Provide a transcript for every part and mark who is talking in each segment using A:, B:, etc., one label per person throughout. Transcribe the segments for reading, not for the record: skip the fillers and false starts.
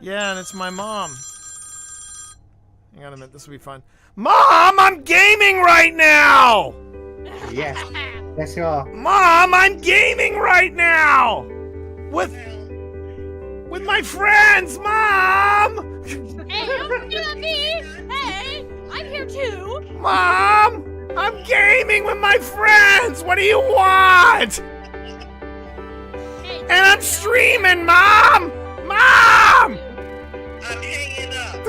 A: Yeah, and it's my mom. Hang on a minute, this will be fun. Mom, I'm gaming right now!
B: Yes. Yes, you are.
A: Mom, I'm gaming right now! With my friends, Mom!
C: Hey, don't do that, me! Hey, I'm here too!
A: Mom! I'm gaming with my friends! What do you want?
C: Hey,
A: And I'm streaming, Mom! Mom!
D: I'm hanging up.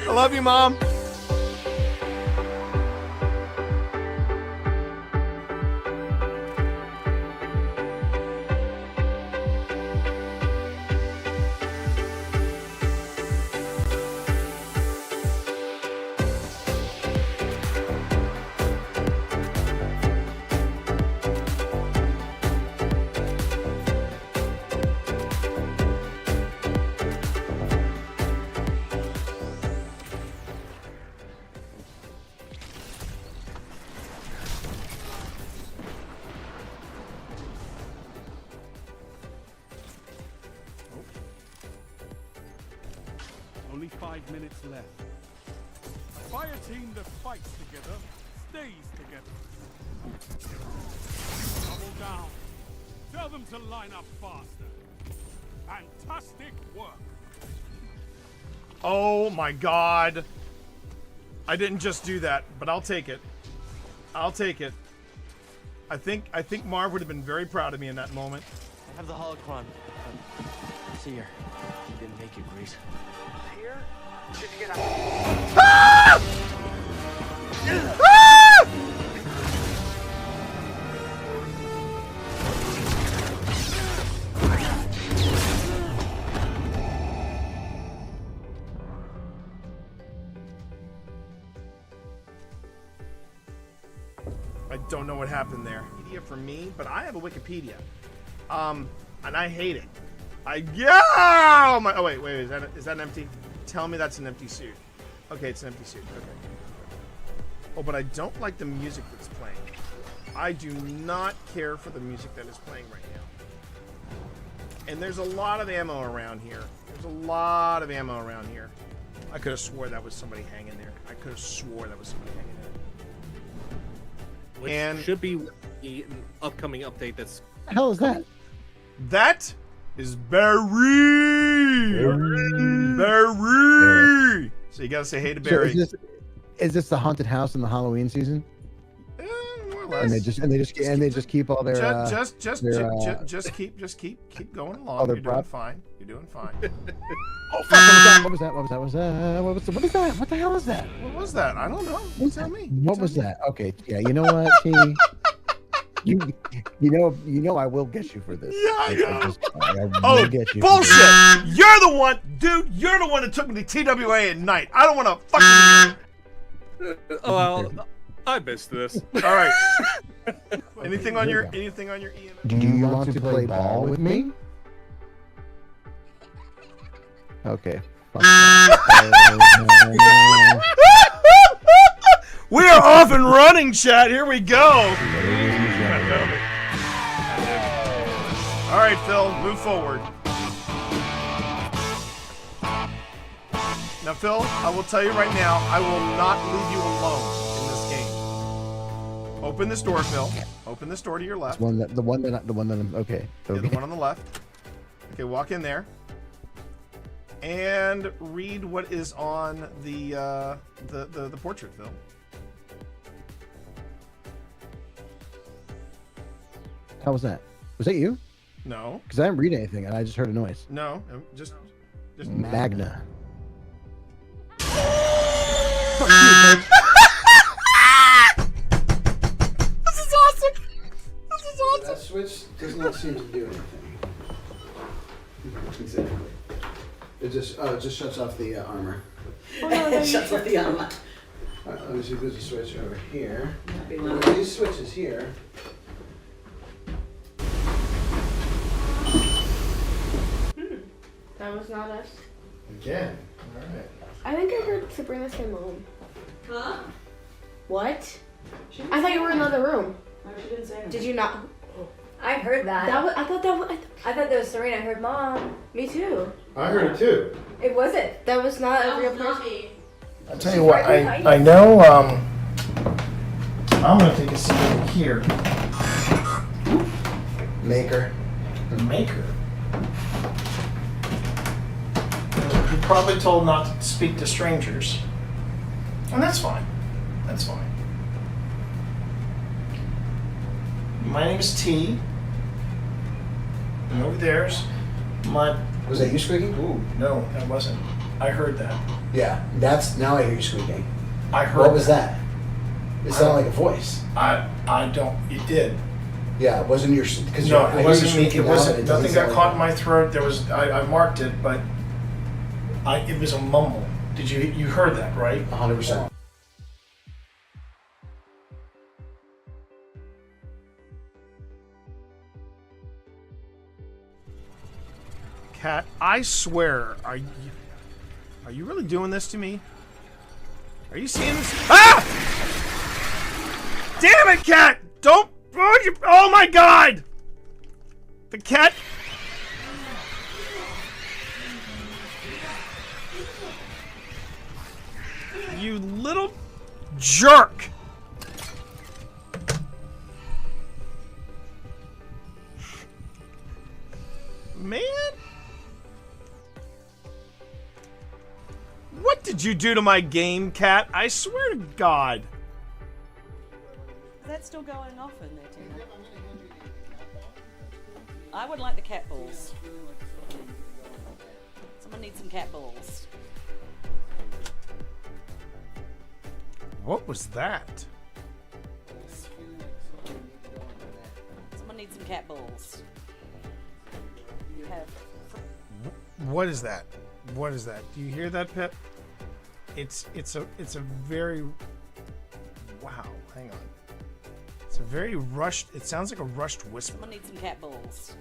A: I love you, Mom.
E: Only 5 minutes left. A fire team that fights together stays together. Double down. Tell them to line up faster. Fantastic work.
A: Oh my God. I didn't just do that, but I'll take it. I'll take it. I think Marv would have been very proud of me in that moment.
F: I have the holocron. See here. You didn't make it, Grease.
B: Here? Did you get out?
A: Ah! Ah! I don't know what happened there. Wikipedia for me, but I have a Wikipedia. And I hate it. Oh wait, is that empty? Tell me that's an empty suit. Okay, it's an empty suit. Okay. Oh, but I don't like the music that's playing. I do not care for the music that is playing right now. And there's a lot of ammo around here. I could have swore that was somebody hanging there. I could have swore that was somebody hanging there.
G: Which
A: And-
G: should be the upcoming update that's...
B: What the hell is that?
A: That is Barry. Barry. So you gotta say hey to
B: So
A: Barry.
B: is this the haunted house in the Halloween season?
A: More or less.
B: And they just keep all their
A: just keep going along.
B: their
A: You're doing
B: prop?
A: fine. You're doing fine.
B: Oh fuck! What was that? What was that? What the hell is that?
A: What was that? I don't know. You tell me.
B: What was that? Okay, yeah. You know what? You know I will get you for this.
A: Yeah.
B: I will
A: Oh,
B: get you.
A: bullshit! You're the one, dude. You're the one that took me to TWA at night. I don't want to fucking.
G: Oh, well, I missed this.
A: All right. Anything on your EMF?
B: Do you want to play ball with me? Okay. Fuck that.
A: We are off and running, chat. Here we go. All right, Phil, move forward. Now, Phil, I will tell you right now, I will not leave you alone in this game. Open this door, Phil. Open this door to your left.
B: The one that I'm okay.
A: Yeah, the one on the left. Okay, walk in there. And read what is on the portrait, Phil.
B: How was that? Was that you?
A: No.
B: Because I didn't read anything and I just heard a noise.
A: No. Just
B: Magna.
A: This is awesome.
H: That switch does not seem to do anything. Exactly. It just shuts off the armor.
I: It shuts off the armor.
H: Alright, let me see if there's a switch over here. These switches here.
J: That was not us.
H: Again. Alright.
J: I think I heard Sabrina say mom.
I: Huh?
J: What?
I: She didn't
J: I thought
I: say
J: you were in
I: that.
J: another room.
I: No, she didn't say anything.
J: Did you not?
I: I heard that.
J: I thought that was.
I: I thought that was Serena. I heard Mom.
J: Me too.
H: I heard it too.
I: It wasn't.
J: That was not a real person.
A: I'll tell you what, I know, I'm gonna take a seat over here.
H: Maker.
A: The maker. You're probably told not to speak to strangers. And that's fine. That's fine. My name is T. And over there's my...
H: Was that you squeaking?
A: Ooh, no, that wasn't. I heard that.
H: Yeah, that's now I hear you squeaking.
A: I heard
H: What was that? It sounded like a voice.
A: I don't... It did.
H: Yeah, it wasn't your... Cause
A: No,
H: I hear
A: it
H: you
A: wasn't me.
H: squeaking
A: It
H: now,
A: wasn't.
H: and it doesn't
A: Nothing got
H: sound
A: caught
H: like
A: in my throat. There was. I marked it, but it was a mumble. Did you heard that, right?
H: 100%.
A: Cat, I swear, are you really doing this to me? Are you seeing this? Ah! Damn it, Cat! Don't. Oh my God! The cat. You little jerk! Man? What did you do to my game, Cat? I swear to God.
K: Is that still going off in there, Tina? I would like the cat balls. Someone needs some cat balls.
A: What was that?
K: Someone needs some cat balls. You have.
A: What is that? What is that? Do you hear that, Pip? It's a very wow. Hang on. It's a very rushed. It sounds like a rushed whisper.
K: Someone needs some cat balls.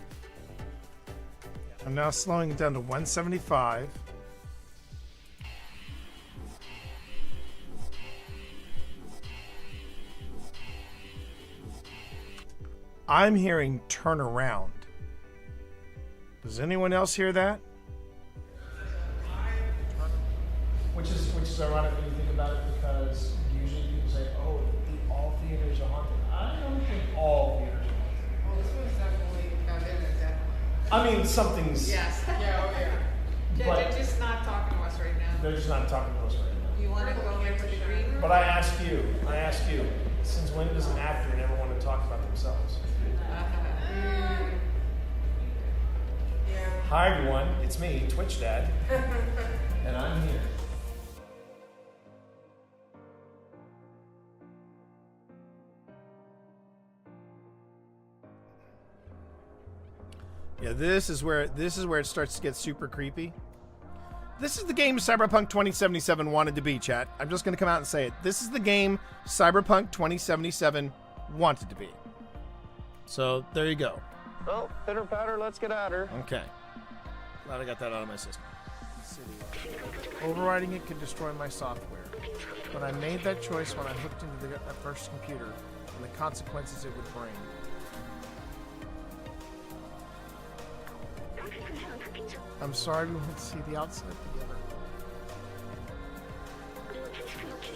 A: I'm now slowing it down to 175. I'm hearing turn around. Does anyone else hear that? Which is ironic when you think about it, because usually people say, "Oh, all theaters are haunted." I don't think all theaters are haunted.
L: Well, this one's definitely got in it, definitely.
A: I mean, something's.
L: Yes. Yeah. Oh yeah. They're just not talking to us right now.
A: They're just not talking to us right now.
L: You want to go into the green room?
A: But I ask you, since when does an actor never want to talk about themselves?
L: Yeah.
A: Hi everyone, it's me, Twitch Dad, and I'm here. Yeah, this is where it starts to get super creepy. This is the game Cyberpunk 2077 wanted to be, chat. I'm just gonna come out and say it. This is the game Cyberpunk 2077 wanted to be. So there you go.
F: Well, pitter patter, let's get at her.
A: Okay. Glad I got that out of my system. Overriding it could destroy my software, but I made that choice when I hooked into that first computer and the consequences it would bring. I'm sorry we won't see the outside together.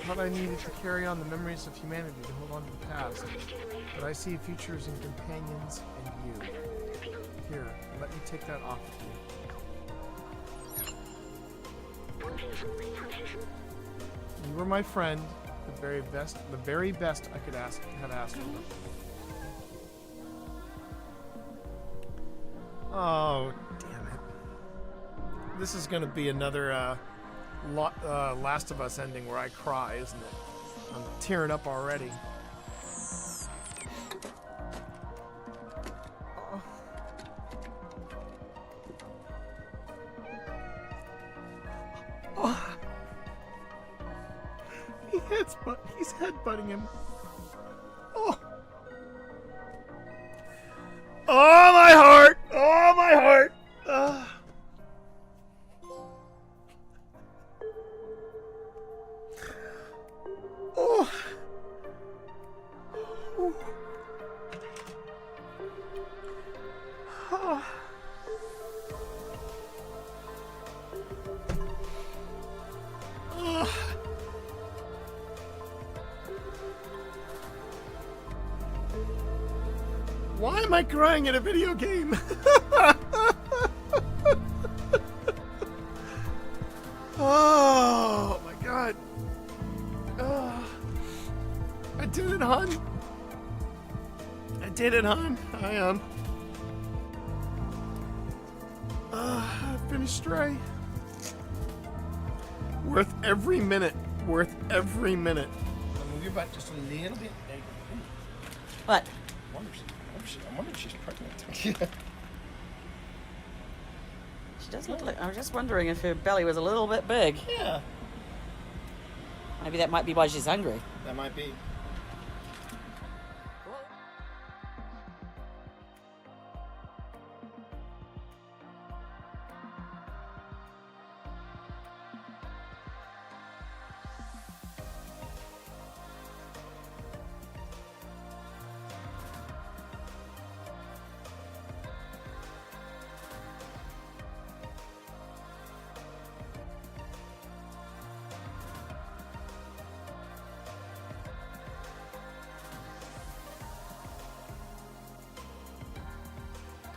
A: I thought I needed to carry on the memories of humanity to hold on to the past, but I see futures in companions and you. Here, let me take that off of you. You were my friend, the very best I could have asked for. Oh, damn it. This is going to be another Last of Us ending where I cry, isn't it? I'm tearing up already. Oh. He's headbutting him. Oh. Oh, my heart! Oh, my heart! Oh. am I crying in a video game? Oh my god. I did it, hon. I did it, hon. I finished Stray. Worth every minute. Worth every minute.
H: I'll move your butt just a little bit. There you go.
K: What?
H: I wonder if she's pregnant.
K: She does look like. I was just wondering if her belly was a little bit big.
H: Yeah,
K: Maybe that might be why she's hungry.
H: that might be.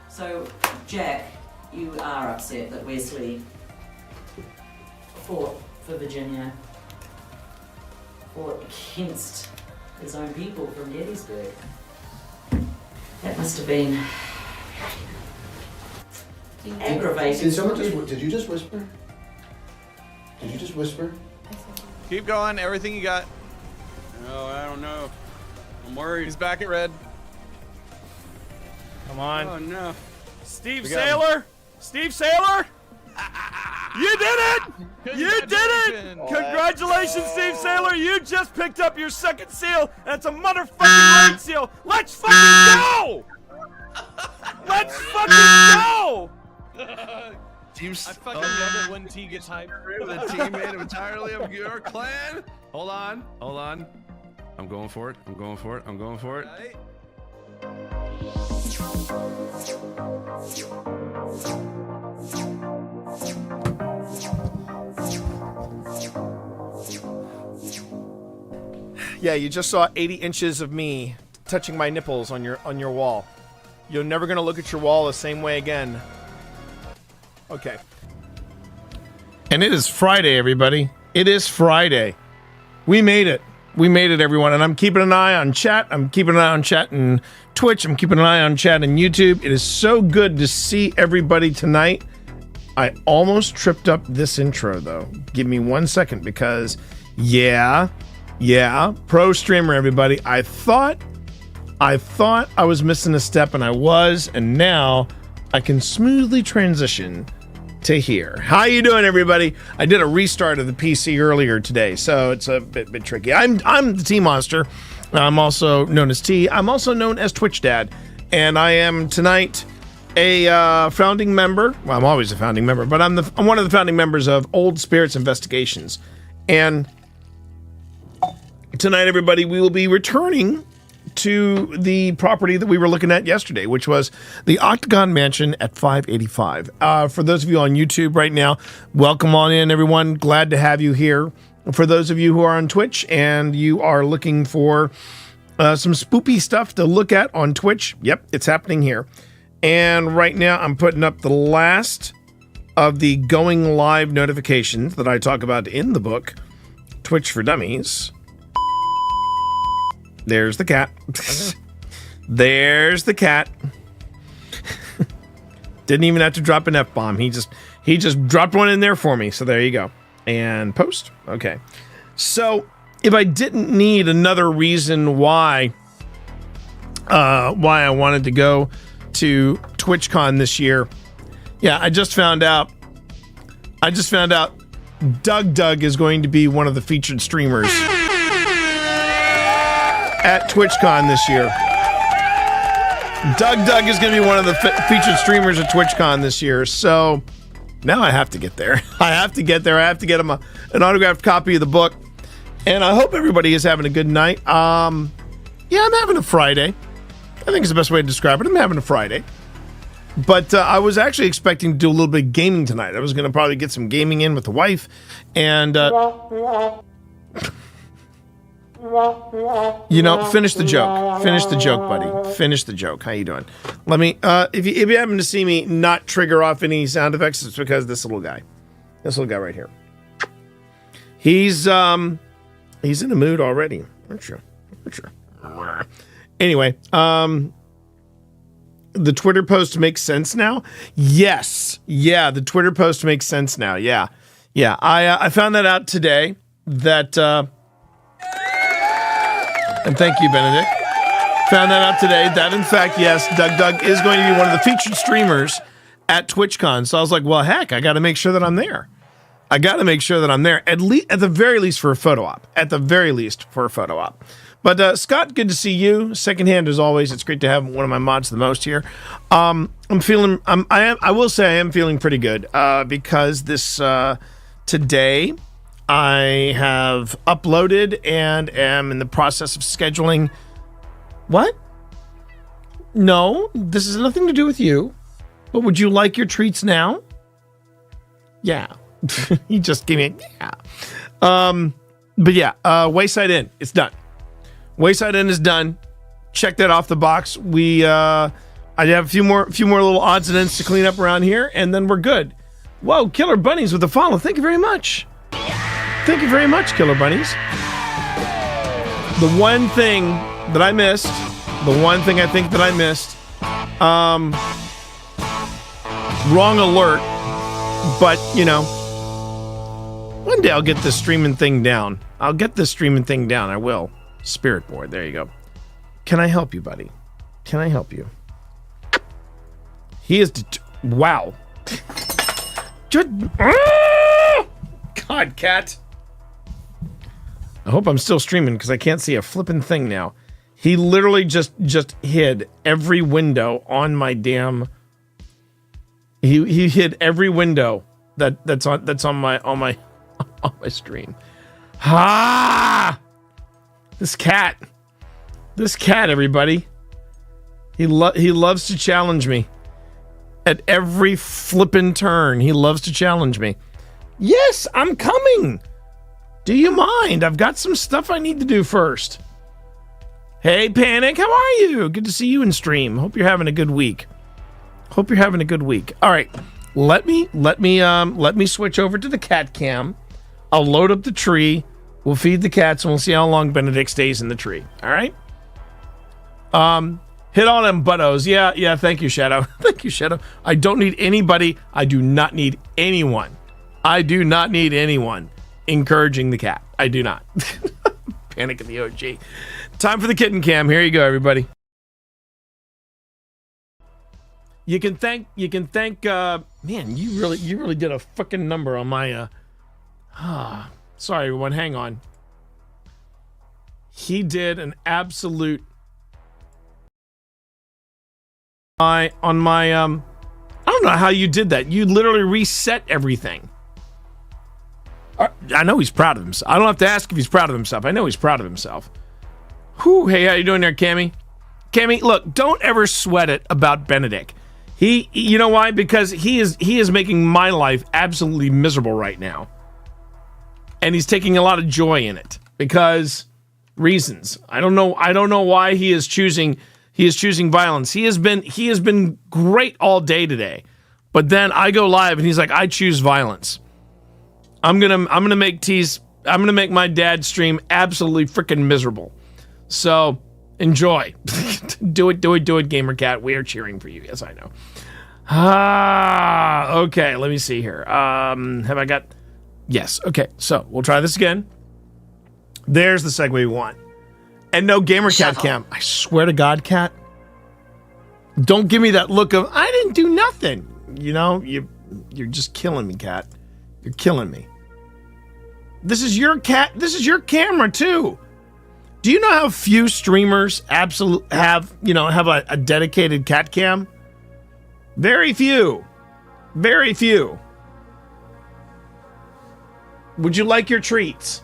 K: So, Jack, you are upset that Wesley fought for Virginia, fought against his own people from Gettysburg. That must have been aggravating.
H: Did you just whisper? Did you just whisper?
M: Keep going. Everything you got.
G: Oh, I don't know. I'm worried.
M: He's back at red.
A: Come on.
G: Oh no.
A: Steve
M: We got
A: Saylor! Steve Saylor! You did it! You did it!
M: Congratulations.
A: Congratulations, Steve Saylor! You just picked up your second seal, and it's a motherfucking raid seal! Let's fucking go! Let's fucking go!
M: I fucking love it when T gets hyped.
N: The teammate entirely of your clan. Hold on. I'm going for it.
M: Right?
A: Yeah, you just saw 80 inches of me touching my nipples on your wall. You're never gonna look at your wall the same way again. Okay. And it is Friday, everybody. It is Friday. We made it. We made it, everyone. And I'm keeping an eye on chat. I'm keeping an eye on chat and Twitch. I'm keeping an eye on chat and YouTube. It is so good to see everybody tonight. I almost tripped up this intro, though. Give me 1 second because, yeah, pro streamer, everybody. I thought I was missing a step, and I was, and now I can smoothly transition to here. How you doing, everybody? I did a restart of the PC earlier today, so it's a bit tricky. I'm the T Monster. I'm also known as T. I'm also known as Twitch Dad, and I am tonight a founding member. Well, I'm always a founding member, but I'm one of the founding members of Old Spirits Investigations. And tonight, everybody, we will be returning to the property that we were looking at yesterday, which was the Octagon Mansion at 585. For those of you on YouTube right now, welcome on in, everyone. Glad to have you here. For those of you who are on Twitch and you are looking for some spoopy stuff to look at on Twitch, yep, it's happening here. And right now, I'm putting up the last of the going live notifications that I talk about in the book, Twitch for Dummies. There's the cat. There's the cat. Didn't even have to drop an F-bomb. He just dropped one in there for me. So there you go. And post. Okay. So if I didn't need another reason why I wanted to go to TwitchCon this year, yeah, I just found out Doug is going to be one of the featured streamers at TwitchCon this year. Doug is going to be one of the featured streamers at TwitchCon this year. So now I have to get there. I have to get him an autographed copy of the book. And I hope everybody is having a good night. Yeah, I'm having a Friday. I think it's the best way to describe it. I'm having a Friday. But I was actually expecting to do a little bit of gaming tonight. I was going to probably get some gaming in with the wife. And You know, finish the joke. Finish the joke, buddy. Finish the joke. How you doing? Let me, if you happen to see me not trigger off any sound effects, it's because this little guy right here. He's in a mood already. Aren't you? Anyway, the Twitter post makes sense now? Yes. Yeah, the Twitter post makes sense now. Yeah. Yeah, I found that out today that, and thank you, Benedict. Found that out today that, in fact, yes, Doug is going to be one of the featured streamers at TwitchCon. So I was like, well, heck, I got to make sure that I'm there. At the very least for a photo op. But Scott, good to see you. Secondhand as always. It's great to have one of my mods the most here. I will say I am feeling pretty good because this today I have uploaded and am in the process of scheduling. What? No, this has nothing to do with you. But would you like your treats now? Yeah. He just gave me a yeah. But yeah, Wayside Inn, it's done. Wayside Inn is done. Check that off the box. I have a few more little odds and ends to clean up around here, and then we're good. Whoa, Killer Bunnies with the follow. Thank you very much. Thank you very much, Killer Bunnies. The one thing that I missed, wrong alert, but you know, one day I'll get this streaming thing down. I will. Spirit board, there you go. Can I help you, buddy? Can I help you? He is wow. God, cat. I hope I'm still streaming because I can't see a flippin' thing now. He literally just hid every window on my damn. He hid every window that's on my stream. Ha! This cat, everybody. He loves to challenge me. At every flippin' turn, he loves to challenge me. Yes, I'm coming. Do you mind? I've got some stuff I need to do first. Hey, Panic, how are you? Good to see you in stream. Hope you're having a good week. All right, let me switch over to the cat cam. I'll load up the tree. We'll feed the cats, and we'll see how long Benedict stays in the tree. All right? Hit all them buttos. Yeah, thank you, Shadow. Thank you, Shadow. I don't need anybody. I do not need anyone. Encouraging the cat. I do not. Panic at the OG. Time for the kitten cam. Here you go, everybody. You can thank, man, you really did a fucking number on my, sorry, everyone, hang on. He did an absolute I don't know how you did that. You literally reset everything. I know he's proud of himself. I don't have to ask if he's proud of himself. I know he's proud of himself. Whew, hey, how you doing there, Cammy? Cammy, look, don't ever sweat it about Benedict. You know why? Because he is making my life absolutely miserable right now. And he's taking a lot of joy in it because reasons. I don't know why he is choosing violence. He has been great all day today. But then I go live and he's like, I choose violence. I'm gonna make my dad's stream absolutely freaking miserable. So enjoy. do it, Gamer Cat. We are cheering for you. Yes, I know. Okay, let me see here. Have I got? Yes. Okay, so we'll try this again. There's the segue we want. And no Gamer Cat cam. I swear to God, Cat. Don't give me that look of I didn't do nothing. You know, you're just killing me, Cat. You're killing me. This is your cat. This is your camera too. Do you know how few streamers have a dedicated cat cam? Very few. Very few. Would you like your treats?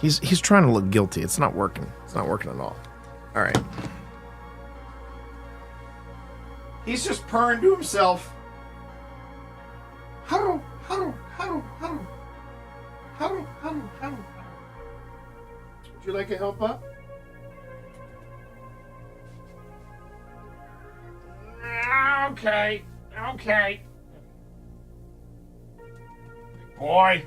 A: He's trying to look guilty. It's not working. It's not working at all. All right. He's just purring to himself. Huddle, huddle, huddle, huddle. Huddle, huddle, huddle. Would you like a help up? Okay. Okay. Boy.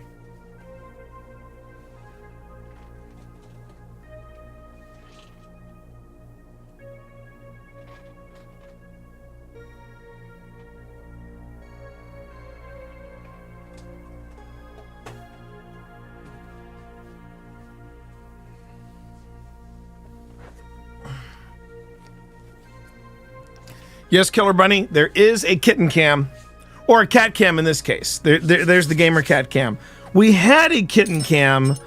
A: Yes, Killer Bunny, there is a kitten cam, or a cat cam in this case. There's the gamer cat cam. We had a kitten cam.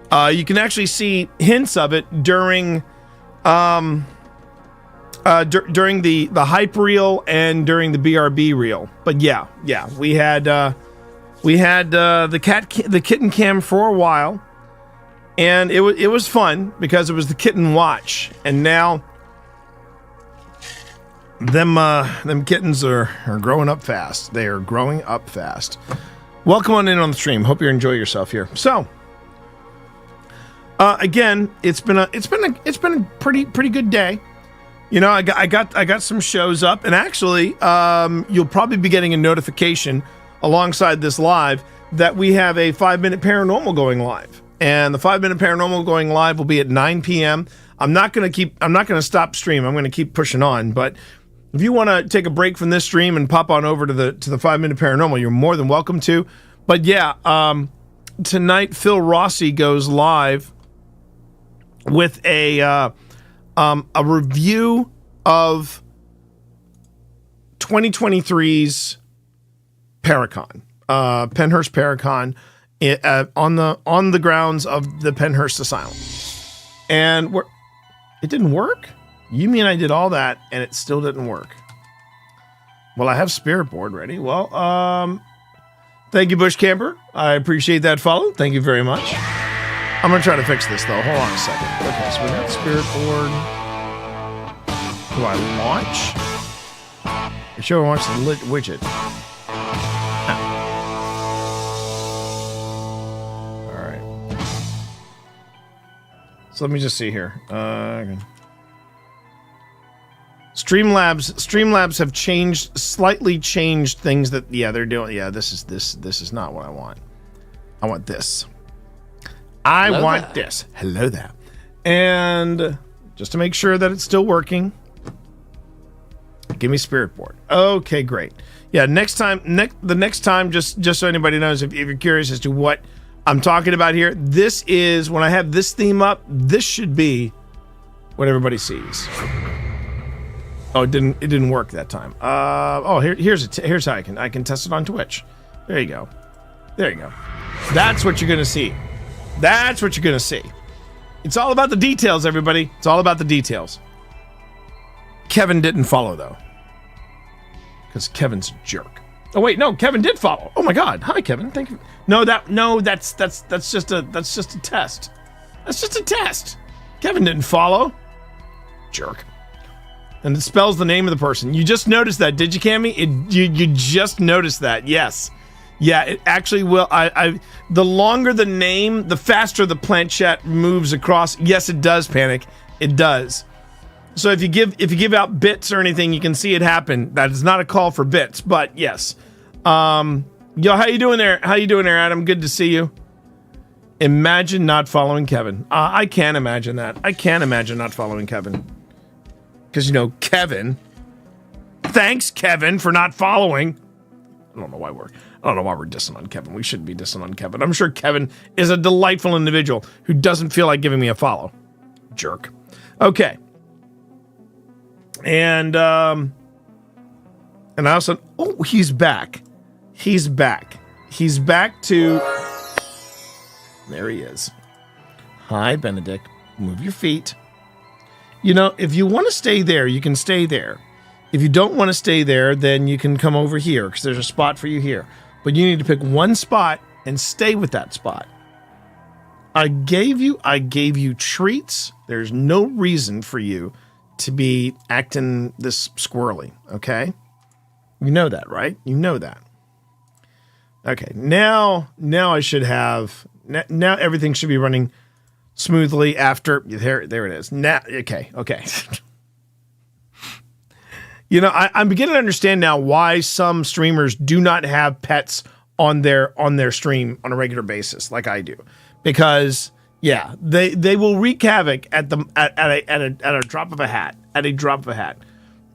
A: You can actually see hints of it during during the hype reel and during the BRB reel. But yeah, we had the kitten cam for a while, and it was fun because it was the kitten watch, and now. Them kittens are growing up fast. They are growing up fast. Welcome on in on the stream. Hope you enjoy yourself here. So, again, it's been a pretty good day. You know, I got some shows up, and actually, you'll probably be getting a notification alongside this live that we have a 5-minute paranormal going live, and the 5-minute paranormal going live will be at 9 p.m. I'm not gonna stop stream. I'm gonna keep pushing on, but. If you want to take a break from this stream and pop on over to the 5-minute paranormal, you're more than welcome to. But yeah, tonight Phil Rossi goes live with a review of 2023's Paracon, Penhurst Paracon, on the grounds of the Penhurst Asylum, and it didn't work. You mean I did all that and it still didn't work? Well, I have Spirit Board ready. Well, thank you, Bush Camper. I appreciate that follow. Thank you very much. I'm going to try to fix this, though. Hold on a second. Okay, so we got Spirit Board. Do I launch? It sure wants the widget. Ah. All right. So let me just see here. Streamlabs have slightly changed things that they're doing. Yeah, this is not what I want. I want this. I want this. Hello there. And just to make sure that it's still working, give me Spirit Board. Okay, great. Yeah, the next time, just so anybody knows, if you're curious as to what I'm talking about here, this is when I have this theme up. This should be what everybody sees. Oh, it didn't work that time. Here's how I can test it on Twitch. There you go. That's what you're gonna see. That's what you're gonna see. It's all about the details, everybody. It's all about the details. Kevin didn't follow though, because Kevin's a jerk. Oh wait, no, Kevin did follow. Oh my God, hi Kevin. Thank you. That's just a test. That's just a test. Kevin didn't follow. Jerk. And it spells the name of the person. You just noticed that, did you, Cammy? You just noticed that, yes. Yeah, it actually will. The longer the name, the faster the planchette moves across. Yes, it does, Panic. It does. So if you give out bits or anything, you can see it happen. That is not a call for bits, but yes. Yo, how you doing there? Adam? Good to see you. Imagine not following Kevin. I can't imagine that. I can't imagine not following Kevin. Because, Kevin. Thanks, Kevin, for not following. I don't know why we're dissing on Kevin. We shouldn't be dissing on Kevin. I'm sure Kevin is a delightful individual who doesn't feel like giving me a follow. Jerk. Okay. And I also... Oh, he's back. He's back to... There he is. Hi, Benedict. Move your feet. If you want to stay there, you can stay there. If you don't want to stay there, then you can come over here because there's a spot for you here. But you need to pick one spot and stay with that spot. I gave you treats. There's no reason for you to be acting this squirrely, okay? You know that, right? You know that. Okay, now I should have... Now everything should be running smoothly after. There it is. Now, okay. You know, I'm beginning to understand now why some streamers do not have pets on their stream on a regular basis, like I do, because yeah, they will wreak havoc at a drop of a hat. At a drop of a hat.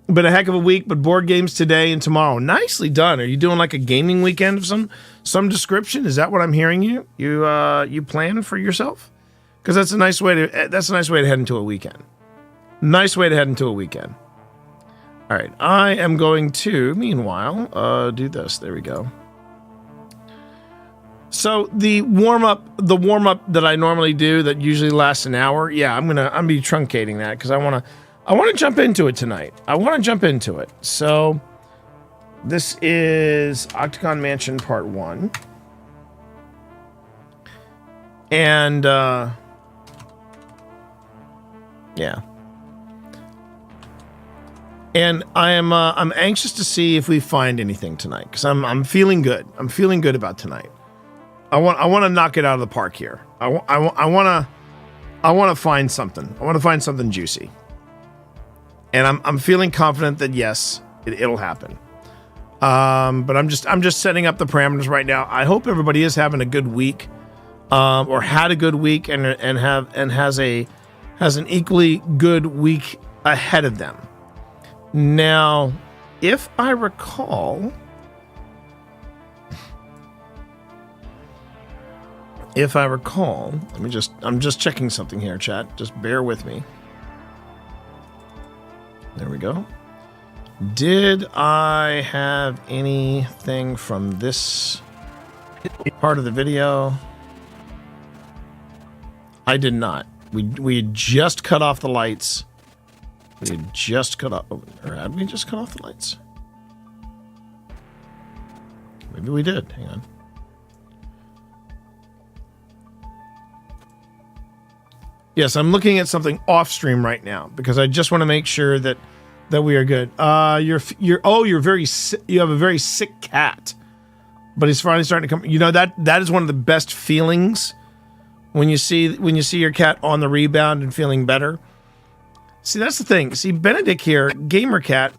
A: Been a heck of a week, but board games today and tomorrow. Nicely done. Are you doing like a gaming weekend of some description? Is that what I'm hearing you? You plan for yourself? Because that's a nice way to head into a weekend. Nice way to head into a weekend. All right, I am going to, meanwhile, do this. There we go. So the warm up that I normally do that usually lasts an hour. Yeah, I'm gonna be truncating that because I want to jump into it tonight. I want to jump into it. So this is Octagon Mansion Part 1, and yeah. And I'm anxious to see if we find anything tonight because I'm feeling good. I'm feeling good about tonight. I want to knock it out of the park here. I want to find something. I want to find something juicy. And I'm feeling confident that yes, it'll happen. But I'm just setting up the parameters right now. I hope everybody is having a good week, or had a good week, and has an equally good week ahead of them. Now, if I recall, I'm just checking something here, chat. Just bear with me. There we go. Did I have anything from this part of the video? I did not. We had just cut off the lights. We had just cut off, or had we just cut off the lights? Maybe we did. Hang on. Yes, I'm looking at something off stream right now because I just want to make sure that we are good. You have a very sick cat, but he's finally starting to come. You know that is one of the best feelings when you see your cat on the rebound and feeling better. See, that's the thing. See, Benedict here, Gamer Cat,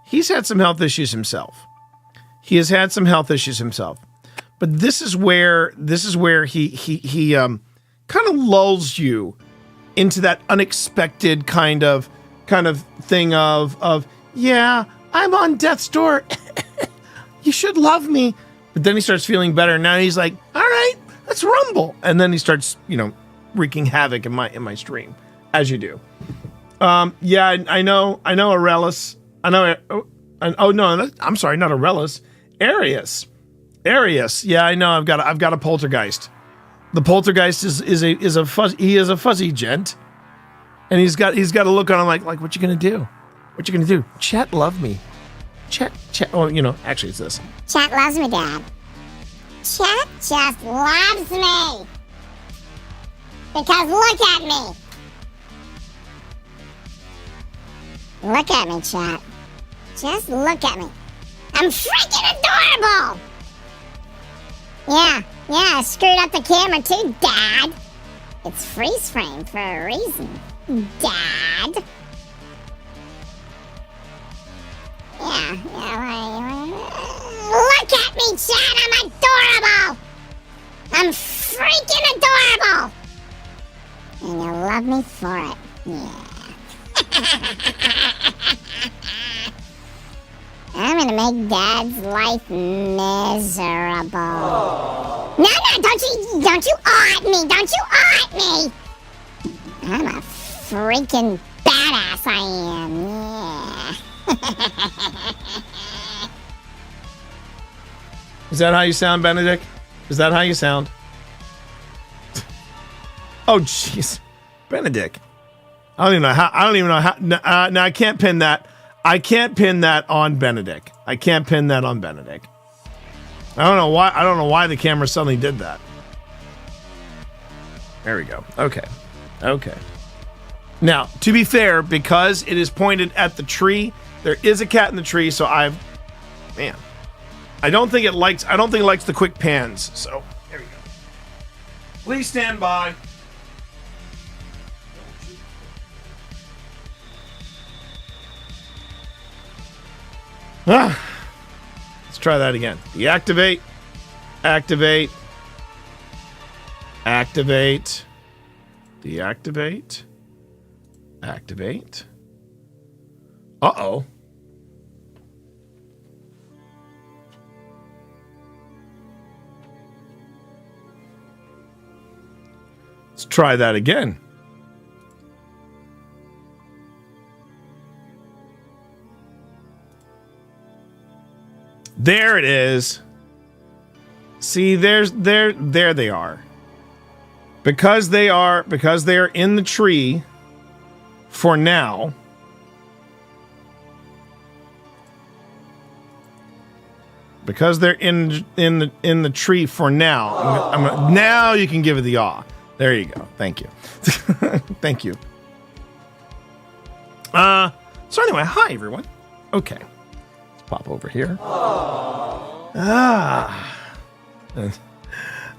A: he's had some health issues himself. He has had some health issues himself. But this is where he kind of lulls you into that unexpected kind of thing of yeah, I'm on death's door. You should love me. But then he starts feeling better. Now he's like, all right, let's rumble. And then he starts, wreaking havoc in my stream, as you do. Yeah, I know Aurelius. I'm sorry, not Aurelius. Arius. Yeah, I know. I've got a poltergeist. The poltergeist is a fuzzy gent, and he's got a look on him like what you gonna do? What you gonna do? Chat love me. Chat. Oh, actually it's this.
C: Chat loves me, Dad. Chat just loves me. Because look at me. Look at me, chat. Just look at me. I'm freaking adorable! Yeah, I screwed up the camera too, Dad. It's freeze frame for a reason, Dad. Yeah, look at me, chat, I'm adorable! I'm freaking adorable! And you'll love me for it, yeah. I'm gonna make Dad's life miserable. No, don't you awe at me! Don't you awe at me! I'm a freaking badass, I am, yeah.
A: Is that how you sound, Benedict? Is that how you sound? Oh, jeez. Benedict. I don't even know how. No, I can't pin that. I can't pin that on Benedict. I don't know why the camera suddenly did that. There we go. Okay. Now, to be fair, because it is pointed at the tree, there is a cat in the tree, so I don't think it likes the quick pans. So, there we go. Please stand by. Let's try that again. Deactivate. Activate. Activate. Deactivate. Activate. Uh-oh. Let's try that again. There it is. See, there they are. Because they are in the tree for now. Because they're in the tree for now. Now you can give it the awe. There you go. Thank you. Thank you. So anyway, hi everyone. Okay. Let's pop over here.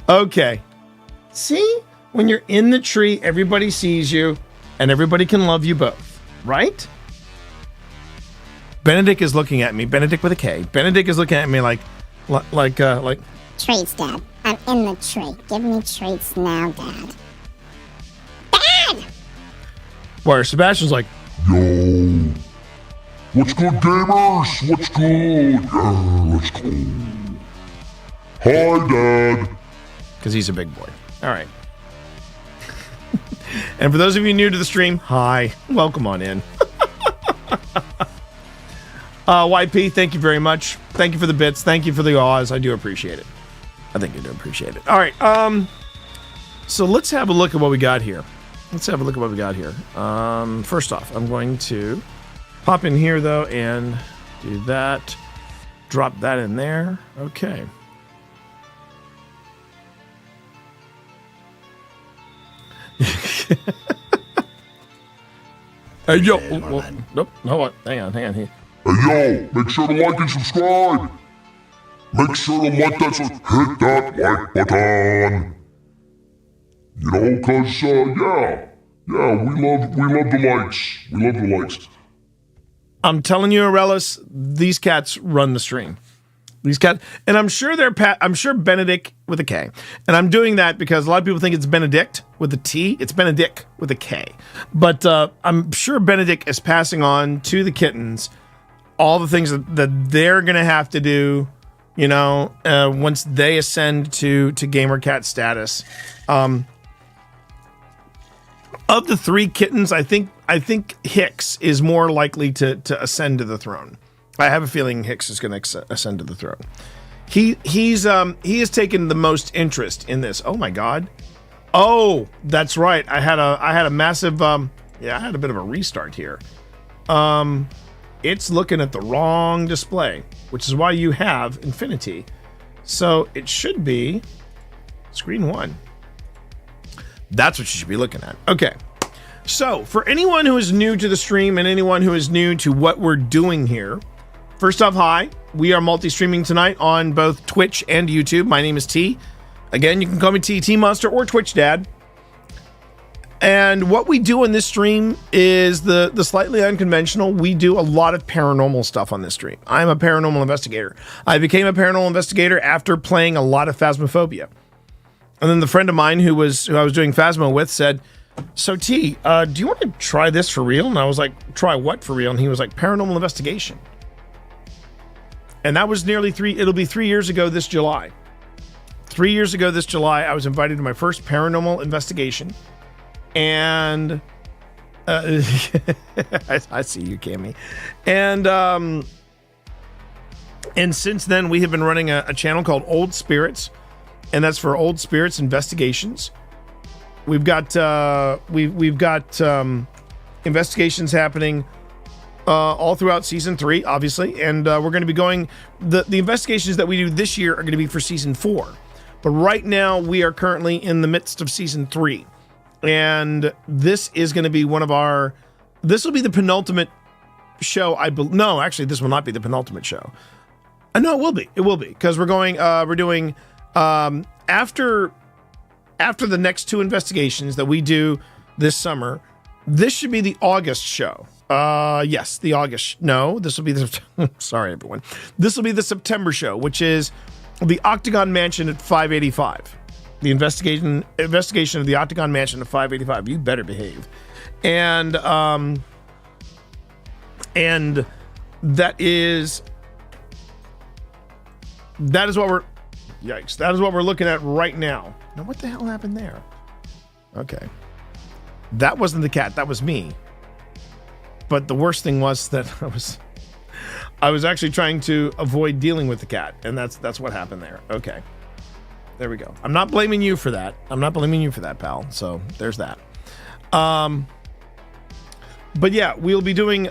A: Okay. See? When you're in the tree, everybody sees you and everybody can love you both, right? Benedict is looking at me. Benedict with a K. Benedict is looking at me like
C: treats, Dad. I'm in the tree. Give me treats now, Dad. Dad!
A: Where Sebastian's like,
O: Yo. What's good, gamers? What's good? Yeah, let's go. Hi, Dad.
A: Because he's a big boy. All right. And for those of you new to the stream, hi. Welcome on in. YP, thank you very much. Thank you for the bits. Thank you for the awes. I do appreciate it. I think you do appreciate it. All right. So let's have a look at what we got here. First off, I'm going to pop in here, though, and do that. Drop that in there. Okay. Hey, yo. Nope. Hold on. Hang on.
O: Hey, yo. Make sure to like and subscribe. Make sure to like that. Hit that like button. You know, cause yeah, we love the likes. We love the likes.
A: I'm telling you, Aurelius, these cats run the stream. These cats, and I'm sure I'm sure Benedict with a K, and I'm doing that because a lot of people think it's Benedict with a T. It's Benedict with a K, but I'm sure Benedict is passing on to the kittens all the things that they're gonna have to do. You know, once they ascend to gamer cat status. Of the three kittens, I think Hicks is more likely to ascend to the throne. I have a feeling Hicks is going to ascend to the throne. He has taken the most interest in this. Oh my God! Oh, that's right. I had a massive I had a bit of a restart here. It's looking at the wrong display, which is why you have Infinity. So it should be screen 1. That's what you should be looking at. Okay. So for anyone who is new to the stream and anyone who is new to what we're doing here, first off, hi. We are multi-streaming tonight on both Twitch and YouTube. My name is T. Again, you can call me T Monster or Twitch Dad. And what we do in this stream is the slightly unconventional. We do a lot of paranormal stuff on this stream. I'm a paranormal investigator. I became a paranormal investigator after playing a lot of Phasmophobia. And then the friend of mine who I was doing Phasmo with said, so T, do you want to try this for real? And I was like, try what for real? And he was like, paranormal investigation. And that was it'll be 3 years ago this July. 3 years ago this July, I was invited to my first paranormal investigation. And I see you, Cammy. And since then, we have been running a channel called Old Spirits. And that's for Old Spirits Investigations. We've got investigations happening all throughout season 3, obviously, and we're going to be going. The investigations that we do this year are going to be for season 4, but right now we are currently in the midst of season 3, and this is going to be one of our. This will be the penultimate show. No, actually, this will not be the penultimate show. No, it will be. It will be because we're going. We're doing. After the next 2 investigations that we do this summer, this should be the August show. Yes, the August. No, this will be the. Sorry, everyone. This will be the September show, which is the Octagon Mansion at 585. The investigation of the Octagon Mansion at 585. You better behave. And that is what we're. Yikes! That is what we're looking at right now. Now, what the hell happened there? Okay, that wasn't the cat. That was me. But the worst thing was that I was actually trying to avoid dealing with the cat, and that's what happened there. Okay. There we go. I'm not blaming you for that. I'm not blaming you for that, pal. So there's that. But yeah, we'll be doing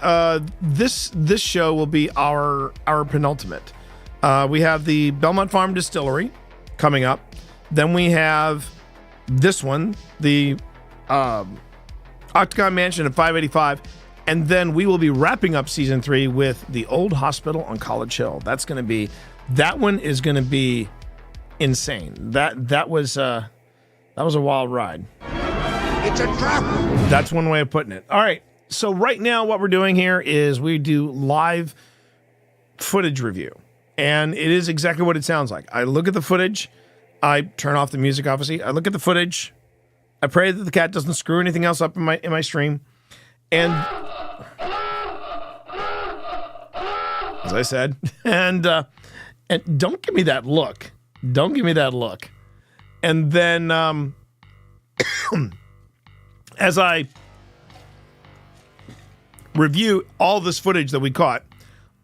A: this show will be our penultimate. We have the Belmont Farm Distillery coming up. Then we have this one, the Octagon Mansion at 585. And then we will be wrapping up season 3 with the Old Hospital on College Hill. That one is going to be insane. That was a wild ride.
O: It's a trap.
A: That's one way of putting it. All right. So right now what we're doing here is we do live footage review. And it is exactly what it sounds like. I look at the footage. I turn off the music, obviously. I look at the footage. I pray that the cat doesn't screw anything else up in my stream. And as I said, and don't give me that look. Don't give me that look. And then as I review all this footage that we caught,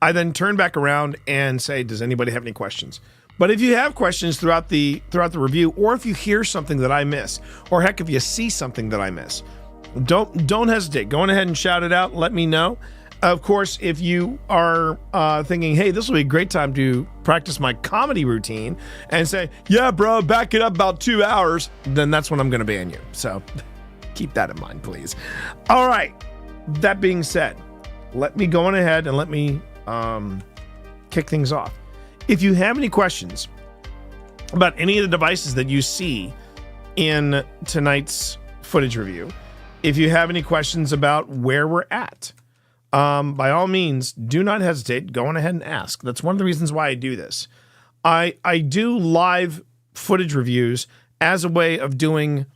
A: I then turn back around and say, does anybody have any questions? But if you have questions throughout the review, or if you hear something that I miss, or heck, if you see something that I miss, don't hesitate. Go on ahead and shout it out. Let me know. Of course, if you are thinking, hey, this will be a great time to practice my comedy routine and say, yeah, bro, back it up about 2 hours, then that's when I'm going to ban you. So keep that in mind, please. All right. That being said, let me go on ahead and let me kick things off. If you have any questions about any of the devices that you see in tonight's footage review, if you have any questions about where we're at, by all means, do not hesitate. Go on ahead and ask. That's one of the reasons why I do this. I do live footage reviews as a way of doing,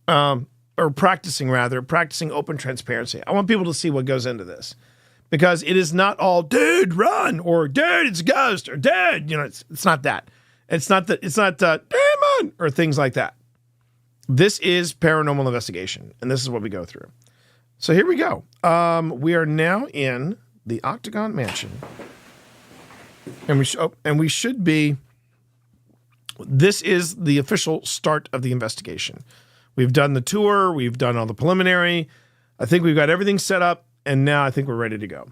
A: or practicing open transparency. I want people to see what goes into this. Because it is not all, dude, run, or dude, it's a ghost, or dude, it's not that. It's not demon, or things like that. This is paranormal investigation, and this is what we go through. So here we go. We are now in the Octagon Mansion, and we should be. This is the official start of the investigation. We've done the tour. We've done all the preliminary. I think we've got everything set up, and now I think we're ready to go.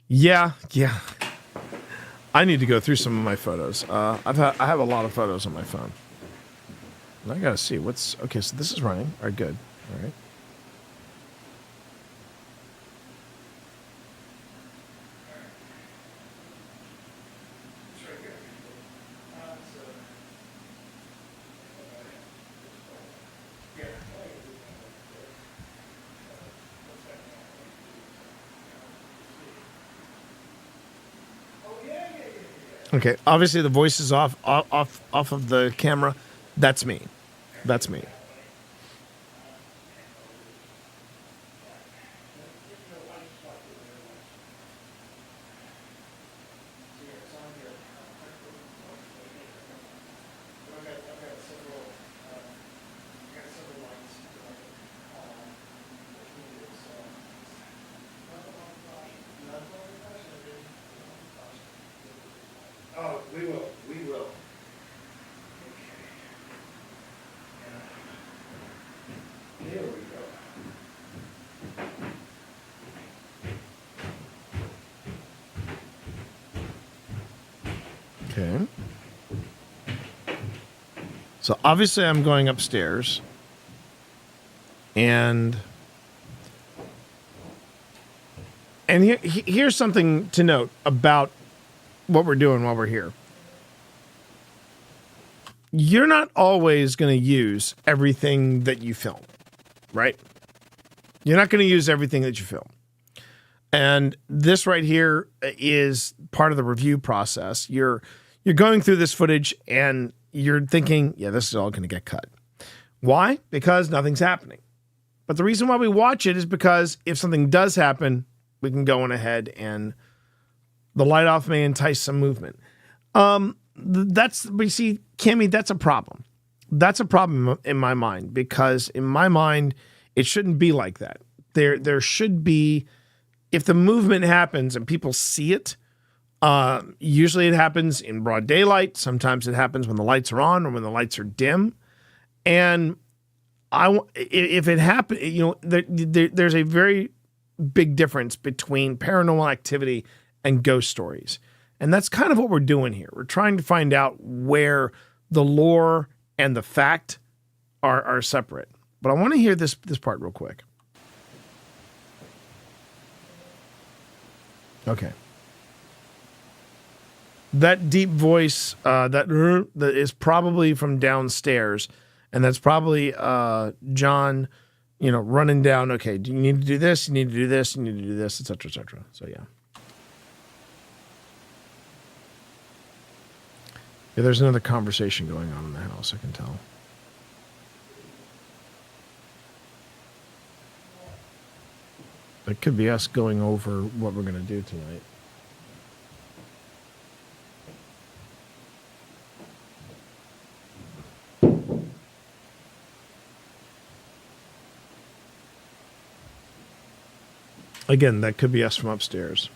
A: Yeah. I need to go through some of my photos. I have a lot of photos on my phone. And I gotta see okay. So this is running. All right, good. All right. Okay, obviously the voice is off of the camera. That's me. That's me. Oh, we will. There we go. Okay. So obviously I'm going upstairs. And here's something to note about what we're doing while we're here. You're not always going to use everything that you film, right? You're not going to use everything that you film. And this right here is part of the review process. You're going through this footage and you're thinking, yeah, this is all going to get cut. Why? Because nothing's happening. But the reason why we watch it is because if something does happen, we can go on ahead and the light off may entice some movement. But you see, Kimmy, that's a problem. That's a problem in my mind, because in my mind, it shouldn't be like that. There should be, if the movement happens and people see it, usually it happens in broad daylight. Sometimes it happens when the lights are on or when the lights are dim. And if it happens, you know, there's a very big difference between paranormal activity and ghost stories. And that's kind of what we're doing here. We're trying to find out where the lore and the fact are separate. But I want to hear this part real quick. Okay. That deep voice that is probably from downstairs, and that's probably John, you know, running down. Okay, do you need to do this? You need to do this. You need to do this, etc., etc. So yeah. Yeah, there's another conversation going on in the house, I can tell. It could be us going over what we're going to do tonight. Again, that could be us from upstairs.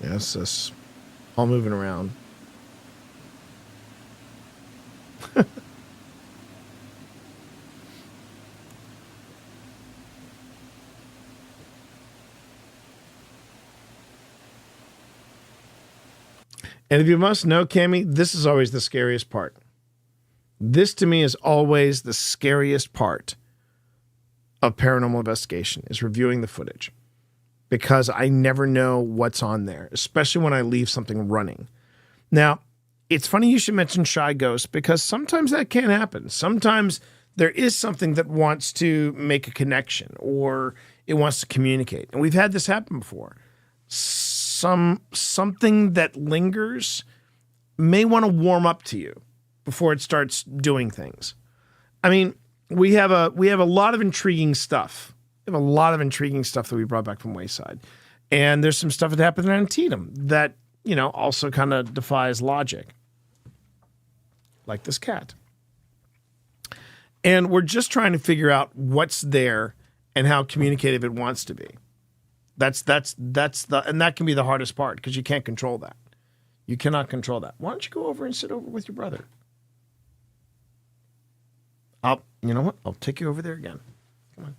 A: Yes, us all moving around. And if you must know, Cammie, this is always the scariest part. This, to me, is always the scariest part of paranormal investigation, is reviewing the footage. Because I never know what's on there, especially when I leave something running. Now, it's funny you should mention shy ghosts, because sometimes that can happen. Sometimes there is something that wants to make a connection, or it wants to communicate. And we've had this happen before. Something that lingers may want to warm up to you before it starts doing things. I mean, we have a lot of intriguing stuff. We have a lot of intriguing stuff that we brought back from Wayside. And there's some stuff that happened in Antietam that, you know, also kind of defies logic. Like this cat. And we're just trying to figure out what's there and how communicative it wants to be. And that can be the hardest part, because you can't control that. You cannot control that. Why don't you go over and sit over with your brother? You know what? I'll take you over there again. Come on.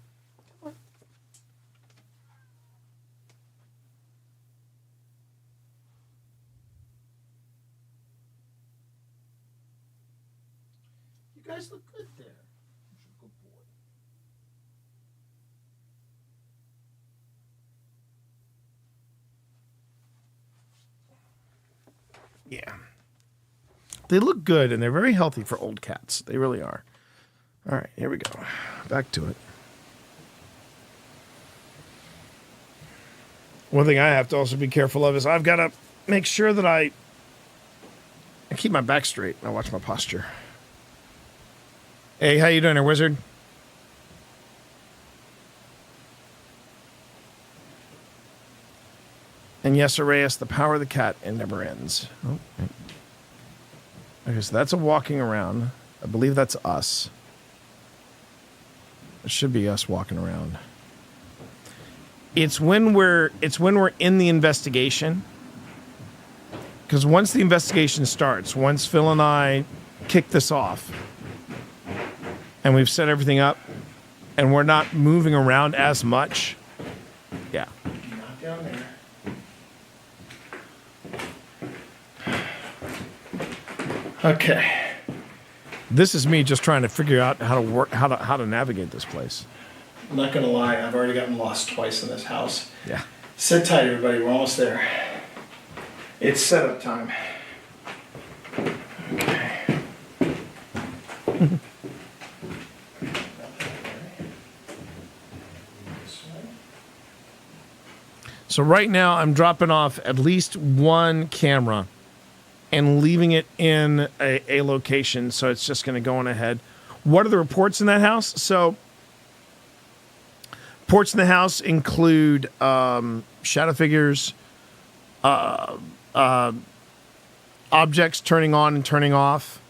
A: You guys look good there. Good boy. Yeah. They look good, and they're very healthy for old cats. They really are. All right, here we go. Back to it. One thing I have to also be careful of is I've got to make sure that I keep my back straight. I watch my posture. Hey, how you doing there, wizard? And yes, Arrayus, the power of the cat, it never ends. Oh, okay, so that's a walking around. I believe that's us. It should be us walking around. It's when we're in the investigation. Because once the investigation starts, once Phil and I kick this off, and we've set everything up, and we're not moving around as much, yeah. Not down there. Okay. This is me just trying to figure out how to navigate this place. I'm not gonna lie, I've already gotten lost twice in this house.
N: Yeah.
A: Sit tight, everybody. We're almost there. It's setup time. Okay. So right now, I'm dropping off at least one camera and leaving it in a location, so it's just going to go on ahead. What are the reports in that house? So, reports in the house include shadow figures, objects turning on and turning off,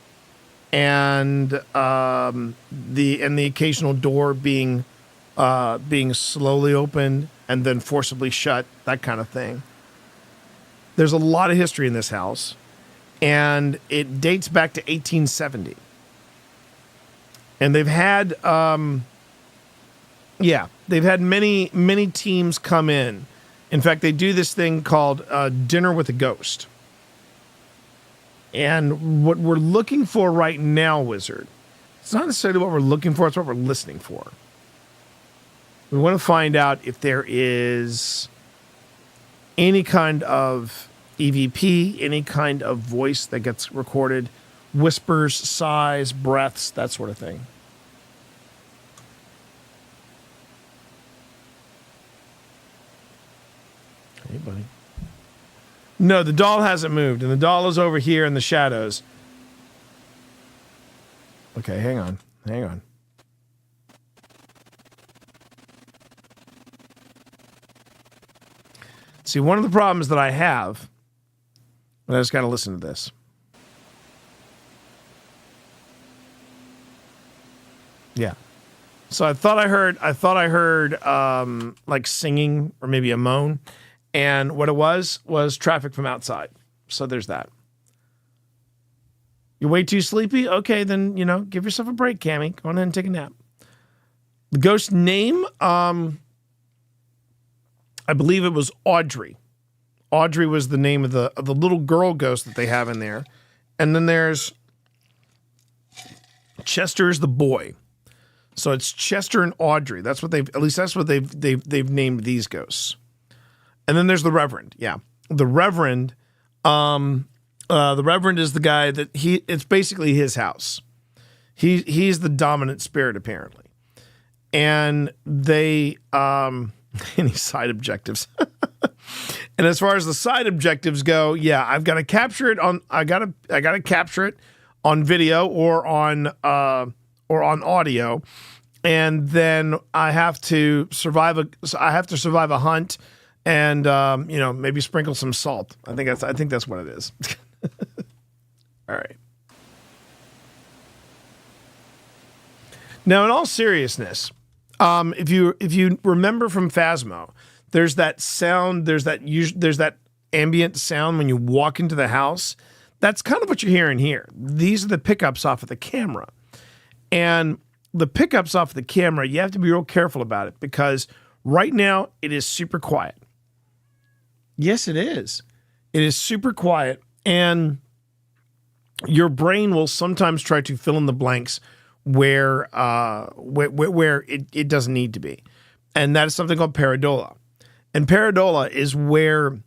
A: and the occasional door being slowly opened and then forcibly shut, that kind of thing. There's a lot of history in this house, and it dates back to 1870. And they've had, they've had many teams come in. In fact, they do this thing called Dinner with a Ghost. And what we're looking for right now, Wizard, it's not necessarily what we're looking for, it's what we're listening for. We want to find out if there is any kind of EVP, any kind of voice that gets recorded, whispers, sighs, breaths, that sort of thing. Hey, buddy. No, the doll hasn't moved, and the doll is over here in the shadows. Okay, hang on. See, one of the problems that I have, and I just got to listen to this. Yeah. So I thought I heard like singing or maybe a moan, and what it was traffic from outside. So there's that. You're way too sleepy? Okay, then, give yourself a break, Cammy. Go on ahead and take a nap. The ghost name, I believe it was Audrey. Audrey was the name of the little girl ghost that they have in there. And then there's Chester's the boy. So it's Chester and Audrey. That's what they've named these ghosts. And then there's the Reverend. Yeah. The Reverend is the guy that it's basically his house. He's the dominant spirit apparently. And they any side objectives. And as far as the side objectives go, yeah, I've got to capture it on I got to capture it on video or on audio, and then I have to survive a hunt and maybe sprinkle some salt. I think that's what it is. All right. Now, in all seriousness, if you remember from Phasmo, there's that sound, there's that ambient sound when you walk into the house. That's kind of what you're hearing here. These are the pickups off of the camera. And the pickups off of the camera, you have to be real careful about it because right now it is super quiet. Yes, it is. It is super quiet, and your brain will sometimes try to fill in the blanks where it doesn't need to be. And that is something called pareidolia. And pareidolia is where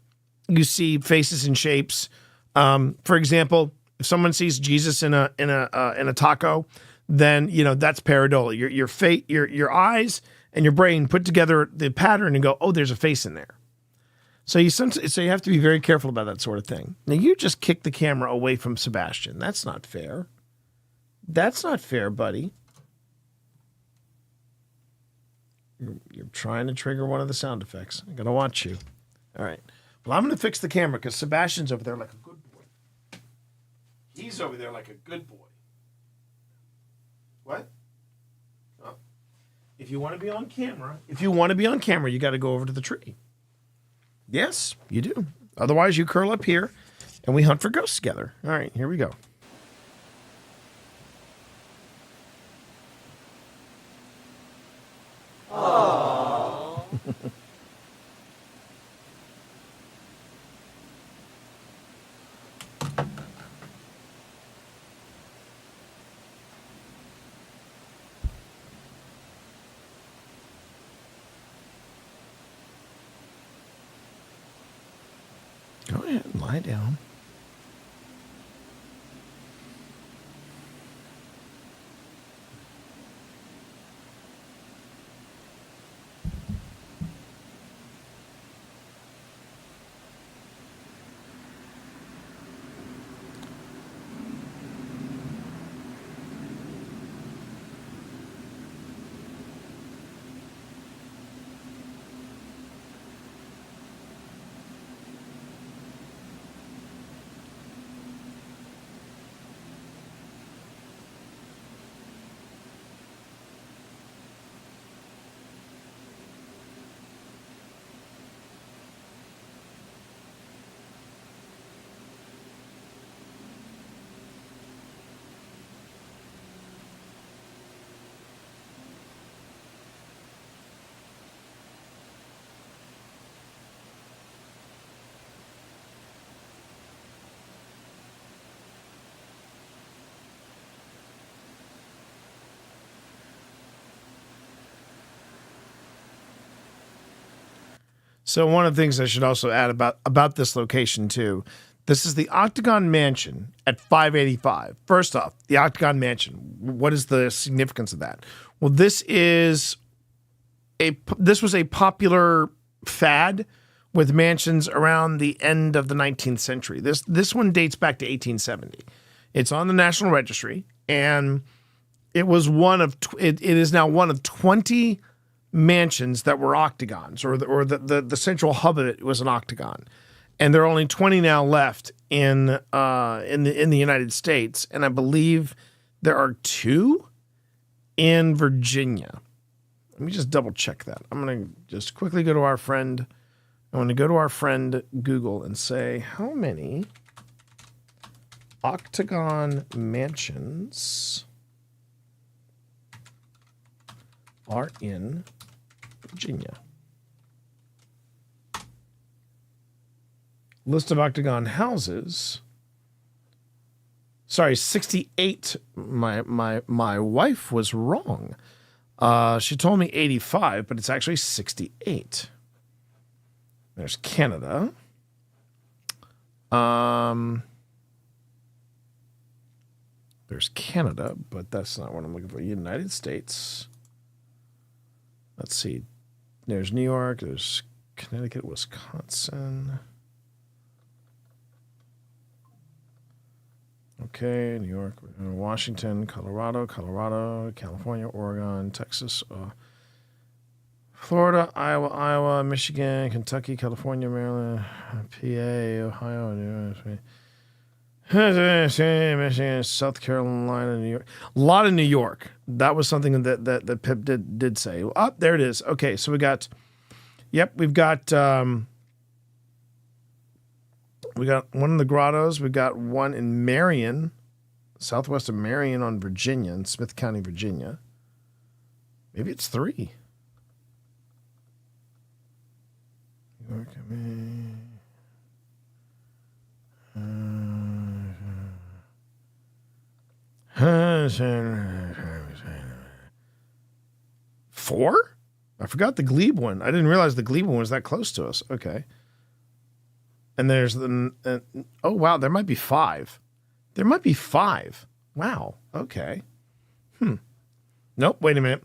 A: you see faces and shapes. For example, if someone sees Jesus in a taco, then that's pareidolia. Your eyes and your brain put together the pattern and go, oh, there's a face in there. So you have to be very careful about that sort of thing. Now you just kicked the camera away from Sebastian. That's not fair. That's not fair, buddy. You're trying to trigger one of the sound effects. I'm going to watch you. All right. Well, I'm going to fix the camera because Sebastian's over there like a good boy. He's over there like a good boy. What? Oh. If you want to be on camera, you got to go over to the tree. Yes, you do. Otherwise, you curl up here and we hunt for ghosts together. All right, here we go.
K: Aww.
A: Go ahead and lie down. So one of the things I should also add about this location too, this is the Octagon Mansion at 585. First off, the Octagon Mansion. What is the significance of that? Well, this was a popular fad with mansions around the end of the 19th century. This one dates back to 1870. It's on the National Registry, and it was it is now one of 20 mansions that were octagons, or the central hub of it was an octagon, and there are only 20 now left in the United States, and I believe there are 2 in Virginia. Let me just double check that. I'm gonna just quickly go to our friend. I want to go to our friend Google and say how many Octagon mansions are in Virginia. List of Octagon houses. Sorry, 68. My wife was wrong. She told me 85, but it's actually 68. There's Canada. There's Canada, but that's not what I'm looking for. United States. Let's see. There's New York. There's Connecticut, Wisconsin. Okay, New York, Washington, Colorado, California, Oregon, Texas, Florida, Iowa, Michigan, Kentucky, California, Maryland, PA, Ohio, Michigan, South Carolina, New York. A lot of New York. That was something that Pip did say. Oh, there it is. Okay, so we've got one in the Grottos. We got one in Marion, southwest of Marion on Virginia, in Smith County, Virginia. Maybe it's 3. New York, Four? I forgot the Glebe one. I didn't realize the Glebe one was that close to us. Okay. And there's oh wow, there might be 5. There might be 5. Wow. Okay. Nope. Wait a minute.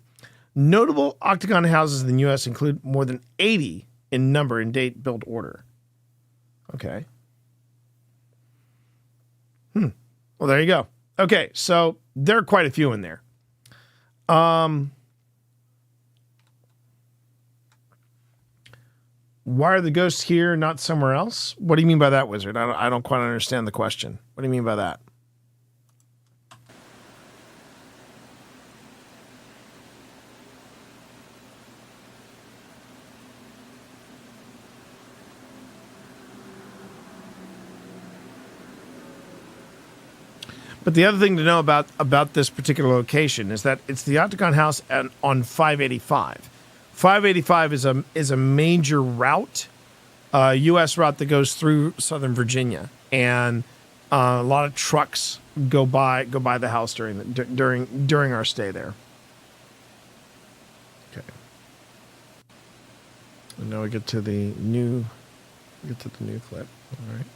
A: Notable Octagon houses in the U.S. include more than 80 in number and date build order. Okay. Well, there you go. Okay, so there are quite a few in there. Why are the ghosts here, not somewhere else? What do you mean by that, Wizard? I don't quite understand the question. What do you mean by that? But the other thing to know about this particular location is that it's the Octagon House on 585. 585 is a major route, U.S. route that goes through Southern Virginia, and a lot of trucks go by the house during our stay there. Okay. And now we get to the new Get to the new clip. All right.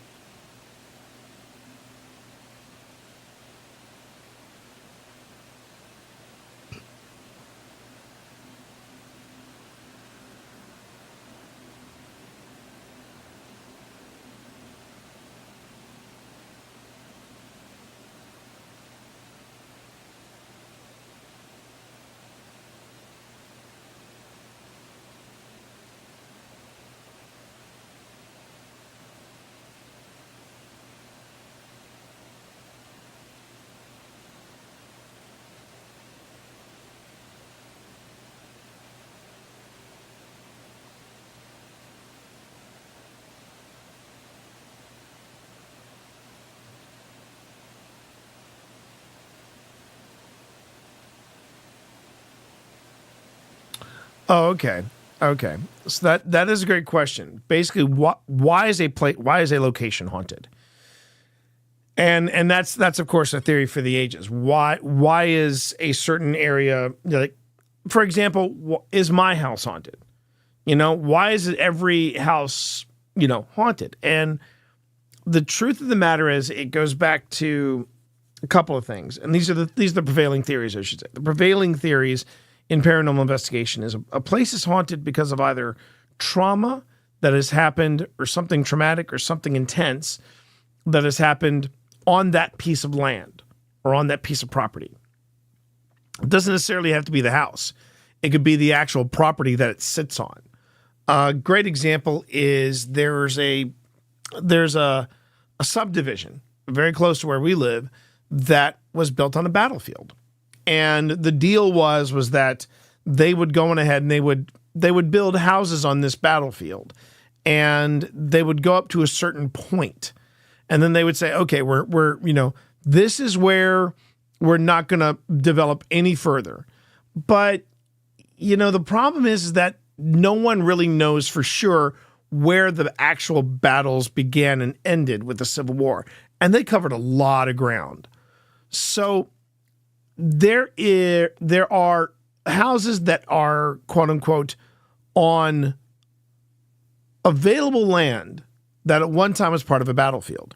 A: Oh, okay. Okay. So that is a great question. Basically, why is a location haunted? And that's of course a theory for the ages. Why is a certain area, like, for example, is my house haunted? Why is it every house, haunted? And the truth of the matter is, it goes back to a couple of things. And these are the prevailing theories, I should say. The prevailing theories in paranormal investigation is a place is haunted because of either trauma that has happened, or something traumatic or something intense that has happened on that piece of land or on that piece of property. It doesn't necessarily have to be the house. It could be the actual property that it sits on. A great example is there's a subdivision very close to where we live that was built on a battlefield. And the deal was that they would go on ahead and they would build houses on this battlefield, and they would go up to a certain point, and then they would say, okay, we're this is where we're not going to develop any further. But the problem is that no one really knows for sure where the actual battles began and ended with the Civil War, and they covered a lot of ground. So there are houses that are, quote unquote, on available land that at one time was part of a battlefield,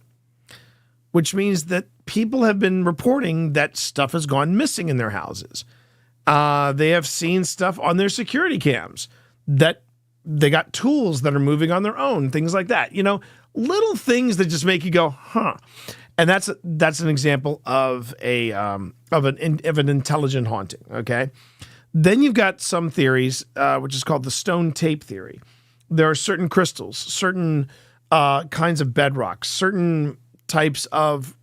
A: which means that people have been reporting that stuff has gone missing in their houses. They have seen stuff on their security cams, that they got tools that are moving on their own, things like that. Little things that just make you go, huh. And that's an example of an intelligent haunting. Okay, then you've got some theories, which is called the stone tape theory. There are certain crystals, certain kinds of bedrock, certain types of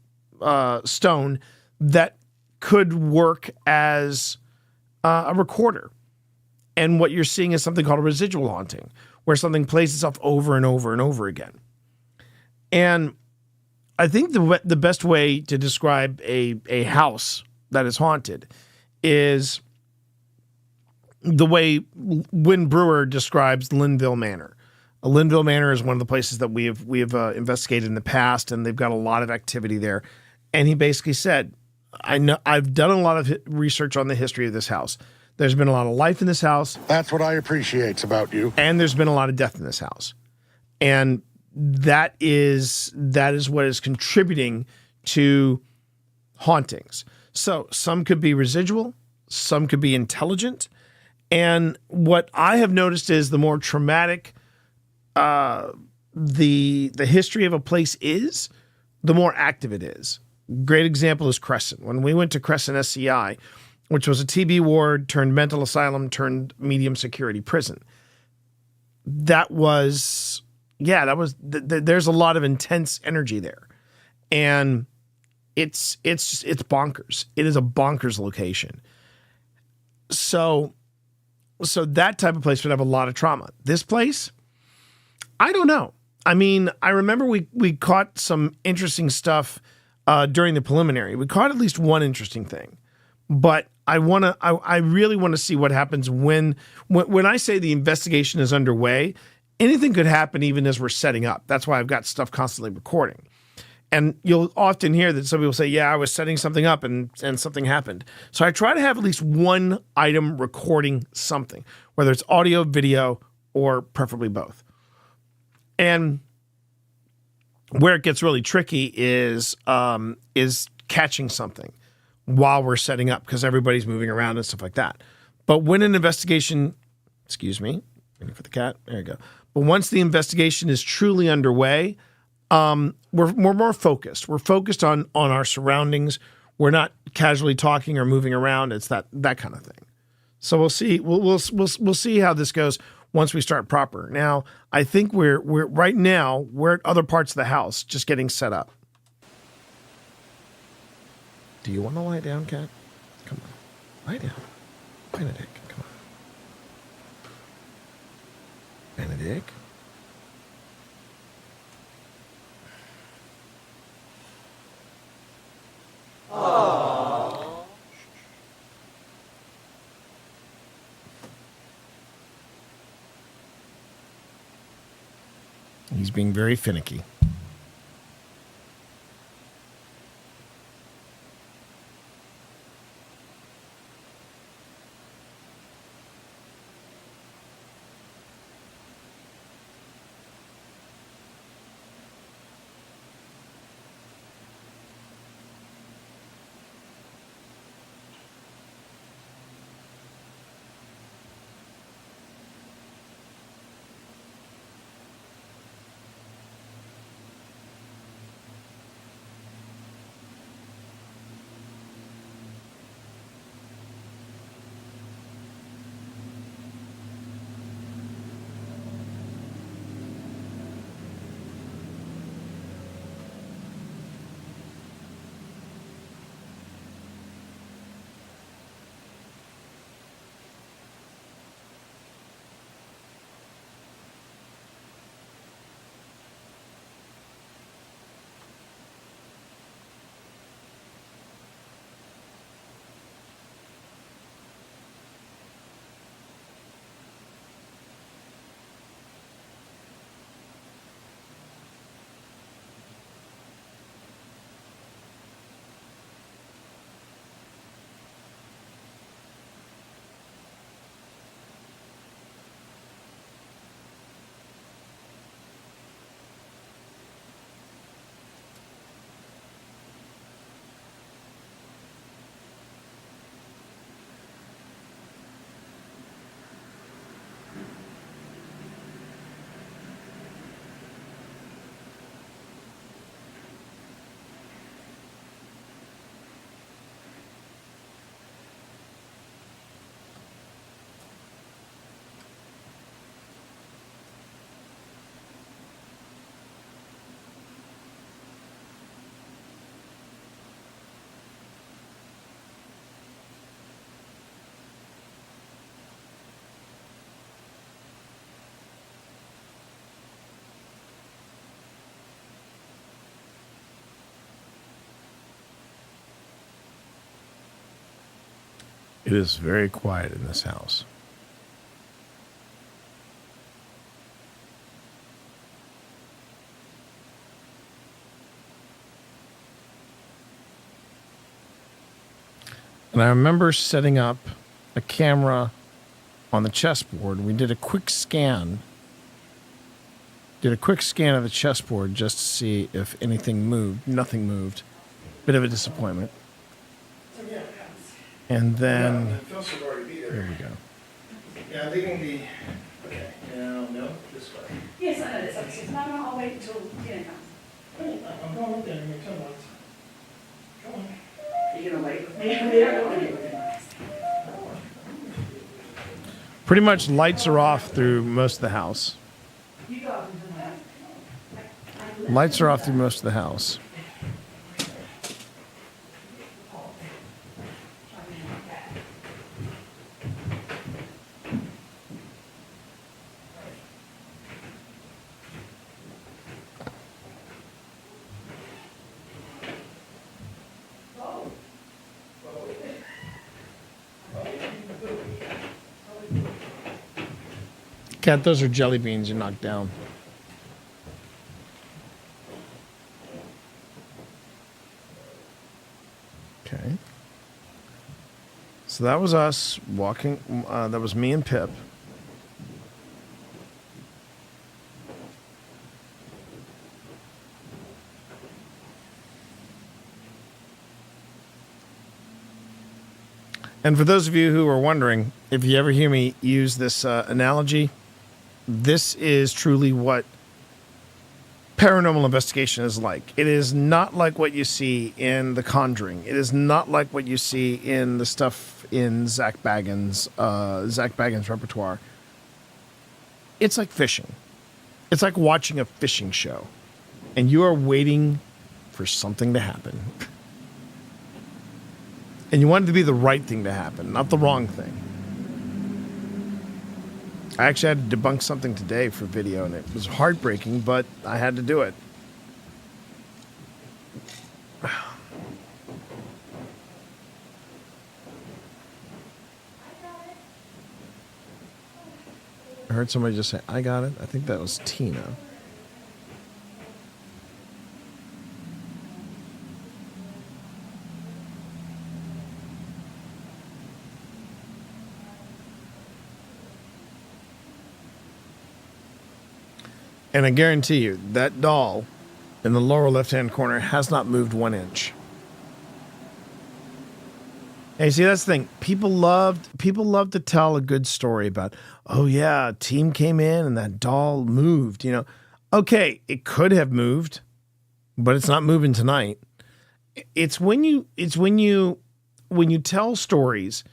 A: stone that could work as a recorder. And what you're seeing is something called a residual haunting, where something plays itself over and over and over again. And I think the best way to describe a house that is haunted is the way Wynn Brewer describes Linville Manor. Linville Manor is one of the places that we have investigated in the past, and they've got a lot of activity there. And he basically said, I've done a lot of research on the history of this house. There's been a lot of life in this house.
P: That's what I appreciate about you.
A: And there's been a lot of death in this house. And that is what is contributing to hauntings. So some could be residual, some could be intelligent. And what I have noticed is the more traumatic the history of a place is, the more active it is. Great example is Crescent. When we went to Crescent SCI, which was a TB ward turned mental asylum turned medium security prison, there's a lot of intense energy there, and it's bonkers. It is a bonkers location. So that type of place would have a lot of trauma. This place, I don't know. I mean, I remember we caught some interesting stuff during the preliminary. We caught at least one interesting thing, but I really want to see what happens when I say the investigation is underway. Anything could happen even as we're setting up. That's why I've got stuff constantly recording. And you'll often hear that some people say, yeah, I was setting something up and something happened. So I try to have at least one item recording something, whether it's audio, video, or preferably both. And Where it gets really tricky is catching something while we're setting up because everybody's moving around and stuff like that. But when an investigation, excuse me, waiting for the cat. There you go. But once the investigation is truly underway, we're more focused. We're focused on our surroundings. We're not casually talking or moving around. It's that kind of thing. So we'll see. We'll see how this goes once we start proper. Now, I think we're right now we're at other parts of the house just getting set up. Do you want to lie down, cat? Come on, lie down. Benedict, come on. Benedict.
F: Oh.
A: He's being very finicky. It is very quiet in this house. And I remember setting up a camera on the chessboard. We did a quick scan. Did a quick scan of the chessboard just to see if anything moved. Nothing moved. Bit of a disappointment. And then, here we go.
H: Yeah, they can be. Okay. No, this way.
K: Yes, I know this. Upstairs. No, I'll wait until dinner comes.
H: I'm going with them. Come on. Come on.
K: Are you gonna wait with me? We don't know what you're looking like.
A: Pretty much lights are off through most of the house.
K: You go up into the house.
A: Lights are off through most of the house. Cat, those are jelly beans you knocked down. Okay. So that was us walking. That was me and Pip. And for those of you who are wondering, if you ever hear me use this analogy, this is truly what paranormal investigation is like. It is not like what you see in The Conjuring. It is not like what you see in the stuff in Zach Bagans' repertoire. It's like fishing. It's like watching a fishing show, and you are waiting for something to happen. And you want it to be the right thing to happen, not the wrong thing. I actually had to debunk something today for video, and it was heartbreaking, but I had to do it. I heard somebody just say, I got it. I think that was Tina. And I guarantee you, that doll in the lower left-hand corner has not moved 1 inch. And you see, that's the thing. People love to tell a good story about, oh yeah, a team came in and that doll moved, you know. Okay, it could have moved, but it's not moving tonight. It's when you tell stories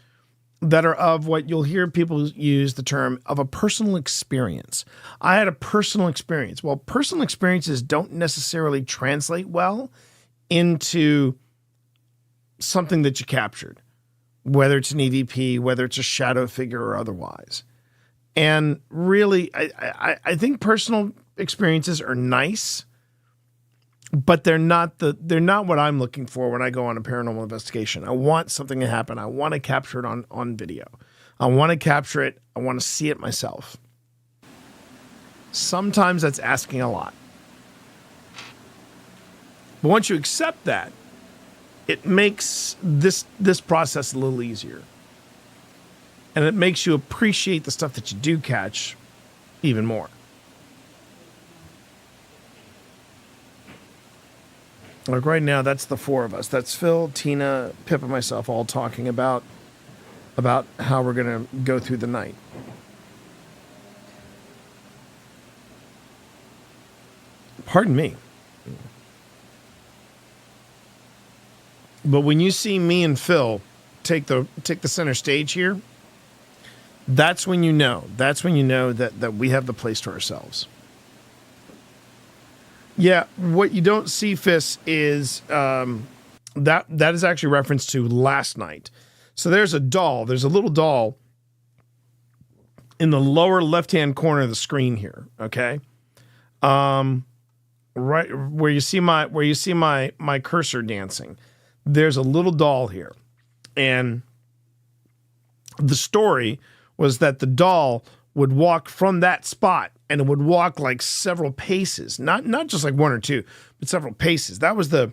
A: that are of what you'll hear people use the term of a personal experience. I had a personal experience. Well, personal experiences don't necessarily translate well into something that you captured, whether it's an EVP, whether it's a shadow figure or otherwise. And really, I think personal experiences are nice, but they're not what I'm looking for when I go on a paranormal investigation. I want something to happen. I want to capture it on video. I want to capture it. I want to see it myself. Sometimes that's asking a lot. But once you accept that, it makes this process a little easier. And it makes you appreciate the stuff that you do catch even more. Like right now, that's the 4 of us. That's Phil, Tina, Pip, and myself all talking about how we're going to go through the night. Pardon me. But when you see me and Phil take the center stage here, that's when you know. That's when you know that we have the place to ourselves. Yeah, what you don't see, Fist, is that is actually reference to last night. So there's a doll. There's a little doll in the lower left-hand corner of the screen here. Okay, right where you see my cursor dancing. There's a little doll here, and the story was that the doll would walk from that spot, and it would walk like several paces, not just like 1 or 2, but several paces. That was the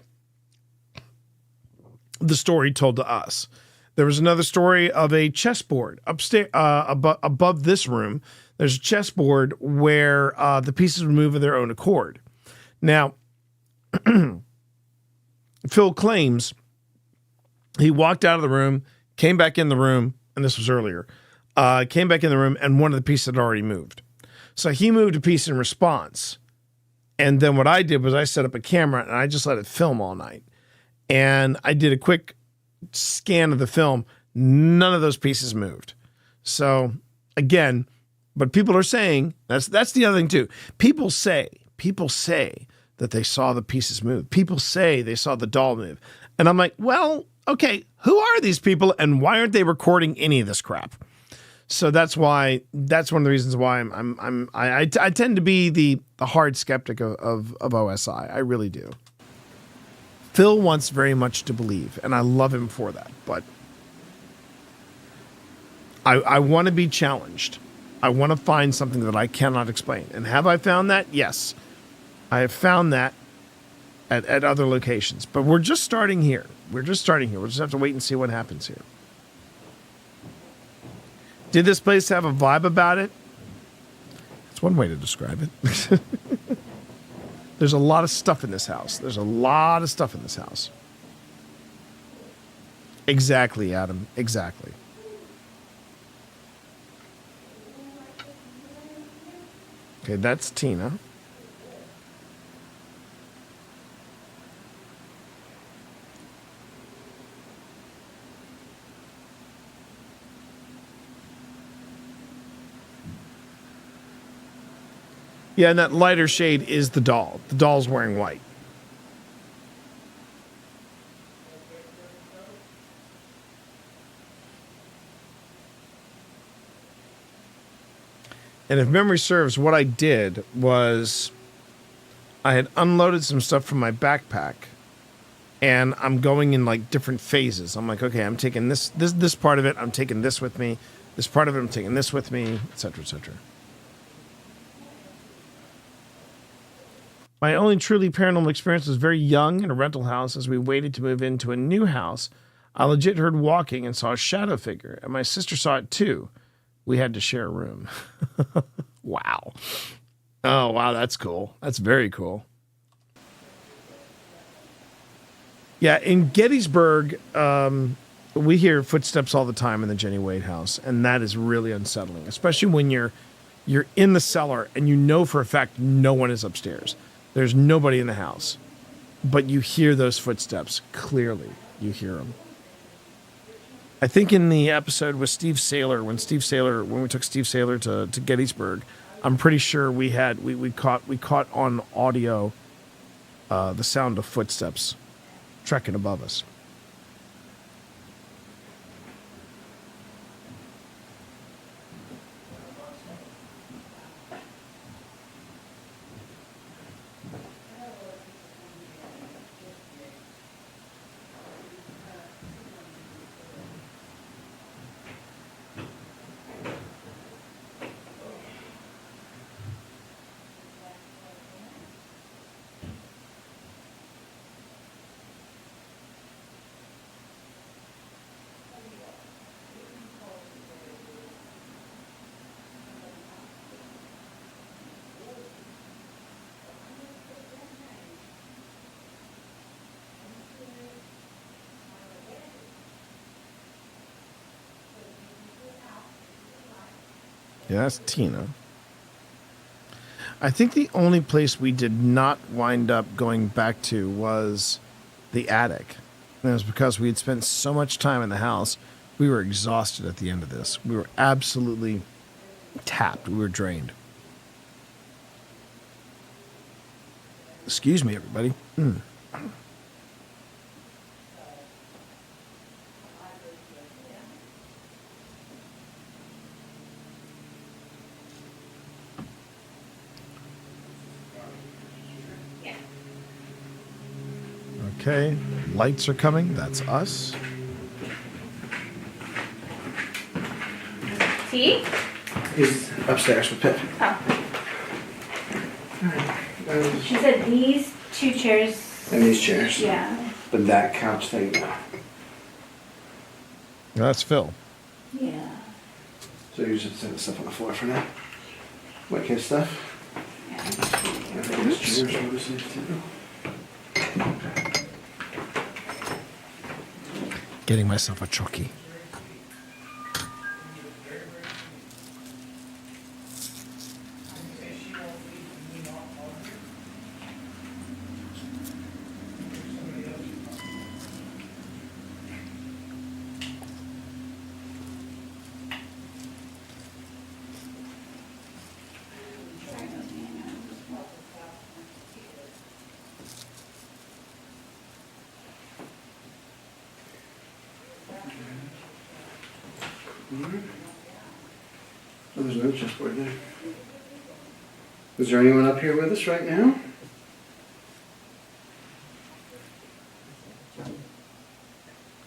A: story told to us. There was another story of a chessboard upstairs, above this room. There's a chessboard where the pieces would move of their own accord. Now, Phil claims he walked out of the room, came back in the room, and this was earlier, came back in the room, and one of the pieces had already moved. So he moved a piece in response. And then what I did was I set up a camera, and I just let it film all night. And I did a quick scan of the film. None of those pieces moved. So, again, but people are saying, that's the other thing too. People say that they saw the pieces move. People say they saw the doll move. And I'm like, well, okay, who are these people and why aren't they recording any of this crap? So that's one of the reasons why I tend to be the hard skeptic of OSI. I really do. Phil wants very much to believe, and I love him for that, but I want to be challenged. I want to find something that I cannot explain. And have I found that? Yes. I have found that at other locations. But we're just starting here. We'll just have to wait and see what happens here. Did this place have a vibe about it? That's one way to describe it. There's a lot of stuff in this house. Exactly, Adam. Exactly. Okay, that's Tina. Yeah, and that lighter shade is the doll. The doll's wearing white. And if memory serves, what I did was I had unloaded some stuff from my backpack, and I'm going in like different phases. I'm like, okay, I'm taking this part of it. I'm taking this with me. This part of it, I'm taking this with me, etc., etc. My only truly paranormal experience was very young in a rental house as we waited to move into a new house. I legit heard walking and saw a shadow figure, and my sister saw it too. We had to share a room. Wow. Oh, wow, that's cool. That's very cool. Yeah, in Gettysburg, we hear footsteps all the time in the Jenny Wade house, and that is really unsettling, especially when you're in the cellar and you know for a fact no one is upstairs. There's nobody in the house, but you hear those footsteps clearly. You hear them. I think in the episode with Steve Saylor, when we took Steve Saylor to Gettysburg, I'm pretty sure we caught on audio the sound of footsteps trekking above us. Yeah, that's Tina. I think the only place we did not wind up going back to was the attic. And it was because we had spent so much time in the house, we were exhausted at the end of this. We were absolutely tapped. We were drained. Excuse me, everybody. Okay, lights are coming. That's us.
I: See?
H: He's upstairs with Pip.
I: Oh. She said these two chairs.
H: And these chairs.
I: Yeah.
H: But that couch thing.
A: That's Phil.
I: Yeah.
H: So you just set this up on the floor for now. Wet kid stuff.
I: Yeah.
H: I think this chair's obviously too.
A: Getting myself a chucky.
H: Oh, there's no chessboard there. Is there anyone up here with us right now?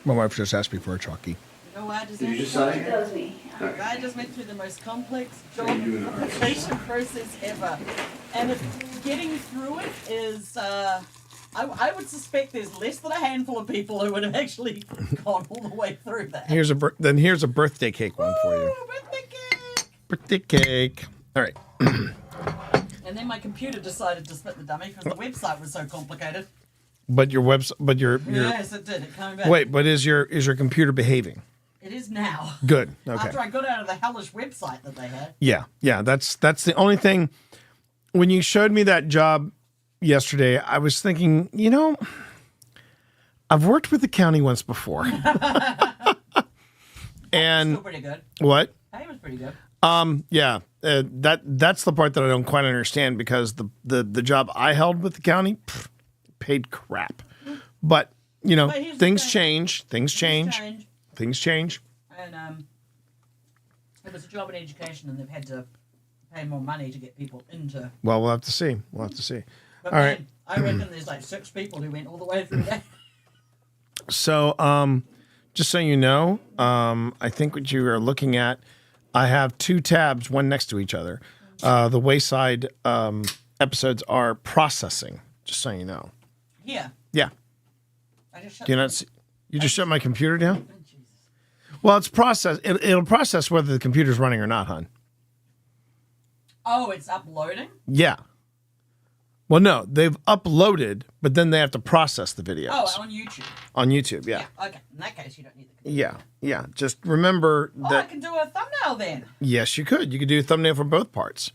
A: My wife just asked me for a chucky.
Q: You know why I just
H: Did you just say?
I: That was me.
Q: I just went through the most complex job
H: Are you doing all right?
Q: application process ever. And getting through it is, I would suspect there's less than a handful of people who would have actually gone all the way through that.
A: Here's a birthday cake one for you.
Q: Birthday cake!
A: Birthday cake. All right.
Q: And then my computer decided to split the dummy because the website was so complicated.
A: But your website, but your
Q: Yes, it did. It came back.
A: wait, but is your computer behaving?
Q: It is now.
A: Good. Okay.
Q: After I got out of the hellish website that they had.
A: Yeah. That's the only thing. When you showed me that job yesterday, I was thinking, I've worked with the county once before, and
Q: Still pretty good.
A: what?
Q: Hey, it was pretty good.
A: That's the part that I don't quite understand because the job I held with the county paid crap, but
Q: But here's the
A: things
Q: thing.
A: change. Things change.
Q: And it was a job in education, and they've had to pay more money to get people into.
A: Well, we'll have to see.
Q: But
A: All
Q: man,
A: right.
Q: I reckon there's like 6 people who went all the way through that.
A: So, just so you know, I think what you are looking at, I have 2 tabs, one next to each other. The Wayside episodes are processing, just so you know.
Q: Here.
A: Yeah.
Q: I just shut
A: Do you not see, you just shut my computer down? Well, it's it'll process whether the computer's running or not, hon.
Q: Oh, it's uploading?
A: Yeah. Well, no, they've uploaded, but then they have to process the videos.
Q: Oh, on YouTube.
A: On YouTube, yeah.
Q: Okay, in that case, you don't need the computer.
A: Yeah. Just remember
Q: Oh, I
A: that.
Q: can do a thumbnail then.
A: Yes, you could. You could do a thumbnail for both parts.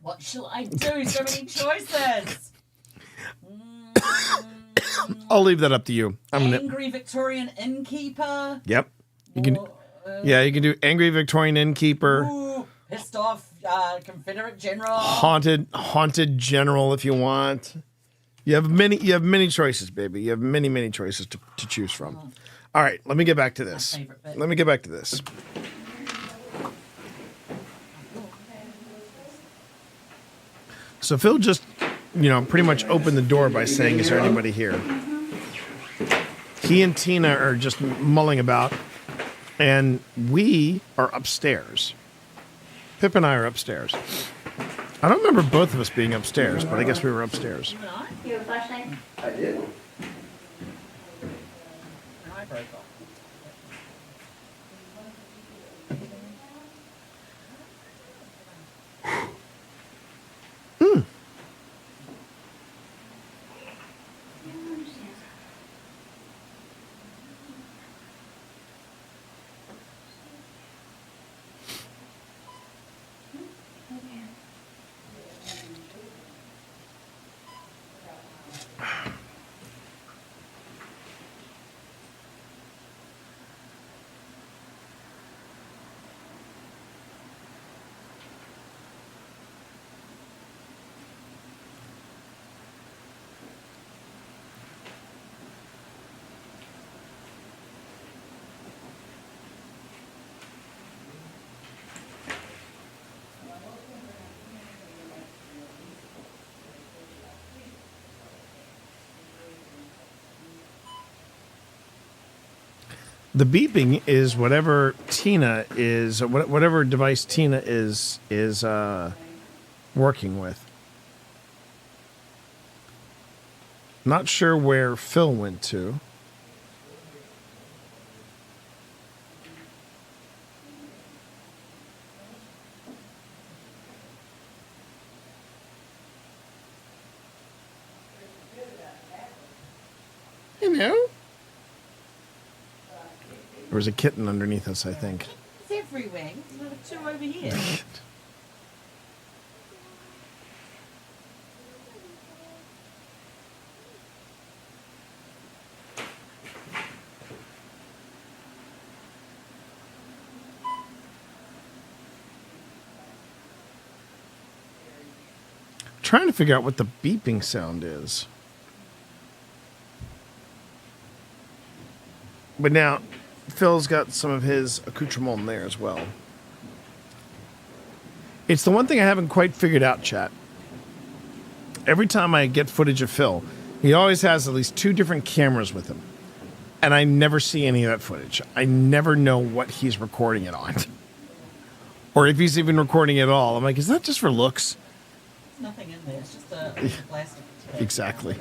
Q: What shall I do? So many choices.
A: I'll leave that up to you.
Q: Angry Victorian innkeeper.
A: Yep. You can. Yeah, you can do angry Victorian innkeeper,
Q: Ooh, pissed off Confederate general.
A: haunted general if you want. You have many choices, baby. You have many choices to choose from. All right, let me get back to this. So Phil just, pretty much opened the door by saying, "Is there anybody here?" He and Tina are just mulling about, and we are upstairs. Pip and I are upstairs. I don't remember both of us being upstairs, but I guess we were upstairs.
C: You have a flashlight?
H: I did.
A: The beeping is whatever device Tina is working with. Not sure where Phil went to. There was a kitten underneath us, I think.
Q: It's everywhere. There's another 2 over here.
A: Trying to figure out what the beeping sound is. But now, Phil's got some of his accoutrement in there as well. It's the one thing I haven't quite figured out, chat. Every time I get footage of Phil, he always has at least 2 different cameras with him. And I never see any of that footage. I never know what he's recording it on. Or if he's even recording it at all. I'm like, is that just for looks?
Q: There's nothing in there. It's just a plastic.
A: Exactly.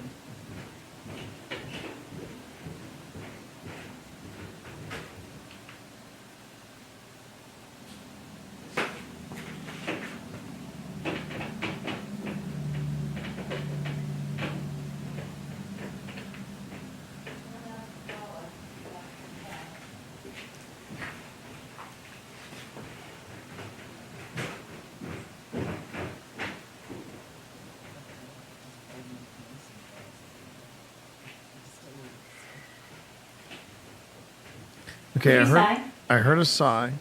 A: Okay,
I: Did you sigh?
A: I heard a sigh.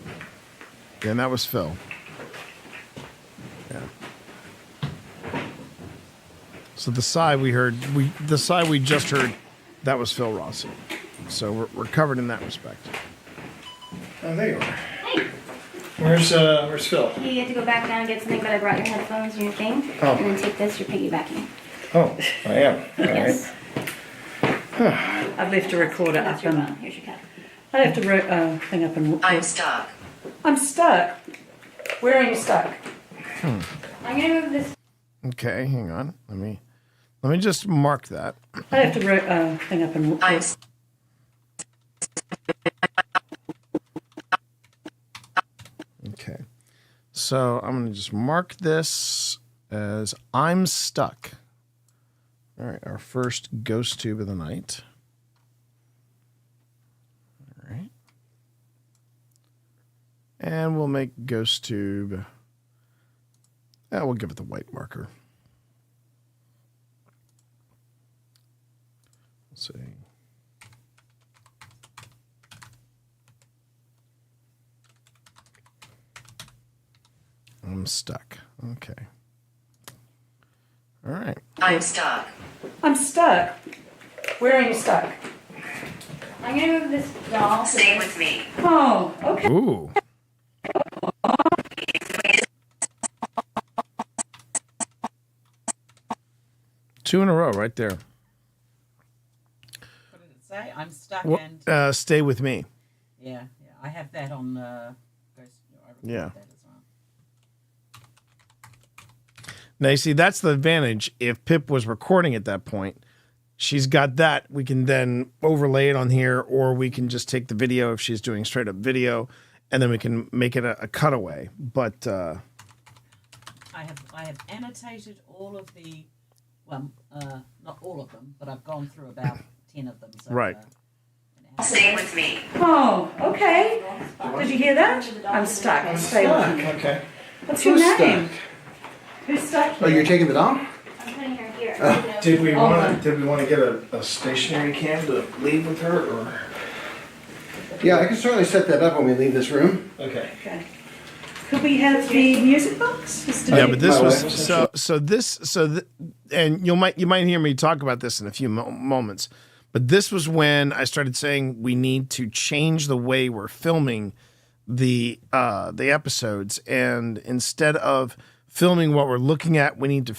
A: Yeah, and that was Phil. Yeah. So the sigh we just heard, that was Phil Rossi. So we're covered in that respect. Oh, there you are.
I: Hey.
A: Where's Phil?
I: You had to go back down and get something, but I brought your headphones and your thing.
A: Oh.
I: And then take this, you're piggybacking.
A: Oh, I am. All
I: Yes.
Q: I've left a recorder up
I: Here's your
Q: and
I: phone. Here's your cat.
Q: I have to thing up and.
K: I'm stuck.
Q: I'm stuck. Where are you stuck?
I: I'm gonna move this.
A: Okay, hang on. Let me just mark that.
Q: I have to thing up and.
A: Okay. So I'm going to just mark this as I'm stuck. All right, our first ghost tube of the night. All right. And we'll make ghost tube. We'll give it the white marker. Let's see. I'm stuck. Okay. All right.
K: I'm stuck.
Q: I'm stuck. Where are you stuck?
I: I'm gonna move this doll.
K: Stay with me.
Q: Oh, okay.
A: Ooh. Two in a row right there.
Q: What did it say? I'm stuck
A: Well,
Q: and.
A: stay with me.
Q: Yeah. I have that on. Ghost.
A: Yeah.
Q: That as well.
A: Now, you see, that's the advantage. If Pip was recording at that point, she's got that. We can then overlay it on here, or we can just take the video if she's doing straight up video, and then we can make it a cutaway. But
Q: I have annotated all of the, well, not all of them, but I've gone through about 10 of them. So,
A: right.
K: Stay with me.
Q: Oh, okay. Did you hear that? I'm stuck. Stay with me.
H: Okay.
Q: What's your name? Who's stuck
H: Oh,
Q: here?
H: you're taking the doll?
I: I'm putting her here.
A: Did we want to get a stationary cam to leave with her, or?
H: Yeah, I can certainly set that up when we leave this room.
A: Okay.
Q: Okay. Could we have the music box?
A: Yeah, but this was and you might hear me talk about this in a few moments. But this was when I started saying we need to change the way we're filming the episodes, and instead of filming what we're looking at, we need to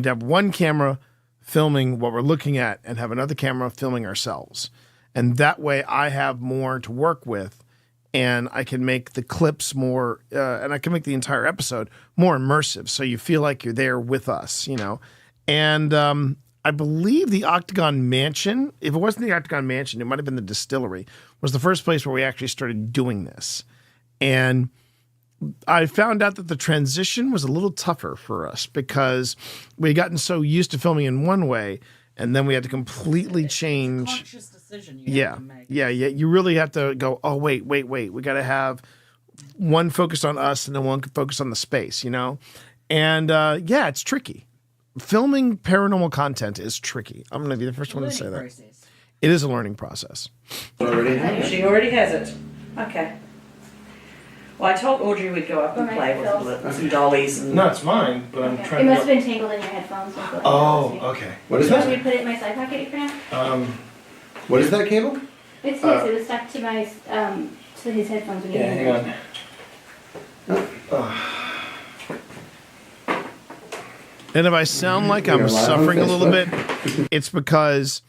A: have one camera filming what we're looking at and have another camera filming ourselves. And that way I have more to work with, and I can make the clips more, and I can make the entire episode more immersive. So you feel like you're there with us, you know? And, I believe the Octagon Mansion, if it wasn't the Octagon Mansion, it might have been the distillery, was the first place where we actually started doing this. And I found out that the transition was a little tougher for us because we had gotten so used to filming in one way, and then we had to completely change.
Q: It's a conscious decision you have to make.
A: Yeah. You really have to go, oh, wait. We got to have one focus on us and then one focus on the space, you know? And it's tricky. Filming paranormal content is tricky. I'm going to be the first one to say that.
Q: Process.
A: It is a learning process.
Q: She already has it. Okay. Well, I told Audrey we'd go up and play with some dollies. And
A: No, it's mine, but I'm
I: It
A: trying
I: must have
A: to.
I: been tangled in your headphones.
A: Okay.
H: What is
I: You want
H: that?
I: me to put it in my side pocket for now?
H: What is that cable?
I: It's his. It was stuck to my to his headphones. When he
A: Yeah,
I: didn't
A: hang on. And if I sound like I'm suffering a little bit, it's because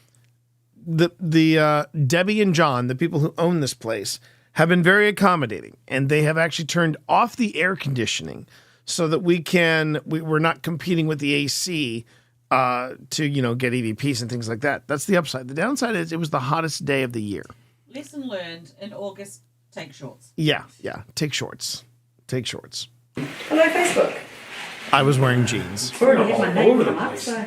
A: the Debbie and John, the people who own this place, have been very accommodating, and they have actually turned off the air conditioning so that we're not competing with the AC to get EVPs and things like that. That's the upside. The downside is it was the hottest day of the year.
Q: lesson learned in August, take shorts.
A: Yeah. Take shorts.
Q: Hello, Facebook.
A: I was wearing jeans.
Q: I've already had my name come up, so.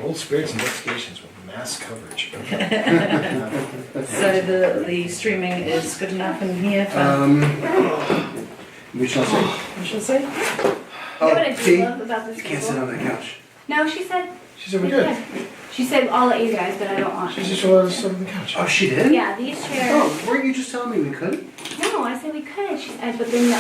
A: Old Spirits Investigations with mass coverage.
Q: So the streaming is good enough in here for...
H: We shall see.
Q: We shall see.
I: You know what I do love about this
H: You can't sit on that couch.
I: No, she said.
H: She said we're good.
I: She said, I'll let you guys, but I don't want
H: She
I: to.
H: just wanted us on the couch. Oh, she did?
I: Yeah, these chairs.
H: Oh, weren't you just telling me we couldn't?
I: No, I said we could. She said, but then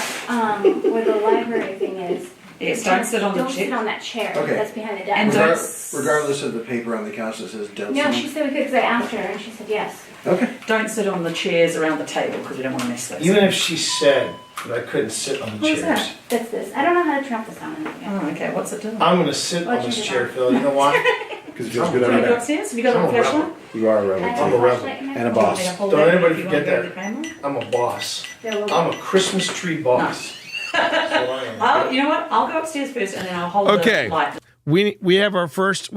I: where the library thing is.
Q: Yes, don't sit on the
I: Don't sit
Q: chair.
I: on that chair.
H: Okay.
I: That's behind the
Q: And
I: desk.
H: Regardless of the paper on the couch that says don't
I: No,
H: sit.
I: she said we could because I asked her and she said yes.
H: Okay.
Q: Don't sit on the chairs around the table because we don't want to mess those.
A: Even if she said that I couldn't sit on the
I: What is
A: chairs.
I: that? That's this. I don't know how to turn off the sound.
Q: Oh, okay. What's it doing?
A: I'm gonna sit on this chair, Phil. You know why?
H: Because it feels
Q: Do
H: good
Q: you
H: on
Q: want to go
H: there.
Q: upstairs? Have you got a
A: I'm a rebel.
Q: flashlight?
H: You are a rebel.
A: I'm a rebel.
H: And a boss.
A: Don't anybody forget that. I'm a boss. I'm a Christmas tree boss. That's what I am.
Q: Oh, you know what? I'll go upstairs first and then I'll hold
A: Okay.
Q: the light.
A: We have our first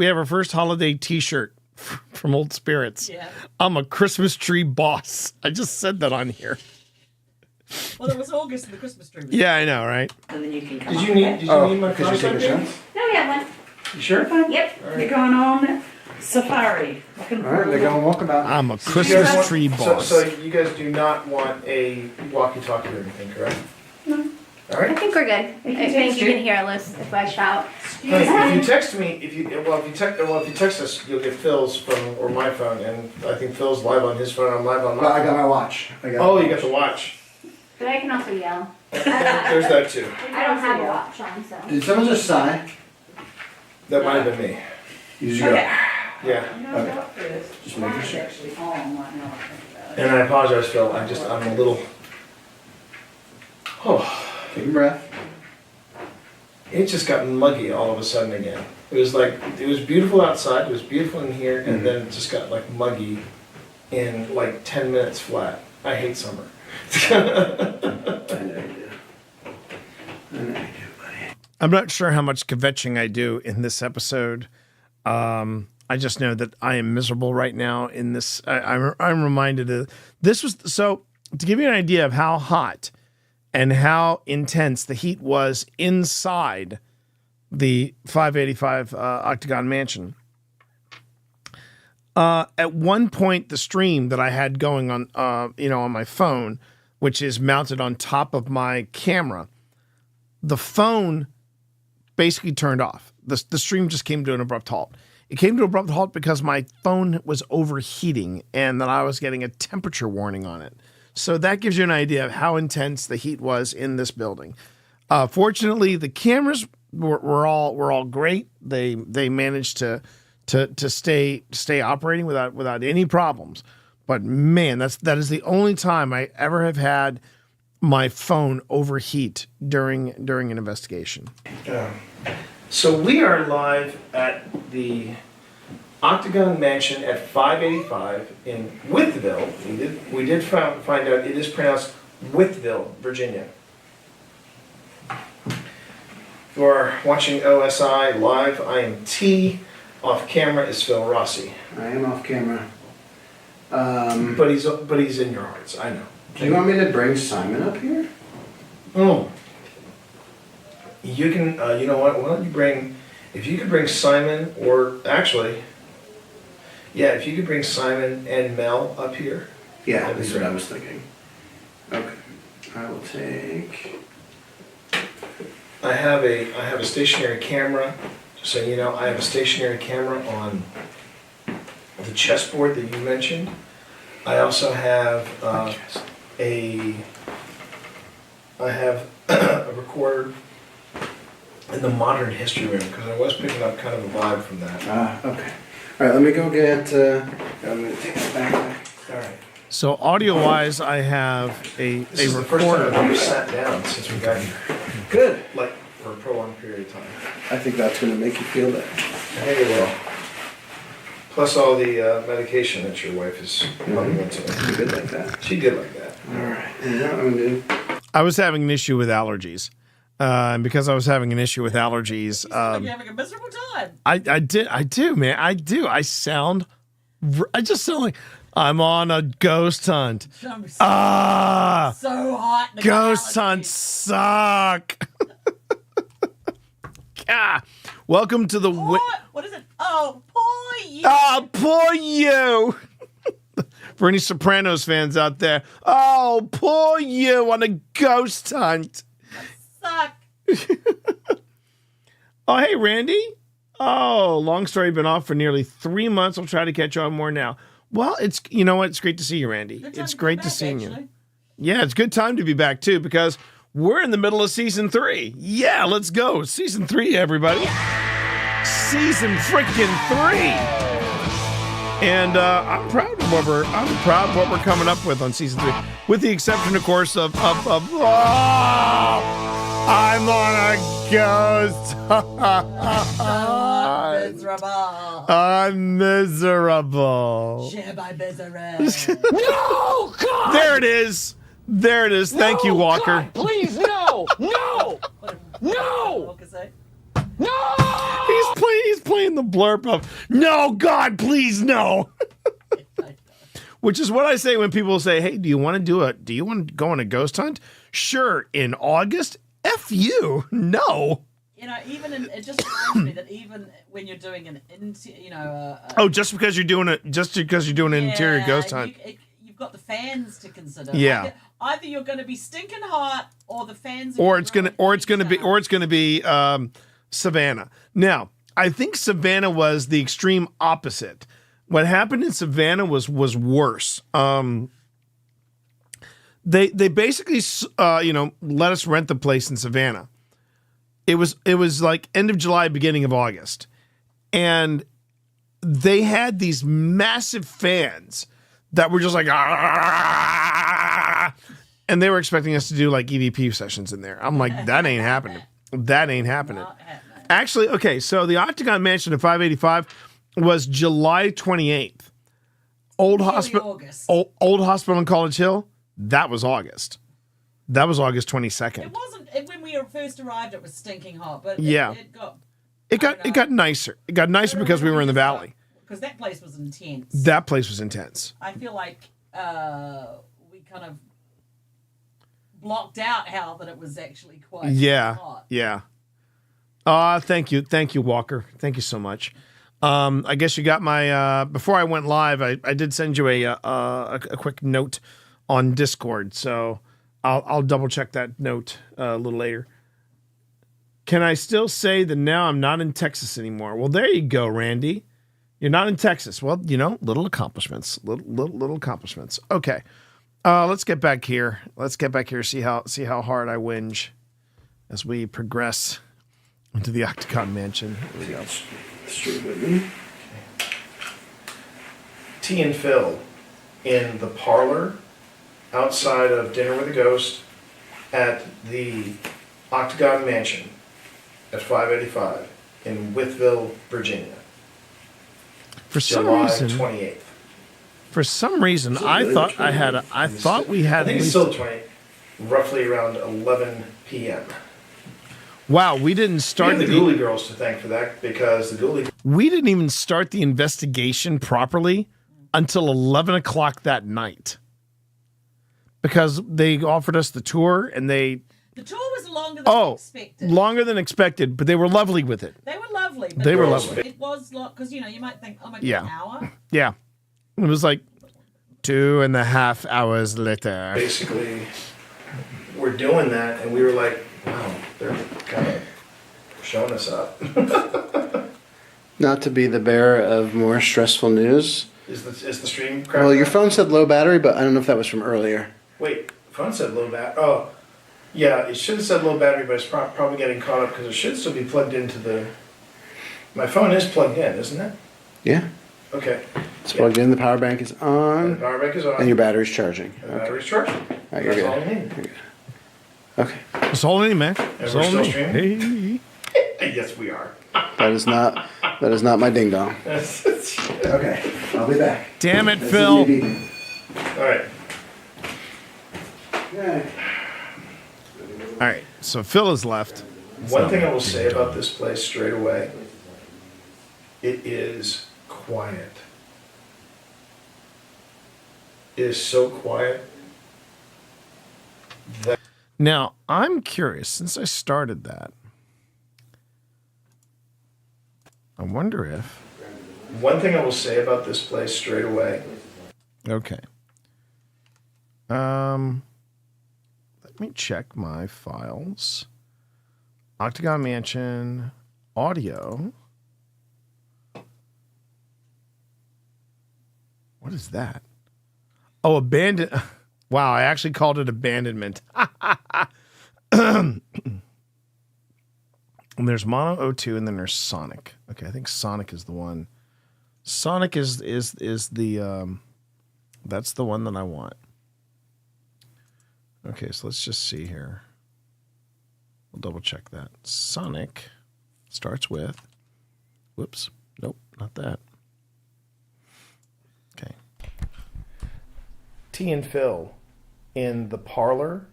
A: holiday T-shirt from Old Spirits.
Q: Yeah.
A: I'm a Christmas tree boss. I just said that on here.
Q: Well, it was August and the Christmas tree.
A: Yeah, I know, right?
Q: And then you can come
A: Did you
Q: up.
A: need my
H: because you take a
A: flashlight?
H: shot?
I: No, we have one.
A: You sure?
I: Yep.
Q: You're going on safari. Looking
H: All right, they're going walkabout.
A: I'm a
H: You
A: Christmas
H: guys want-
A: tree
H: so-
A: boss.
H: so
A: you guys do not want a walkie-talkie or anything, correct?
I: No.
A: All right.
I: I think we're good. I think you can hear us if I shout.
A: If you text me, if you text us, you'll get Phil's phone or my phone, and I think Phil's live on his phone. I'm live on my
H: Well,
A: phone.
H: I got my watch.
A: You got the watch.
I: But I can also yell.
A: There's that too.
I: I don't have a watch on, so.
H: Did someone just sigh?
A: That might have been me.
H: You just go.
A: Yeah.
H: Okay. Just making sure.
Q: actually on right now. I think about it.
A: And I apologize, Phil. I'm a little. Oh,
H: Take a breath.
A: it just got muggy all of a sudden again. It was beautiful outside. It was beautiful in here, and then it just got like muggy in like 10 minutes flat. I hate summer.
H: I know you do. I know you do, buddy.
A: I'm not sure how much kvetching I do in this episode. I just know that I am miserable right now in this. I'm reminded of this was so to give you an idea of how hot and how intense the heat was inside the 585 Octagon Mansion. At one point, the stream that I had going on, on my phone, which is mounted on top of my camera, the phone basically turned off. The stream just came to an abrupt halt. It came to an abrupt halt because my phone was overheating and that I was getting a temperature warning on it. So that gives you an idea of how intense the heat was in this building. Fortunately, the cameras were all great. They managed to stay operating without any problems. But man, that is the only time I ever have had my phone overheat during an investigation. So we are live at the Octagon Mansion at 585 in Withville. We did find out it is pronounced Withville, Virginia. You are watching OSI live. I am T. Off camera is Phil Rossi.
H: I am off camera.
A: But he's in your hearts. I know.
H: Do you want me to bring Simon up here?
A: Oh. You can. You know what? Why don't you bring? If you could bring Simon, or actually, yeah, if you could bring Simon and Mel up here.
H: Yeah, that's what I was thinking. Okay, I will take.
A: I have a stationary camera. Just so you know, I have a stationary camera on the chessboard that you mentioned. I also have a recorder in the modern history room because I was picking up kind of a vibe from that.
H: Okay. All right, let me go get. I'm going to take it back.
A: All right. So audio-wise, I have a
H: The first
A: recorder.
H: time
A: I've sat down since we got here.
H: Good.
A: Like for a prolonged period of time.
H: I think that's going to make you feel better.
A: I think it will. Plus all the medication that your wife is pumping into me.
H: She did like that.
A: She did like that.
H: All right. You know what I'm going to do?
A: I was having an issue with allergies. And because I was having an issue with allergies,
Q: You're having a miserable time.
A: I do, man. I do. I just sound like I'm on a ghost hunt.
Q: So hot. in the
A: Ghost
Q: galaxy.
A: hunts suck. Ah, welcome to the.
Q: What is it? Oh, poor you.
A: Oh, poor you. For any Sopranos fans out there, oh, poor you on a ghost hunt.
Q: Suck.
A: Oh, hey, Randy. Oh, long story. Been off for nearly 3 months. I'll try to catch on more now. Well, it's you know what? It's great to see you, Randy. It's great to see you. Yeah, it's a good time to be back too because we're in the middle of season 3. Yeah, let's go. Season 3, everybody. Season freaking 3. And I'm proud of what we're coming up with on season 3, with the exception, of course, of I'm on a ghost.
Q: Miserable.
A: I'm miserable.
Q: Share my misery.
M: No, God!
A: There it is. There it is. Thank you, Walker.
M: God, please, no! No! No! No!
A: He's playing the blurb of no, God, please, no. Which is what I say when people say, "Hey, do you want to go on a ghost hunt?" Sure, in August. F you, no.
Q: You know, even it just reminds me that even when you're doing
A: just because you're doing an interior ghost hunt,
Q: you've got the fans to consider.
A: Yeah.
Q: Like, either you're going to be stinking hot, or the fans.
A: Or it's gonna be Savannah. Now, I think Savannah was the extreme opposite. What happened in Savannah was worse. They basically let us rent the place in Savannah. It was like end of July, beginning of August, and they had these massive fans that were just like, and they were expecting us to do like EVP sessions in there. I'm like, that ain't happening. That ain't happening. Actually, okay, so the Octagon Mansion at 585 was July 28th. Old hospital in College Hill, that was August. That was August 22nd.
Q: It wasn't when we first arrived. It was stinking hot, but
A: it got nicer. It got nicer because we were in the valley.
Q: Because that place was intense.
A: That place was intense.
Q: I feel like we kind of blocked out how that it was actually quite hot.
A: Yeah. Thank you, Walker. Thank you so much. I guess you got my. Before I went live, I did send you a quick note on Discord, so I'll double check that note a little later. Can I still say that now I'm not in Texas anymore? Well, there you go, Randy. You're not in Texas. Well, little accomplishments, little accomplishments. Okay, let's get back here. See how hard I whinge as we progress into the Octagon Mansion. Here we go. T and Phil in the parlor outside of Dinner with a Ghost at the Octagon Mansion at 585 in Withville, Virginia. For some reason, 28th. For some reason, I thought we had. I think it's still 28, roughly around 11 p.m. Wow, we didn't start the Ghoulie Girls to thank for that because we didn't even start the investigation properly until 11 o'clock that night because they offered us the tour and the tour was longer than expected. Longer than expected, but they were lovely with it.
Q: They were lovely. But
A: they were lovely.
Q: It was because you might think, oh my god, an hour.
A: Yeah, it was like 2.5 hours later. Basically, we're doing that, and we were like, wow, they're kind of showing us up.
H: Not to be the bearer of more stressful news.
A: Is the stream crap?
H: Well, your phone said low battery, but I don't know if that was from earlier.
A: Wait, phone said low battery. Oh, yeah, it should have said low battery, but it's probably getting caught up because it should still be plugged into the. My phone is plugged in, isn't it?
H: Yeah.
A: Okay.
H: It's plugged in. The power bank is on.
A: The power bank is on.
H: And your battery's charging.
A: The battery's charging.
H: Right, you're
A: That's
H: good.
A: all I need.
H: Okay.
A: It's all in, man. It's all in. Hey. Yes, we are.
H: That is not my ding dong. Okay, I'll be back.
A: Damn it,
H: This
A: Phil.
H: is me.
A: All right.
H: Okay.
A: All right. So Phil is left. One thing I will say about this place straight away, it is quiet. It is so quiet. Now, I'm curious, since I started that, I wonder if... One thing I will say about this place straight away. Okay. Let me check my files. Octagon Mansion, audio. What is that? Oh, abandon. Wow, I actually called it abandonment. And there's Mono O2, and then there's Sonic. Okay, I think Sonic is the one. Sonic is the that's the one that I want. Okay, so let's just see here. We'll double check that. Sonic starts with. Whoops. Nope, not that. Okay. T and Phil in the parlor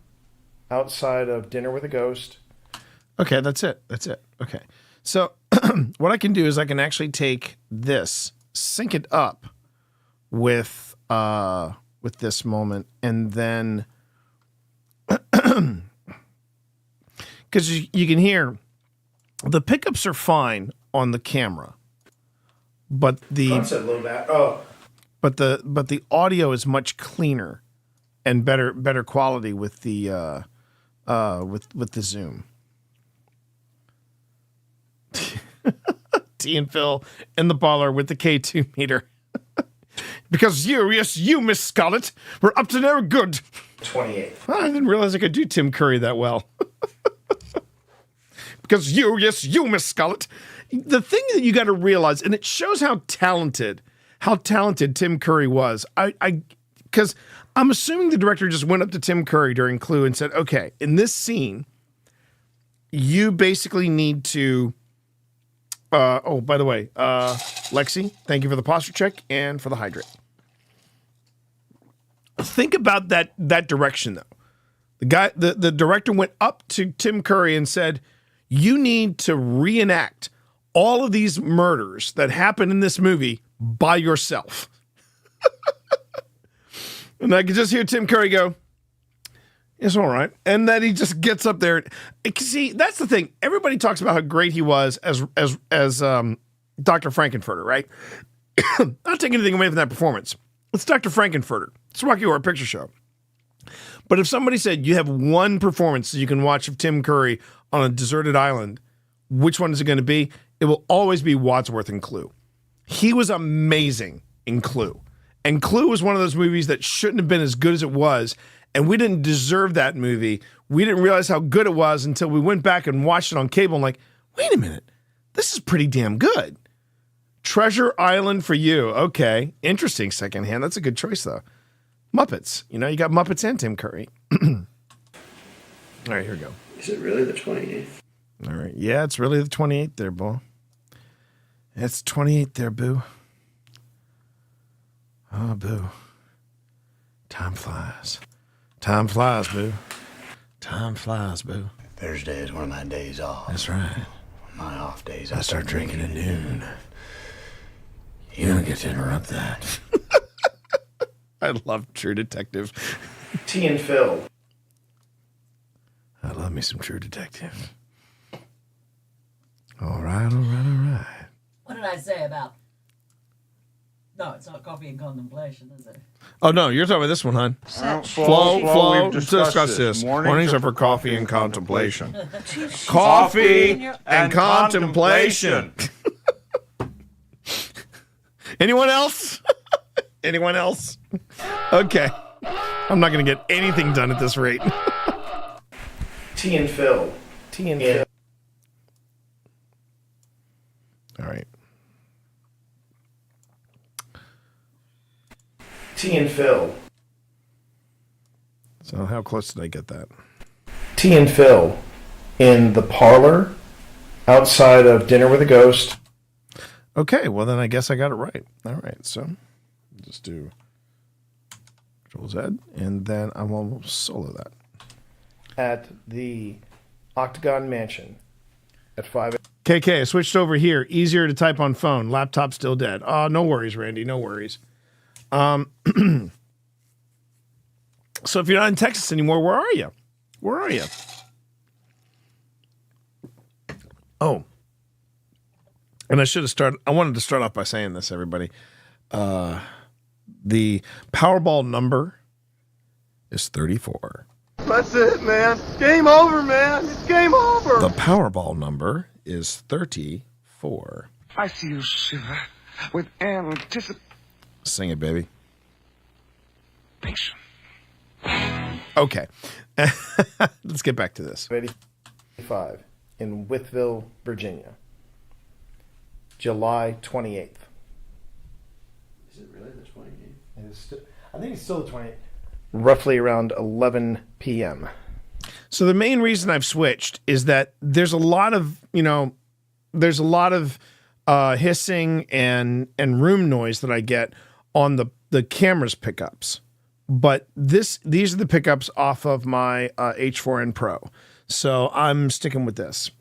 A: outside of Dinner with a Ghost. Okay, that's it. That's it. Okay. So what I can do is I can actually take this, sync it up with this moment, and then because you can hear the pickups are fine on the camera, but the but the audio is much cleaner and better quality with the with the Zoom. T and Phil in the parlor with the K2 meter. Because you, Miss Scarlet, were up to no good.
R: 28.
A: I didn't realize I could do Tim Curry that well. Because you, Miss Scarlet. The thing that you got to realize, and it shows how talented Tim Curry was. Because I'm assuming the director just went up to Tim Curry during Clue and said, okay, in this scene, you basically need to. Oh, by the way, Lexi, thank you for the posture check and for the hydrate. Think about that direction, though. The director went up to Tim Curry and said, you need to reenact all of these murders that happen in this movie by yourself. And I could just hear Tim Curry go, it's all right. And then he just gets up there. See, that's the thing. Everybody talks about how great he was as Dr. Frankenfurter, right? Not taking anything away from that performance. It's Dr. Frankenfurter. It's Rocky Horror Picture Show. But if somebody said you have one performance that you can watch of Tim Curry on a deserted island, which one is it going to be? It will always be Wadsworth in Clue. He was amazing in Clue. And Clue was one of those movies that shouldn't have been as good as it was. And we didn't deserve that movie. We didn't realize how good it was until we went back and watched it on cable and like, wait a minute, this is pretty damn good. Treasure Island for you. Okay, interesting secondhand. That's a good choice, though. Muppets. You know, you got Muppets and Tim Curry. All right, here we go.
H: Is it really the 28th?
A: All right. Yeah, it's really the 28th there, Bull. It's 28th there, Boo. Oh, Boo. Time flies. Time flies, Boo. Time flies, Boo.
R: Thursday is one of my days off.
A: That's right.
R: My off days.
A: I start drinking at noon. You don't get to interrupt that. I love True Detective.
R: T and Phil.
A: I love me some True Detective. All right, all right, all right.
Q: What did I say about? No, it's not Coffee and Contemplation, is it?
A: Oh, no, you're talking about this one, hon.
S: Flow, we've
A: discuss this. Mornings are for coffee and contemplation.
S: Coffee and contemplation.
A: Anyone else? Anyone else? Okay. I'm not going to get anything done at this rate.
R: T and Phil.
A: T and Phil. All right.
R: T and Phil.
A: So how close did I get that?
R: T and Phil in the parlor outside of Dinner with a Ghost.
A: Okay, well then I guess I got it right. All right, so just do Control Z, and then I will solo that.
R: At the Octagon Mansion at 5.
A: KK, I switched over here. Easier to type on phone. Laptop still dead. Oh, no worries, Randy. No worries. So if you're not in Texas anymore, where are you? Where are you? Oh. And I wanted to start off by saying this, everybody. The Powerball number is 34.
S: That's it, man. Game over, man. It's game over.
A: The Powerball number is 34.
P: I see you shiver with anticipation.
A: Sing it, baby. Okay. Let's get back to this.
R: 85 in Withville, Virginia. July 28th.
H: Is it really the 28th?
R: It is I think it's still the 28th. Roughly around 11 p.m.
A: So the main reason I've switched is that there's a lot of, hissing and room noise that I get on the camera's pickups. But these are the pickups off of my H4n Pro. So I'm sticking with this.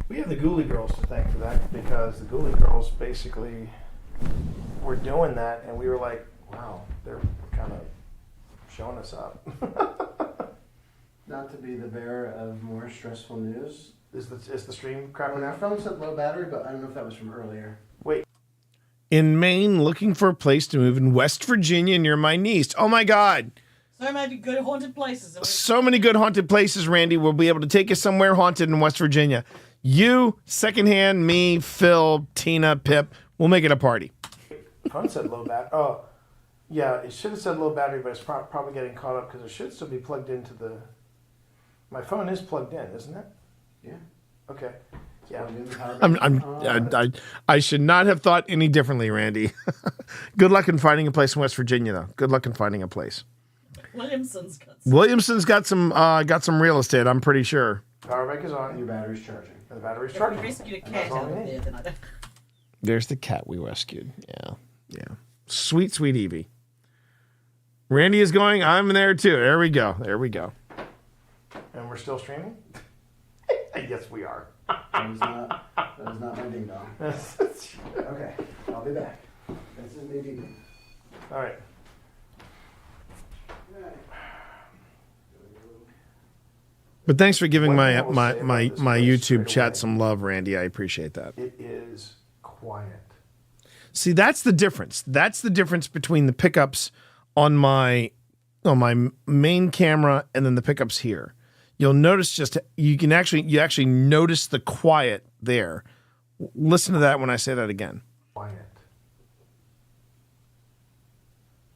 R: We have the Ghoulie Girls to thank for that, because the Ghoulie Girls basically were doing that, and we were like, wow, they're kind of showing us up.
H: Not to be the bearer of more stressful news.
R: Is the stream crapping
H: Our
R: out?
H: phone said low battery, but I don't know if that was from earlier.
R: Wait.
A: In Maine, looking for a place to move in West Virginia near my niece. Oh my God.
Q: So many good haunted places.
A: So many good haunted places, Randy. We'll be able to take you somewhere haunted in West Virginia. You, secondhand, me, Phil, Tina, Pip. We'll make it a party.
R: Phone said low battery. Oh, yeah, it should have said low battery, but it's probably getting caught up because it should still be plugged into the... My phone is plugged in, isn't it?
H: Yeah.
R: Okay. Yeah.
A: I should not have thought any differently, Randy. Good luck in finding a place in West Virginia, though. Good luck in finding a place.
Q: Williamson's
A: got some real estate, I'm pretty sure.
R: Power bank is on.
H: Your battery's charging.
R: And the battery's
Q: If we
R: charging.
Q: rescued a cat out of there, then I don't...
A: There's the cat we rescued. Yeah. Sweet, sweet Evie. Randy is going. I'm there too. There we go.
R: And we're still streaming? Yes, we are.
H: That is not my ding dong. Okay, I'll be back. This is me ding.
R: All right.
A: But thanks for giving my YouTube chat some love, Randy. I appreciate that.
R: It is quiet.
A: See, that's the difference. That's the difference between the pickups on my main camera and then the pickups here. You'll notice you actually notice the quiet there. Listen to that when I say that again.
R: Quiet.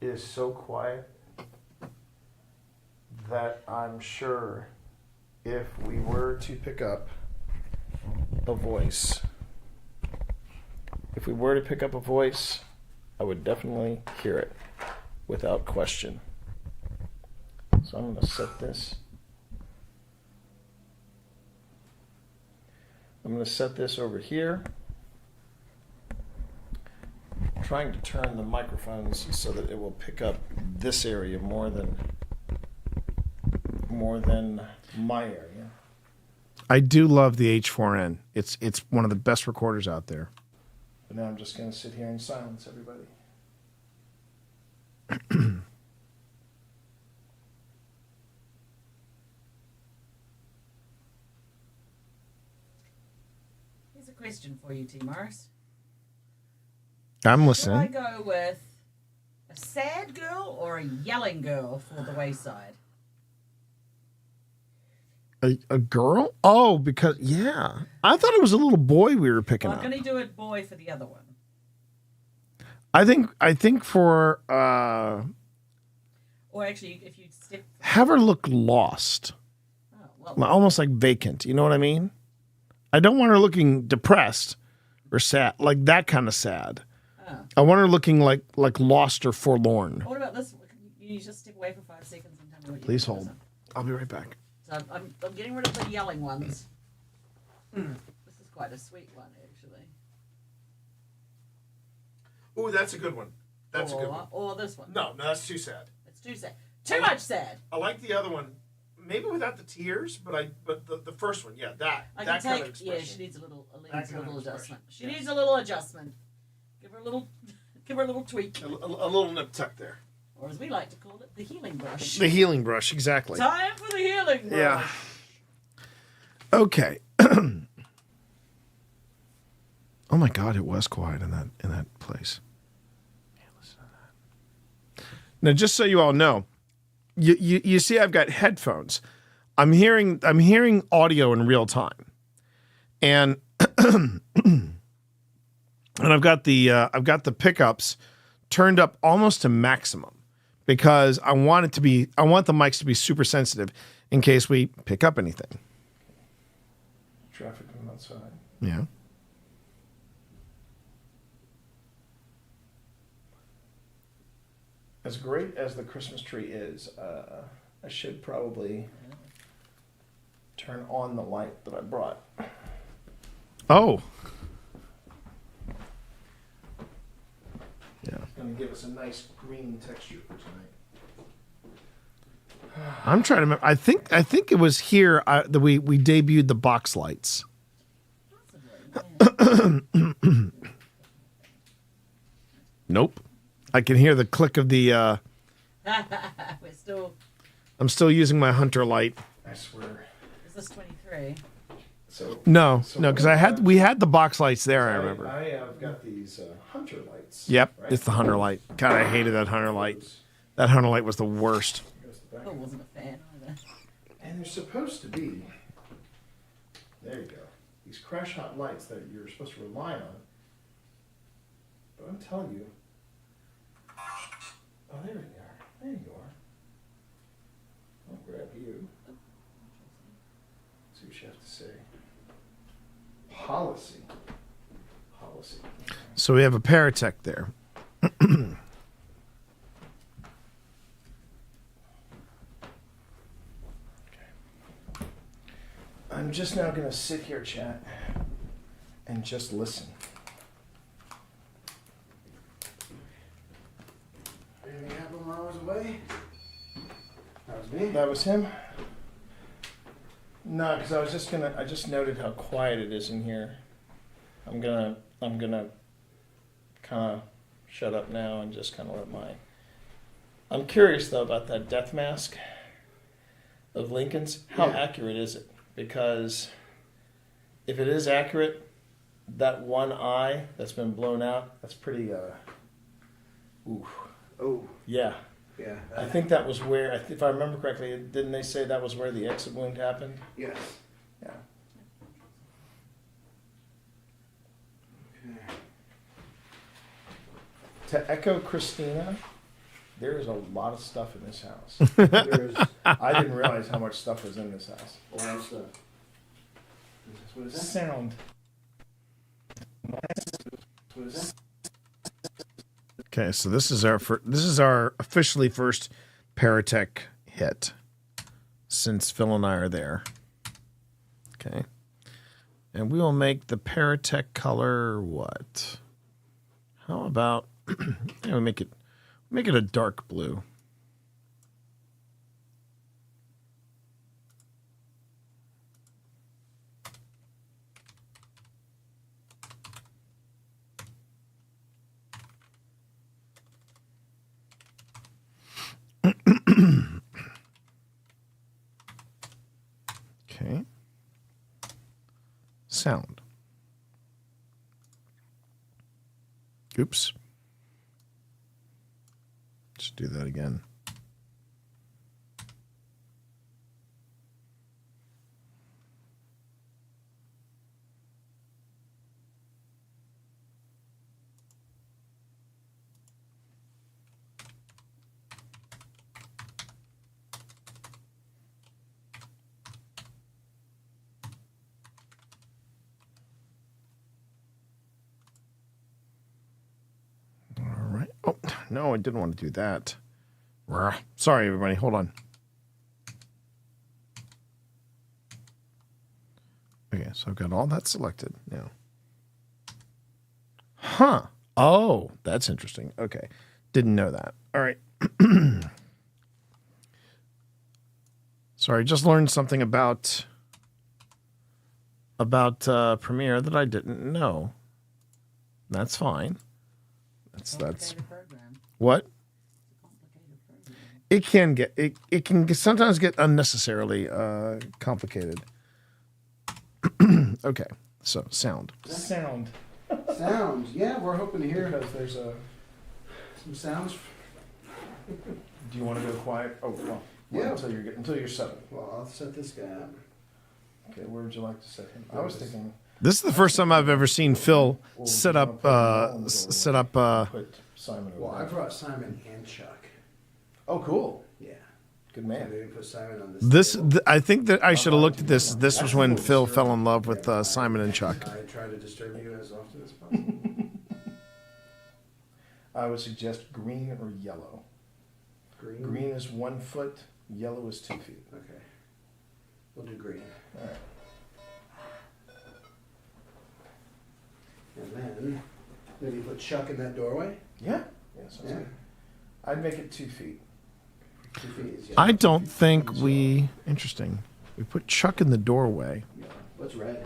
R: It is so quiet that I'm sure if we were to pick up a voice, I would definitely hear it without question. So I'm going to set this. I'm going to set this over here. I'm trying to turn the microphones so that it will pick up this area more than my area.
A: I do love the H4n. It's one of the best recorders out there.
R: But now I'm just going to sit here in silence, everybody.
Q: Here's a question for you, T. Morris.
A: I'm
Q: Should I
A: listening.
Q: go with a sad girl or a yelling girl for the wayside?
A: A girl? Oh, because I thought it was a little boy we were picking
Q: I'm
A: up.
Q: going to do it boy for the other one.
A: I think for
Q: Or actually, if you step...
A: have her look lost, almost like vacant. You know what I mean? I don't want her looking depressed or sad, like that kind of sad. I want her looking like lost or forlorn.
Q: What about this? You just step away for 5 seconds and tell me what you
A: Please
Q: think.
A: hold. I'll be right back.
Q: So I'm getting rid of the yelling ones. This is quite a sweet one, actually.
A: Ooh, that's a good one. That's a good one.
Q: Or this one.
A: No, that's too sad.
Q: It's too sad. Too much sad.
A: I like the other one, maybe without the tears, but the first one, that
Q: I
A: that
Q: can
A: kind of
Q: take.
A: expression.
Q: Yeah, she needs a little
A: kind of
Q: adjustment. She needs a little adjustment. Give her a little tweak.
A: A little nip tuck there.
Q: Or as we like to call it, the healing brush.
A: The healing brush, exactly.
Q: Time for the healing brush.
A: Yeah. Okay. Oh my God, it was quiet in that place. Yeah, listen to that. Now, just so you all know, you see, I've got headphones. I'm hearing audio in real time, and and I've got the pickups turned up almost to maximum because I want the mics to be super sensitive in case we pick up anything.
R: Traffic coming outside.
A: Yeah.
R: As great as the Christmas tree is, I should probably turn on the light that I brought.
A: Oh. Yeah.
R: It's going to give us a nice green texture for tonight.
A: I'm trying to remember. I think it was here that we debuted the box lights. Nope. I can hear the click of the. I'm still using my hunter light.
R: I swear.
Q: Is this 23?
A: No, because we had the box lights there. I remember.
R: I have got these hunter lights.
A: Yep,
R: right?
A: it's the hunter light. God, I hated that hunter light. That hunter light was the worst.
Q: I wasn't a fan either.
R: And they're supposed to be. There you go. These crash hot lights that you're supposed to rely on. But I'm telling you. Oh, there you are. There you are. I'll grab you. See what you have to say. Policy.
A: So we have a Paratech there.
R: I'm just now going to sit here, chat, and just listen. Anything happen while I was away? That was me? That was him? No, because I just noted how quiet it is in here. I'm gonna kind of shut up now and just kind of let my... I'm curious, though, about that death mask of Lincoln's. How accurate is it? Because if it is accurate, that one eye that's been blown out, that's pretty, ooh. Oh. Yeah. Yeah. I think that was where, if I remember correctly, didn't they say that was where the exit wound happened? Yes. Yeah. Okay. To echo Christina, there is a lot of stuff in this house. I didn't realize how much stuff was in this house. A lot of stuff. What is that? Sound. What is that?
A: Okay, so this is our officially first Paratech hit since Phil and I are there. Okay, and we will make the Paratech color what? How about we make it a dark blue. Okay. Sound. Oops. Let's do that again. Oh, no, I didn't want to do that. Sorry, everybody. Hold on. Okay, so I've got all that selected now. Huh. Oh, that's interesting. Okay. Didn't know that. All right. Sorry, just learned something about Premiere that I didn't know. That's fine. That's what it can get. It can sometimes get unnecessarily complicated. Okay, so sound.
R: Sound. Yeah, we're hoping to hear because there's some sounds. Do you want to go quiet? Oh, well, yeah. Until you're settled. Well, I'll set this guy up. Okay, where would you like to set him? I was thinking.
A: This is the first time I've ever seen Phil set up.
R: Put Simon over
H: I brought Simon and Chuck.
R: Oh, cool.
H: Yeah.
R: Good man.
H: Maybe put Simon on this.
A: I think that I should have looked at this. This was when Phil fell in love with Simon and Chuck.
H: I try to disturb you as often as possible.
R: I would suggest green or yellow. Green is 1 foot, yellow is 2 feet.
H: Okay. We'll do green.
R: All right.
H: And then maybe put Chuck in that doorway.
R: Yeah. Yeah, sounds good. I'd make it 2 feet.
H: 2 feet is
A: I don't think we. Interesting. We put Chuck in the doorway.
H: Yeah. What's red?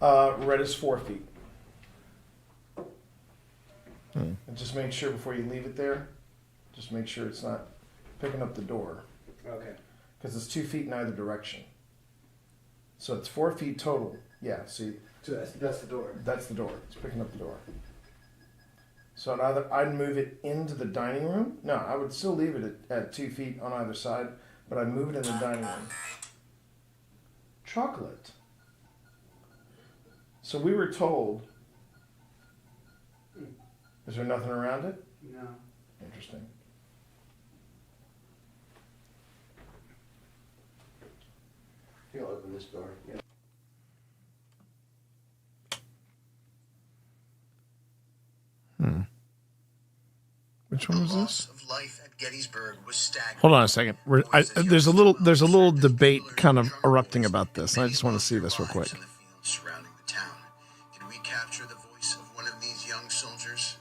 R: Red is 4 feet. And just make sure before you leave it there, just make sure it's not picking up the door.
H: Okay.
R: Because it's 2 feet in either direction. So it's 4 feet total. Yeah, see.
H: So that's the door.
R: That's the door. It's picking up the door. So I'd move it into the dining room. No, I would still leave it at 2 feet on either side, but I'd move it in the dining room. Chocolate. So we were told. Is there nothing around it?
H: No.
R: Interesting.
H: You'll open this door. Yeah.
A: Which one was this?
D: Of life at Gettysburg was staggering.
A: Hold on a second. There's a little debate kind of erupting about this. I just want to see this real quick.
D: Surrounding the town. Can we capture the voice of one of these young soldiers?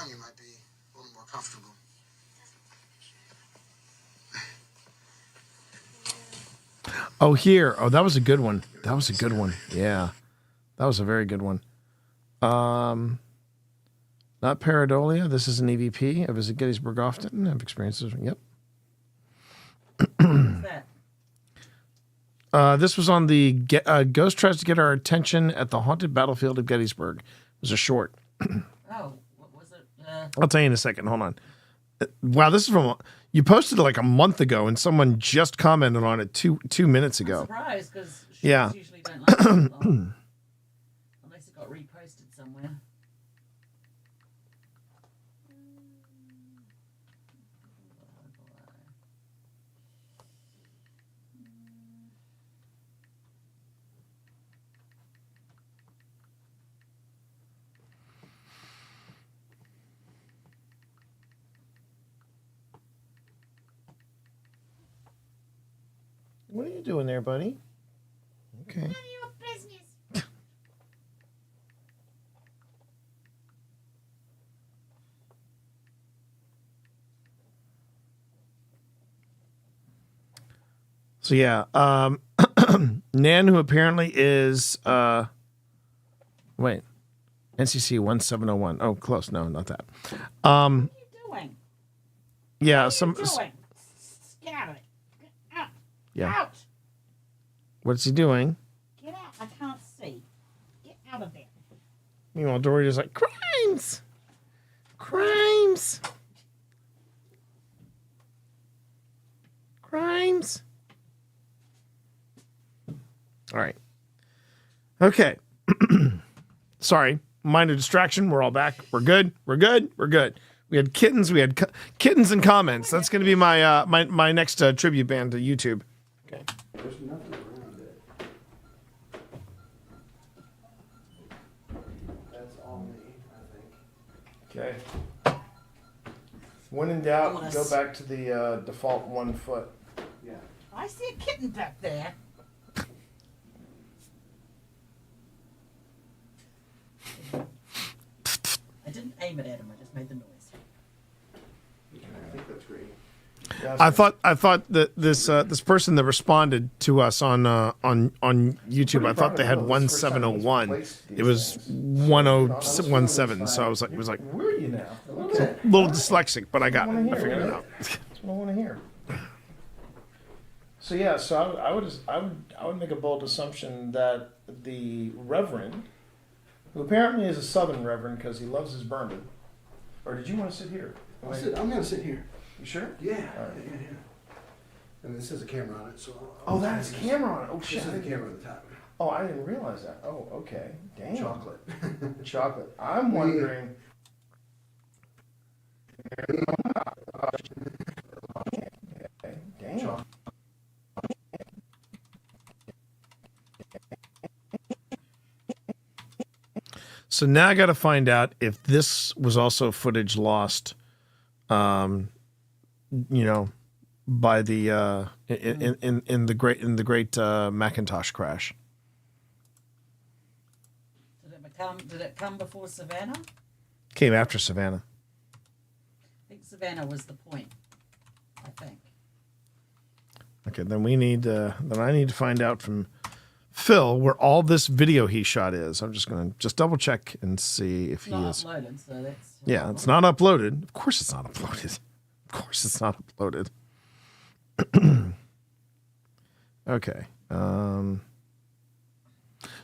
D: You might be a little more comfortable.
A: Oh, here. Oh, that was a good one. That was a good one. Yeah, that was a very good one. Not pareidolia. This is an EVP. I visit Gettysburg often. I have experiences. Yep.
Q: What's that?
A: This was on the Ghost tries to get our attention at the haunted battlefield of Gettysburg. It was a short.
Q: Oh, what was it?
A: I'll tell you in a second. Hold on. Wow, this is from you posted it like a month ago, and someone just commented on it 2 minutes ago.
Q: I'm surprised because
A: Yeah.
Q: usually don't like it unless it got reposted somewhere.
A: What are you doing there, buddy? Okay.
C: None of your business.
A: So yeah, Nan, who apparently is wait, NCC 1701. Oh, close. No, not that.
Q: What are you doing?
A: Yeah,
Q: What are you doing? Get out of it. Get out.
A: Yeah.
Q: Out.
A: What's he doing?
Q: Get out. I can't see. Get out of there.
A: Meanwhile, Dory is like, crimes! Crimes! Crimes! All right. Okay. Sorry. Minor distraction. We're all back. We're good. We're good. We're good. We had kittens. We had kittens and comments. That's going to be my my next tribute band to YouTube. Okay.
H: There's nothing around it. That's all me, I think.
R: Okay. When in doubt, go back to the default 1 foot.
H: Yeah.
Q: I see a kitten back there. I didn't aim it at him. I just made the noise.
H: I think that's great.
A: I thought that this person that responded to us on YouTube, I thought they had 1701. It was 1017. So I was like, it was like
R: Where are you now?
A: a little dyslexic, but I got it. I figured it out.
R: That's what I want to hear. So yeah, so I would make a bold assumption that the Reverend, who apparently is a Southern Reverend because he loves his bourbon, or did you want to sit here?
H: I'm going to sit here.
R: You sure?
H: Yeah.
R: All right.
H: Yeah. And this has a camera on it, so.
R: Oh, that has a camera on it. Oh shit!
H: This has a camera on the top.
R: Oh, I didn't realize that. Oh, okay. Damn.
H: Chocolate.
R: Chocolate. I'm wondering.
A: So now I got to find out if this was also footage lost, by the in the great Macintosh crash.
Q: Did it come before Savannah?
A: Came after Savannah.
Q: I think Savannah was the point. I think.
A: Okay, then I need to find out from Phil where all this video he shot is. I'm just gonna double check and see if he is
Q: uploaded. So that's
A: yeah, it's not uploaded. Of course, it's not uploaded. Of course, it's not uploaded. Okay.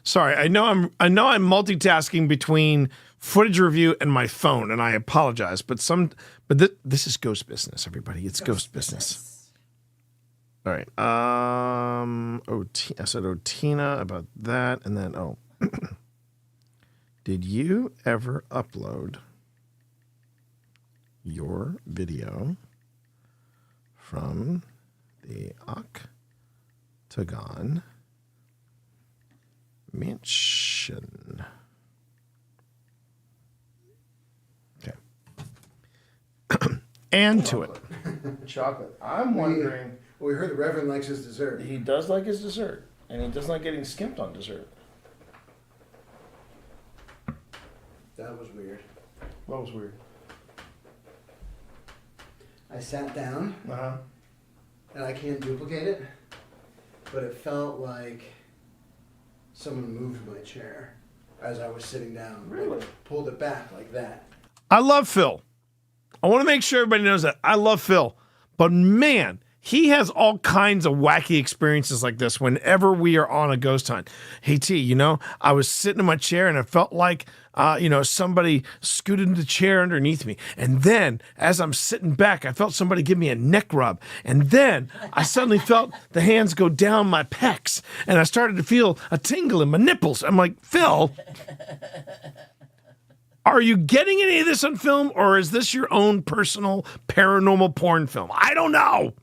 A: Sorry, I know I'm multitasking between footage review and my phone, and I apologize. But this is ghost business, everybody. It's ghost business. All right. I said Otina about that, and then did you ever upload your video from the Octagon Mansion? Okay. And to it. Chocolate. I'm wondering.
H: We heard the Reverend likes his dessert.
A: He does like his dessert, and he does like getting skimped on dessert.
H: That was weird.
A: What was weird?
H: I sat down,
A: Uh-huh.
H: and I can't duplicate it, but it felt like someone moved my chair as I was sitting down.
A: Really?
H: Like, pulled it back like that.
A: I love Phil. I want to make sure everybody knows that. I love Phil. But man, he has all kinds of wacky experiences like this whenever we are on a ghost hunt. Hey, T, I was sitting in my chair and it felt like, somebody scooted the chair underneath me. And then as I'm sitting back, I felt somebody give me a neck rub. And then I suddenly felt the hands go down my pecs and I started to feel a tingle in my nipples. I'm like, Phil, are you getting any of this on film or is this your own personal paranormal porn film? I don't know.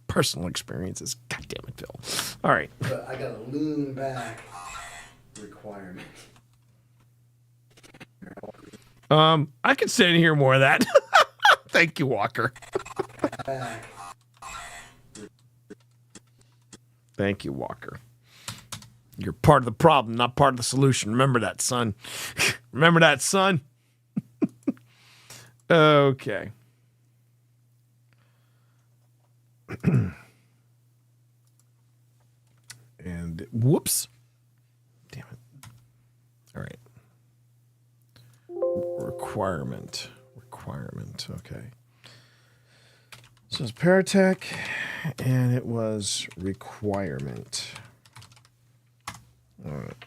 A: Personal experiences. God damn it, Phil. All right.
H: But I got a lean back requirement.
A: I could stand and hear more of that. Thank you, Walker. Thank you, Walker. You're part of the problem, not part of the solution. Remember that, son. Remember that, son. Okay. And whoops. Damn it. All right. Requirement. Okay. So it's Paratech, and it was requirement. All right.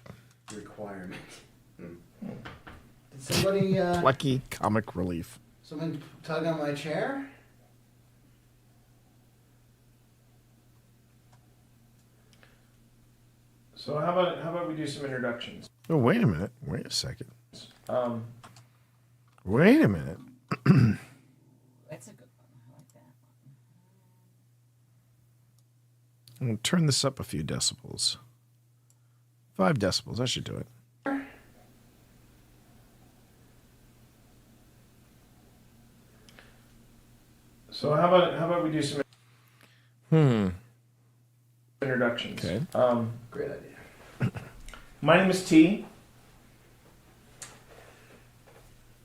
H: Requirement. Did somebody
A: Lucky comic relief.
H: someone tug on my chair?
A: So how about we do some introductions? Oh, wait a minute. Wait a second. Wait a minute.
Q: That's a good one. I like that one.
A: I'm going to turn this up a few decibels. 5 decibels. I should do it. So how about we do some introductions?
H: Okay. Great idea.
A: My name is T.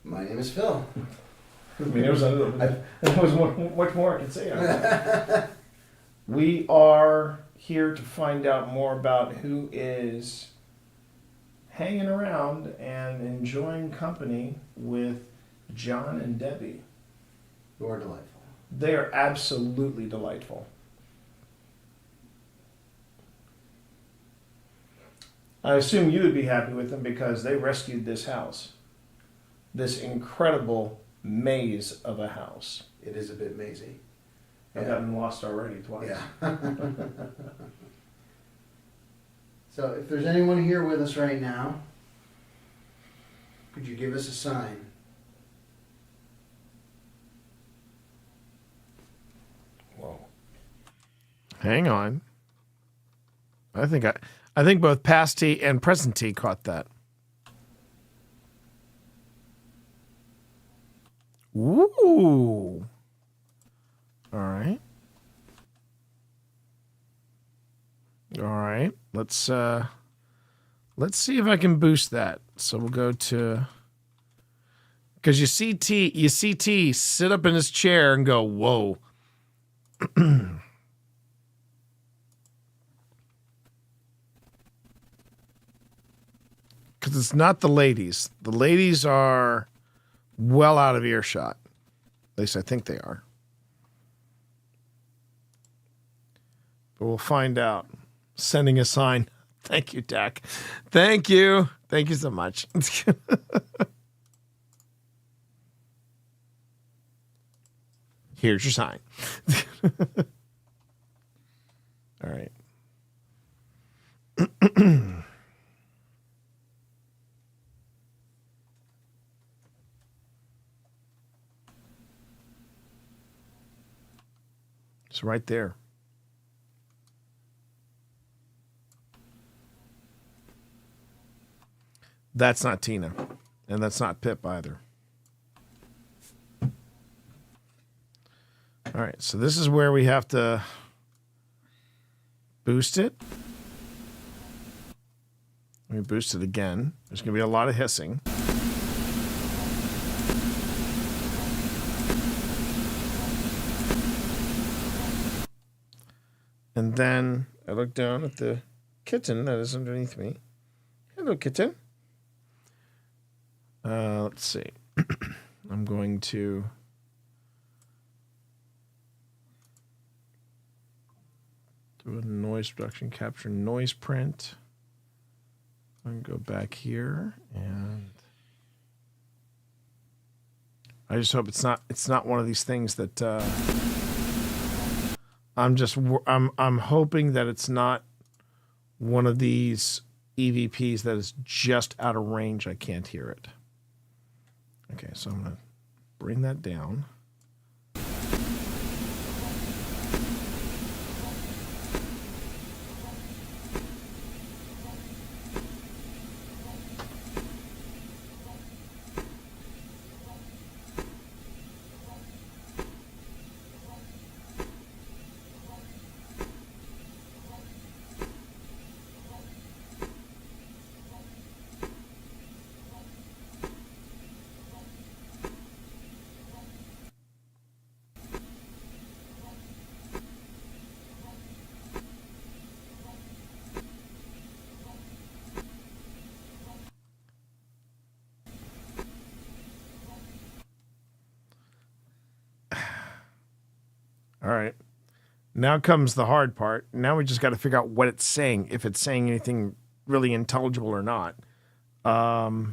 H: My name is Phil.
A: I mean, there was much more I could say. We are here to find out more about who is hanging around and enjoying company with John and Debbie.
H: You are delightful.
A: They are absolutely delightful. I assume you would be happy with them because they rescued this house. This incredible maze of a house.
H: It is a bit mazy.
A: I've gotten lost already twice.
H: Yeah. So if there's anyone here with us right now, could you give us a sign?
A: Whoa. Hang on. I think I think both past T and present T caught that. Ooh. All right. All right. Let's see if I can boost that. So we'll go to, because you see T sit up in his chair and go, whoa. Because it's not the ladies. The ladies are well out of earshot. At least I think they are. But we'll find out. Sending a sign. Thank you, Dak. Thank you. Thank you so much. Here's your sign. All right. It's right there. That's not Tina. And that's not Pip either. All right, so this is where we have to boost it. Let me boost it again. There's going to be a lot of hissing. And then I look down at the kitten that is underneath me. Hello, kitten. Let's see. I'm going to do a noise reduction, capture noise print. I'm going to go back here, and I just hope it's not one of these things that I'm hoping that it's not one of these EVPs that is just out of range. I can't hear it. Okay, so I'm going to bring that down. All right. Now comes the hard part. Now we just got to figure out what it's saying, if it's saying anything really intelligible or not. So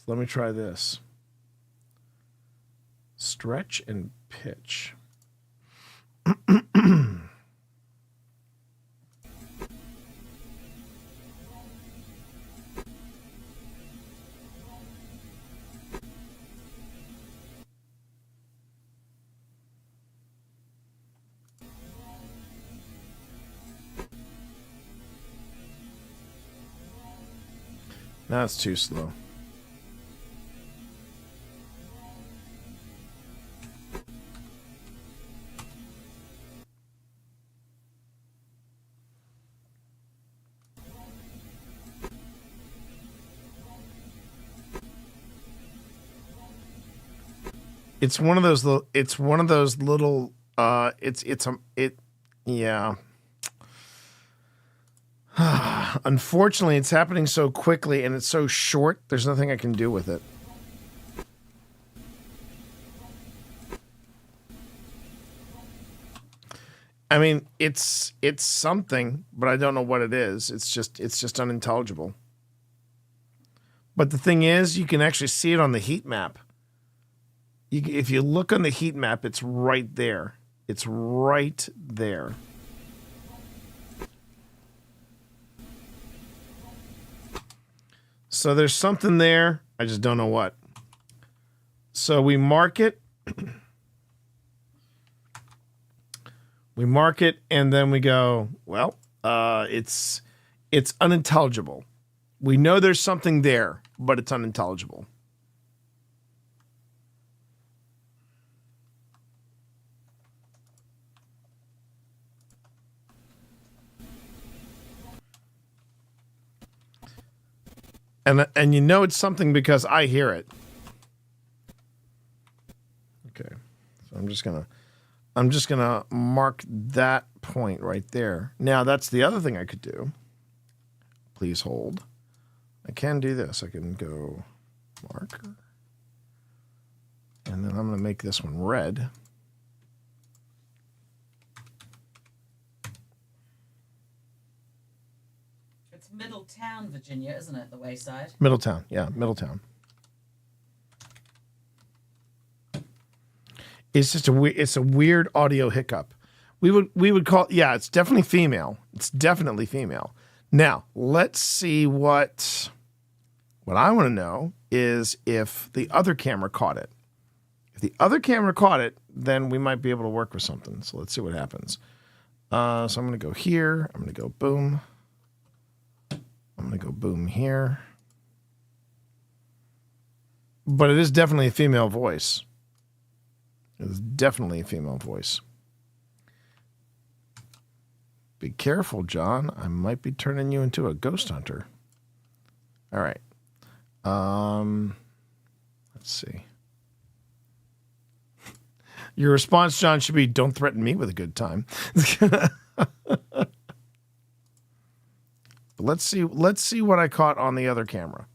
A: let me try this. Stretch and pitch. Now it's too slow. It's one of those little. It's one of those little. Yeah. Unfortunately, it's happening so quickly and it's so short. There's nothing I can do with it. I mean, it's something, but I don't know what it is. It's just unintelligible. But the thing is, you can actually see it on the heat map. If you look on the heat map, it's right there. It's right there. So there's something there. I just don't know what. So we mark it. We mark it, and then we go, well, it's unintelligible. We know there's something there, but it's unintelligible. And you know it's something because I hear it. Okay. So I'm just gonna mark that point right there. Now that's the other thing I could do. Please hold. I can do this. I can go marker. And then I'm gonna make this one red.
Q: It's Middletown, Virginia, isn't it? The Wayside.
A: Middletown, yeah, Middletown. It's just it's a weird audio hiccup. We would call, yeah, it's definitely female. It's definitely female. Now let's see what I want to know is if the other camera caught it. If the other camera caught it, then we might be able to work with something. So let's see what happens. So I'm going to go here. I'm going to go boom. I'm going to go boom here. But it is definitely a female voice. It is definitely a female voice. Be careful, John. I might be turning you into a ghost hunter. All right. Let's see. Your response, John, should be, don't threaten me with a good time. Let's see what I caught on the other camera.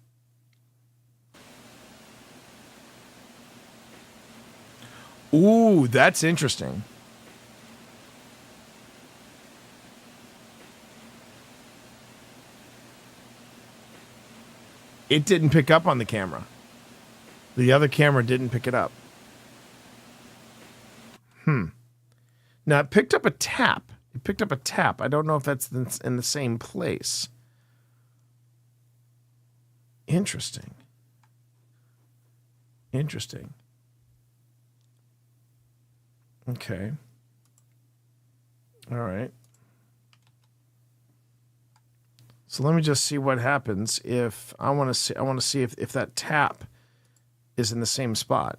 A: Ooh, that's interesting. It didn't pick up on the camera. The other camera didn't pick it up. Now, it picked up a tap. It picked up a tap. I don't know if that's in the same place. Interesting. Interesting. Okay. All right. So let me just see what happens if I want to see if that tap is in the same spot.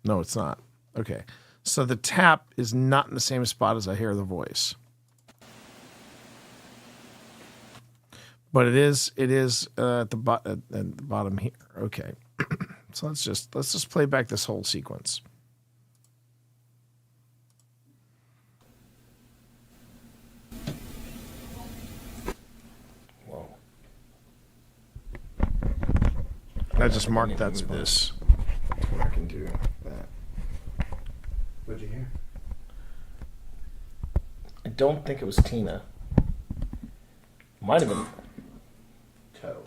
A: No, it's not. Okay. So the tap is not in the same spot as I hear the voice. But it is at the bottom here. Okay. So let's just play back this whole sequence. Whoa. I just marked that spot. That's what I can do. That.
R: What'd you hear?
A: I don't think it was Tina. Might have been.
R: Toe.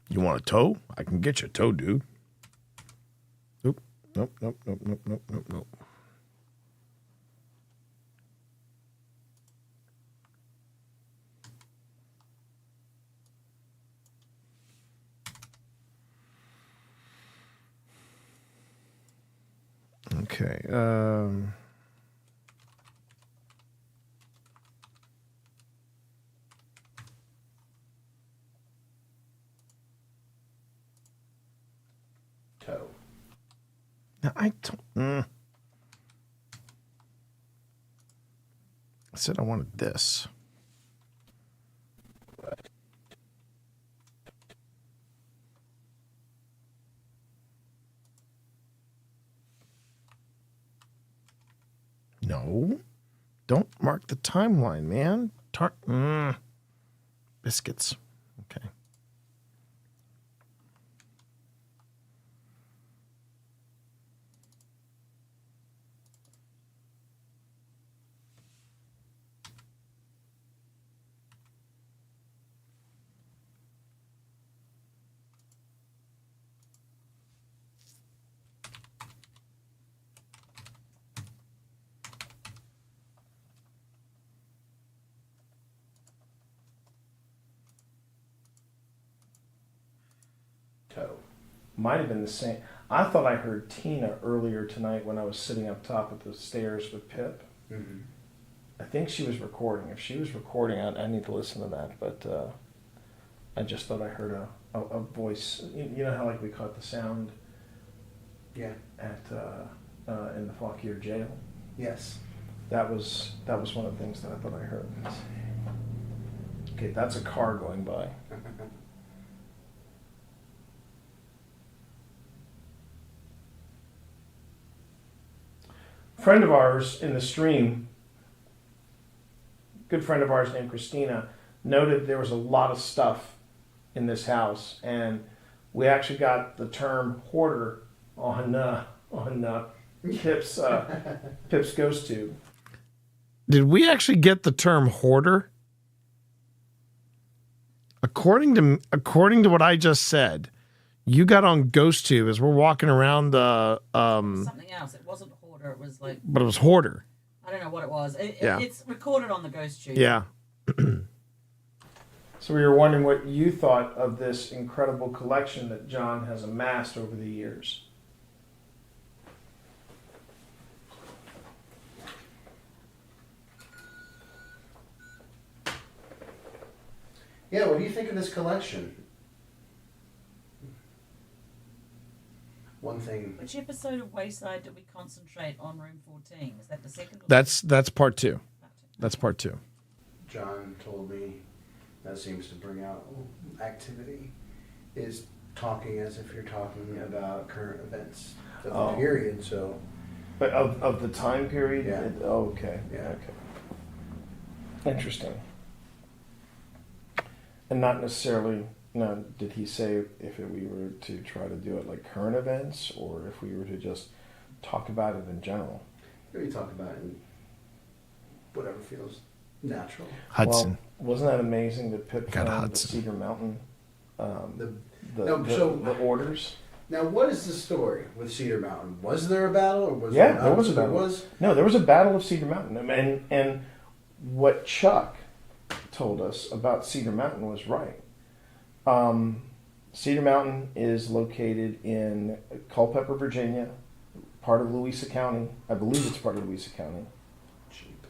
A: You want a toe? I can get you a toe, dude. Nope. Okay.
R: Toe.
A: Now I don't. I said I wanted this. No. Don't mark the timeline, man. Biscuits. Okay.
R: Toe. Might have been the same. I thought I heard Tina earlier tonight when I was sitting up top of the stairs with Pip.
H: Mm-hmm.
R: I think she was recording. If she was recording, I need to listen to that. But I just thought I heard a voice. You know how like we caught the sound.
H: Yeah.
R: At in the Fauquier jail.
H: Yes.
R: That was one of the things that I thought I heard. Okay, that's a car going by. Friend of ours in the stream, good friend of ours named Christina, noted there was a lot of stuff in this house, and we actually got the term hoarder on Pip's ghost tube. Did we actually get the term hoarder? According to what I just said, you got on ghost tube as we're walking around the
Q: Something else. It wasn't hoarder. It was like.
R: but it was hoarder.
Q: I don't know what it was.
R: Yeah.
Q: It's recorded on the ghost tube.
R: Yeah. So we were wondering what you thought of this incredible collection that John has amassed over the years.
H: Yeah, what do you think of this collection? One thing.
Q: Which episode of Wayside did we concentrate on Room 14? Is that the second? Or
R: That's part 2. That's part 2.
H: John told me that seems to bring out activity, is talking as if you're talking about current events of the period. So,
R: but of the time period.
H: Yeah.
R: Okay.
H: Yeah.
R: Okay. Interesting. And not necessarily. No, did he say if we were to try to do it like current events, or if we were to just talk about it in general?
H: we talk about it in whatever feels natural.
R: Hudson. Well, wasn't that amazing that Pip
H: Got
R: found the
H: Hudson.
R: Cedar Mountain,
H: So
R: the orders?
H: Now, what is the story with Cedar Mountain? Was there a battle, or was
R: Yeah,
H: there
R: there
H: not?
R: was a
H: There
R: battle.
H: was?
R: No, there was a battle of Cedar Mountain, and what Chuck told us about Cedar Mountain was right. Cedar Mountain is located in Culpeper, Virginia, part of Louisa County. I believe it's part of Louisa County.
H: Cheap.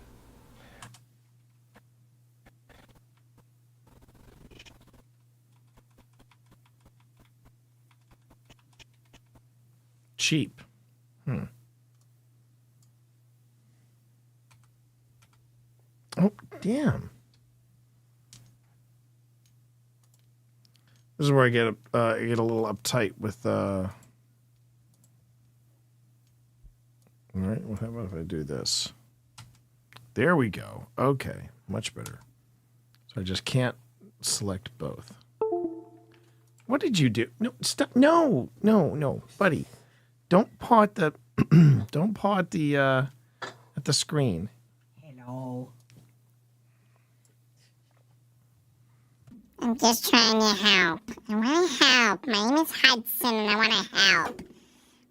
R: Cheap. Oh, damn. This is where I get a little uptight with. All right. Well, how about if I do this? There we go. Okay, much better. So I just can't select both. What did you do? No, stop! No, buddy. Don't paw at the. Don't paw at the screen.
Q: Hello.
C: I'm just trying to help. I want to help. My name is Hudson, and I want to help.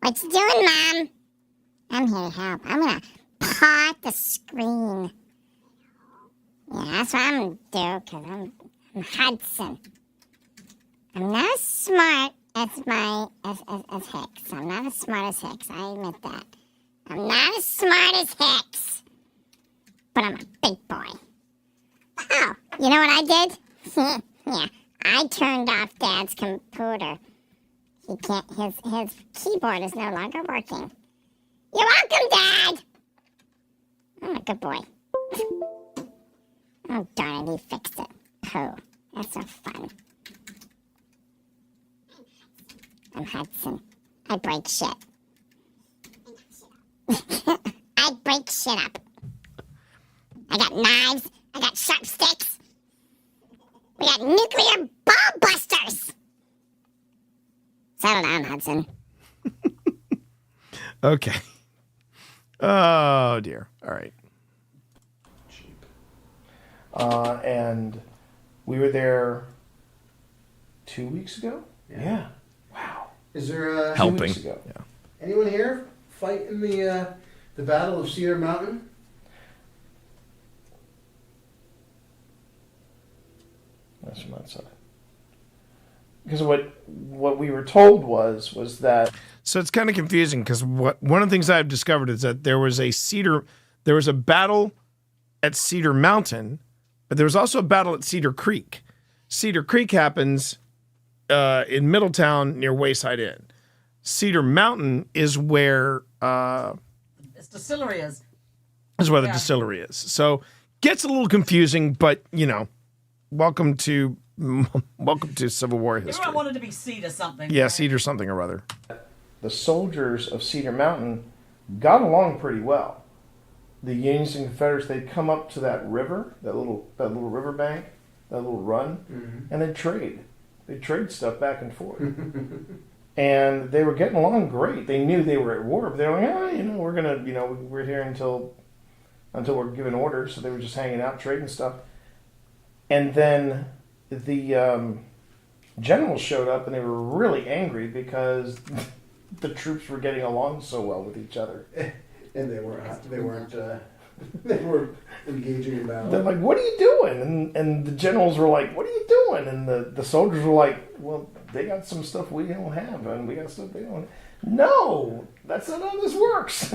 C: What you doing, Mom? I'm here to help. I'm going to paw at the screen. Yeah, that's what I'm going to do, because I'm Hudson. I'm not as smart as Hicks. I'm not as smart as Hicks. I admit that. I'm not as smart as Hicks. But I'm a big boy. Oh, you know what I did? Yeah, I turned off Dad's computer. He can't. His keyboard is no longer working. You're welcome, Dad. I'm a good boy. Oh darn it, he fixed it. Pooh, that's so fun. I'm Hudson. I break shit. I break shit up. I got knives. I got sharp sticks. We got nuclear ball busters! Settle down, Hudson.
R: Okay. Oh dear. All right.
H: Cheap.
R: And we were there 2 weeks ago.
H: Yeah.
R: Wow.
H: Is there
R: Helping.
H: 2 weeks ago?
R: Yeah.
H: Anyone here fight in the Battle of Cedar Mountain?
R: That's from outside. what we were told was that.
A: So it's kind of confusing because one of the things I've discovered is that there was a battle at Cedar Mountain, but there was also a battle at Cedar Creek. Cedar Creek happens in Middletown near Wayside Inn. Cedar Mountain is where
Q: This distillery is.
A: Is where the distillery is. So gets a little confusing, but welcome to Civil War history.
Q: Everyone wanted to be Cedar something.
A: Yeah,
Q: right?
A: Cedar something or other.
R: The soldiers of Cedar Mountain got along pretty well. The Unions and Confederates, they'd come up to that river, that little river bank, that little run, and they'd trade. They'd trade stuff back and forth. And they were getting along great. They knew they were at war, but they were like, we're gonna, we're here until we're given orders. So they were just hanging out, trading stuff. And then the generals showed up, and they were really angry because the troops were getting along so well with each other.
H: And they weren't engaging in battle.
R: They're like, "What are you doing?" And the generals were like, "What are you doing?" And the soldiers were like, "Well, they got some stuff we don't have, and we got stuff they don't have." No, that's not how this works.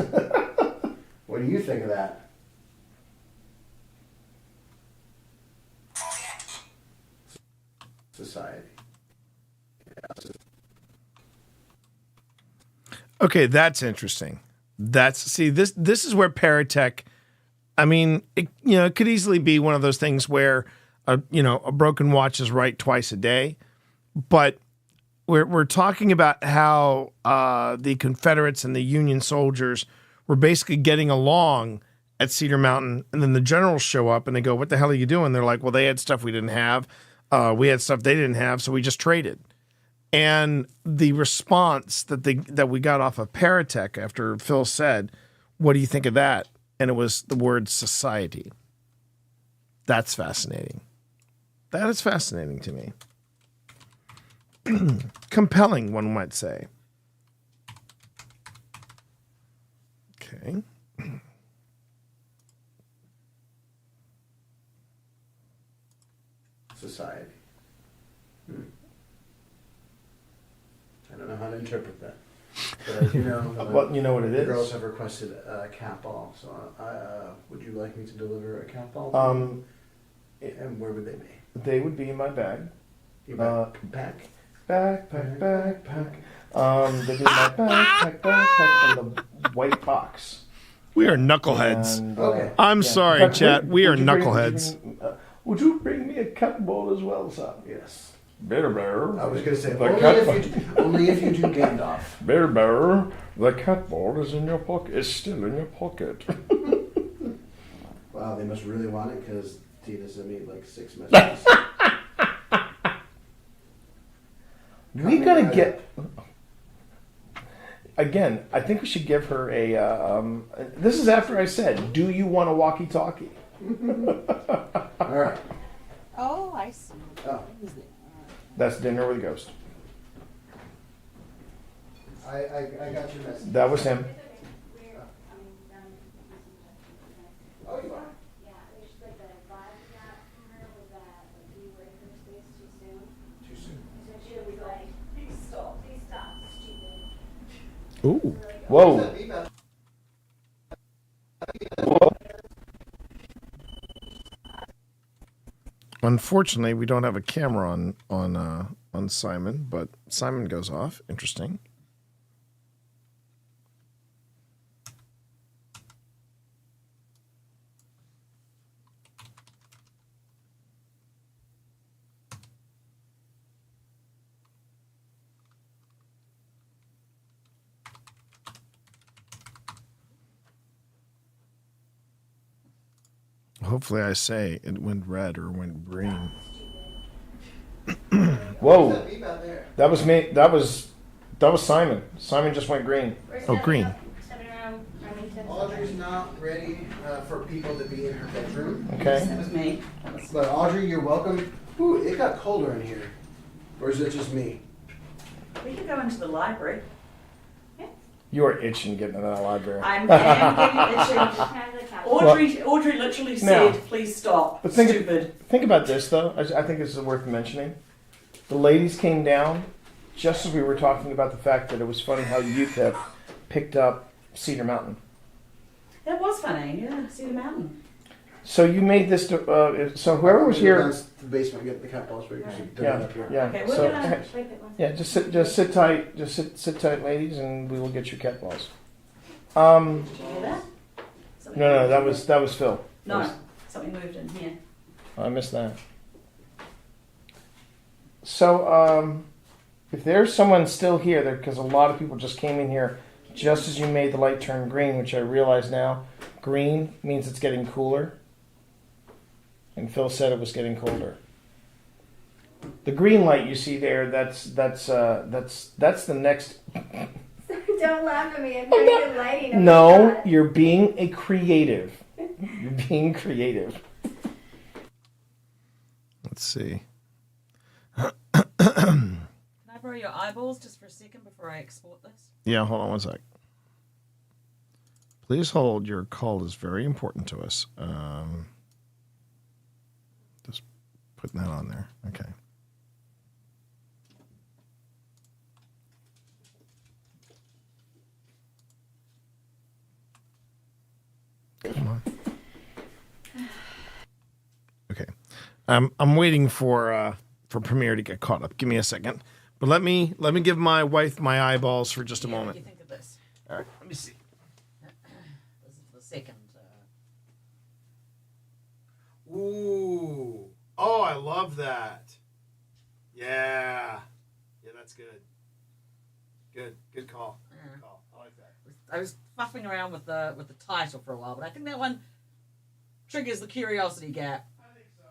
H: What do you think of that? Society.
A: Okay, that's interesting. This is where Paratech. I mean, it could easily be one of those things where a broken watch is right twice a day, but we're talking about how the Confederates and the Union soldiers were basically getting along at Cedar Mountain, and then the generals show up and they go, "What the hell are you doing?" They're like, "Well, they had stuff we didn't have, we had stuff they didn't have, so we just traded." And the response that we got off of Paratech after Phil said, "What do you think of that?" And it was the word society. That's fascinating. That is fascinating to me. Compelling, one might say. Okay.
H: Society. I don't know how to interpret that. But as you know,
R: well, you know what it
H: the
R: is.
H: Girls have requested a cat ball, so would you like me to deliver a cat ball? And where would they be?
R: They would be in my bag.
H: Your backpack.
R: Backpack. They'd be in my backpack, and the white box.
A: We are knuckleheads.
R: And,
H: okay.
A: I'm sorry,
R: But
A: chat. We are
R: would you bring-
A: knuckleheads.
R: Would you bring me a cat ball as well, sir?
H: Yes.
R: Bear bear.
H: I was going to say,
R: The
H: only if you do Gandalf.
R: Bear bear, the cat ball is in your pocket. Is still in your pocket.
H: Wow, they must really want it because Tina sent me like 6 messages.
R: We gotta get. Again, I think we should give her a. This is after I said, "Do you want a walkie-talkie?"
H: All right.
Q: Oh, I see.
H: Oh.
R: That's Dinner with a Ghost.
H: I got your message.
R: That was him.
H: Oh, you are? Too soon.
A: Ooh.
R: Whoa. Whoa.
A: Unfortunately, we don't have a camera on Simon, but Simon goes off. Interesting. Hopefully, I say it went red or went green.
R: Whoa. That was me. That was Simon. Simon just went green.
A: Oh, green.
H: Audrey's not ready for people to be in her bedroom.
R: Okay.
Q: That was me.
H: But Audrey, you're welcome. Ooh, it got colder in here. Or is it just me?
Q: We could go into the library.
R: You are itching getting into that library.
Q: I'm getting itching. Audrey literally said,
R: Now,
Q: "Please stop."
R: But
Q: Stupid.
R: think about this, though. I think this is worth mentioning. The ladies came down just as we were talking about the fact that it was funny how you kept picked up Cedar Mountain.
Q: That was funny. Yeah, Cedar Mountain.
R: So you made this. So whoever was here.
H: Down to the basement, get the cat balls. But you should do it
R: Yeah,
H: up here.
R: yeah.
Q: Okay, we're
R: So,
Q: gonna.
R: yeah, just sit tight. Just sit tight, ladies, and we will get you cat balls.
Q: Did you hear that? Something
R: No,
Q: moved.
R: that was Phil.
Q: No, something moved in here.
R: I missed that. So, if there's someone still here, because a lot of people just came in here just as you made the light turn green, which I realize now, green means it's getting cooler. And Phil said it was getting colder. The green light you see there, that's the next.
J: Don't laugh at me. I'm very good lighting. Oh my
R: No,
J: God.
R: you're being a creative. You're being creative.
A: Let's see.
Q: Can I borrow your eyeballs just for a second before I export this?
A: Yeah, hold on one sec. Please hold. Your call is very important to us. Just putting that on there. Okay. Come on. Okay. I'm waiting for Premiere to get caught up. Give me a second. But let me give my wife my eyeballs for just a moment.
Q: What do you think of this?
A: All right, let me see.
Q: This is the second.
A: Ooh. Oh, I love that. Yeah. Yeah, that's good. Good call. Good call. I like that.
Q: I was fuffing around with the title for a while, but I think that one triggers the curiosity gap.
A: I think so.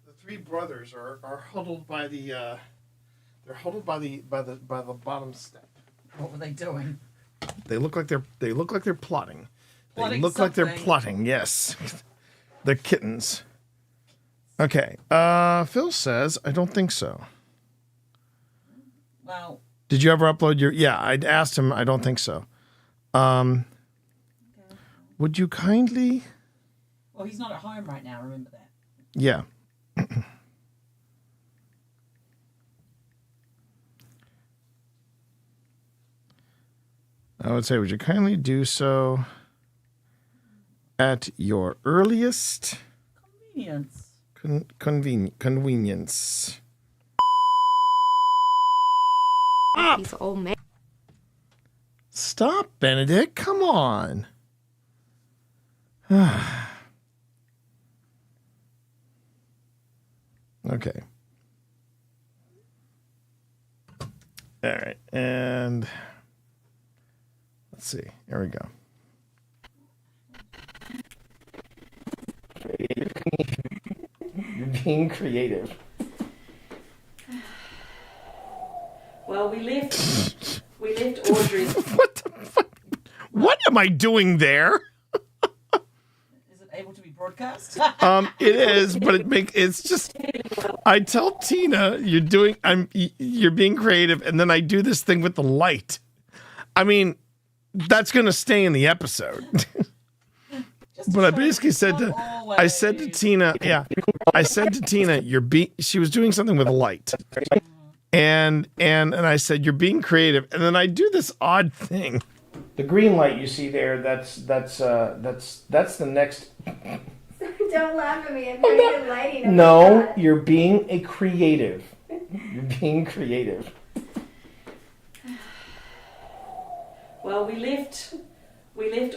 A: The three brothers are huddled by the they're huddled by the bottom step.
Q: What were they doing?
A: They look like they're plotting. They
Q: Plotting
A: look like they're
Q: something.
A: plotting. Yes, they're kittens. Okay. Phil says I don't think so.
Q: Well,
A: Did you ever upload your? Yeah, I'd asked him. I don't think so. Would you kindly?
Q: well, he's not at home right now. Remember that.
A: Yeah. I would say, would you kindly do so at your earliest
Q: Convenience.
A: convenience?
J: He's old man.
A: Stop, Benedict. Come on. Okay. All right. And let's see. Here we go.
R: You're being creative.
Q: Well, we left Audrey.
A: What am I doing there?
Q: Is it able to be broadcast?
A: It is, but it's just. I tell Tina you're being creative, and then I do this thing with the light. I mean, that's gonna stay in the episode. But I basically said to Tina, she was doing something with a light. And I said, you're being creative. And then I do this odd thing.
R: The green light you see there, that's the next.
J: Don't laugh at me. I'm trying to get lighting. Oh my
R: No,
J: God.
R: you're being a creative. You're being creative.
Q: Well, we left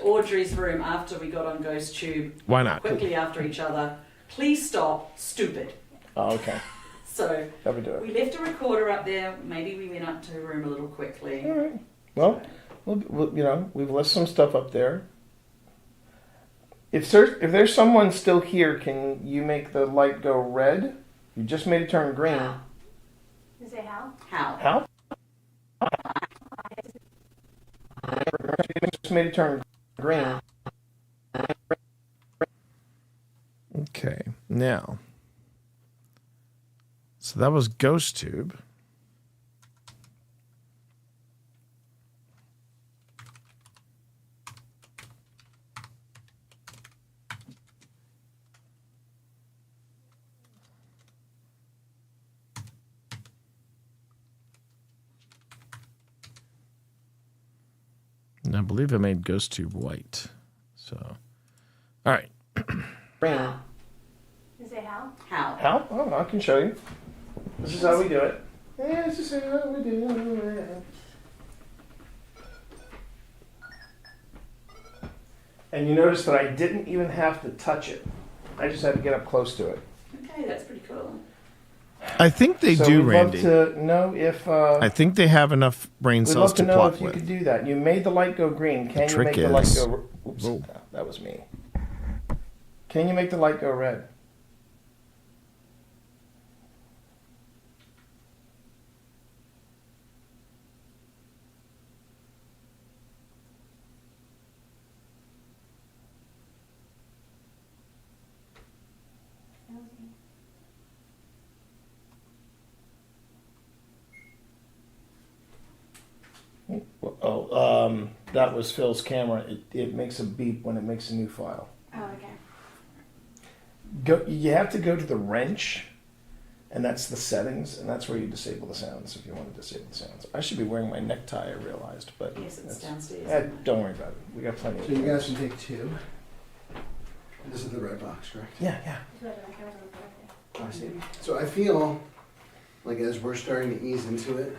Q: Audrey's room after we got on Ghost Tube.
A: Why not?
Q: Quickly after each other. Please stop. Stupid.
R: Oh, okay.
Q: So
R: That would do it.
Q: we left a recorder up there. Maybe we went up to her room a little quickly.
R: All right. Well, we've left some stuff up there. If there's someone still here, can you make the light go red? You just made it turn green.
J: How? You say how?
Q: How?
R: How? Just made it turn green.
A: Okay, now. So that was Ghost Tube. And I believe I made Ghost Tube white. So, all right.
R: Green.
J: You say how?
Q: How?
R: How? Oh, I can show you. This is how we do it. Yeah, this is how we do it. And you notice that I didn't even have to touch it. I just had to get up close to it.
Q: Okay, that's pretty cool.
A: I think they
R: So
A: do,
R: we'd
A: Randy.
R: love to know if
A: I think they have enough brain
R: we'd
A: cells
R: love to
A: to
R: know
A: plot
R: if you
A: with.
R: could do that. You made the light go green. Can you
A: trick
R: make the light
A: is-
R: go? Oops,
A: Whoa.
R: that was me. Can you make the light go red? That was Phil's camera. It makes a beep when it makes a new file.
J: Oh, okay.
R: You have to go to the wrench, and that's the settings, and that's where you disable the sounds if you want to disable the sounds. I should be wearing my necktie, I realized, but
Q: Yes, it's downstairs.
R: don't worry about it. We got plenty of
H: So you
R: time.
H: guys can take two. This is the red box, correct?
R: Yeah, yeah.
H: I see. So I feel like as we're starting to ease into it,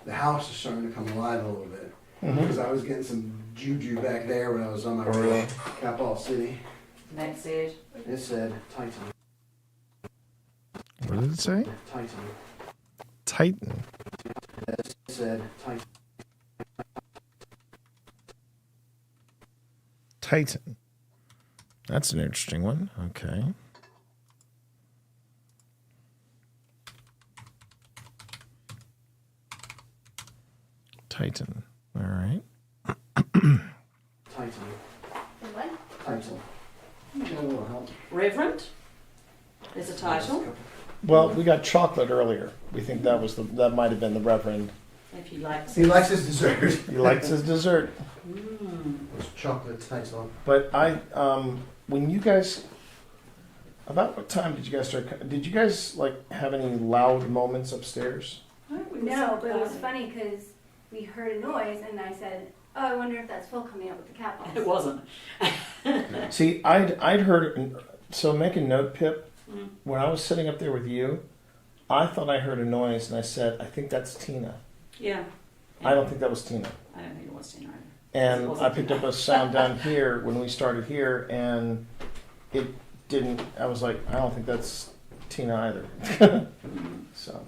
H: the house is starting to come alive a little bit.
R: Mhm.
H: Because I was getting some juju back there when I was on my
R: Oh,
H: way
R: really?
H: to Capall City.
Q: And that said,
H: It said Titan.
A: What did it say?
H: Titan.
A: Titan.
H: It said Titan.
A: Titan. That's an interesting one. Okay. Titan. All right.
H: Titan.
J: What?
H: Titan. Get a little help.
Q: Reverend? There's a title.
R: Well, we got chocolate earlier. We think that might have been the Reverend.
Q: If you like.
H: He likes his dessert.
R: He likes his dessert.
H: Those chocolate title.
R: But when you guys, about what time did you guys start? Did you guys like have any loud moments upstairs?
J: No, but it was funny because we heard a noise and I said, "Oh, I wonder if that's Phil coming out with the cat balls."
Q: It wasn't.
R: See, I'd heard. So make a note, Pip.
Q: Mm.
R: When I was sitting up there with you, I thought I heard a noise, and I said, "I think that's Tina."
Q: Yeah.
R: I don't think that was Tina.
Q: I don't think it was Tina.
R: And
Q: It
R: I
Q: wasn't
R: picked
Q: Tina.
R: up a sound down here when we started here, and it didn't. I was like, I don't think that's Tina either. So,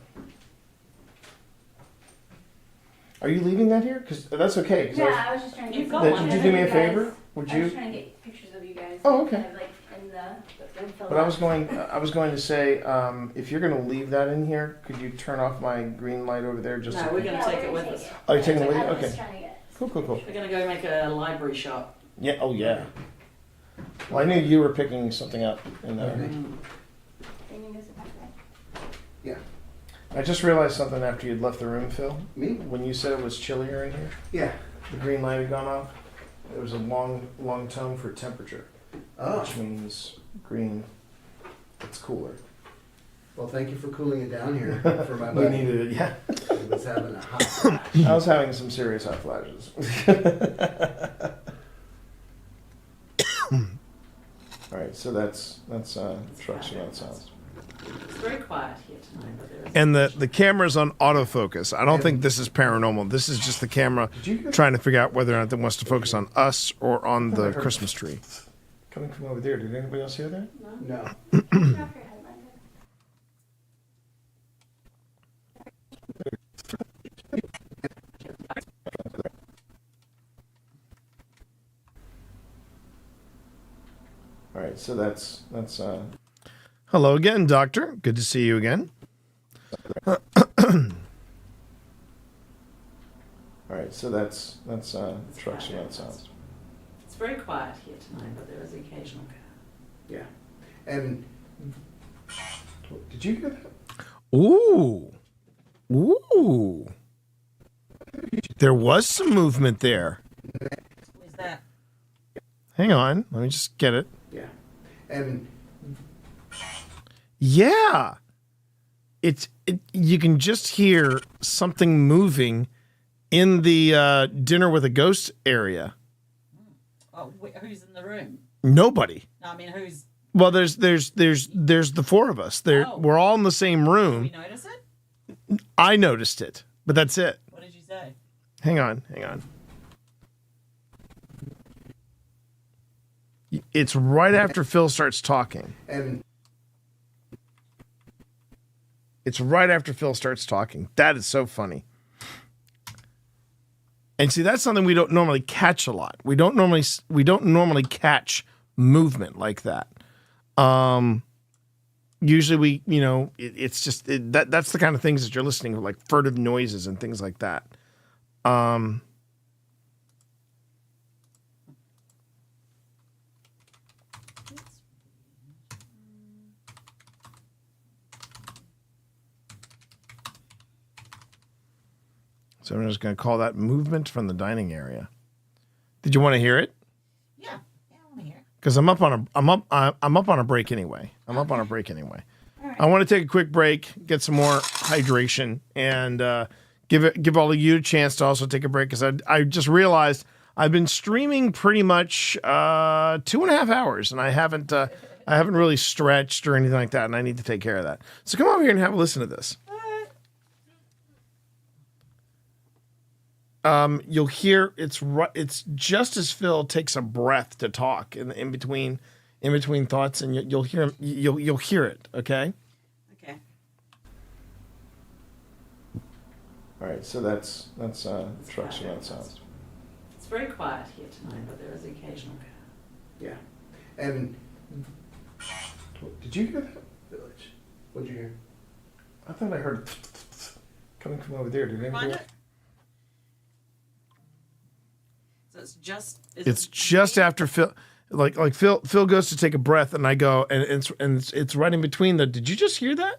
R: are you leaving that here? Because that's okay. 'cause
J: Yeah, I was just trying to
Q: You've
J: get
Q: got
J: some
Q: one.
R: Would you
J: pictures
R: do me a
J: of you guys.
R: favor? Would
J: I was
R: you?
J: trying to get pictures of you guys.
R: Oh, okay.
J: Kind of like in the
R: But I was going to say, if you're going to leave that in here, could you turn off my green light over there? Just
Q: No,
R: to
Q: we're
R: keep-
Q: going to take it with us.
R: Oh, you're taking it with you?
J: I was
R: Okay.
J: trying to get.
R: Cool.
Q: We're going to go make a library shop.
R: Yeah. Oh, yeah. Well, I knew you were picking something up in there.
J: Bringing this back, right?
H: Yeah.
R: I just realized something after you'd left the room, Phil.
H: Me?
R: When you said it was chillier in here,
H: Yeah.
R: the green light had gone off. It was a long tone for temperature,
H: Oh.
R: which means green. It's cooler.
H: Well, thank you for cooling it down here for my
R: We
H: buddy.
R: needed it, yeah.
H: was having a hot flash.
R: I was having some serious hot flashes. All right, so that's trucks without sounds.
K: It's very quiet here tonight, but there is
A: And the camera's on autofocus. I don't think this is paranormal. This is just the camera trying to figure out whether or not it wants to focus on us or on the Christmas tree.
R: Coming from over there. Did anybody else hear that?
H: No.
R: All right, so that's
A: Hello again, Doctor. Good to see you again.
R: all right, so that's trucks without sounds.
K: It's very quiet here tonight, but there is occasional car.
H: Yeah. And
R: did you hear that?
A: Ooh. Ooh. There was some movement there.
Q: Who's that?
A: Hang on. Let me just get it.
H: yeah. And
A: Yeah. You can just hear something moving in the dinner with a ghost area.
Q: Oh, who's in the room?
A: Nobody.
Q: No, I mean, who's...
A: Well, there's the four of us. We're all in the same
Q: Did
A: room.
Q: we notice it?
A: I noticed it, but that's it.
Q: What did you say?
A: Hang on. It's right after Phil starts talking.
H: and
A: It's right after Phil starts talking. That is so funny. And see, that's something we don't normally catch a lot. We don't normally catch movement like that. Usually it's just that's the kind of things that you're listening to, like furtive noises and things like that. So I'm just going to call that movement from the dining area. Did you want to hear it?
Q: Yeah, I want to hear it.
A: Because I'm up on a break anyway. I want to take a quick break, get some more hydration, and give all of you a chance to also take a break. Because I just realized I've been streaming pretty much 2.5 hours, and I haven't really stretched or anything like that, and I need to take care of that. So come over here and have a listen to this. You'll hear it's just as Phil takes a breath to talk in between thoughts, and you'll hear him. You'll hear it. Okay.
Q: Okay.
R: All right, so that's trucks without sounds.
K: It's very quiet here tonight, but there is occasional car.
H: yeah. And did you hear that? Village. What'd you hear?
R: I thought I heard coming from over there. Did anybody hear?
Q: So
A: It's just after Phil, like Phil goes to take a breath, and I go, and it's right in between the. Did you just hear that?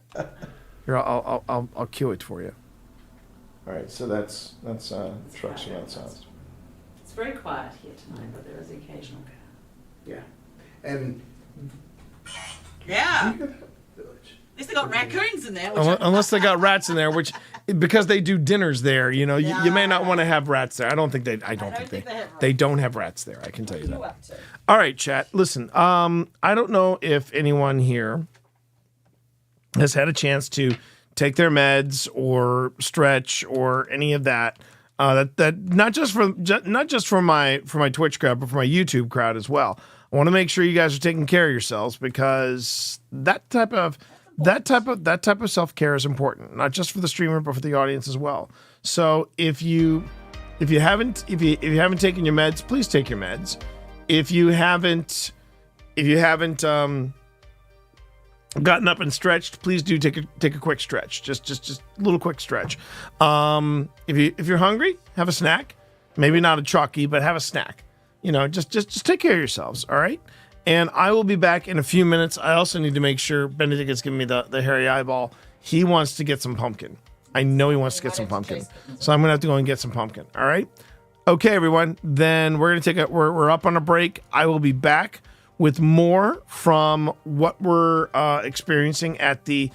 A: Here, I'll cue it for you.
R: All right, so that's trucks without sounds.
K: It's very quiet here tonight, but there is occasional car.
H: Yeah. And
Q: Yeah.
H: did you hear that? Village.
Q: At least they got raccoons in there.
A: Unless they got rats in there, which because they do dinners there, you may not want to have rats there. I don't think they don't have rats there. I can tell you that. All right, chat. Listen, I don't know if anyone here has had a chance to take their meds or stretch or any of that. That not just for my Twitch crowd, but for my YouTube crowd as well. I want to make sure you guys are taking care of yourselves, because that type of self-care is important, not just for the streamer, but for the audience as well. So if you haven't taken your meds, please take your meds. If you haven't gotten up and stretched, please do take a quick stretch. Just a little quick stretch. If you're hungry, have a snack. Maybe not a chalky, but have a snack. Just take care of yourselves. All right. And I will be back in a few minutes. I also need to make sure Benedict is giving me the hairy eyeball. He wants to get some pumpkin. I know he wants to get some pumpkin. So I'm going to have to go and get some pumpkin. All right. Okay, everyone. Then we're going to we're up on a break. I will be back with more from what we're experiencing at the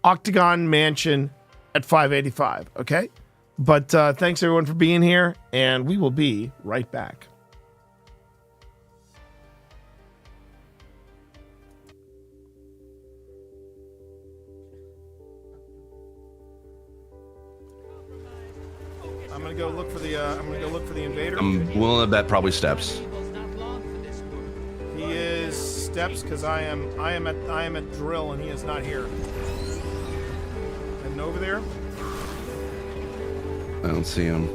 A: Octagon Mansion at 585, okay? But thanks everyone for being here, and we will be right back. I'm gonna go look for the invader.
N: I'm willing to bet probably Steps.
A: He is Steps because I am at drill and he is not here. Heading over there.
N: I don't see him.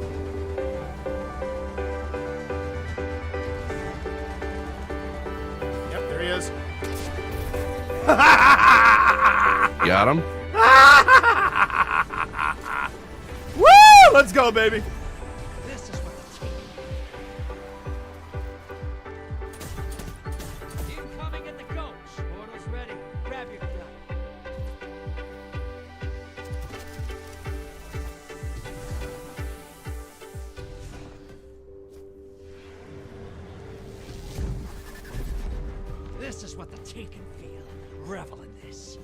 A: Yep, there he is.
N: Got him?
A: Woo! Let's go, baby.
T: This is what the incoming at the coach. Portal's ready. Grab your gun. This is what the team can feel. Revel in this.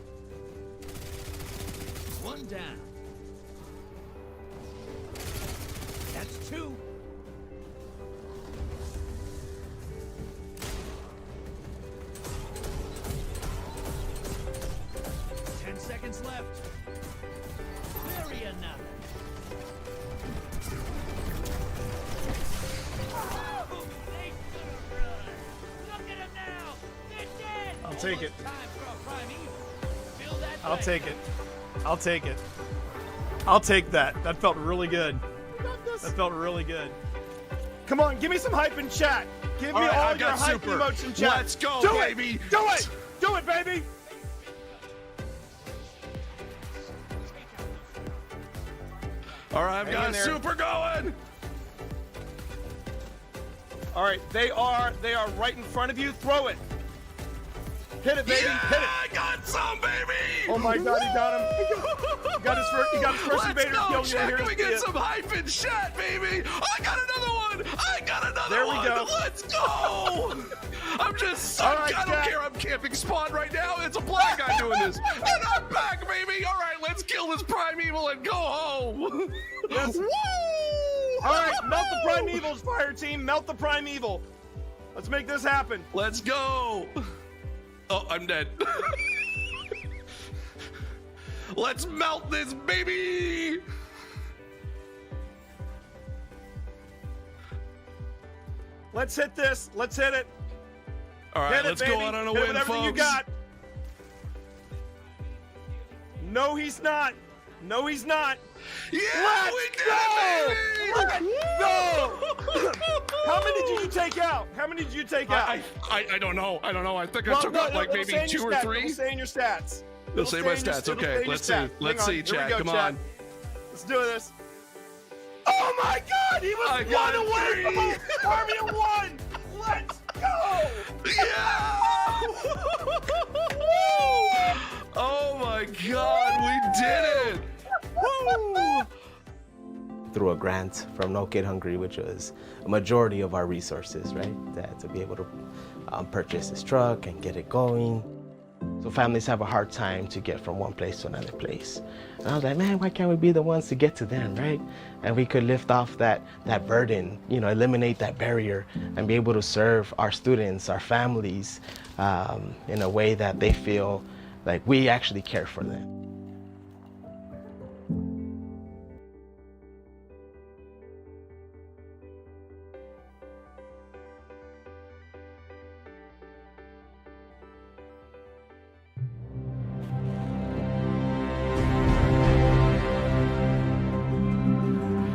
T: One down. That's two. Seconds left. Bury another. Oh, they could've run. Look at them now. They're dead.
A: I'll take it.
T: Time for a prime evil. Feel that
A: I'll
T: way.
A: take it. I'll take it. I'll take that. That felt really good. That felt really good. Come on, give me some hype in chat. Give me all your hype emotes in chat.
N: Let's go,
A: Do
N: baby.
A: It. Do it. Do it, baby.
N: All right, I've got super going.
A: All right, they are right in front of you. Throw it. Hit it, baby.
N: Yeah,
A: Hit it.
N: I got some, baby.
A: Oh my God, he got him. He got his first invader kill.
N: Let's go, Jack. Can we get some hype in chat, baby? I got another one. I got another
A: there
N: one.
A: We go.
N: Let's go. I'm just, I don't care. I'm camping spawn right now. It's a black guy doing this. And I'm back, baby. All right, let's kill this primeval and go home.
A: Yes.
N: Woo!
A: All right, melt the primevals, fire team. Melt the primeval. Let's make this happen.
N: Let's go. Oh, I'm dead. Let's melt this, baby.
A: Let's hit this. Let's hit it.
N: All right,
A: hit
N: let's
A: it,
N: go
A: baby.
N: out on a
A: hit
N: win,
A: whatever
N: folks.
A: You got. No, he's not. No, he's not.
N: Yeah,
A: let's
N: we did
A: go.
N: it, baby.
A: Let's go. How many did you take out? How many did you take out?
N: I don't know. I don't know. I think I took out like maybe 2 or 3.
A: It'll say in your stats.
N: It'll say my stats. Okay, let's see. Let's see, chat. Come on.
A: Let's do this. Oh my God! He was 1 away from an army of 1. Let's go!
N: Yeah! Oh my God, we did it! Woo!
F: Through a grant from No Kid Hungry, which was a majority of our resources, right? To be able to purchase this truck and get it going. So families have a hard time to get from one place to another place. And I was like, man, why can't we be the ones to get to them, right? And we could lift off that burden, you know, eliminate that barrier and be able to serve our students, our families, in a way that they feel like we actually care for them.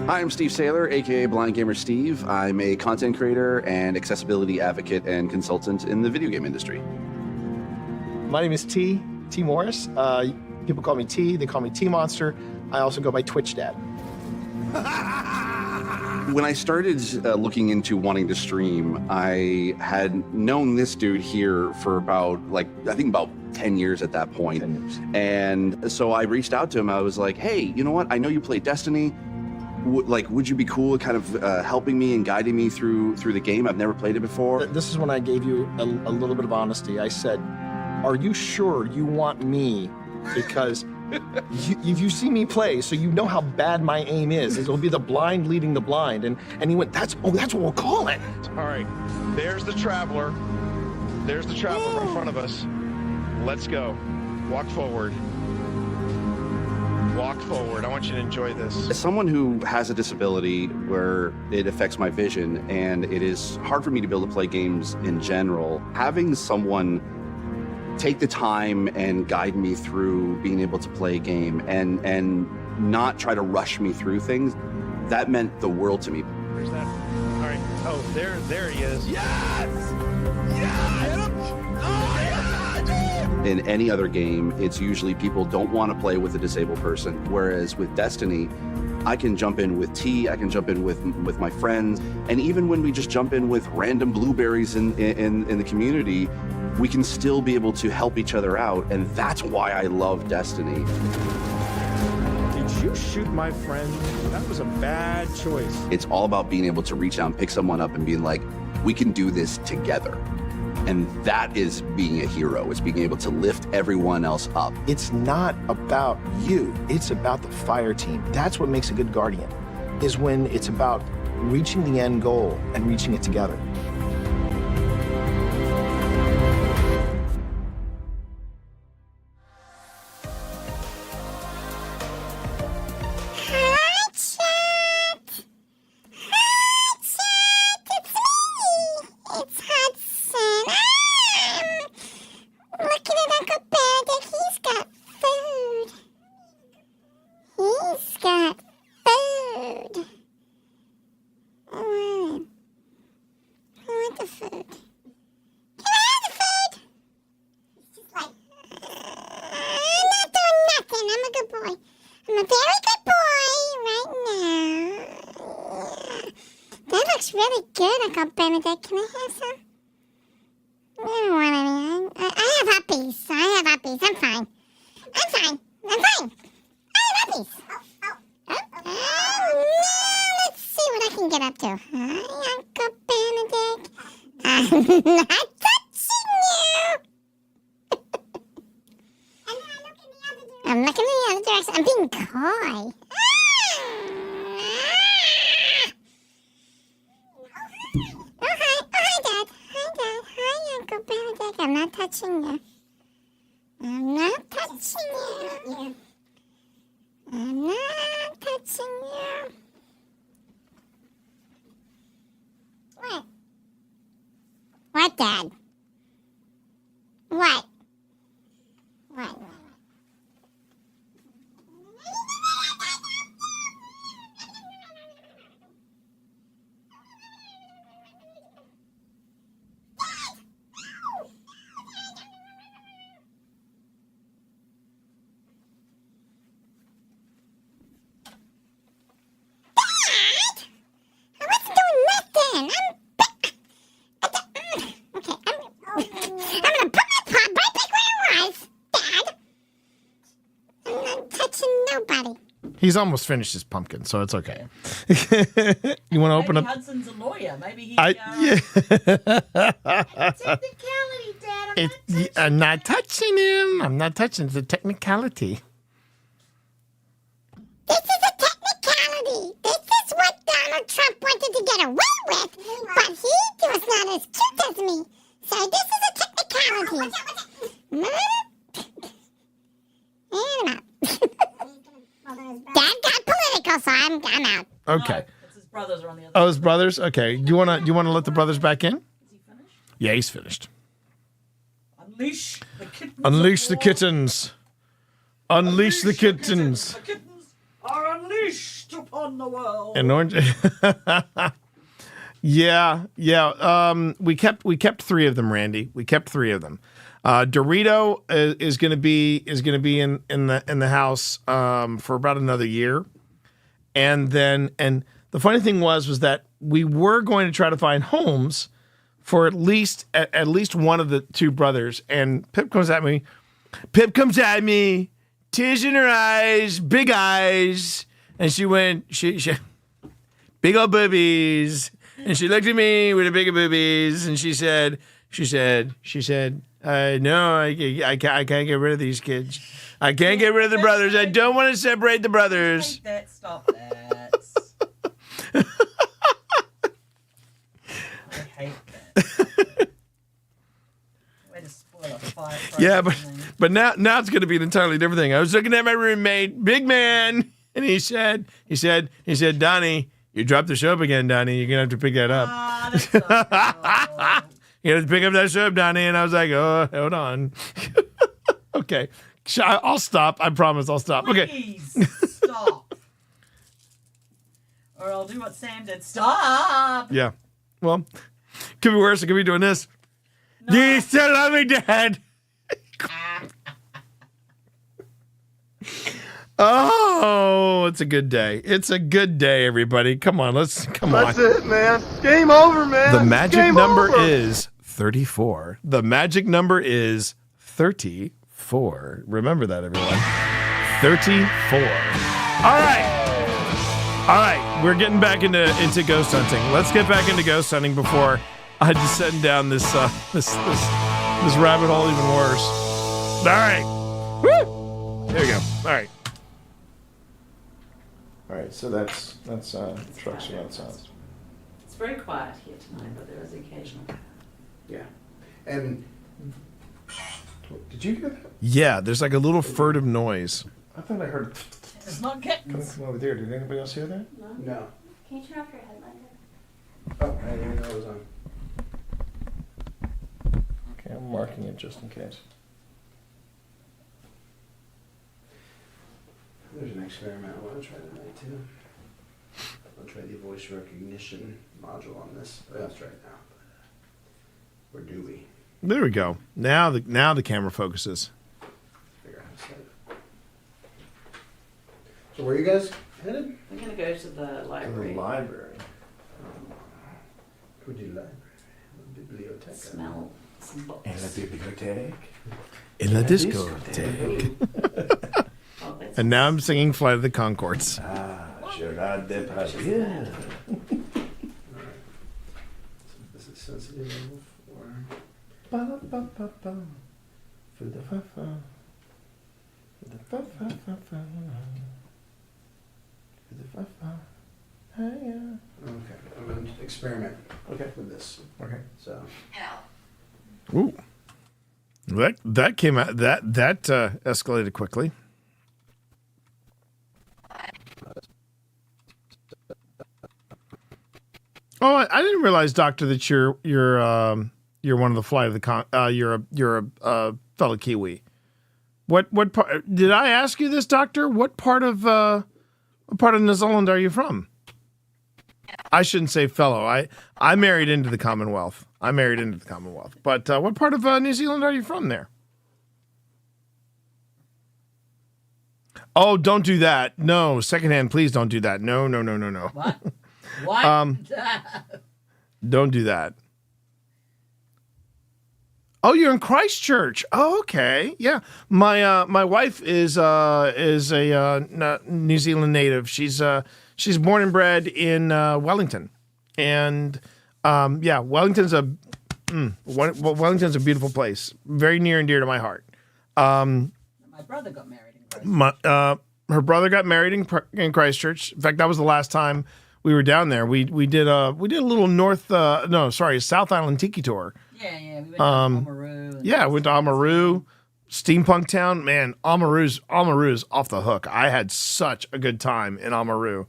U: Hi, I'm Steve Saylor, aka Blind Gamer Steve. I'm a content creator and accessibility advocate and consultant in the video game industry.
R: My name is T Morris. People call me T. They call me T Monster. I also go by Twitch Dad.
U: When I started looking into wanting to stream, I had known this dude here for about, I think about 10 years at that point. 10 years. And so I reached out to him. I was like, hey, you know what? I know you play Destiny. Would you be cool kind of helping me and guiding me through the game? I've never played it before.
R: This is when I gave you a little bit of honesty. I said, are you sure you want me? Because
E: You see me play, so you know how bad my aim is. It'll be the blind leading the blind. And he went, that's what we'll call it.
M: All right, there's the traveler. There's the traveler in front of us. Let's go. Walk forward. Walk forward. I want you to enjoy this.
U: As someone who has a disability where it affects my vision and it is hard for me to be able to play games in general, having someone take the time and guide me through being able to play a game and not try to rush me through things, that meant the world to me.
M: Where's that? All right. Oh, there he is.
N: Yes! Yes! Oh, yeah!
U: In any other game, it's usually people don't want to play with a disabled person, whereas with Destiny, I can jump in with tea, I can jump in with my friends, and even when we just jump in with random blueberries in the community, we can still be able to help each other out, and that's why I love Destiny.
A: Did you shoot my friend? That was a bad choice.
U: It's all about being able to reach out and pick someone up and being like, we can do this together. And that is being a hero. It's being able to lift everyone else up.
E: It's not about you. It's about the fire team. That's what makes a good guardian, is when it's about reaching the end goal and reaching it together.
C: Really good, Uncle Benedict. Can I have some? I don't want any. I have uppies. I have uppies. I'm fine. I'm fine. I'm fine. I have uppies. Let's see what I can get up to. Hi, Uncle Benedict. I'm not touching you. I'm looking in the other direction. I'm being coy. I'm not touching you. I'm not touching you. I'm not touching you. What? What, Dad? What? What?
A: He's almost finished his pumpkin, so it's okay. You want to open up?
Q: Hudson's a lawyer. Maybe he.
A: Yeah.
C: Technicality, Dad.
A: I'm not touching him. I'm not touching. It's a technicality.
C: This is a technicality. This is what Donald Trump wanted to get away with, but he was not as cute as me. So this is a technicality. And I'm out. Dad got political, so I'm out.
A: Okay.
Q: No, it's his brothers are on the other.
A: Oh, his brothers. Okay. Do you wanna let the brothers back in?
Q: Is he finished?
A: Yeah, he's finished.
Q: Unleash the kittens.
A: Unleash the kittens. Unleash the kittens.
Q: The kittens are unleashed upon the world.
A: And orange. Yeah. We kept 3 of them, Randy. We kept 3 of them. Dorito is going to be in the house for about another year, and the funny thing was that we were going to try to find homes for at least one of the 2 brothers. And Pip comes at me, tears in her eyes, big eyes, and she went she big old boobies, and she looked at me with the big boobies, and she said. No, I can't get rid of these kids. I can't get rid of the brothers. I don't want to separate the brothers.
Q: Take that. Stop that. I hate that. Way to spoil a fire.
A: Yeah, but now it's going to be an entirely different thing. I was looking at my roommate, big man, and he said, Donnie, you dropped the soap again, Donnie. You're going to have to pick that up.
Q: That's so cool.
A: You have to pick up that soap, Donnie. And I was like, oh, hold on. Okay. I'll stop. I promise I'll stop. Okay.
Q: Please stop. Or I'll do what Sam did. Stop.
A: Yeah. Well, could be worse. I could be doing this.
Q: No.
A: Do you still love me, Dad? Oh, it's a good day. It's a good day, everybody. Come on, come on.
S: That's it, man. Game over, man.
A: The magic
S: Game
A: number
S: over.
A: is 34. The magic number is 34. Remember that, everyone. 34. All right. We're getting back into ghost hunting. Let's get back into ghost hunting before I descend down this rabbit hole even worse. All right. Woo! There we go. All right.
R: All right, so that's trucks are outside.
K: It's very quiet here tonight, but there is occasional.
H: Yeah. And did you hear that?
A: Yeah, there's like a little furtive noise.
R: I thought I heard
Q: It's not kittens.
R: from over there. Did anybody else hear that?
H: No.
J: Can you turn off your headlight?
H: Oh, I didn't even know it was on.
R: Okay, I'm marking it just in case.
H: There's an experiment I want to try tonight too. I'll try the voice recognition module on this. That's right now. Where do we?
A: There we go. Now the camera focuses.
H: Figure out how to set it. So where are you guys headed?
K: We're going to go to the library.
R: The library.
H: Could you library? Biblioteca.
K: Smell some books.
R: En la biblioteca.
A: In la discotheque. And now I'm singing Flight of the Conchords.
R: Gerard Depardieu.
H: This is sensitive level 4.
R: Ba-ba-ba-ba. For the fa-fa. For the fa-fa-fa-fa. For the fa-fa. Hiya.
H: Okay, I'm going to experiment with this.
R: Okay.
H: So.
A: Ooh. That came out that escalated quickly. Oh, I didn't realize, Doctor, that you're one of the Flight of the you're a fellow Kiwi. What part did I ask you this, Doctor? What part of New Zealand are you from? I shouldn't say fellow. I married into the Commonwealth. But what part of New Zealand are you from there? Oh, don't do that. No, secondhand, please don't do that. No.
Q: What? What?
A: Don't do that. Oh, you're in Christchurch. Oh, okay. Yeah. My wife is a New Zealand native. She's born and bred in Wellington. And Wellington's a beautiful place. Very near and dear to my heart.
Q: My brother got married in Christchurch.
A: Her brother got married in Christchurch. In fact, that was the last time we were down there. We did a little South Island Tiki tour.
Q: Yeah. We went to Oamaru.
A: Yeah, went to Oamaru, Steampunk Town. Man, Oamaru's off the hook. I had such a good time in Oamaru.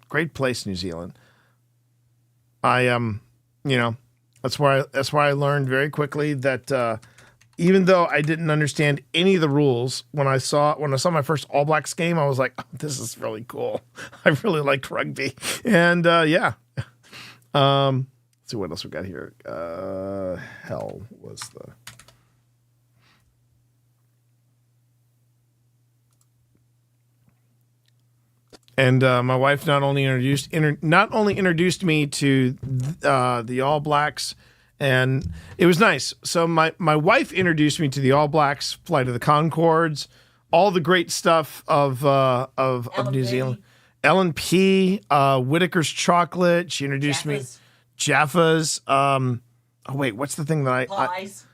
A: Great place, New Zealand. That's why I learned very quickly that even though I didn't understand any of the rules, when I saw my first All Blacks game, I was like, oh, this is really cool. I really liked rugby. And let's see what else we got here. Hell was the And my wife not only introduced me to the All Blacks, and it was nice. So my wife introduced me to the All Blacks, Flight of the Conchords, all the great stuff of New Zealand. L&P, Whitaker's Chocolate. She introduced me Jaffas. What's the thing that
Q: Pies.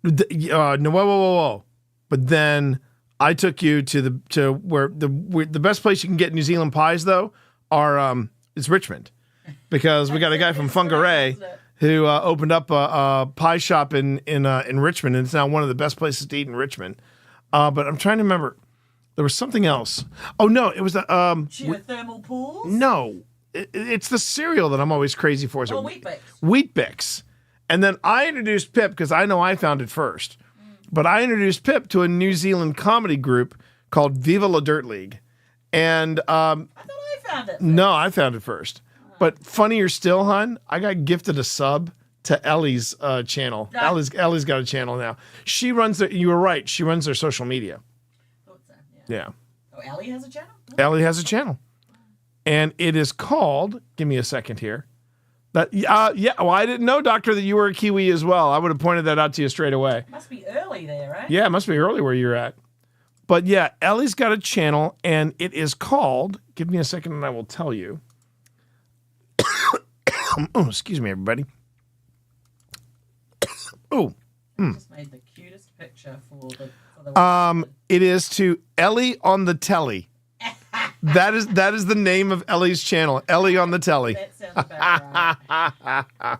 A: No, whoa. But then I took you to where the best place you can get New Zealand pies though is Richmond, because we got a guy from Fungaray who opened up a pie shop in Richmond, and it's now one of the best places to eat in Richmond. But I'm trying to remember. There was something else. Oh no, it was the
Q: geothermal pools.
A: No, it's the cereal that I'm always crazy for.
Q: Oh, Wheat Bix.
A: Wheat Bix. And then I introduced Pip because I know I found it first. But I introduced Pip to a New Zealand comedy group called Viva La Dirt League. And
Q: I thought I found it.
A: no, I found it first. But funnier still, hon, I got gifted a sub to Ellie's channel. Ellie's got a channel now. She runs you were right. She runs their social media. Yeah.
Q: Oh, Ellie has a channel?
A: Ellie has a channel. And it is called, give me a second here. Well, I didn't know, Doctor, that you were a Kiwi as well. I would have pointed that out to you straight away.
Q: Must be early there, right?
A: Yeah, it must be early where you're at. But yeah, Ellie's got a channel, and it is called, give me a second and I will tell you. Oh, excuse me, everybody. Oh.
Q: Just made the cutest picture for the
A: it is to Ellie on the Telly. That is the name of Ellie's channel. Ellie on the Telly.
Q: That sounds about right.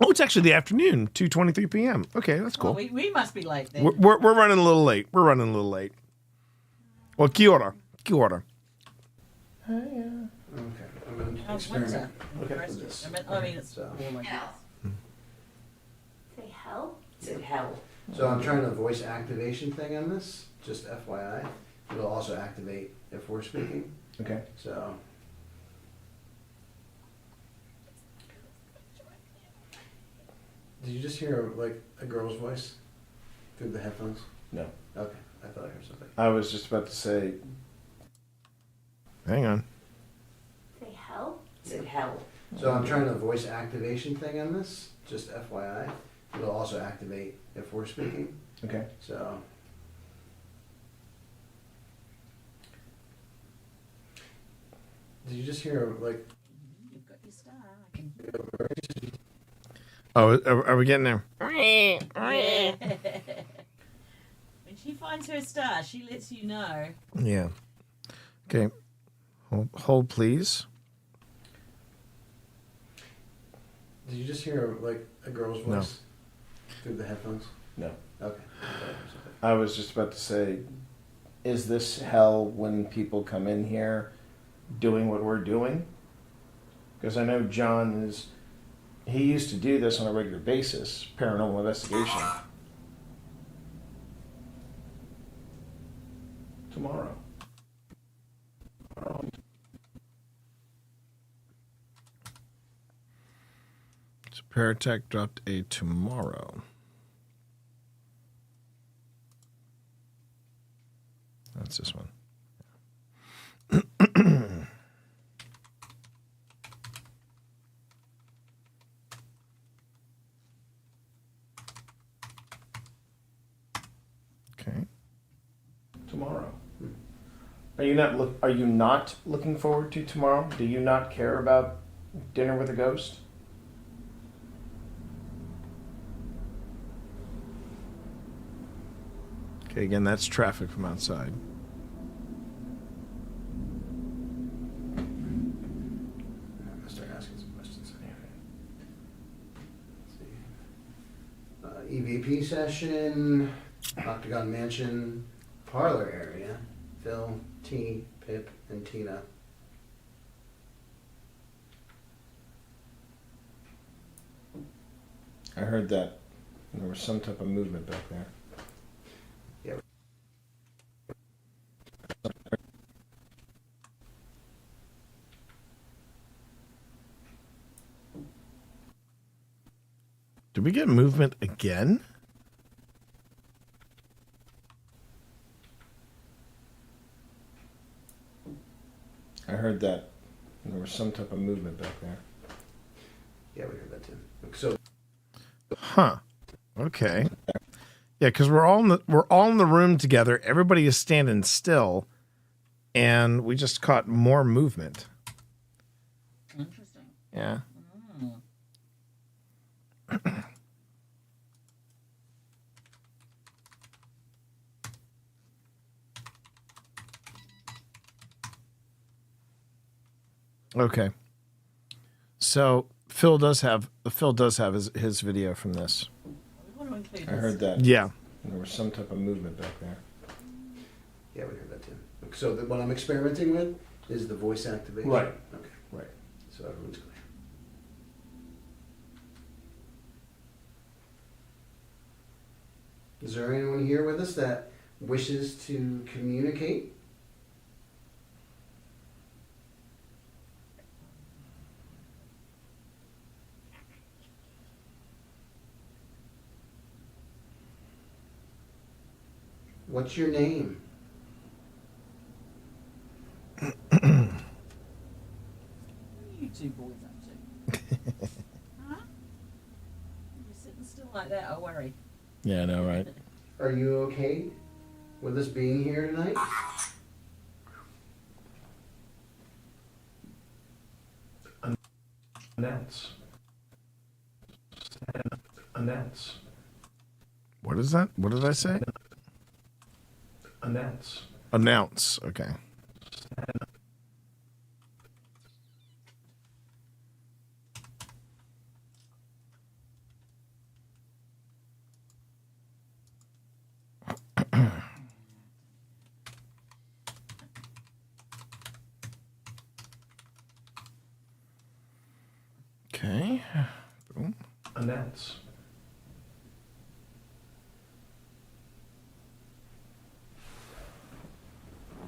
A: Oh, it's actually the afternoon, 2:23 p.m. Okay, that's cool.
Q: Oh, we must be late then.
A: We're running a little late. Well, kia ora. Kia ora.
H: Okay, I'm going to
Q: How's
H: experiment.
Q: winter?
H: Okay, with this.
Q: I mean, it's
H: So-
Q: warm, I guess.
J: Say hell?
K: Said hell.
H: So I'm trying the voice activation thing on this, just FYI. It'll also activate if we're speaking.
E: Okay.
H: So. Did you just hear like a girl's voice through the headphones?
E: No.
H: Okay, I thought I heard something.
E: I was just about to say.
A: Hang on.
J: Say hell?
K: Said hell.
H: So I'm trying the voice activation thing on this, just FYI. It'll also activate if we're speaking.
E: Okay.
H: So. Did you just hear like?
Q: You've got your star. I can...
A: Oh, are we getting there?
Q: When she finds her star, she lets you know.
A: Yeah. Okay. Hold please.
H: Did you just hear like a girl's
A: No.
H: voice through the headphones?
E: No.
H: Okay. I thought I heard something.
E: I was just about to say, is this hell when people come in here doing what we're doing? Because I know John he used to do this on a regular basis, paranormal investigation. Tomorrow.
A: So Paratech dropped a tomorrow. That's this one. Okay.
E: Tomorrow. Are you not looking forward to tomorrow? Do you not care about dinner with a ghost?
A: Okay, again, that's traffic from outside.
H: I'm gonna start asking some questions anyway. EVP session, Octagon Mansion, parlor area. Phil, T, Pip, and Tina.
E: I heard that there was some type of movement back there.
H: Yeah.
A: Did we get movement again?
E: I heard that there was some type of movement back there.
H: Yeah, we heard that too. So.
A: Huh. Okay. Yeah, because we're all in the room together. Everybody is standing still, and we just caught more movement.
Q: Interesting.
A: Yeah. Okay. So Phil does have his video from this.
E: I heard that.
A: Yeah.
E: There was some type of movement back there.
H: Yeah, we heard that too. So what I'm experimenting with is the voice activation.
E: Right.
H: Okay.
E: Right.
H: So everyone's clear. Is there anyone here with us that wishes to communicate? What's your name?
Q: You two boys up to? Huh? You're sitting still like that, I worry.
A: Yeah, I know, right?
H: Are you okay with us being here tonight?
E: Announce. Announce.
A: What is that? What did I say?
E: Announce.
A: Announce. Okay. Okay. Boom.
E: Announce.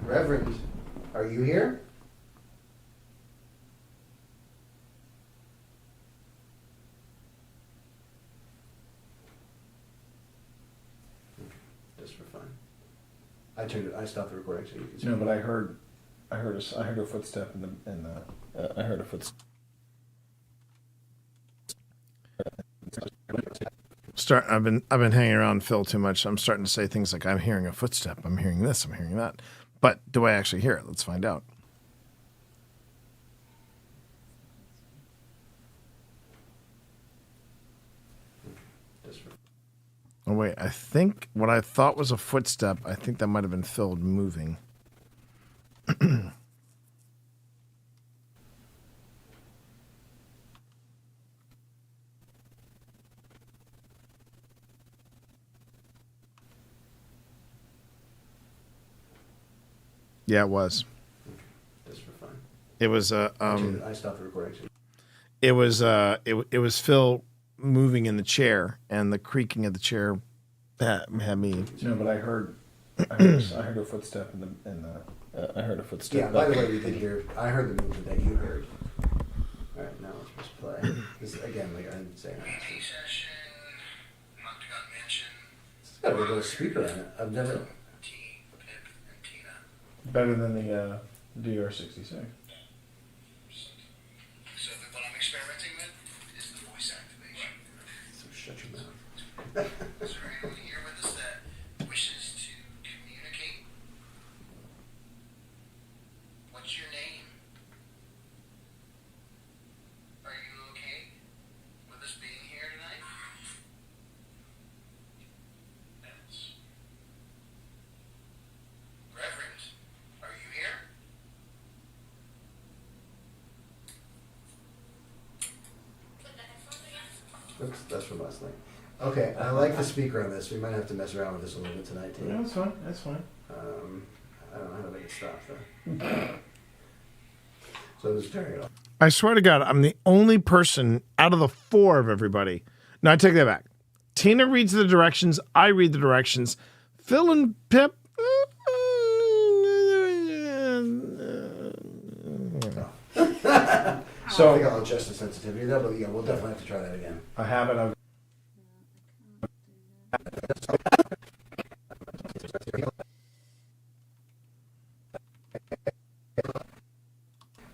H: Reverend, are you here? Just for fun. I stopped the recording so you can see.
E: No, but I heard a footstep I heard a footstep.
A: I've been hanging around Phil too much. I'm starting to say things like I'm hearing a footstep, I'm hearing this, I'm hearing that. But do I actually hear it? Let's find out. Oh wait, I think what I thought was a footstep, I think that might have been Phil moving. Yeah, it was.
H: Just for fun.
A: It was
H: I stopped the recording.
A: It was Phil moving in the chair, and the creaking of the chair had me.
E: No, but I heard a footstep I heard a footstep.
H: Yeah, by the way, we did hear. I heard the movement that you heard. All right, now let's press play. This again, like I didn't say.
D: Session, Octagon Mansion.
H: It's got a little speaker on it. I've never.
E: Better than the DR66.
D: So what I'm experimenting with is the voice activation.
H: So shut your mouth.
D: Is there anyone here with us that wishes to communicate? What's your name? Are you okay with us being here tonight? Yes. Reverend, are you here?
H: Oops, that's from last night. Okay, I like the speaker on this. We might have to mess around with this a little bit tonight too.
E: Yeah, that's fine. That's fine.
H: I don't know how to make it stop though. So just turn it off.
A: I swear to God, I'm the only person out of the four of everybody. No, I take that back. Tina reads the directions. I read the directions. Phil and Pip.
H: So I think I'll adjust the sensitivity though, but yeah, we'll definitely have to try that again.
E: I have it.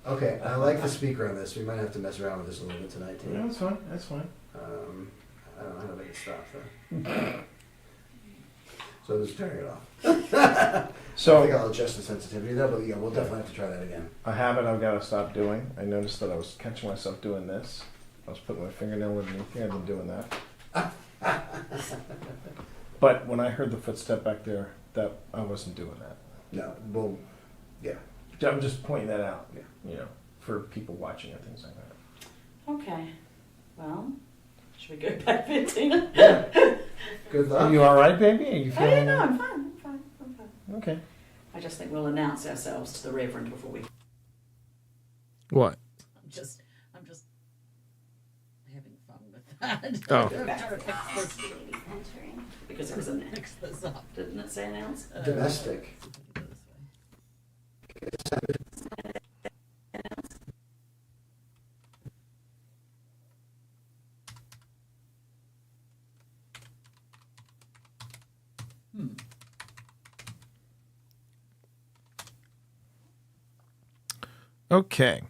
H: Okay, I like the speaker on this. We might have to mess around with this a little bit tonight too.
E: Yeah, that's fine. That's fine.
H: I don't know how to make it stop though. So just turn it off. So I think I'll adjust the sensitivity though, but yeah, we'll definitely have to try that again.
E: I have it. I've got to stop doing. I noticed that I was catching myself doing this. I was putting my fingernail underneath here. I've been doing that. But when I heard the footstep back there, that I wasn't doing that.
H: No, well, yeah.
E: I'm just pointing that out.
H: Yeah.
E: You know. for people watching and things like that.
Q: Okay. Well, should we go back there, Tina?
E: Yeah.
H: Good
E: Are
H: luck.
E: you all right, baby? Are you
Q: Oh,
E: feeling?
Q: yeah, no, I'm fine. I'm fine. I'm fine.
E: Okay.
Q: I just think we'll announce ourselves to the Reverend before we.
A: What?
Q: I'm just having fun with that.
A: Oh.
Q: Because it was announced this up, didn't it say announce?
H: Domestic.
A: Okay.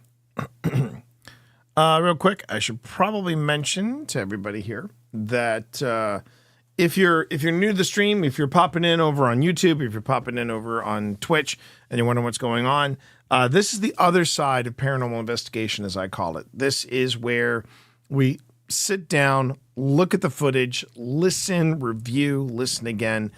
A: Real quick, I should probably mention to everybody here that if you're new to the stream, if you're popping in over on YouTube, if you're popping in over on Twitch, and you're wondering what's going on, this is the other side of paranormal investigation, as I call it. This is where we sit down, look at the footage, listen, review, listen again.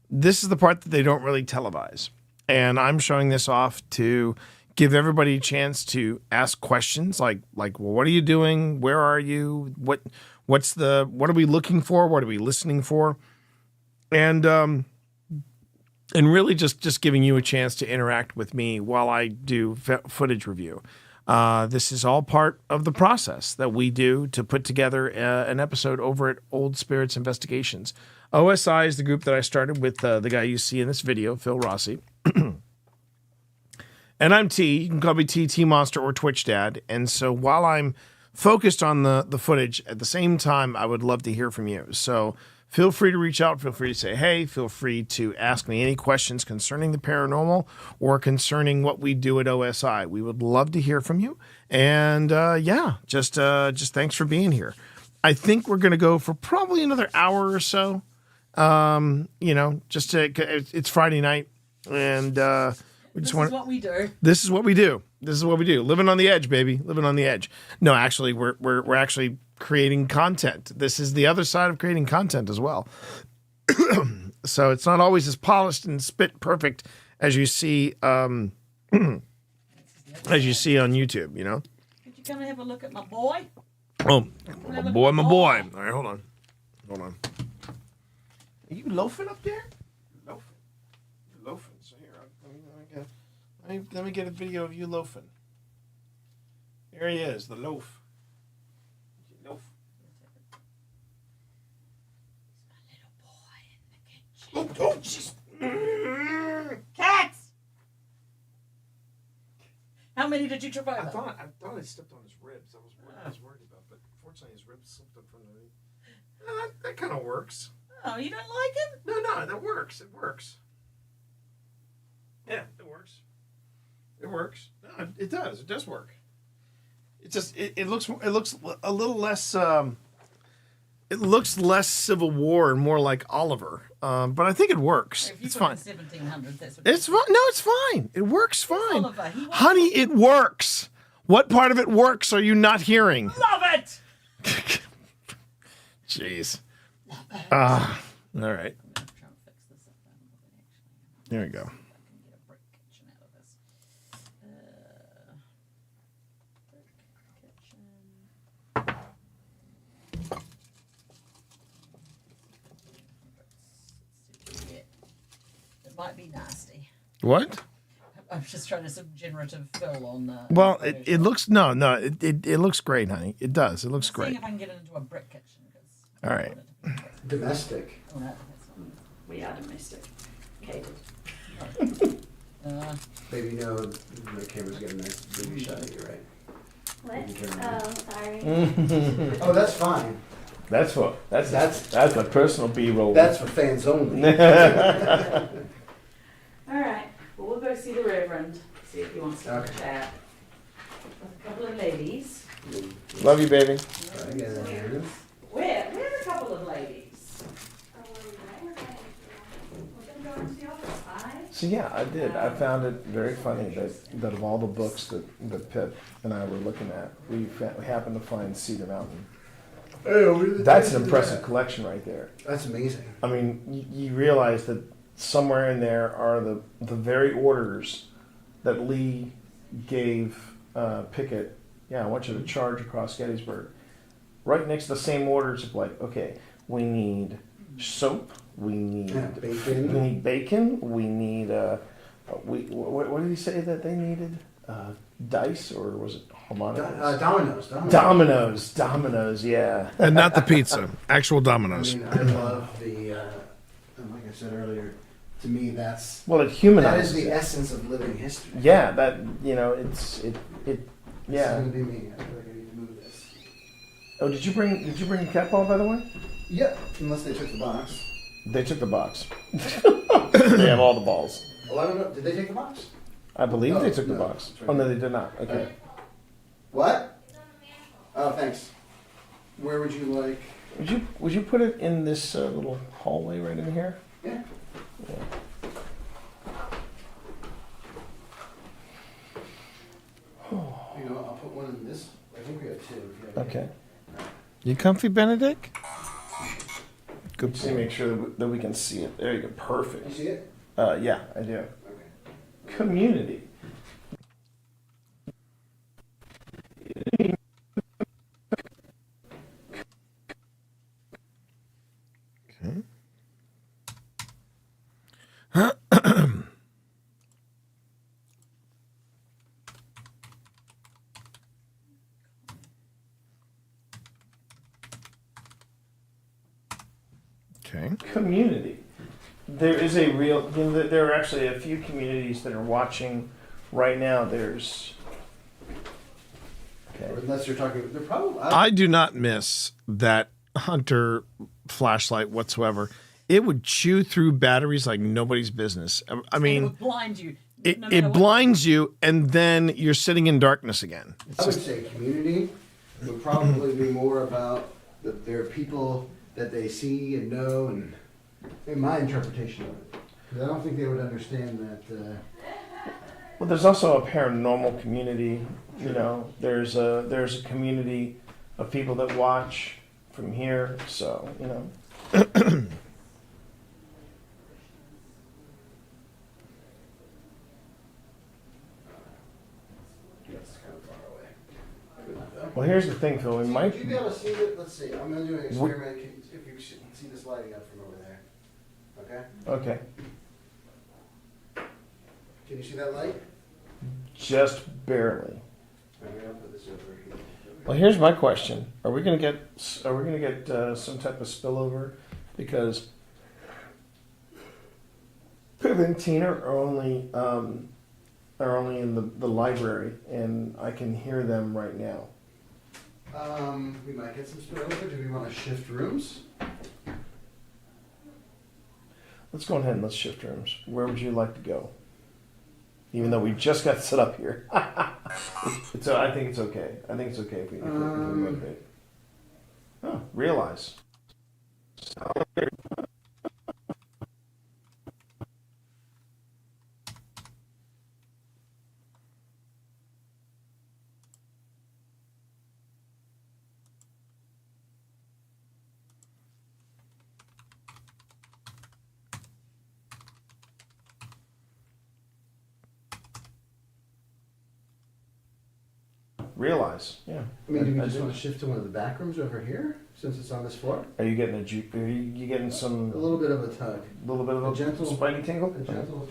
A: This is the part that they don't really televise, and I'm showing this off to give everybody a chance to ask questions like, well, what are you doing? Where are you? What are we looking for? What are we listening for? And really just giving you a chance to interact with me while I do footage review. This is all part of the process that we do to put together an episode over at Old Spirits Investigations. OSI is the group that I started with the guy you see in this video, Phil Rossi. And I'm T. You can call me T Monster, or Twitch Dad. And so while I'm focused on the footage, at the same time, I would love to hear from you. So feel free to reach out. Feel free to say hey. Feel free to ask me any questions concerning the paranormal or concerning what we do at OSI. We would love to hear from you. And just thanks for being here. I think we're going to go for probably another hour or so. It's Friday night, and
Q: This is what we do.
A: This is what we do. This is what we do. Living on the edge, baby. Living on the edge. No, actually, we're actually creating content. This is the other side of creating content as well. So it's not always as polished and spit perfect as you see as you see on YouTube, you know?
Q: Could you come and have a look at my boy?
A: Oh, my boy. All right, hold on. Are you loafing up there? You're loafing. So here, let me get a video of you loafing. Here he is, the loaf. Loaf. Oh, jeez.
Q: Cats! How many did you trip over?
A: I thought I stepped on his ribs. I was worried about, but fortunately his ribs slipped up from underneath. That kind of works.
Q: Oh, you don't like him?
A: No, that works. It works. Yeah, it works. It works. No, it does. It does work. It just it looks a little less. It looks less Civil War and more like Oliver. But I think it works.
Q: If you
A: It's
Q: put
A: fine.
Q: 1700, that's what
A: It's fine. No, it's fine. It works fine.
Q: Oliver, he wants
A: Honey, it works. What part of it works are you not hearing?
Q: Love it!
A: Jeez. All right. There we go.
Q: It might be nasty.
A: What?
Q: I'm just trying to some generative fill on.
A: Well, it looks it looks great, honey. It does. It looks
Q: Seeing
A: great.
Q: if I can get it into a brick kitchen.
A: All right.
H: Domestic.
Q: Oh, no, that's not. We are domestic. Catered.
H: Baby, you know the camera's getting a nice booty shot of you, right?
J: What?
H: You can turn around.
J: Oh, sorry.
H: Oh, that's fine.
E: That's a personal B-roll.
H: That's for fans only.
Q: All right. Well, we'll go see the Reverend. See if he wants to chat with a couple of ladies.
E: Love you, baby.
Q: Where's a couple of ladies?
E: So yeah, I did. I found it very funny that of all the books that Pip and I were looking at, we happened to find Cedar Mountain. That's an impressive collection right there.
H: That's amazing.
E: I mean, you realize that somewhere in there are the very orders that Lee gave picket. Yeah, I want you to charge across Gettysburg. Right next to the same orders of like, okay, we need soap, we need
H: bacon.
E: we need bacon, we need what did he say that they needed? Dice, or was it
H: Dominoes.
E: Dominoes, yeah.
B: And not the pizza, actual Dominoes.
H: I mean, I love the, like I said earlier, to me that's...
E: Well, it humanizes
H: That is the
E: it.
H: essence of living history.
E: Yeah, that, yeah.
H: It's going to be me. I feel like I need to move this.
E: Oh, did you bring a cat ball, by the way?
H: Yep, unless they took the box.
E: They took the box. They have all the balls.
H: Oh, I don't know. Did they take the box?
E: I believe
H: Oh,
E: they took the
H: no.
E: box.
H: It's right
E: Oh, no,
H: here.
E: they did not. Okay.
H: What? Oh, thanks. Where would you like...
E: Would you put it in this little hallway right in here?
H: Yeah. You know, I'll put one in this. I think we have two.
E: Okay.
B: You comfy, Benedict? Good.
E: Just to make sure that we can see it. There you go. Perfect.
H: You see it?
E: Yeah, I do. Community.
B: Okay.
E: Community. There is a real. There are actually a few communities that are watching right now. There's. Okay.
H: Unless you're talking, they're probably.
B: I do not miss that Hunter flashlight whatsoever. It would chew through batteries like nobody's business. I mean,
Q: it would blind you.
B: It,
Q: no
B: it
Q: matter what.
B: blinds you, and then you're sitting in darkness again. It's
H: I would
B: just-
H: say community would probably be more about that there are people that they see and know, and in my interpretation of it. Because I don't think they would understand that.
E: Well, there's also a paranormal community. You know, there's a community of people that watch from here. So you know.
H: That's kind of far away.
E: Well, here's the thing, Phil. We might.
H: Would you be able to see it? Let's see. I'm going to do an experiment. If you see this lighting up from over there. Okay?
E: Okay.
H: Can you see that light?
E: Just barely.
H: I'm going to put this over here.
E: Well, here's my question: Are we gonna get some type of spillover? Because Piv and Tina are only in the library, and I can hear them right now.
H: We might get some spillover. Do we want to shift rooms?
E: Let's go ahead and let's shift rooms. Where would you like to go? Even though we just got set up here. I think it's okay. I think it's okay if we rotate. Oh, realize. Realize, yeah.
H: I mean, do we just
E: do.
H: want to shift to one of the back rooms over here, since it's on this floor?
E: Are you getting Are you getting some?
H: A little bit of a tug.
E: A little bit of
H: A gentle
E: spidey tingle.
H: A gentle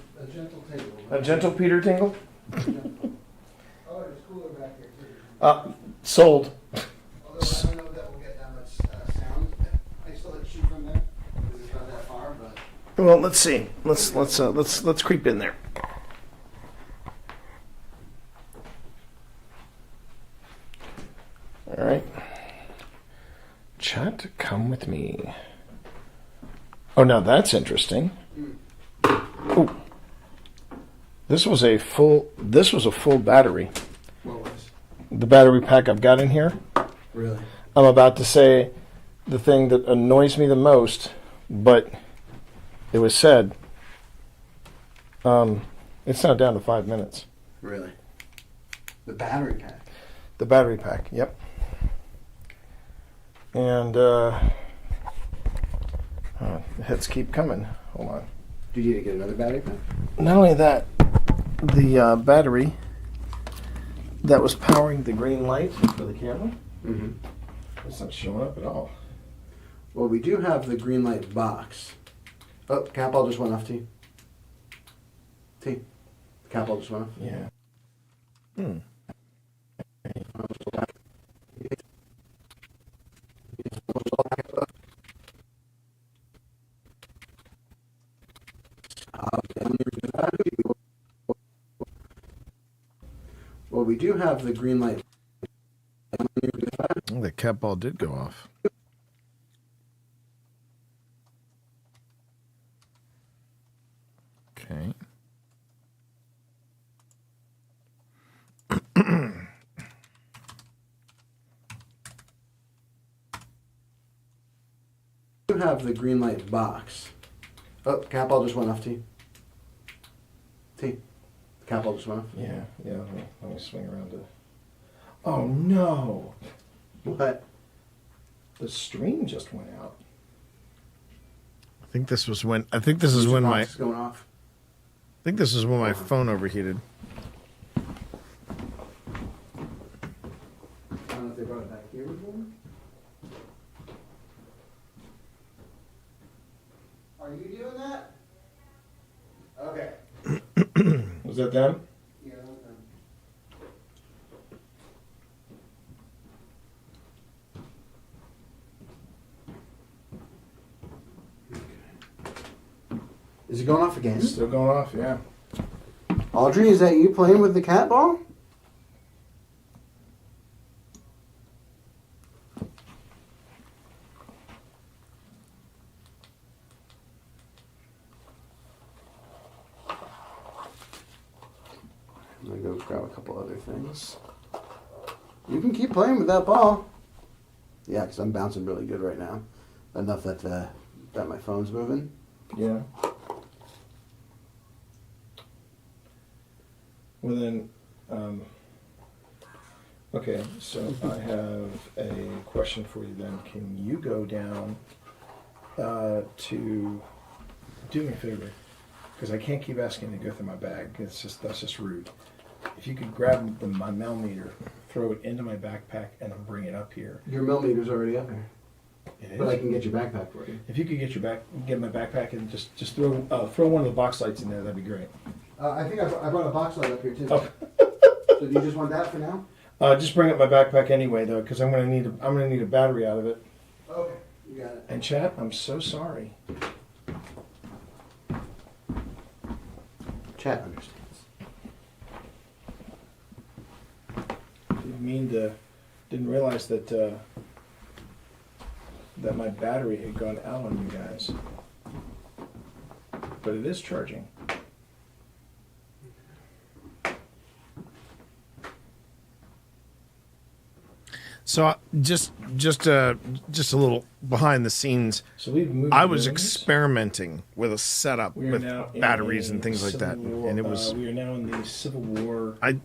H: tingle.
E: A gentle Peter tingle.
H: Oh, there's cooler back here too.
E: Sold.
H: Although I don't know if that will get that much sound. I still have to shoot from there because it's not that far, but.
E: Well, let's see. Let's creep in there. All right. Chat, come with me. Oh, now that's interesting. Ooh. This was a full battery.
H: What was?
E: The battery pack I've got in here.
H: Really?
E: I'm about to say the thing that annoys me the most, but it was said. It's now down to 5 minutes.
H: Really? The battery pack?
E: The battery pack, yep. And the hits keep coming. Hold on.
H: Do you need to get another battery pack?
E: Not only that, the that was powering the green light for the camera.
H: Mm-hmm.
E: It's not showing up at all.
H: Well, we do have the green light box. Oh, cap all just went off, T. T. Cap all just went off.
E: Yeah.
H: Well, we do have the green light.
B: Oh, the cat ball did go off. Okay.
H: We do have the green light box. Oh, cap all just went off, T. T. Cap all just went off.
E: Yeah. Let me swing around to. Oh no!
H: What?
E: The stream just went out.
B: I think this was when. I think this is when my.
H: Box is going off.
B: I think this is when my phone overheated.
H: I don't know if they brought it back here before. Are you doing that? Okay.
E: Was that them?
H: Yeah, that was them. Is it going off again?
E: It's still going off, yeah.
H: Audrey, is that you playing with the cat ball? I'm gonna go grab a couple other things. You can keep playing with that ball. Yeah, because I'm bouncing really good right now. Enough that that my phone's moving.
E: Yeah. Well then, okay, so I have a question for you then. Can you go down to do me a favor? Because I can't keep asking you to go through my bag. That's just rude. If you could grab my millimeter, throw it into my backpack, and then bring it up here.
H: Your millimeter's already up here.
E: It is?
H: But I can get your backpack for you.
E: If you could get my backpack and just throw one of the box lights in there, that'd be great.
H: I think I brought a box light up here too.
E: Oh.
H: So do you just want that for now?
E: Just bring up my backpack anyway, though, because I'm gonna need a battery out of it.
H: Okay, you got it.
E: And chat, I'm so sorry.
H: Chat understands.
E: Didn't realize that that my battery had gone out on you guys. But it is charging.
B: So just a little behind the scenes.
E: So we've moved
B: I was
E: rooms.
B: experimenting with a setup
E: We are
B: with
E: now in
B: batteries
E: a
B: and things like that,
E: Civil War-
B: and it was.
E: we are now in the Civil War.
B: I've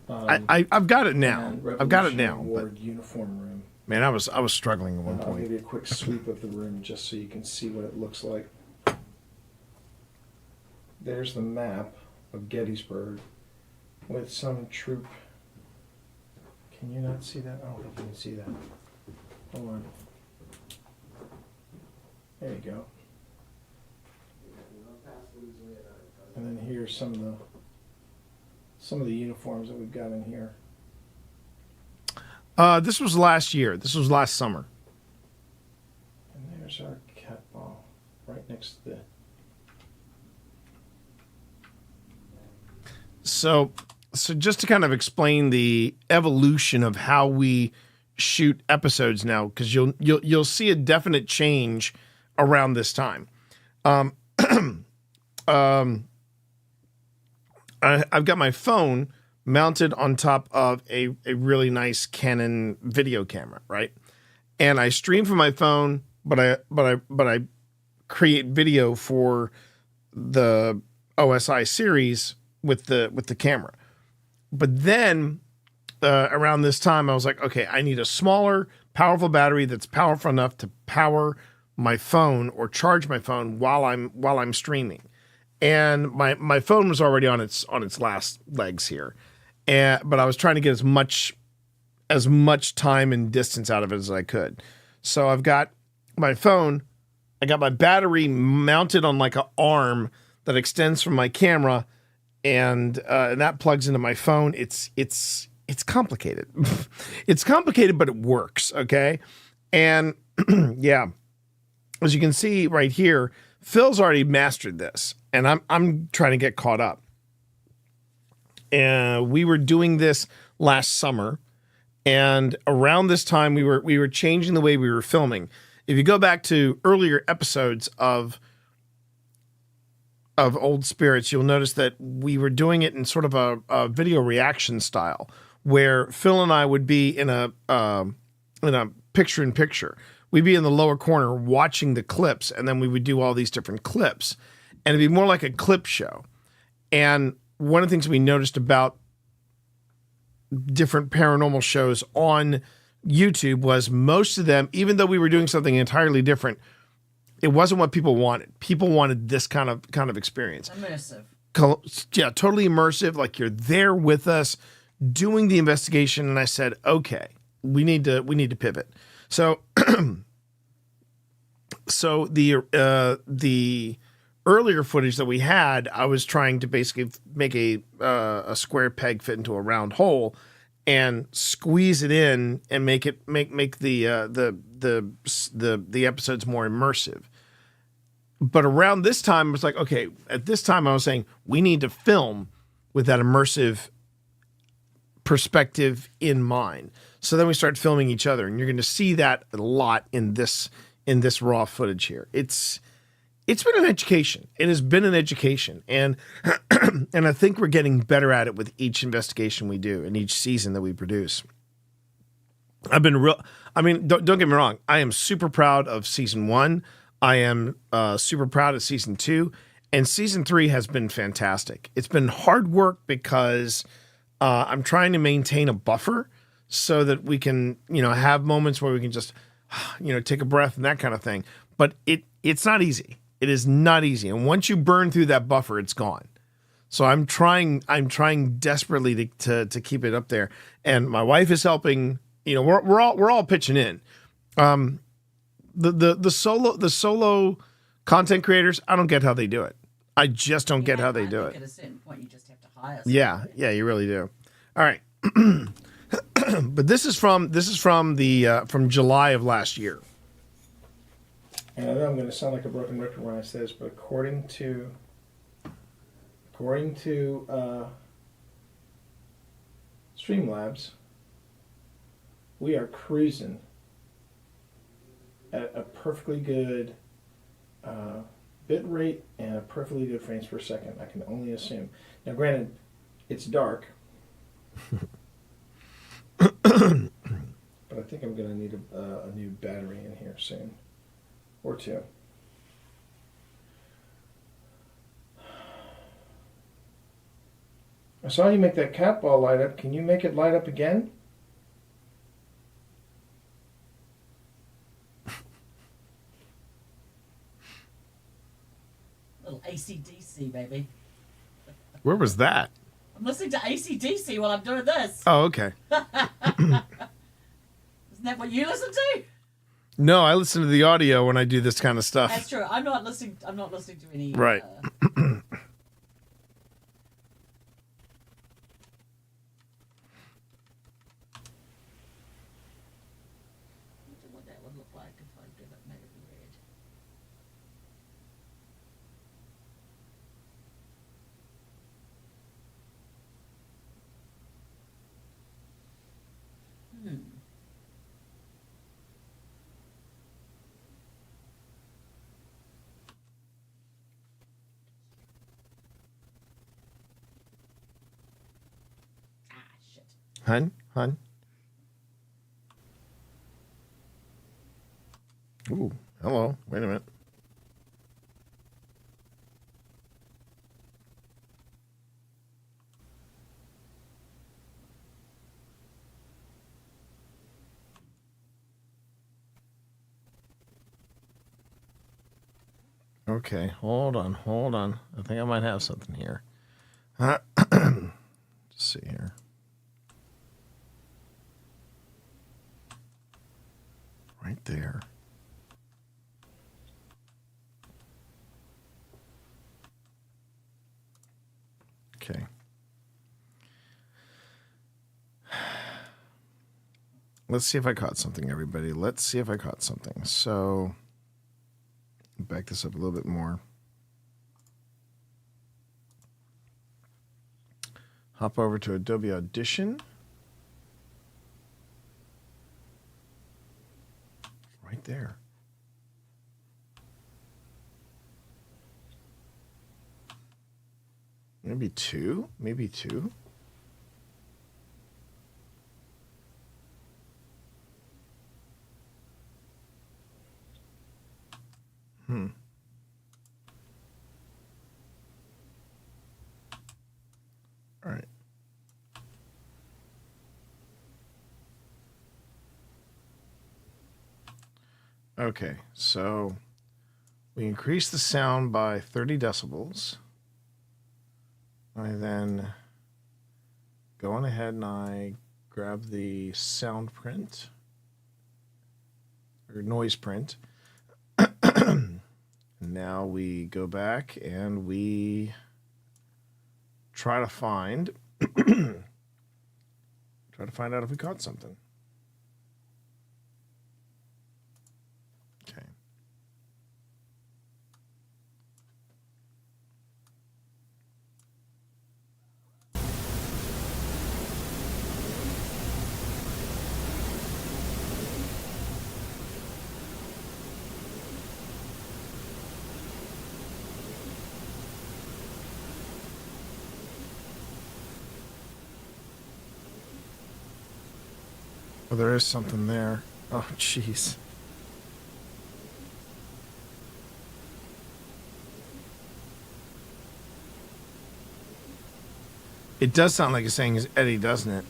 B: got it now.
E: and
B: I've got it
E: Revolutionary
B: now.
E: War
B: But
E: uniform room.
B: man, I was struggling at one
E: I'll
B: point.
E: give you a quick sweep of the room just so you can see what it looks like. There's the map of Gettysburg with some troop. Can you not see that? I don't think you can see that. Hold on. There you go. And then here's some of the uniforms that we've got in here.
B: This was last year. This was last summer.
E: And there's our cat ball right next to the.
B: So just to kind of explain the evolution of how we shoot episodes now, because you'll see a definite change around this time. I've got my phone mounted on top of a really nice Canon video camera, right? And I stream from my phone, but I create video for the OSI series with the camera. But then around this time, I was like, okay, I need a smaller, powerful battery that's powerful enough to power my phone or charge my phone while I'm streaming. And my phone was already on its last legs here. but I was trying to get as much time and distance out of it as I could. So I've got my phone, I got my battery mounted on like an arm that extends from my camera, and that plugs into my phone. It's complicated. It's complicated, but it works. Okay, and yeah, as you can see right here, Phil's already mastered this, and I'm trying to get caught up. And we were doing this last summer, and around this time we were changing the way we were filming. If you go back to earlier episodes of Old Spirits, you'll notice that we were doing it in sort of a video reaction style, where Phil and I would be in a picture-in-picture. We'd be in the lower corner watching the clips, and then we would do all these different clips, and it'd be more like a clip show. And one of the things we noticed about different paranormal shows on YouTube was most of them, even though we were doing something entirely different, it wasn't what people wanted. People wanted this kind of experience.
Q: Immersive.
B: Yeah, totally immersive. Like you're there with us doing the investigation. And I said, okay, we need to pivot. So, so the earlier footage that we had, I was trying to basically make a square peg fit into a round hole and squeeze it in and make the episodes more immersive. But around this time, it was like, okay, at this time I was saying we need to film with that immersive perspective in mind. So then we started filming each other, and you're going to see that a lot in this raw footage here. It's been an education. It has been an education, and and I think we're getting better at it with each investigation we do and each season that we produce. Don't get me wrong. I am super proud of season 1. I am super proud of season 2, and season 3 has been fantastic. It's been hard work because I'm trying to maintain a buffer so that we can, have moments where we can just, take a breath and that kind of thing. But it's not easy. It is not easy. And once you burn through that buffer, it's gone. So I'm trying desperately to keep it up there. And my wife is helping, we're all pitching in. The solo content creators, I don't get how they do it. I just don't get how they do it.
Q: At a certain point, you just have to hire
B: Yeah, you really do. All right. But this is from July of last year.
R: And I know I'm going to sound like a broken record when I say this, but according to Streamlabs, we are cruising at a perfectly good bit rate and a perfectly good frames per second. I can only assume. Now, granted, it's dark, but I think I'm going to need a new battery in here soon. Or 2. I saw you make that cat ball light up. Can you make it light up again?
Q: Little AC/DC, baby.
B: Where was that?
Q: I'm listening to AC/DC while I'm doing this.
B: Oh, okay.
Q: Isn't that what you listen to?
B: No, I listen to the audio when I do this kind of stuff.
Q: That's true. I'm not listening to any.
B: Right.
Q: What that would look like if I did it, made it red.
B: Hun. Ooh, hello. Wait a minute. Okay, hold on. I think I might have something here. Let's see here. Let's see if I caught something, everybody. Let's see if I caught something. So, back this up a little bit more. Hop over to Adobe Audition. Right there. Maybe two? Maybe two? All right. Okay, so we increase the sound by 30 decibels. I then go on ahead and I grab the sound print or noise print. Now we go back and we try to find out if we caught something. Okay. Well, there is something there. Oh, jeez. It does sound like it's saying it's Eddie, doesn't it?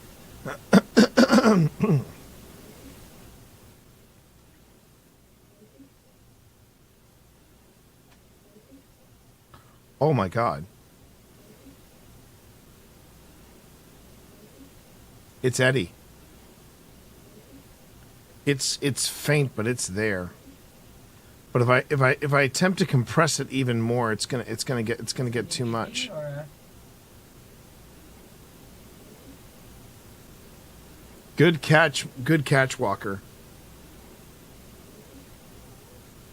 B: Oh my God. It's Eddie. It's faint, but it's there. But if I attempt to compress it even more, it's gonna get too much. Good catch, Walker.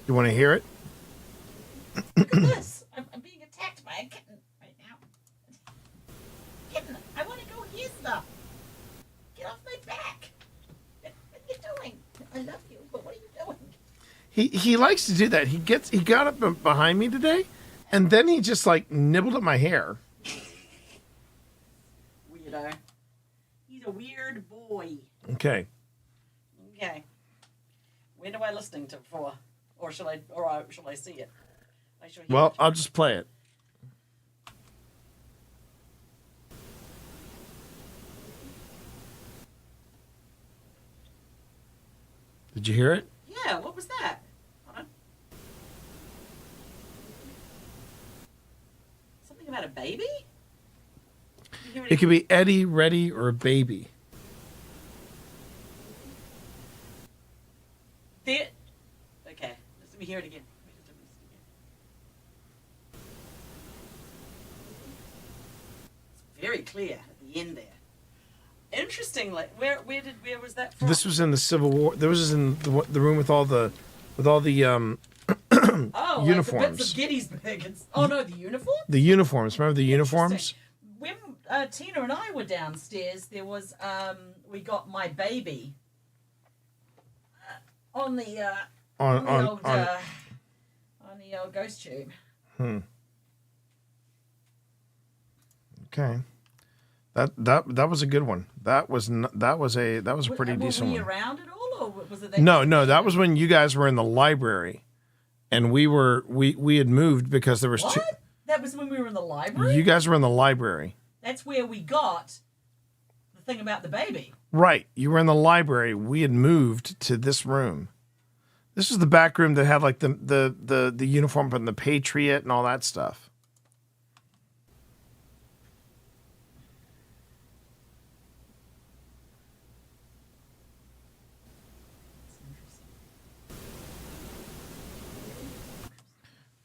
B: You want to hear it?
Q: Look at this. I'm being attacked by a kitten right now. Kitten, I want to go hear stuff. Get off my back. What are you doing? I love you, but what are you doing?
B: He likes to do that. He got up behind me today, and then he just like nibbled at my hair.
Q: Weirdo. He's a weird boy.
B: Okay.
Q: Okay. When am I listening to for? Or shall I see it?
B: Well, I'll just play it. Did you hear it?
Q: Yeah, what was that? Hold on. Something about a baby?
B: It could be Eddie, Ready, or a baby.
Q: There. Okay, let me hear it again. It's very clear at the end there. Interesting. Like, where was that from?
B: This was in the Civil War. This was in the room with all the
Q: oh,
B: uniforms.
Q: Like the bits of Gettysburg. Oh no, the uniform.
B: The uniforms. Remember the uniforms?
Q: When Tina and I were downstairs, there was we got my baby on the old ghost tube.
B: Okay. That was a good one. That was a pretty decent one.
Q: Were we around at all, or was it?
B: No, that was when you guys were in the library, and we had moved because there was
Q: what?
B: two.
Q: That was when we were in the library.
B: You guys were in the library.
Q: That's where we got the thing about the baby.
B: Right, you were in the library. We had moved to this room. This is the back room that had like the uniform and the Patriot and all that stuff.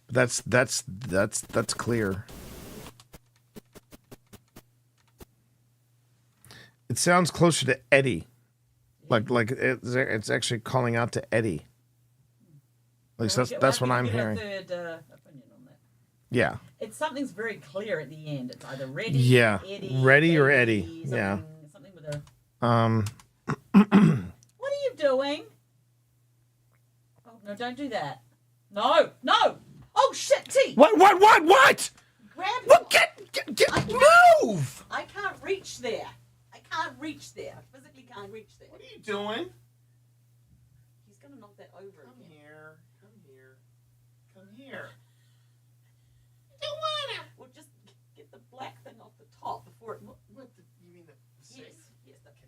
B: That's clear. It sounds closer to Eddie. Like it's actually calling out to Eddie. At least that's what I'm hearing.
Q: Third opinion on that.
B: Yeah.
Q: It's something's very clear at the end. It's either ready,
B: Yeah.
Q: Eddie,
B: Ready or
Q: Eddie,
B: Eddie. Yeah.
Q: Something with a.
B: What
Q: are you doing? Oh no! Don't do that. No! No! Oh shit! T.
B: What?
Q: Grab.
B: Look! Get move!
Q: I can't reach there. I can't reach there. I physically can't reach there.
B: What are you doing?
Q: He's gonna knock that over again.
B: Come here. Come here.
Q: I don't wanna. Well, just get the black thing off the top before it.
B: What? You mean the
Q: Yes. Yes. Okay.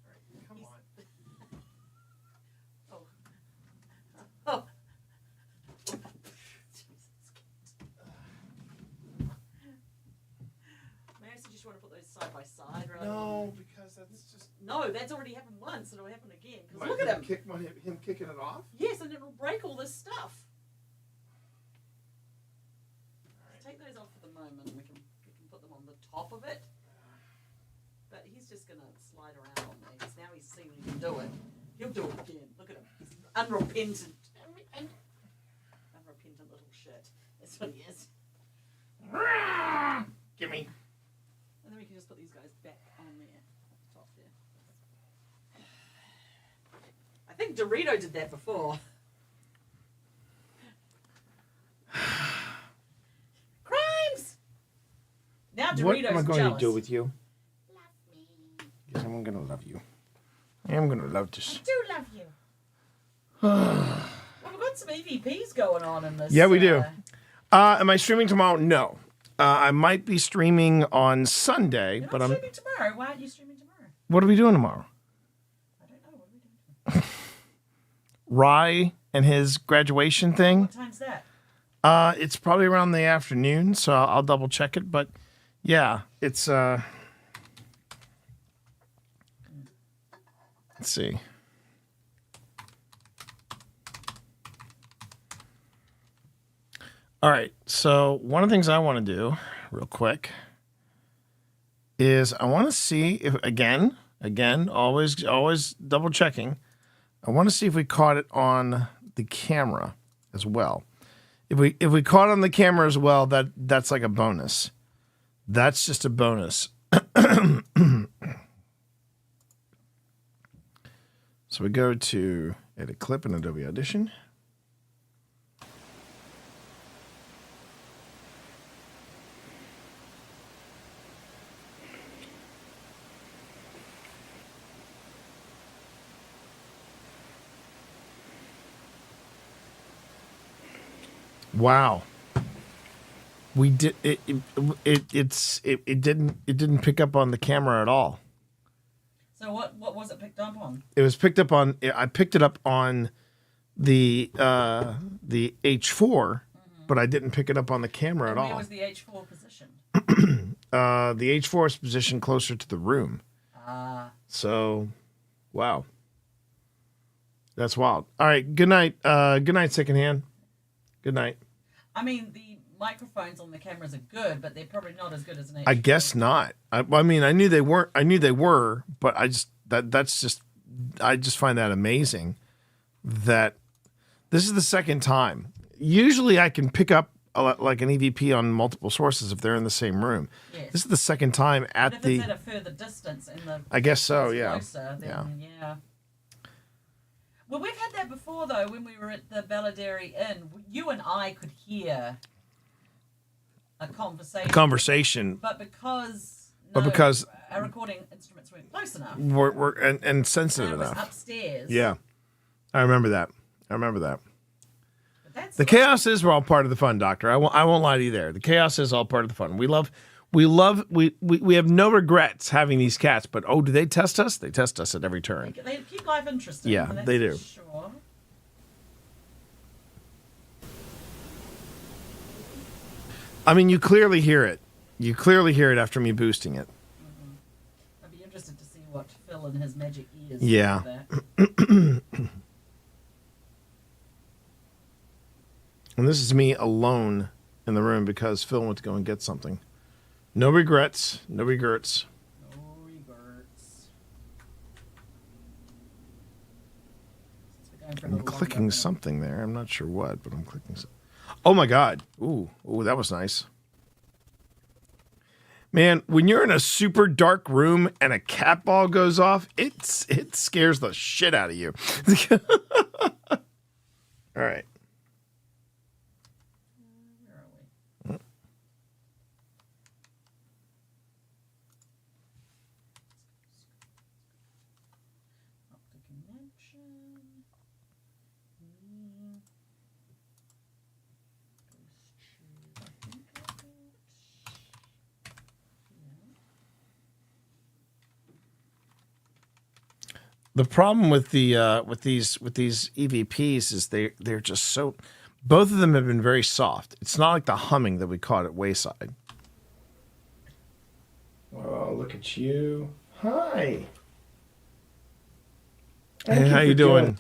B: All right, come on.
Q: Oh. Oh. May I suggest you want to put those side by side, rather?
B: No, because that's just.
Q: No, that's already happened once, and it'll happen again. Because
B: What,
Q: look at him.
B: Him kicking it off?
Q: Yes, and it'll break all this stuff. Take those off for the moment, and we can put them on the top of it. But he's just gonna slide around on me because now he's seen he can do it. He'll do it again. Look at him. He's unrepentant. Unrepentant little shit. That's what he is.
B: Gimme.
Q: And then we can just put these guys back on there, top there. I think Dorito did that before. Crimes! Now Dorito's
B: What am I going
Q: jealous.
B: to do with you? Yes, I'm going to love you. I am going to love this.
Q: I do love you. Well, we've got some EVPs going on in this.
B: Yeah, we do. Am I streaming tomorrow? No. I might be streaming on Sunday,
Q: You're
B: but
Q: not
B: I'm.
Q: streaming tomorrow. Why aren't you streaming tomorrow?
B: What are we doing tomorrow?
Q: I don't know. What are we doing?
B: Rye and his graduation thing.
Q: What time's that?
B: It's probably around the afternoon, so I'll double check it. But yeah, it's. Let's see. All right. So one of the things I want to do, real quick, is I want to see if again, always double checking. I want to see if we caught it on the camera as well. If we caught it on the camera as well, that's like a bonus. That's just a bonus. So we go to edit clip in Adobe Audition. Wow. We did it didn't pick up on the camera at all.
Q: So what was it picked up on?
B: It was picked up on. I picked it up on the H4, but I didn't pick it up on the camera at
Q: Where
B: all.
Q: was the H4 position?
B: The H4 is positioned closer to the room.
Q: Ah.
B: So, wow, that's wild. All right, good night. Good night, secondhand. Good night.
Q: I mean, the microphones on the cameras are good, but they're probably not as good as an H4.
B: I guess not. I mean, I knew they weren't. I knew they were, but I just I just find that amazing that this is the second time. Usually, I can pick up like an EVP on multiple sources if they're in the same room.
Q: Yes.
B: This is the second time
Q: But
B: at
Q: if
B: the.
Q: it's at a further distance in the.
B: I guess so.
Q: it's
B: Yeah.
Q: Closer, then, yeah. Well, we've had that before, though, when we were at the Belladary Inn. You and I could hear a conversation. But because our recording instruments weren't close enough.
B: We're and sensitive
Q: And it was
B: enough.
Q: upstairs.
B: Yeah, I remember that.
Q: That's
B: The chaos is all part of the fun, Doctor. I won't lie to you there. The chaos is all part of the fun. We have no regrets having these cats, but do they test us? They test us at every turn.
Q: They keep life interesting.
B: Yeah,
Q: that's
B: they do.
Q: for Sure.
B: I mean, you clearly hear it. You clearly hear it after me boosting it.
Q: I'd be interested to see what Phil and his magic ears.
B: Yeah.
Q: do with that.
B: And this is me alone in the room because Phil went to go and get something. No regrets. No regrets.
Q: No regrets.
B: I'm clicking something there. I'm not sure what, but I'm clicking something. Oh my God. Ooh, that was nice. Man, when you're in a super dark room and a cat ball goes off, it scares the shit out of you. All right.
Q: Octagon Mansion.
B: The problem with the with these EVPs is they're just so. Both of them have been very soft. It's not like the humming that we caught at Wayside.
R: Oh, look at you! Hi.
B: Hey, how you doing?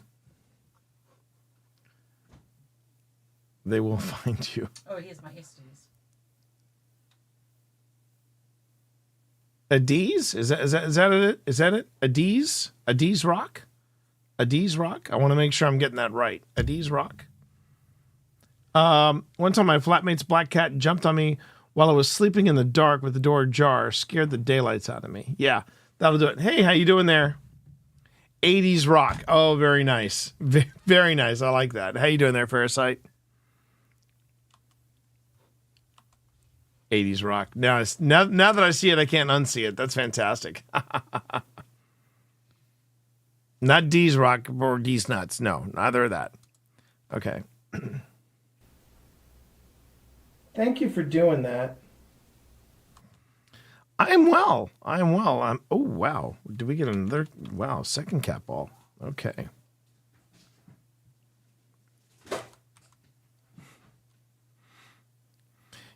B: They will find you.
Q: Oh, here's my Estes.
B: Adiz? Is that it? Is that it? Adiz? Adiz Rock? Adiz Rock? I want to make sure I'm getting that right. Adiz Rock? One time my flatmate's black cat jumped on me while I was sleeping in the dark with the door ajar, scared the daylights out of me. Yeah, that'll do it. Hey, how you doing there? 80s Rock. Oh, very nice. Very nice. I like that. How you doing there, Parasite? 80s Rock. Now that I see it, I can't unsee it. That's fantastic. Not D's Rock or D's Nuts. No, neither of that. Okay.
R: Thank you for doing that.
B: I am well. Oh, wow. Did we get another? Wow, second cat ball. Okay.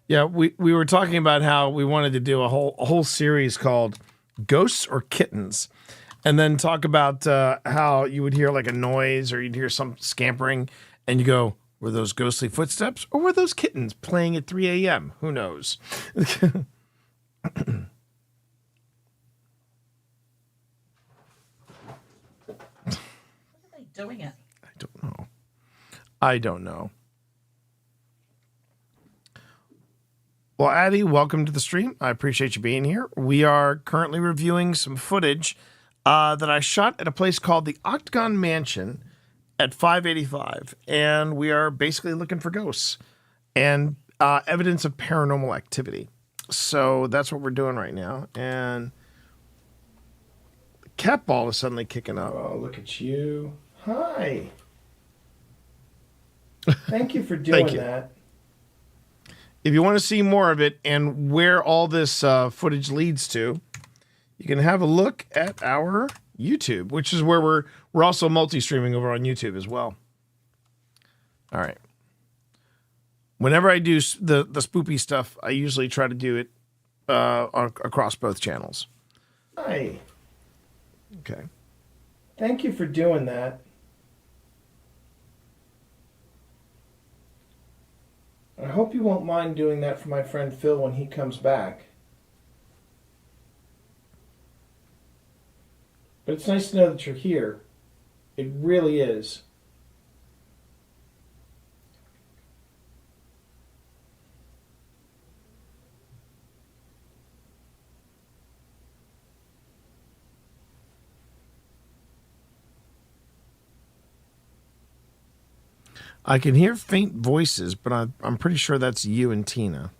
B: Yeah, we were talking about how we wanted to do a whole series called Ghosts or Kittens, and then talk about how you would hear like a noise or you'd hear some scampering, and you go, were those ghostly footsteps or were those kittens playing at 3 a.m.? Who knows?
Q: What are they doing it?
B: I don't know. Well, Addie, welcome to the stream. I appreciate you being here. We are currently reviewing some footage that I shot at a place called the Octagon Mansion at 585, and we are basically looking for ghosts and evidence of paranormal activity. So that's what we're doing right now. And the cat ball is suddenly kicking up.
R: Oh, look at you! Hi. Thank you for doing that.
B: If you want to see more of it and where all this footage leads to, you can have a look at our YouTube, which is where we're also multi-streaming over on YouTube as well. All right. Whenever I do the spoopy stuff, I usually try to do it across both channels.
R: Hi.
B: Okay.
R: Thank you for doing that. I hope you won't mind doing that for my friend Phil when he comes back. But it's nice to know that you're here. It really is.
B: I can hear faint voices, but I'm pretty sure that's you and Tina.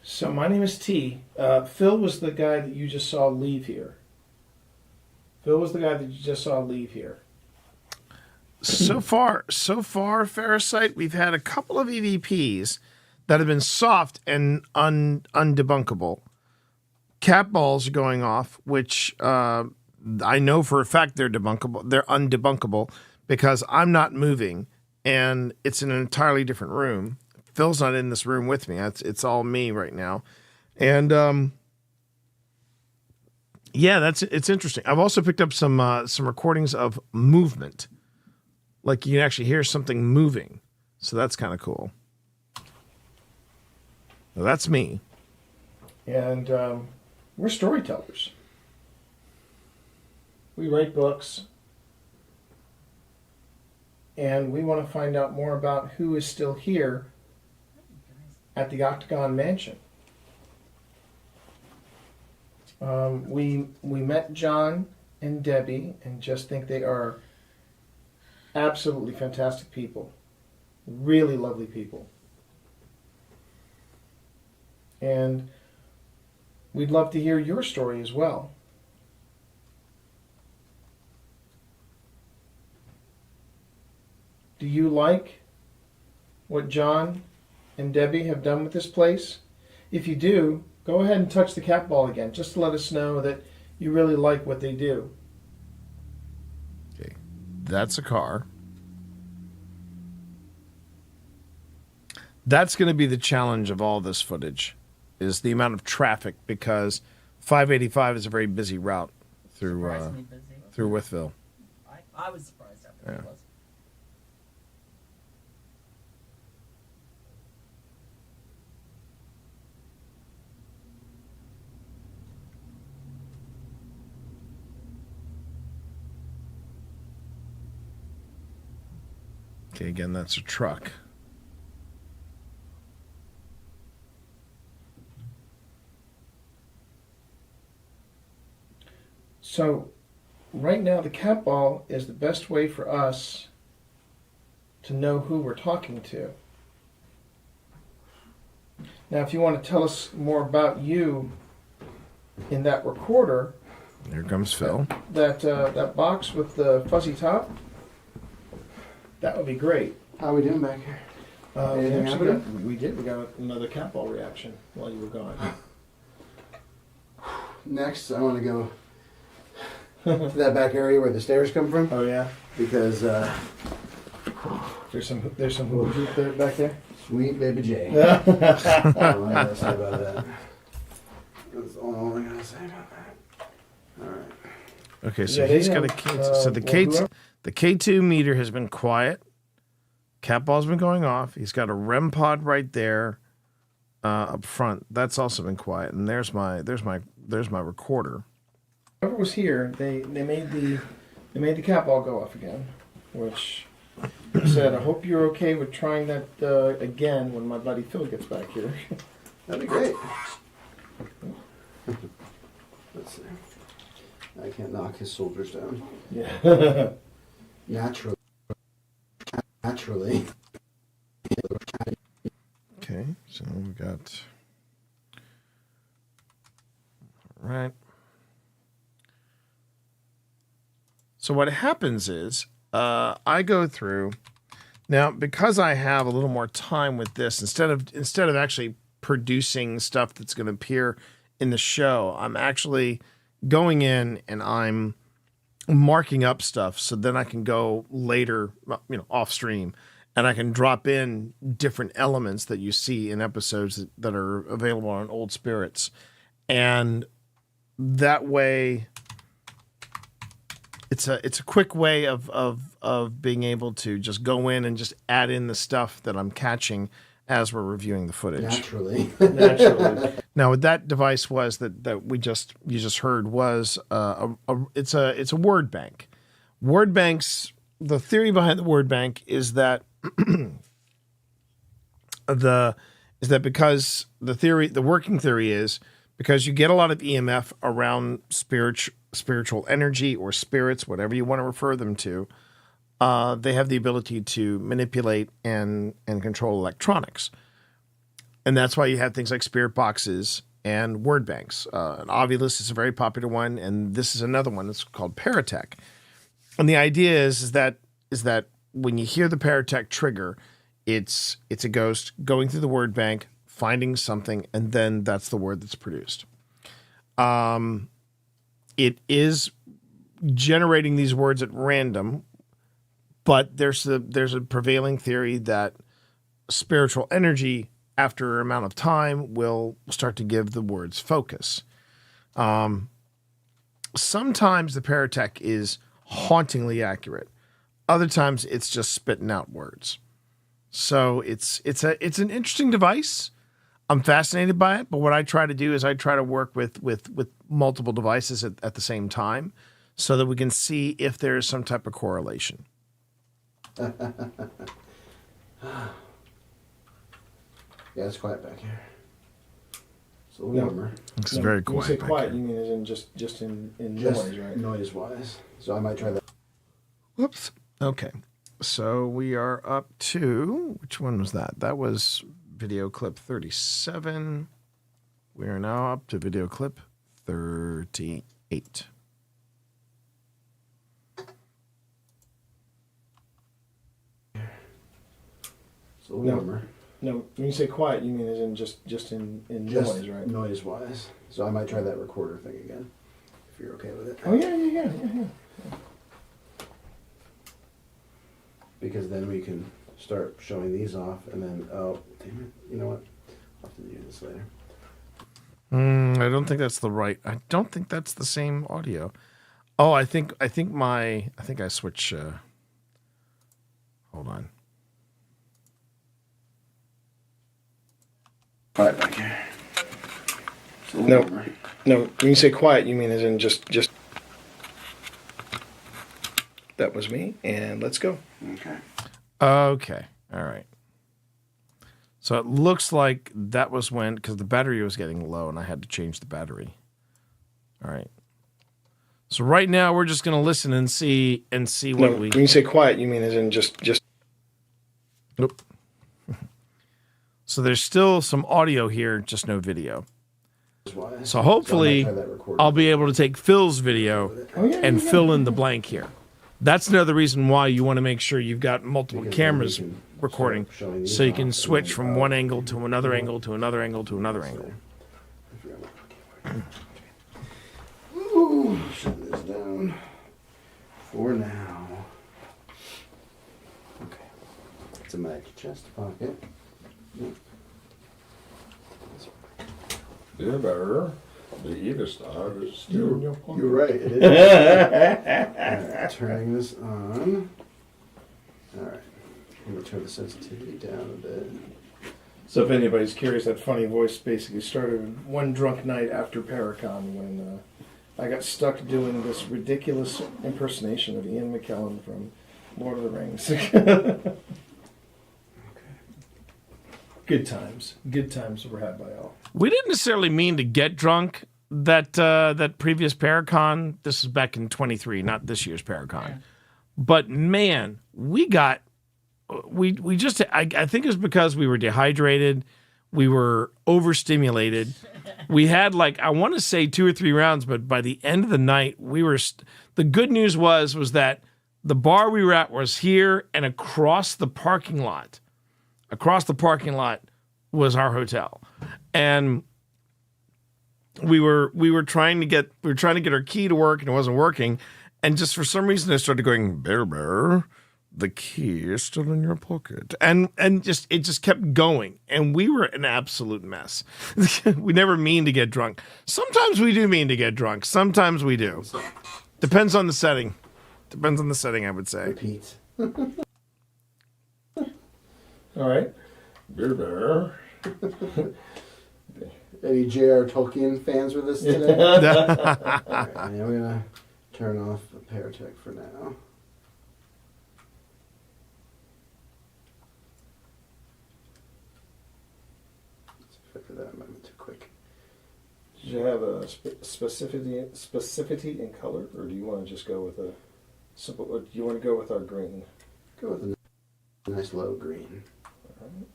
R: So my name is T. Phil was the guy that you just saw leave here.
B: So far, Ferricite, we've had a couple of EVPs that have been soft and undebunkable. Cat balls are going off, which I know for a fact they're debunkable. They're undebunkable because I'm not moving, and it's in an entirely different room. Phil's not in this room with me. It's all me right now, and yeah, it's interesting. I've also picked up some recordings of movement, like you can actually hear something moving, so that's kind of cool. Well, that's me.
R: And we're storytellers. We write books. And we want to find out more about who is still here at the Octagon Mansion. We met John and Debbie and just think they are absolutely fantastic people. Really lovely people. And we'd love to hear your story as well. Do you like what John and Debbie have done with this place? If you do, go ahead and touch the cat ball again, just to let us know that you really like what they do.
B: Okay, that's a car. That's going to be the challenge of all this footage, is the amount of traffic, because 585 is a very busy route through through Wytheville.
Q: I was surprised how busy it was.
B: Okay, again, that's a truck.
R: So, right now, the cat ball is the best way for us to know who we're talking to. Now, if you want to tell us more about you in that recorder,
B: Here comes Phil.
R: that box with the fuzzy top, that would be great.
H: How are we doing back here? Anything happening?
R: We did. We got another cat ball reaction while you were gone.
H: Next, I want to go to that back area where the stairs come from.
R: Oh yeah,
H: because
R: there's some hula hoop there back there.
H: Sweet baby J. That's all I gotta say about that. That's all I gotta say about that. All right.
B: Okay, so
R: Yeah,
B: he's
R: they
B: got a
R: have,
B: K. So the
R: whoever-
B: the K2 meter has been quiet. Cat ball's been going off. He's got a REM pod right there up front. That's also been quiet. And there's my recorder.
R: Whoever was here, they made the cat ball go off again, which said, I hope you're okay with trying that again when my buddy Phil gets back here.
H: That'd be great. Let's see. I can't knock his soldiers down.
R: Yeah.
H: Naturally.
B: Okay, so we got. All right. So what happens is I go through now, because I have a little more time with this. Instead of actually producing stuff that's going to appear in the show, I'm actually going in and I'm marking up stuff so then I can go later, off stream, and I can drop in different elements that you see in episodes that are available on Old Spirits, and that way it's a quick way of being able to just go in and just add in the stuff that I'm catching as we're reviewing the footage.
H: Naturally.
B: Now, what that device was that you just heard was it's a word bank. Word banks. The theory behind the word bank is that because the working theory is because you get a lot of EMF around spiritual energy or spirits, whatever you want to refer them to. They have the ability to manipulate and control electronics. And that's why you have things like spirit boxes and word banks. And Ovulus is a very popular one, and this is another one. It's called Paratech. And the idea is that when you hear the Paratech trigger, it's a ghost going through the word bank, finding something, and then that's the word that's produced. It is generating these words at random, but there's a prevailing theory that spiritual energy, after an amount of time, will start to give the words focus. Sometimes the Paratech is hauntingly accurate. Other times it's just spitting out words. So it's an interesting device. I'm fascinated by it, but what I try to do is I try to work with multiple devices at the same time. so that we can see if there is some type of correlation.
H: Yeah, it's quiet back here. It's a little warmer.
B: It's very
R: When you say
B: quiet. back
R: quiet,
B: here.
R: you mean as in just in
H: Just
R: noise, right?
H: noise-wise. So I might try that.
B: Whoops. Okay. So we are up to, which one was that? That was video clip 37. We are now up to video clip 38.
H: It's a little warmer.
R: No, when you say quiet, you mean as in just in
H: Just
R: noise, right?
H: noise-wise. So I might try that recorder thing again, if you're okay with it.
R: Oh yeah.
H: Because then we can start showing these off, and then, oh, damn it. You know what? I'll have to do this later.
B: I don't think that's the right. I don't think that's the same audio. Oh, I think I switch. Hold on.
H: Quiet back here.
R: No, when you say quiet, you mean as in just. That was me, and let's go.
H: Okay.
B: Okay. All right. So it looks like that was when, because the battery was getting low and I had to change the battery. All right. So right now we're just going to listen and see what we.
R: When you say quiet, you mean as in just.
B: Nope. So there's still some audio here, just no video. So hopefully I'll be able to take Phil's video and fill in the blank here. That's another reason why you want to make sure you've got multiple cameras recording, so you can switch from one angle to another angle to another angle to another angle.
H: Ooh, shut this down for now. Okay. It's in my chest pocket.
O: Yeah, better. The either star is still in your pocket.
H: You're right, it is. Alright, turning this on. Alright, I'm going to turn the sensitivity down a bit.
R: So if anybody's curious, that funny voice basically started one drunk night after Paracon when I got stuck doing this ridiculous impersonation of Ian McKellen from Lord of the Rings. Good times were had by all.
B: We didn't necessarily mean to get drunk that previous Paracon. This is back in 23, not this year's Paracon. Yeah. But man, we just I think it was because we were dehydrated, we were overstimulated. We had I want to say 2 or 3 rounds, but by the end of the night, we were. The good news was that the bar we were at was here, and across the parking lot was our hotel, and we were trying to get our key to work, and it wasn't working, and just for some reason I started going, bear, the key is still in your pocket, and it just kept going, and we were an absolute mess. We never mean to get drunk. Sometimes we do mean to get drunk. Sometimes we do. Depends on the setting. I would say.
H: Repeat.
R: All right.
O: Bear.
H: Any J.R. Tolkien fans with us today? All right, I'm going to turn off the Paratech for now. Figure that might be too quick.
R: Did you have a specificity in color, or do you want to just go with a simple? Or do you want to go with our green?
H: Go with a nice low green.
R: All right.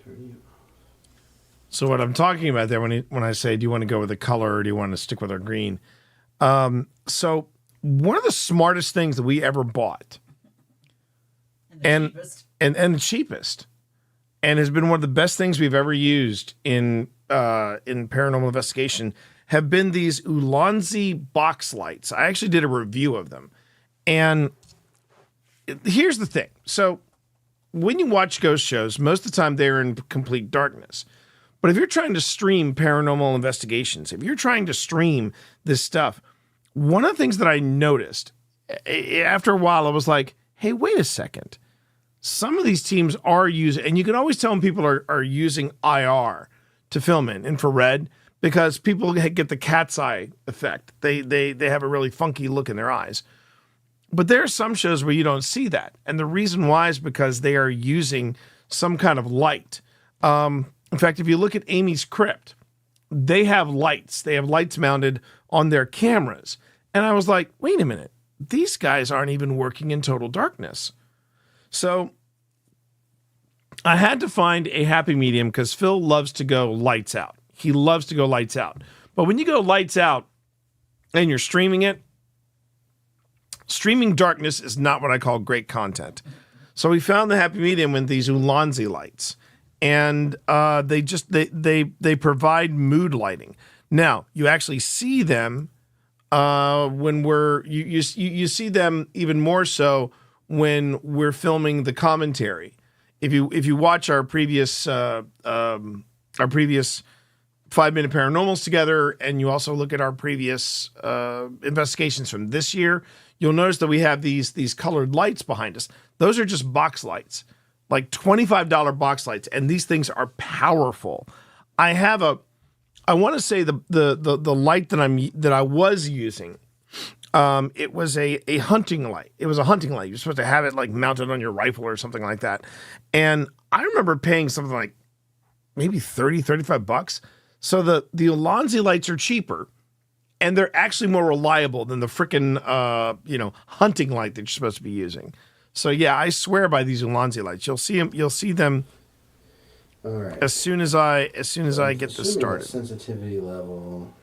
H: Turn you off.
B: So what I'm talking about there when I say, do you want to go with a color or do you want to stick with our green? So one of the smartest things that we ever bought, and the cheapest, and has been one of the best things we've ever used in paranormal investigation, have been these Ulanzi box lights. I actually did a review of them, and here's the thing. So when you watch ghost shows, most of the time they're in complete darkness. But if you're trying to stream paranormal investigations, if you're trying to stream this stuff, one of the things that I noticed after a while, I was like, hey, wait a second. Some of these teams are using, and you can always tell when people are using IR to film in, infrared, because people get the cat's eye effect. They have a really funky look in their eyes. But there are some shows where you don't see that. And the reason why is because they are using some kind of light. In fact, if you look at Amy's Crypt, they have lights. They have lights mounted on their cameras. And I was like, wait a minute. These guys aren't even working in total darkness. So I had to find a happy medium because Phil loves to go lights out. He loves to go lights out. But when you go lights out and you're streaming it, streaming darkness is not what I call great content. So we found the happy medium with these Ulanzi lights. And they provide mood lighting. Now, you actually see them when you see them even more so when we're filming the commentary. If you watch our previous 5-Minute Paranormals together, and you also look at our previous investigations from this year, you'll notice that we have these colored lights behind us. Those are just box lights, like $25 box lights, and these things are powerful. I want to say the light that I was using, it was a hunting light. It was a hunting light. You're supposed to have it like mounted on your rifle or something like that. And I remember paying something like maybe $35. So the Ulanzi lights are cheaper, and they're actually more reliable than the frickin' hunting light that you're supposed to be using. So yeah, I swear by these Ulanzi lights. You'll see them.
H: All right.
B: As soon as I get this started.
H: Sensitivity level.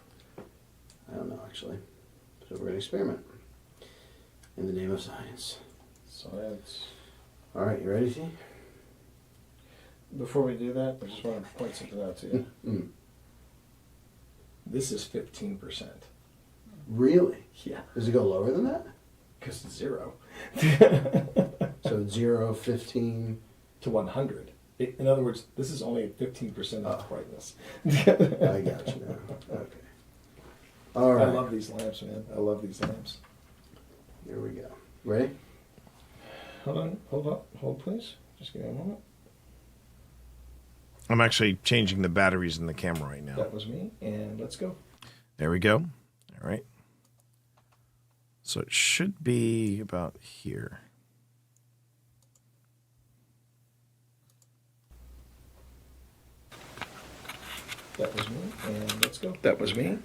H: I don't know actually. So we're gonna experiment in the name of science.
E: Science.
H: All right, you ready, T?
E: Before we do that, I just want to point something out to you.
H: Mm.
E: This is 15%.
H: Really?
E: Yeah.
H: Does it go lower than that?
E: Because it's 0.
H: So 0, 15
E: to 100. In other words, this is only at 15% of brightness.
H: I got you now. Okay. All right.
E: I love these lamps, man. I love these lamps.
H: Here we go. Ready?
E: Hold please. Just give me a moment.
B: I'm actually changing the batteries in the camera right now.
E: That was me, and let's go.
B: There we go. All right. So it should be about here.
E: That was me, and let's go.
B: That was me.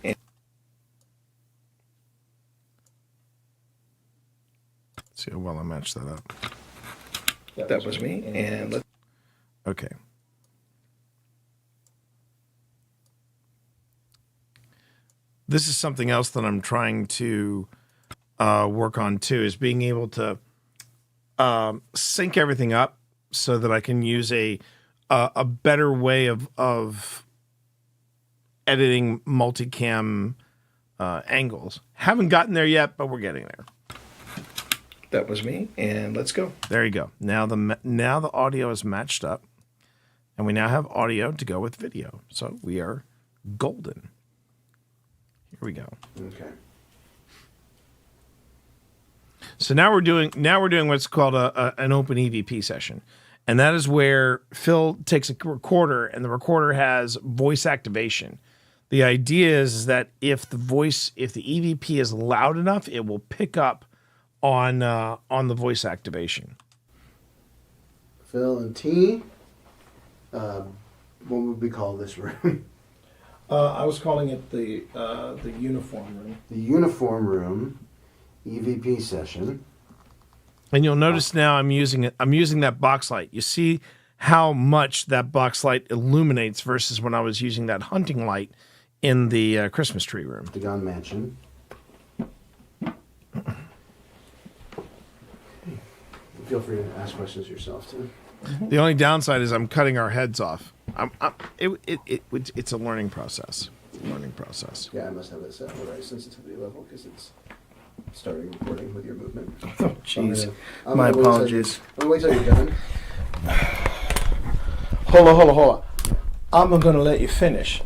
B: See how well I match that up.
E: That was me, and let's.
B: Okay. This is something else that I'm trying to work on too, is being able to sync everything up so that I can use a better way of editing multicam angles. Haven't gotten there yet, but we're getting there.
E: That was me, and let's go.
B: There you go. Now the audio is matched up, and we now have audio to go with video. So we are golden. Here we go.
H: Okay.
B: So now we're doing what's called an open EVP session, and that is where Phil takes a recorder, and the recorder has voice activation. The idea is that if the EVP is loud enough, it will pick up on the voice activation.
H: Phil and T. What would we call this room?
E: I was calling it the uniform room.
H: The uniform room, EVP session.
B: And you'll notice now I'm using that box light. You see how much that box light illuminates versus when I was using that hunting light in the Christmas tree room.
H: Octagon Mansion. Feel free to ask questions yourself too.
B: The only downside is I'm cutting our heads off. It's a learning process.
H: Yeah, I must have it set at the right sensitivity level because it's starting recording with your movement.
E: Oh, jeez.
H: My
E: apologies.
H: I'm going to wait till you're done.
E: Hold on. I'm going to let you finish.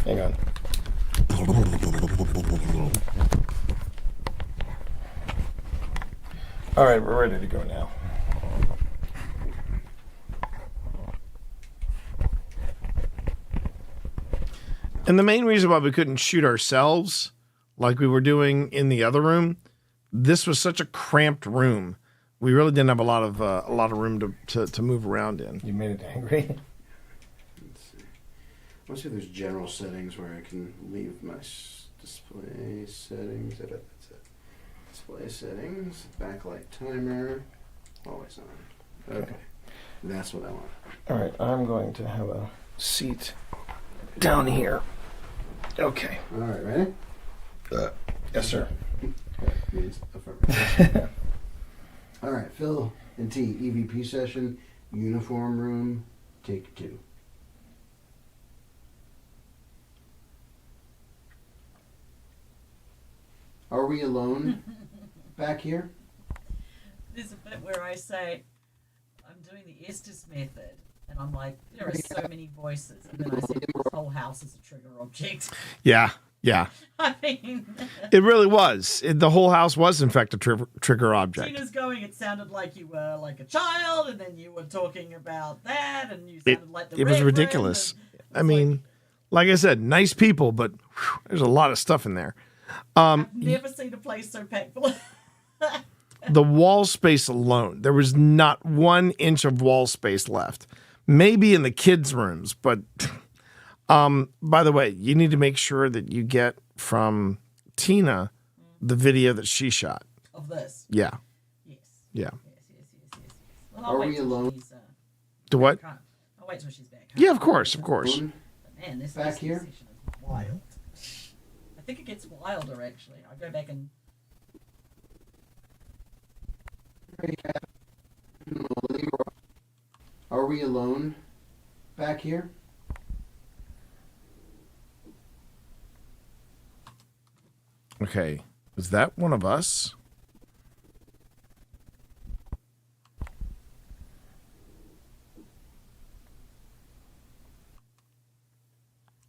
E: Hang on. All right, we're ready to go now.
B: And the main reason why we couldn't shoot ourselves like we were doing in the other room, this was such a cramped room. We really didn't have a lot of room to move around in.
E: You made it angry.
H: Let's see. Let's see if there's general settings where I can leave my display settings. That's it. Display settings, backlight timer, always on. Okay. That's what I want.
E: All right, I'm going to have a seat down here. Okay.
H: All right, ready?
E: Yes, sir.
H: Means affirmative. All right, Phil and T, EVP session, uniform room, take 2. Are we alone back here?
K: There's a bit where I say, I'm doing the Estes method, and I'm like, there are so many voices. And then I said, this whole house is a trigger object.
B: Yeah.
K: I mean,
B: It really was. The whole house was, in fact, a trigger object.
K: Tina's going, it sounded like you were like a child, and then you were talking about that, and you sounded like the
B: It was
K: Reverend,
B: ridiculous. I mean, like I said, nice people, but whew, there's a lot of stuff in there.
K: I've never seen a place so packed full.
B: The wall space alone, there was not 1 inch of wall space left. Maybe in the kids' rooms, but by the way, you need to make sure that you get from Tina the video that she shot.
K: Of this?
B: Yeah.
K: Yes.
B: Yeah.
K: Well,
H: Are we alone?
B: To what?
K: I'll wait till she's back.
B: Yeah, of course.
K: But man, this
H: Back here?
K: session is wild. I think it gets wilder, actually. I go back and...
H: Are we alone back here?
B: Okay. Is that one of us?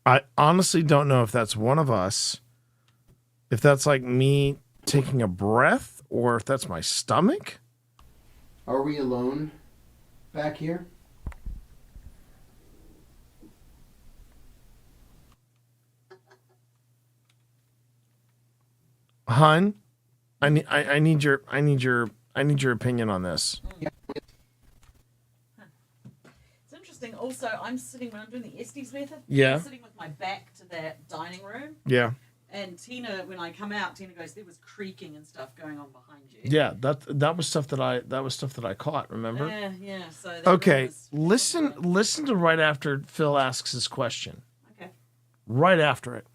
B: I honestly don't know if that's one of us. If that's like me taking a breath or if that's my stomach.
H: Are we alone back here?
B: Hun, I need your opinion on this.
K: It's interesting. Also, I'm sitting, when I'm doing the Estes method,
B: Yeah.
K: I'm sitting with my back to that dining room.
B: Yeah.
K: And Tina, when I come out, Tina goes, there was creaking and stuff going on behind you.
B: Yeah, that was stuff that I caught, remember?
K: Yeah. So that
B: Okay,
K: was,
B: listen to right after Phil asks his question.
K: Okay.
B: Right after it.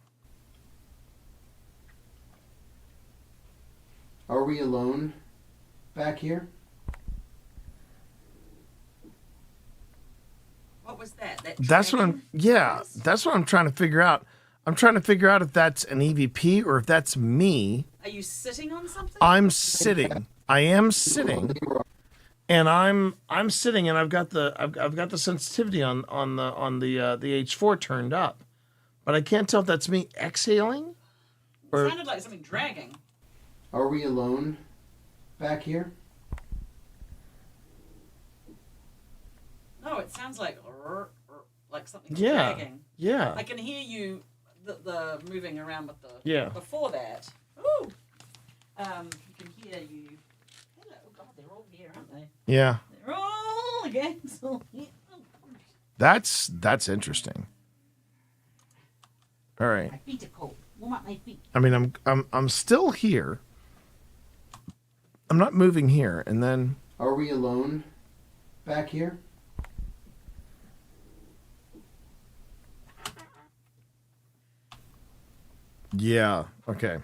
H: Are we alone back here?
K: What was that?
B: That's what I'm trying to figure out. I'm trying to figure out if that's an EVP or if that's me.
K: Are you sitting on something?
B: I'm sitting. I am sitting. And I'm sitting and I've got the sensitivity on the H4 turned up. But I can't tell if that's me exhaling or
K: It sounded like something dragging.
H: Are we alone back here?
K: No, it sounds like something
B: Yeah.
K: dragging.
B: Yeah.
K: I can hear you, the moving around with the...
B: Yeah.
K: Before that. Ooh! You can hear you... Hello, God, they're all here, aren't they?
B: Yeah.
K: They're all again. So here.
B: That's interesting. All right.
K: My feet are cold. Warm up my feet.
B: I mean, I'm still here. I'm not moving here, and then
H: Are we alone back here?
B: yeah, okay.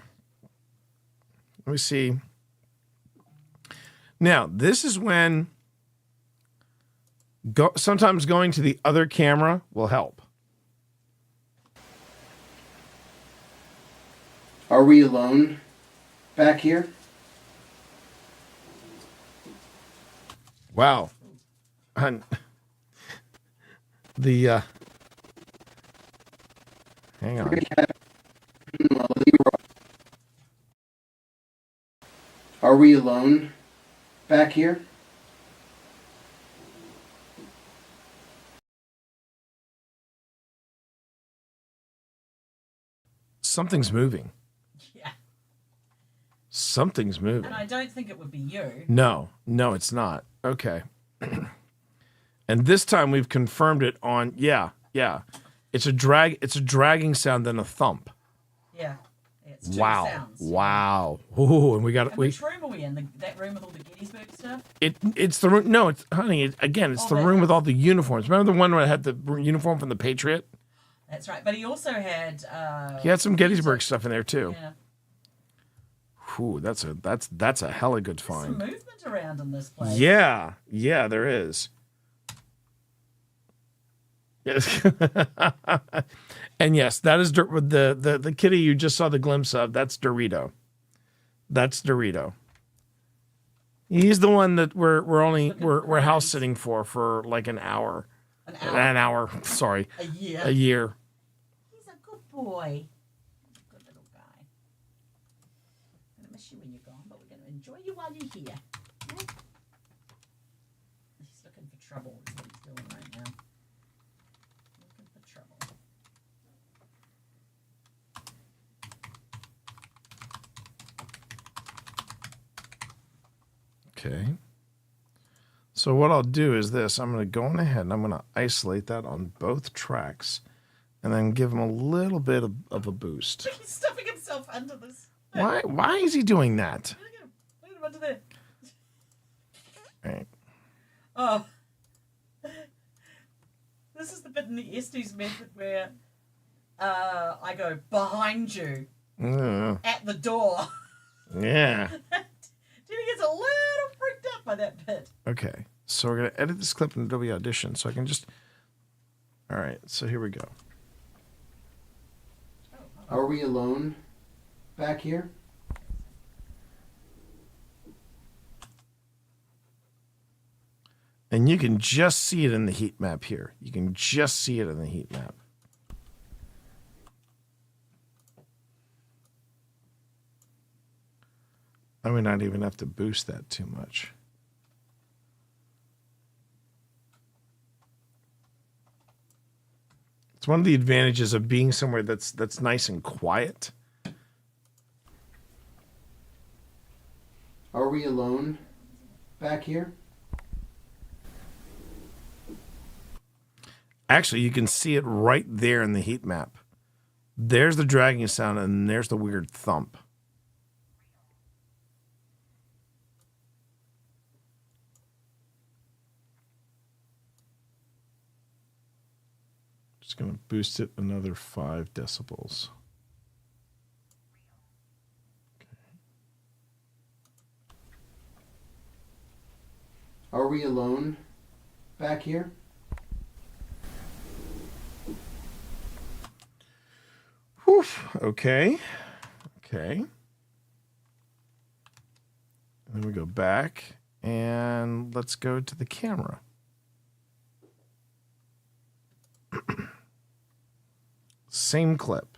B: Let me see. Now, this is when sometimes going to the other camera will help.
H: Are we alone back here?
B: Wow. The hang on.
H: Are we alone back here?
B: Something's moving.
K: Yeah.
B: Something's moving.
K: And I don't think it would be you.
B: No, it's not. Okay. And this time we've confirmed it on, yeah. It's a dragging sound then a thump.
K: Yeah. It's two
B: Wow.
K: sounds.
B: Wow. Ooh, and we got
K: And which room are we in? That room with all the Gettysburg stuff?
B: it's the room. No, it's honey. It's the room with all the uniforms. Remember the one where it had the uniform from the Patriot?
K: That's right. But he also had.
B: He had some Gettysburg stuff in there too.
K: Yeah.
B: Ooh, that's a hella good
K: There's
B: find.
K: some movement around in this place.
B: Yeah, there is. Yes. And yes, that is the kitty you just saw the glimpse of. That's Dorito. He's the one that we're house sitting for like an hour. An hour. Sorry.
K: A year.
B: A year.
K: He's a good boy. Good little guy. I'm gonna miss you when you're gone, but we're gonna enjoy you while you're here. Yeah? He's looking for trouble. Is what he's doing right now. Looking for trouble.
B: Okay. So what I'll do is this. I'm going to go on ahead and I'm going to isolate that on both tracks and then give him a little bit of a boost.
K: He's stuffing himself under this.
B: Why is he doing that?
K: Look at him under there.
B: Right.
K: Oh. This is the bit in the Estes method where I go behind you at the door.
B: Yeah.
K: Jenny gets a little freaked out by that bit.
B: Okay. So we're going to edit this clip in Adobe Audition so I can just... All right. So here we go.
H: Are we alone back here?
B: And you can just see it in the heat map here. You can just see it in the heat map. I may not even have to boost that too much. It's one of the advantages of being somewhere that's nice and quiet.
H: Are we alone back here?
B: Actually, you can see it right there in the heat map. There's the dragging sound and there's the weird thump. Just going to boost it another 5 decibels.
H: Are we alone back here?
B: Whew. Okay. And then we go back and let's go to the camera. Same clip.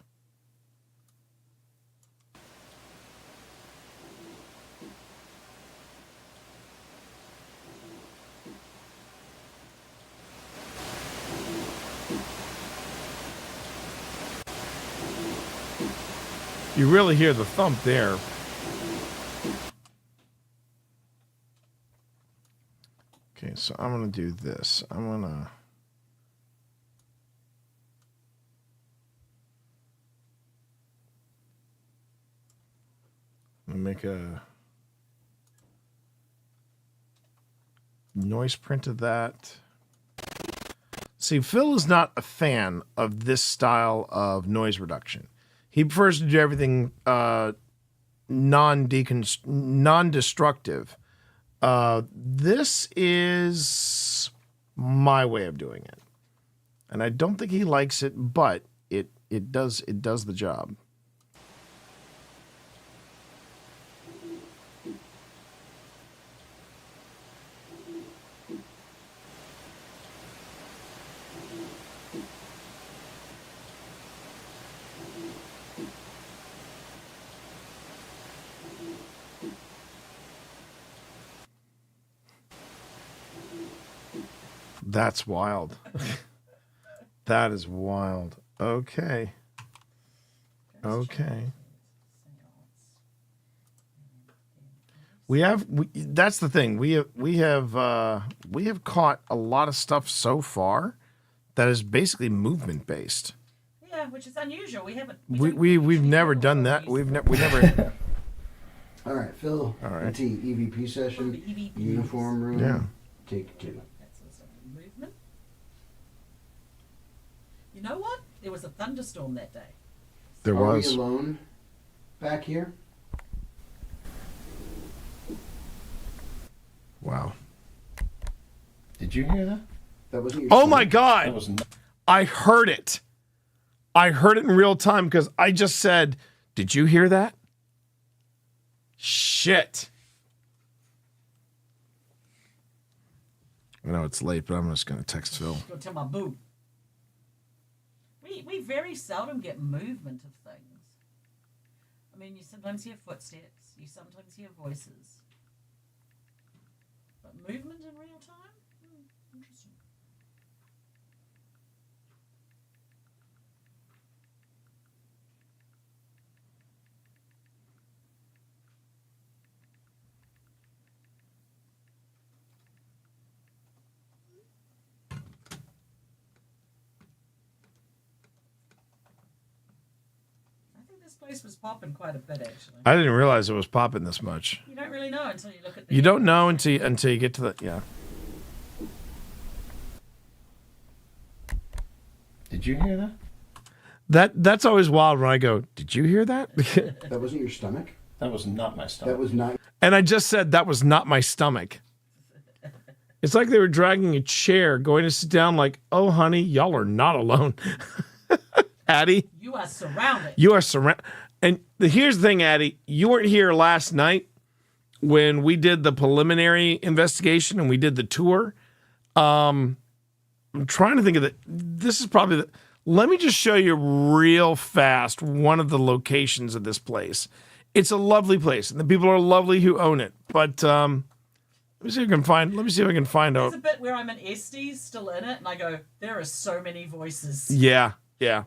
B: You really hear the thump there. Okay, so I'm going to do this. I'm going to... make a noise print of that. See, Phil is not a fan of this style of noise reduction. He prefers to do everything non-destructive. This is my way of doing it. And I don't think he likes it, but it does the job. That's wild. That is wild. Okay. Okay. That's the thing. We have caught a lot of stuff so far that is basically movement based.
K: Yeah, which is unusual. We haven't.
B: We've never done that. We never.
H: All right, Phil.
B: All right.
H: T EVP session.
K: EVPs.
H: Uniform room.
B: Yeah.
H: Take 2.
K: That's also movement. You know what? There was a thunderstorm that day.
B: There
H: Are
B: was.
H: we alone back here?
B: Wow.
E: Did you hear that?
H: That wasn't your
B: Oh
H: son?
B: my God!
E: That was
B: I heard it. I heard it in real time because I just said, "Did you hear that?" Shit. I know it's late, but I'm just going to text Phil.
K: Go tell my boo. We very seldom get movement of things. I mean, you sometimes hear footsteps. You sometimes hear voices. But movement in real time? Interesting. This place was popping quite a bit, actually.
B: I didn't realize it was popping this much.
K: You don't really know until you look at the...
B: You don't know until you get to the... Yeah.
E: Did you hear that?
B: That's always wild when I go, "Did you hear that?"
H: That wasn't your stomach?
E: That was not my stomach.
H: That was not...
B: And I just said that was not my stomach. It's like they were dragging a chair, going to sit down like, "Oh, honey, y'all are not alone." Addie,
K: You are surrounded.
B: you are surrounded. And here's the thing, Addie, you weren't here last night when we did the preliminary investigation and we did the tour. I'm trying to think of it. This is probably the... Let me just show you real fast one of the locations of this place. It's a lovely place, and the people are lovely who own it. But let me see if I can find. Let me see if I can find out.
K: There's a bit where I'm in Estes, still in it, and I go, there are so many voices.
B: Yeah, yeah.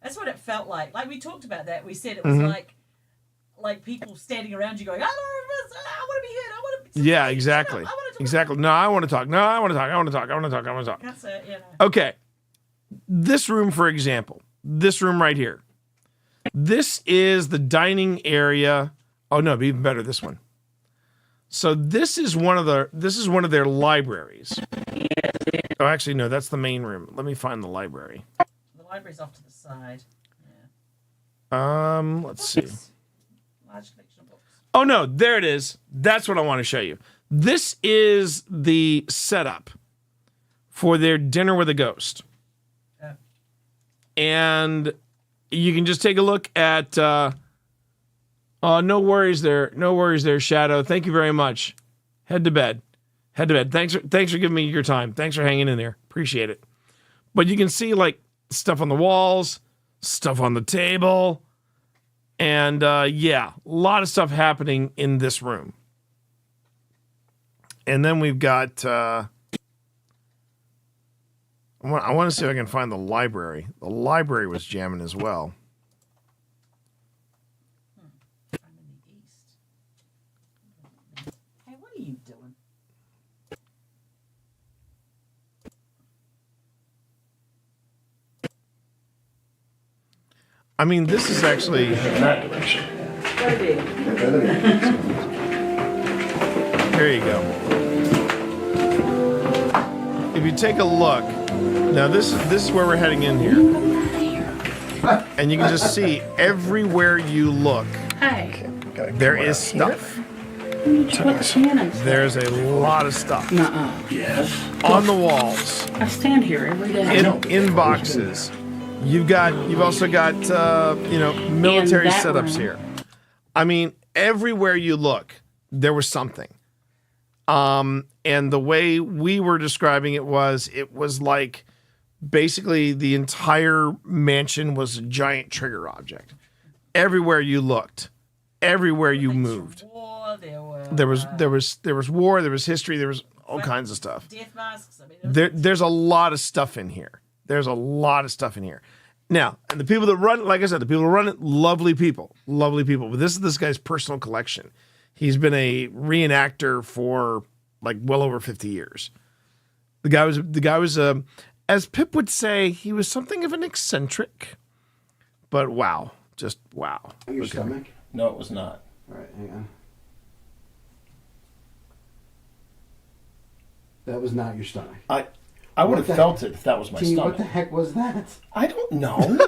K: That's what it felt like. Like we talked about that. We said it was like people standing around you going, I want to be here. I want to be
B: Yeah, exactly. Exactly. No, I want to talk. No, I want to talk. I want to talk. I want to talk. I want to talk.
K: That's it, you know.
B: Okay. This room, for example, this room right here. This is the dining area. Oh no, even better, this one. So this is one of their libraries. Oh, actually, no, that's the main room. Let me find the library.
K: The library's off to the side. Yeah.
B: Let's see.
K: Large collection of books.
B: Oh no, there it is. That's what I want to show you. This is the setup for their dinner with a ghost.
K: Yeah.
B: And you can just take a look at no worries there, Shadow. Thank you very much. Head to bed. Thanks for giving me your time. Thanks for hanging in there. Appreciate it. But you can see like stuff on the walls, stuff on the table, and yeah, a lot of stuff happening in this room. And then we've got I want to see if I can find the library. The library was jamming as well.
K: I'm in the east. Hey, what are you doing?
B: I mean, this is actually in that direction. There you go. If you take a look, now this is where we're heading in here, and you can just see everywhere you look,
Q: Hi.
B: there is stuff. There's a lot of stuff.
Q: Yes.
B: On the walls.
Q: I stand here every day.
B: In boxes. You've also got military
Q: that
B: setups
Q: room.
B: here. I mean, everywhere you look, there was something. And the way we were describing it was like basically the entire mansion was a giant trigger object. Everywhere you looked, everywhere you moved.
K: War,
B: There was war, there was history, there was all kinds of stuff.
K: Death masks. I mean,
B: There's a lot of stuff in here. There's a lot of stuff in here. Now, and the people that run it, like I said, the people who run it, lovely people. But this is this guy's personal collection. He's been a reenactor for like well over 50 years. The guy was as Pip would say, he was something of an eccentric. But wow, just wow.
H: Your stomach?
E: No, it was not.
H: All right, hang on. That was not your stomach.
E: I would have felt it if that was my stomach.
H: What the heck was that?
E: I don't know.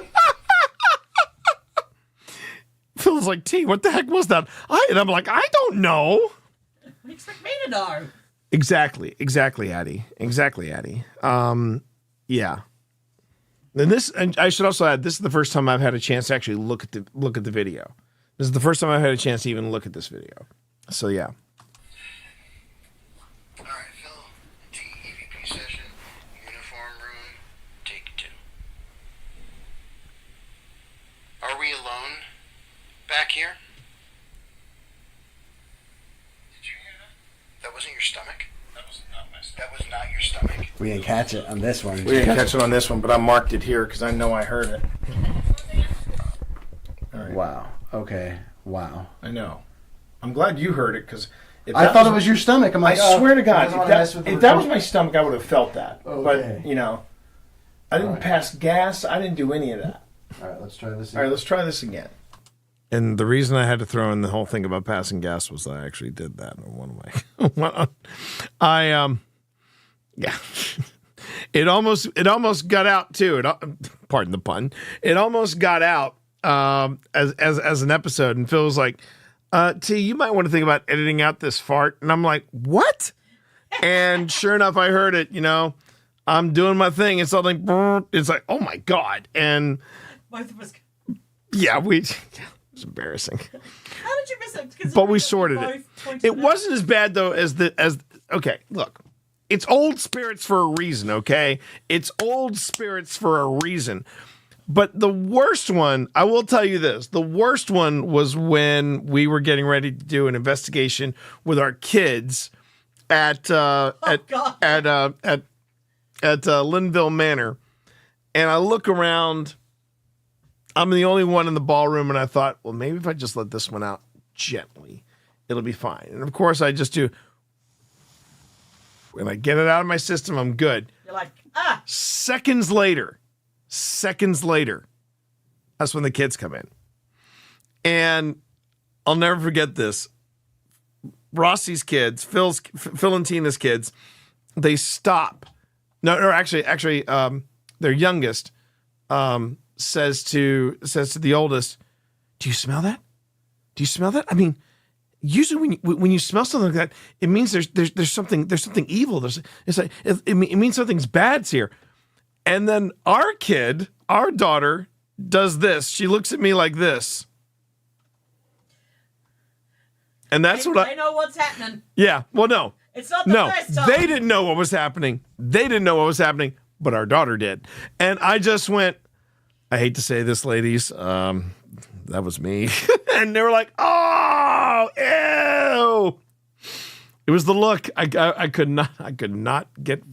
B: Phil's like, T, what the heck was that? And I'm like, I don't know.
K: What do you expect me to know?
B: Exactly, Addie. Yeah. And I should also add, this is the first time I've had a chance to actually look at the video. This is the first time I've had a chance to even look at this video. So yeah.
D: All right, Phil. TEVP session. Uniform room. Take 2. Are we alone back here? Did you hear that? That wasn't your stomach? That was not my stomach. That was not your stomach.
H: We didn't catch it on this one.
E: We didn't catch it on this one, but I marked it here because I know I heard it. All right.
H: Wow. Okay. Wow.
E: I know. I'm glad you heard it because
H: I thought it was your stomach. I'm like,
E: I swear to God, if that was
H: my
E: my stomach, I would have felt that.
H: Okay.
E: But I didn't pass gas. I didn't do any of that.
H: All right, let's try this again.
E: All right, let's try this again.
B: And the reason I had to throw in the whole thing about passing gas was I actually did that in one way. Yeah. It almost got out too. Pardon the pun. It almost got out as an episode, and Phil was like, T, you might want to think about editing out this fart. And I'm like, what? And sure enough, I heard it, I'm doing my thing. It's like, it's like, oh my God. And
K: Both of us.
B: yeah, it was embarrassing.
K: How did you miss it?
B: But we sorted it. It wasn't as bad though okay, look. It's old spirits for a reason, okay? It's old spirits for a reason. But the worst one, I will tell you this, the worst one was when we were getting ready to do an investigation with our kids at Linville Manor. And I look around, I'm the only one in the ballroom, and I thought, well, maybe if I just let this one out gently, it'll be fine. And of course, I just do. When I get it out of my system, I'm good.
K: You're like,
B: Seconds later, that's when the kids come in. And I'll never forget this. Rossi's kids, Phil and Tina's kids, they stop. No, actually, their youngest says to the oldest, "Do you smell that? Do you smell that? I mean, usually when you smell something like that, it means there's something evil. It means something's bad's here." And then our daughter, does this. She looks at me like this. And that's
K: I know what's happening.
B: Yeah. Well, no.
K: It's not the first time.
B: They didn't know what was happening. But our daughter did. And I just went, I hate to say this, ladies. That was me. And they were like, oh, ew. It was the look. I could not get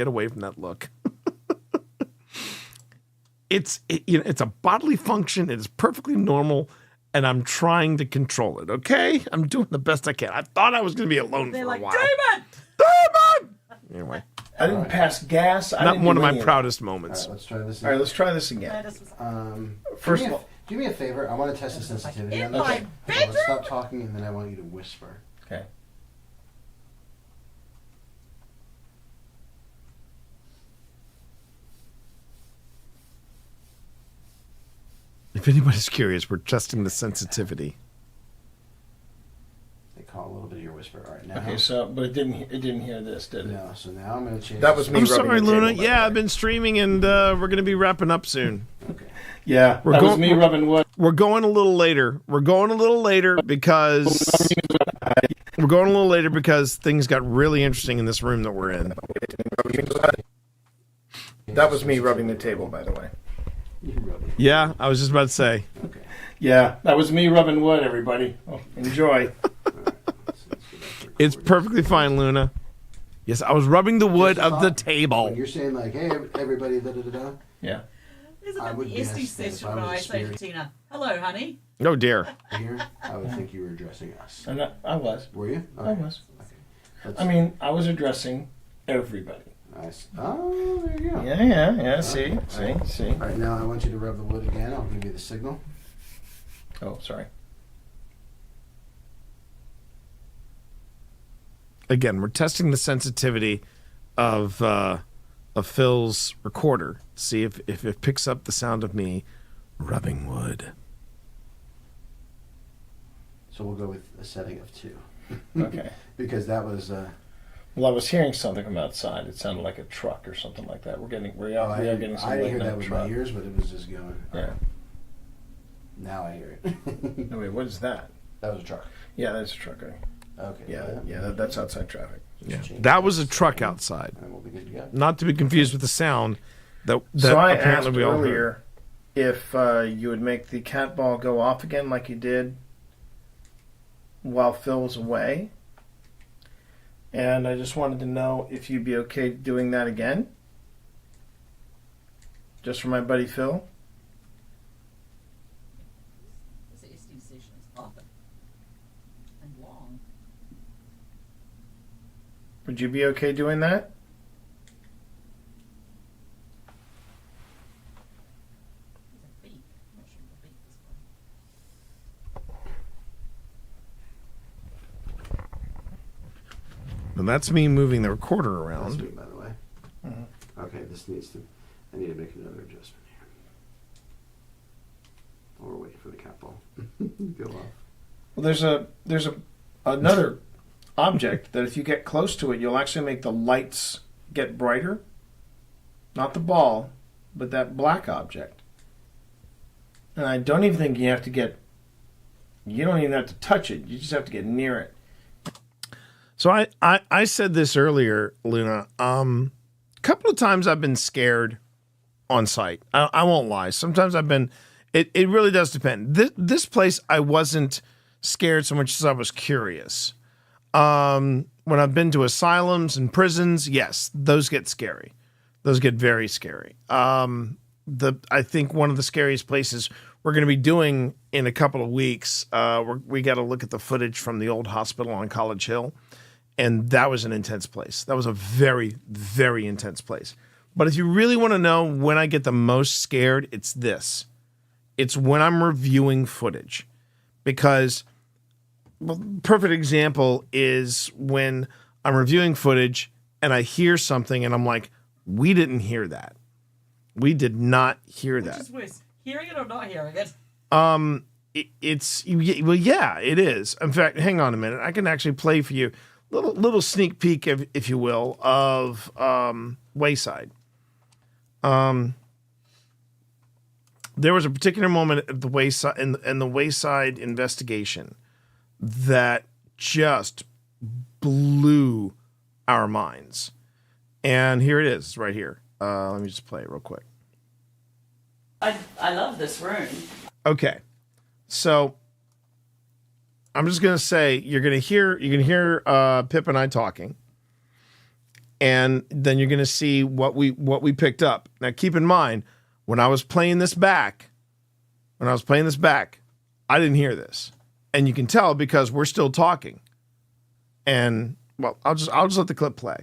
B: away from that look. It's a bodily function. It is perfectly normal, and I'm trying to control it. Okay, I'm doing the best I can. I thought I was going to be alone for a while. Demon! Anyway,
E: I didn't pass gas.
B: Not one of my proudest moments.
H: All right, let's try this.
E: All right, let's try this again.
H: First of all, do me a favor. I want to test the sensitivity on this.
K: my
H: Let's stop talking, and then I want you to whisper.
E: Okay.
B: If anybody's curious, we're testing the sensitivity.
H: They call a little bit of your whisper. All right, now.
E: Okay, but it didn't hear this, did it?
H: No. So now I'm going to change.
E: That was me.
B: I'm
E: rubbing
B: sorry,
E: the
B: Luna.
E: table,
B: Yeah, I've been streaming, and we're going to be wrapping up soon.
H: Okay.
E: Yeah, that was me rubbing wood.
B: We're going a little later. because things got really interesting in this room that we're in.
E: That was me rubbing the table, by the way.
B: Yeah, I was just about to say.
H: Okay.
E: Yeah, that was me rubbing wood, everybody. Oh, enjoy.
B: It's perfectly fine, Luna. Yes, I was rubbing the wood of the table.
H: When you're saying like, "Hey, everybody," da da da da.
E: Yeah.
K: Isn't
H: I
K: it
H: would
K: the
H: guess
K: SD
H: that if
K: session
H: I
K: when
H: was
K: I
H: a
K: say to
H: spirit
K: Tina, hello, honey?
B: Oh dear.
H: here, I would think you were addressing us.
R: And I was.
H: Were you?
R: I was.
H: Let's-
R: I mean, I was addressing everybody.
H: Nice. Oh, there you go.
R: Yeah. See.
H: All right, now I want you to rub the wood again. I'll give you the signal.
R: Oh, sorry.
B: Again, we're testing the sensitivity of Phil's recorder. See if it picks up the sound of me rubbing wood.
H: So we'll go with a setting of 2.
R: Okay.
H: Because that was.
R: Well, I was hearing something from outside. It sounded like a truck or something like that. We are getting some
H: I didn't hear
R: late
H: that
R: night
H: with
R: truck.
H: my ears, but it was just going.
R: Yeah.
H: Now I hear it.
R: No, wait, what is that?
H: That was a truck.
R: Yeah, that's a truck.
H: Okay.
R: Yeah, that's outside traffic.
B: Yeah. That was a truck outside.
H: And we'll be good to go.
B: Not to be confused with the sound that
R: So I asked
B: apparently we all heard.
R: earlier if you would make the cat ball go off again like you did while Phil was away. And I just wanted to know if you'd be okay doing that again. Just for my buddy Phil.
K: This SD session is popping. And long.
R: Would you be okay doing that?
B: And that's me moving the recorder
H: That's
B: around.
H: me, by the way. Okay, this needs to. I need to make another adjustment here. While we're waiting for the cat ball go off.
R: Well, there's another object that if you get close to it, you'll actually make the lights get brighter. Not the ball, but that black object. And I don't even think you have to get. You don't even have to touch it. You just have to get near it.
B: So I said this earlier, Luna. A couple of times I've been scared on site. I won't lie. Sometimes I've been. It really does depend. This place I wasn't scared so much as I was curious. When I've been to asylums and prisons, yes, those get scary. Those get very scary. I think one of the scariest places we're going to be doing in a couple of weeks. We got to look at the footage from the old hospital on College Hill. And that was an intense place. That was a very, very intense place. But if you really want to know when I get the most scared, it's this. It's when I'm reviewing footage. Because, well, perfect example is when I'm reviewing footage and I hear something and I'm like, we didn't hear that. We did not hear that.
K: Which is worse, hearing it or not hearing it?
B: Well, yeah, it is. In fact, hang on a minute. I can actually play for you. Little sneak peek, if you will, of Wayside. There was a particular moment at the Wayside in the Wayside investigation that just blew our minds, and here it is, right here. Let me just play it real quick.
K: I love this room.
B: Okay, so I'm just gonna say you're gonna hear Pip and I talking, and then you're gonna see what we picked up. Now, keep in mind when I was playing this back, I didn't hear this, and you can tell because we're still talking. And well, I'll just let the clip play.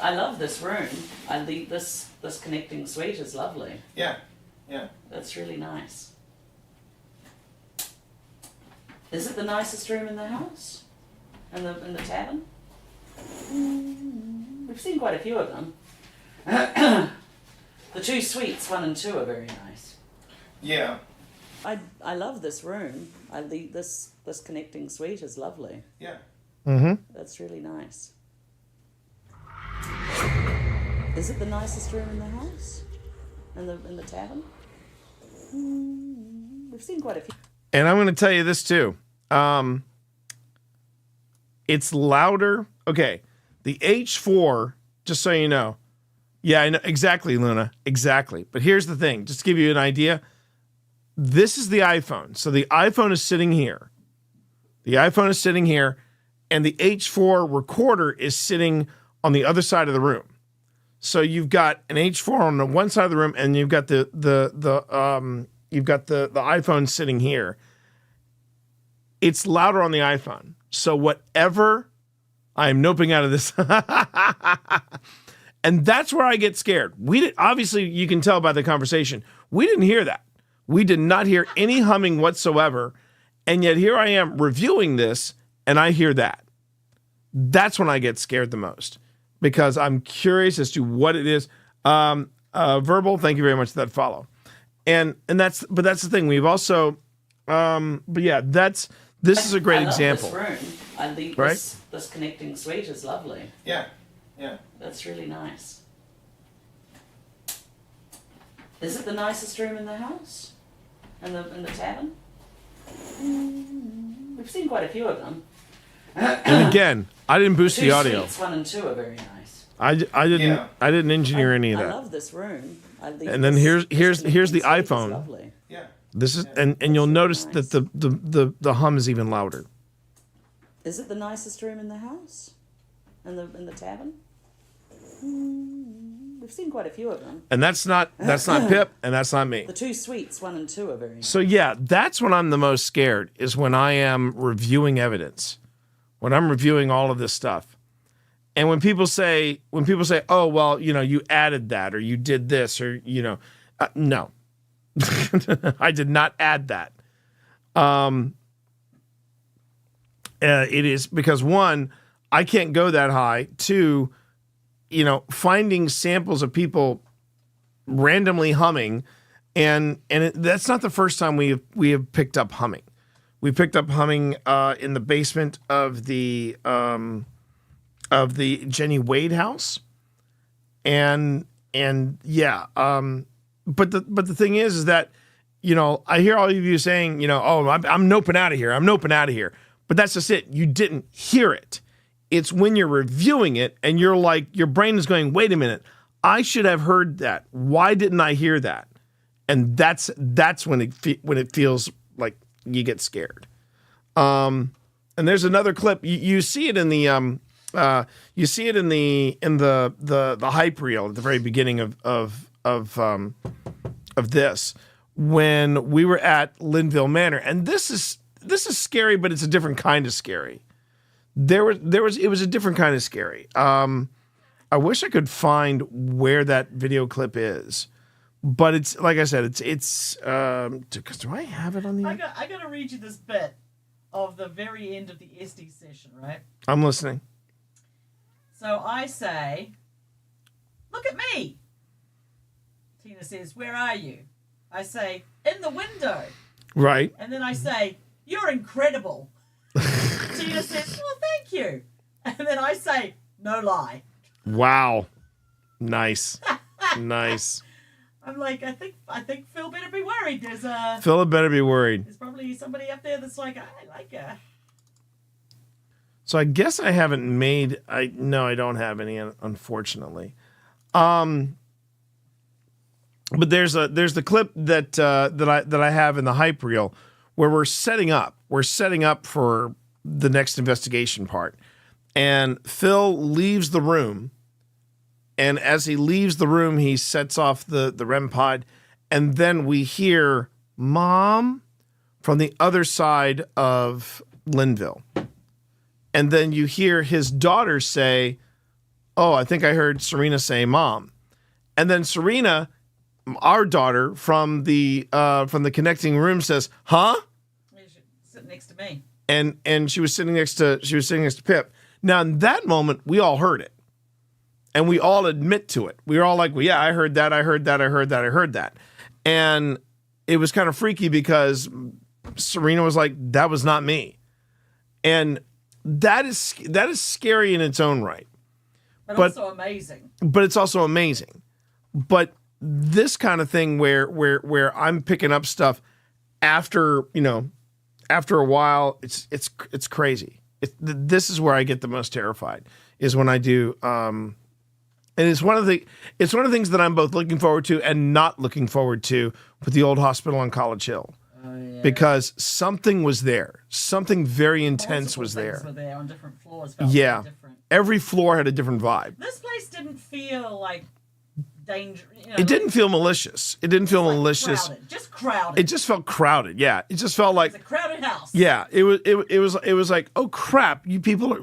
K: I love this room. I think this connecting suite is lovely.
R: Yeah.
K: That's really nice. Is it the nicest room in the house? In the tavern? We've seen quite a few of them. The two suites, 1 and 2, are very nice.
R: Yeah.
K: I love this room. This connecting suite is lovely.
R: Yeah.
B: Mm-hmm.
K: That's really nice. Is it the nicest room in the house? In the tavern? We've seen quite a few.
B: And I'm going to tell you this too. It's louder. Okay. The H4, just so you know. Yeah, I know. Exactly, Luna. Exactly. But here's the thing. Just to give you an idea. This is the iPhone. So the iPhone is sitting here. And the H4 recorder is sitting on the other side of the room. So you've got an H4 on the one side of the room, and you've got the iPhone sitting here. It's louder on the iPhone. So whatever, I am noping out of this. And that's where I get scared. Obviously, you can tell by the conversation, we didn't hear that. We did not hear any humming whatsoever. And yet here I am reviewing this, and I hear that. That's when I get scared the most, because I'm curious as to what it is. Verbal, thank you very much for that follow. And that's the thing. We've also, but yeah, this is a great example.
L: This room. I think this connecting suite is lovely.
B: Yeah.
L: That's really nice. Is it the nicest room in the house? In the tavern? We've seen quite a few of them.
B: And again, I didn't boost the audio.
L: Suites 1 and 2 are very nice.
B: I didn't engineer any of that.
L: I love this room.
B: And then here's the iPhone.
L: Lovely.
B: Yeah. This is and you'll notice that the hum is even louder.
L: Is it the nicest room in the house? In the tavern? We've seen quite a few of them.
B: And that's not Pip, and that's not me.
L: The 2 suites 1 and 2 are very nice.
B: So yeah, that's when I'm the most scared, is when I am reviewing evidence, when I'm reviewing all of this stuff. And when people say, oh, well, you added that, or you did this, or, no, I did not add that. It is because, one, I can't go that high. Two, finding samples of people randomly humming, and that's not the first time we have picked up humming. We picked up humming in the basement of the Jenny Wade house, and yeah. But the thing is that I hear all of you saying oh, I'm noping out of here. I'm noping out of here. But that's just it. You didn't hear it. It's when you're reviewing it and you're like, your brain is going, wait a minute, I should have heard that. Why didn't I hear that? And that's when it feels like you get scared. And there's another clip. You see it in the hype reel at the very beginning of this, when we were at Linville Manor, and this is scary, but it's a different kind of scary. It was a different kind of scary. I wish I could find where that video clip is, but it's like I said, it's do I have it on the?
K: I got to read you this bit of the very end of the SD session, right?
B: I'm listening.
K: So I say, "Look at me." Tina says, "Where are you?" I say, "In the window."
B: Right.
K: And then I say, "You're incredible." Tina says, "Well, thank you." And then I say, "No lie."
B: Wow. Nice. Nice.
K: I'm like, I think Phil better be worried.
B: Phil better be worried.
K: There's probably somebody up there that's like, I like her.
B: So I guess I haven't made. I don't have any, unfortunately. But there's the clip that I have in the hype reel where we're setting up. We're setting up for the next investigation part, and Phil leaves the room. And as he leaves the room, he sets off the REM pod, and then we hear Mom from the other side of Linville. And then you hear his daughter say, "Oh, I think I heard Serena say Mom." And then Serena, our daughter from the connecting room, says, "Huh?"
K: Sitting next to me.
B: And she was sitting next to Pip. Now in that moment, we all heard it. And we all admit to it. We were all like, well, yeah, I heard that, I heard that, I heard that, I heard that. And it was kind of freaky because Serena was like, that was not me. And that is scary in its own right.
K: But also amazing.
B: But it's also amazing. But this kind of thing where I'm picking up stuff after a while, it's crazy. This is where I get the most terrified, is when I do. And it's one of the things that I'm both looking forward to and not looking forward to with the old hospital on College Hill.
K: Oh, yeah.
B: Because something was there. Something very intense was there.
K: Were there on different floors.
B: Yeah. Every floor had a different vibe.
K: This place didn't feel feel like danger. You know,
B: It didn't feel malicious. It didn't feel malicious.
K: crowded. Just crowded.
B: It just felt crowded. Yeah, it just felt like
K: It's a crowded house.
B: Yeah, it was like, oh crap, you people are.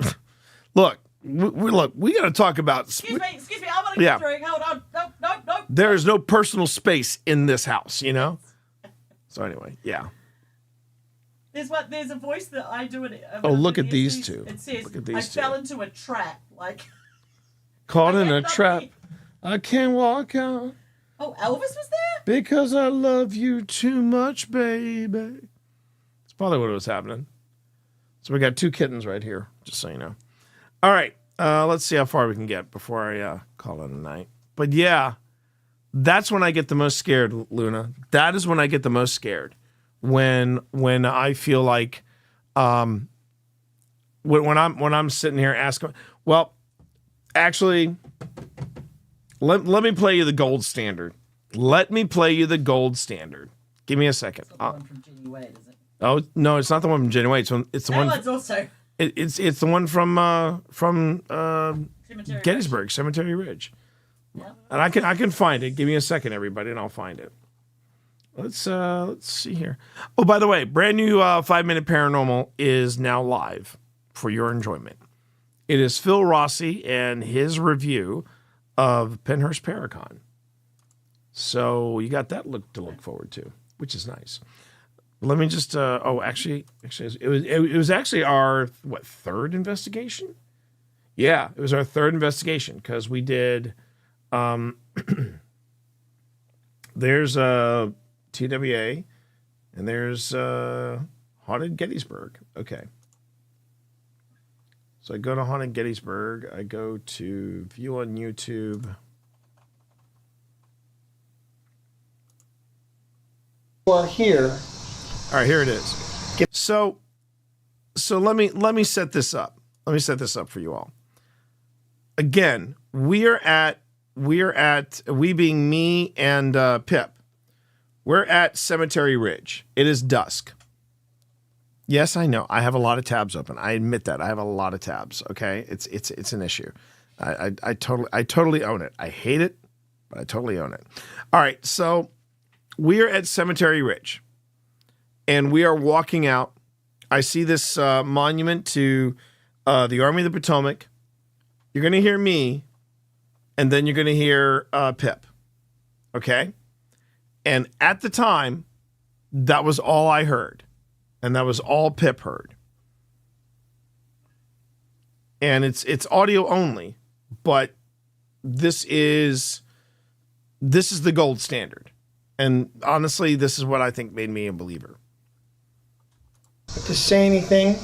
B: Look, we got to talk about.
K: Excuse me. I want to
B: Yeah.
K: get through. Hold on. No.
B: There is no personal space in this house, you know. So anyway, yeah.
K: There's a voice that I do it.
B: Oh, look at these two.
K: It says,
B: Look at these
K: I
B: two.
K: fell into a trap. Like,
B: Caught in a
K: ended up
B: trap.
K: being-
B: I can't walk out
K: oh, Elvis was there?
B: because I love you too much, baby. It's probably what was happening. So we got two kittens right here, just so you know. All right, let's see how far we can get before I call it a night. But yeah, that's when I get the most scared, Luna. That is when I get the most scared. When I feel like when I'm sitting here asking, well, actually, let me play you the gold standard. Let me play you the gold standard. Give me a second.
K: The one from Jenny Wade, is it?
B: Oh no, it's not the one from Jenny Wade. It's the
K: That
B: one.
K: one's also
B: It's the one from
K: Cemetery
B: Gettysburg, Cemetery Ridge.
K: Yeah.
B: And I can find it. Give me a second, everybody, and I'll find it. Let's see here. Oh, by the way, brand new 5-Minute Paranormal is now live for your enjoyment. It is Phil Rossi and his review of Penhurst Paracon. So you got that to look forward to, which is nice. Let me just. Actually, it was actually our third investigation. Yeah, it was our third investigation because we did. There's a TWA, and there's Haunted Gettysburg. Okay. So I go to Haunted Gettysburg. I go to view on YouTube.
E: Well, here.
B: All right, here it is. So let me set this up. Let me set this up for you all. Again, we being me and Pip. We're at Cemetery Ridge. It is dusk. Yes, I know. I have a lot of tabs open. I admit that. I have a lot of tabs. Okay, it's an issue. I totally own it. I hate it, but I totally own it. All right, so we are at Cemetery Ridge, and we are walking out. I see this monument to the Army of the Potomac. You're going to hear me, and then you're going to hear Pip. Okay? And at the time, that was all I heard. And that was all Pip heard. And it's audio only, but this is the gold standard. And honestly, this is what I think made me a believer.
E: To say anything,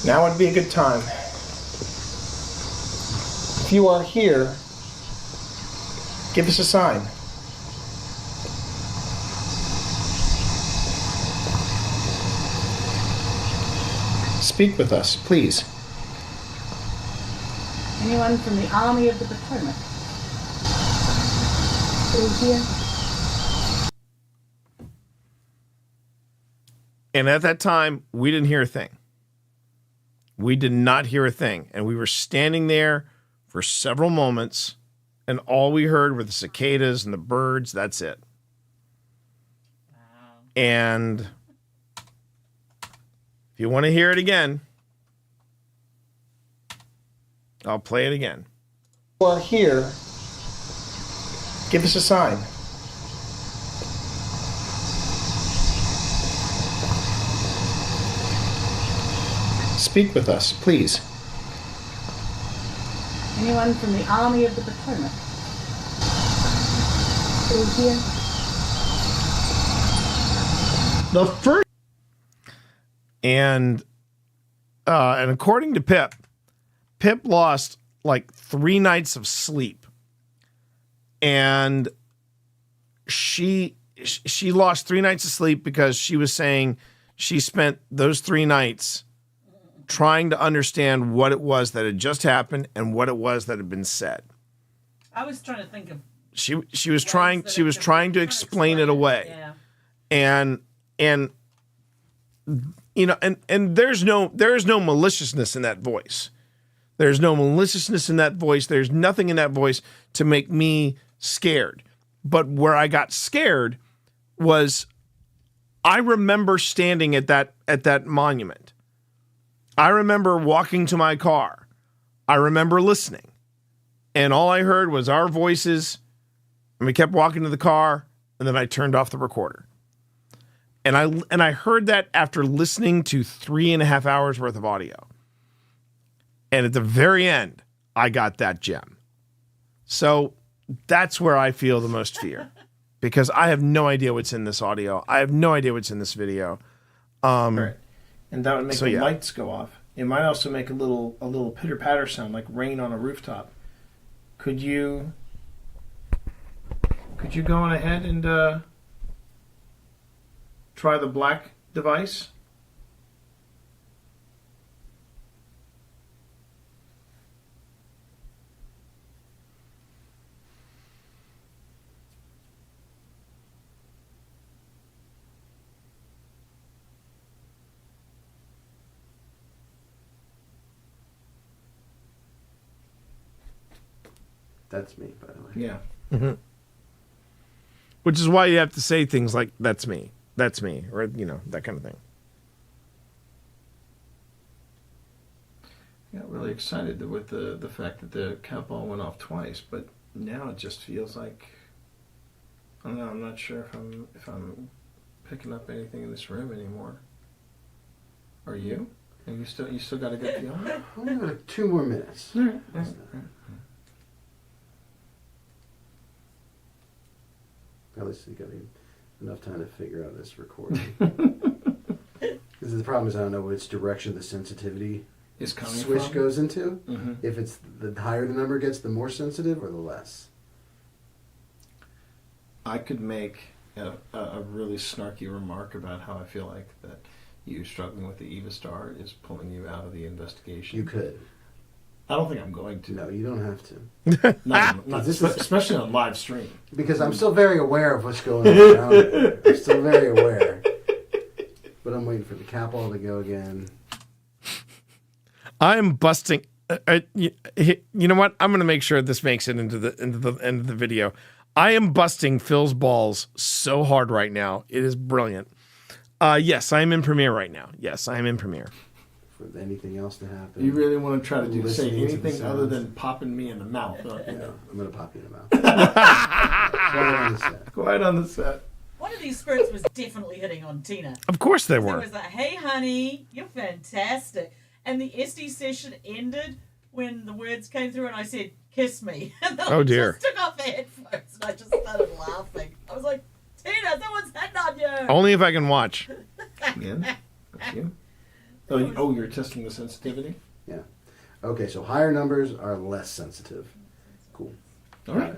E: now would be a good time. If you are here, give us a sign. Speak with us, please.
L: Anyone from the Army of the Potomac? Who's here?
B: And at that time, we didn't hear a thing. We did not hear a thing. And we were standing there for several moments, and all we heard were the cicadas and the birds. That's it. And if you want to hear it again, I'll play it again.
E: If you are here, give us a sign. Speak with us, please.
L: Anyone from the Army of the Potomac? Who's here?
B: The first, and according to Pip lost like 3 nights of sleep, and she lost 3 nights of sleep because she was saying she spent those 3 nights trying to understand what it was that had just happened and what it was that had been said.
K: I was trying to think of.
B: She was trying to explain it away.
K: Yeah.
B: And you know, and there is no maliciousness in that voice. There's no maliciousness in that voice. There's nothing in that voice to make me scared. But where I got scared was I remember standing at that monument. I remember walking to my car. I remember listening. And all I heard was our voices. And we kept walking to the car. And then I turned off the recorder. And I heard that after listening to 3.5 hours worth of audio. And at the very end, I got that gem. So that's where I feel the most fear. Because I have no idea what's in this audio. I have no idea what's in this video.
R: Right. And that would make the
B: yeah.
R: lights go off. It might also make a little pitter-patter sound like rain on a rooftop. Could you go on ahead and try the black device?
H: That's me, by the way.
R: Yeah.
B: Mm-hmm. Which is why you have to say things like, that's me, or, that kind of thing.
R: I got really excited with the fact that the cat ball went off twice, but now it just feels like, I don't know, I'm not sure if I'm picking up anything in this room anymore. Are you? And you still got a good feeling?
H: Only about 2 more minutes.
R: All right.
H: At least you got enough time to figure out this recording. Because the problem is I don't know which direction the sensitivity
R: is coming
H: switch
R: from.
H: goes into.
R: Mm-hmm.
H: If it's the higher the number gets, the more sensitive, or the less.
R: I could make a really snarky remark about how I feel like that you struggling with the Eva Star is pulling you out of the investigation.
H: You could.
R: I don't think I'm going to.
H: No, you don't have to.
R: not especially on live stream.
H: Because I'm still very aware of what's going on around here. I'm still very aware. But I'm waiting for the cap ball to go again.
B: I am busting. You know what? I'm going to make sure this makes it into the end of the video. I am busting Phil's balls so hard right now. It is brilliant. Yes, I am in Premiere right now. Yes, I am in Premiere.
H: For anything else to happen.
R: You really want to try to say
H: Listening to the
R: anything other
H: sounds.
R: than popping me in the mouth? Don't you?
H: No, I'm going to pop you in the mouth. Quiet on the set.
R: Quiet on the set.
K: One of these spirits was definitely hitting on Tina.
B: Of course they
K: It
B: were.
K: was like, hey, honey, you're fantastic. And the SD session ended when the words came through and I said, kiss me. And then
B: Oh,
K: I
B: dear.
K: just took off the headphones and I just started laughing. I was like, Tina, someone's hitting on you.
B: Only if I can watch.
R: Again? That's you? You're testing the sensitivity?
H: Yeah. Okay, so higher numbers are less sensitive. Cool.
R: All right.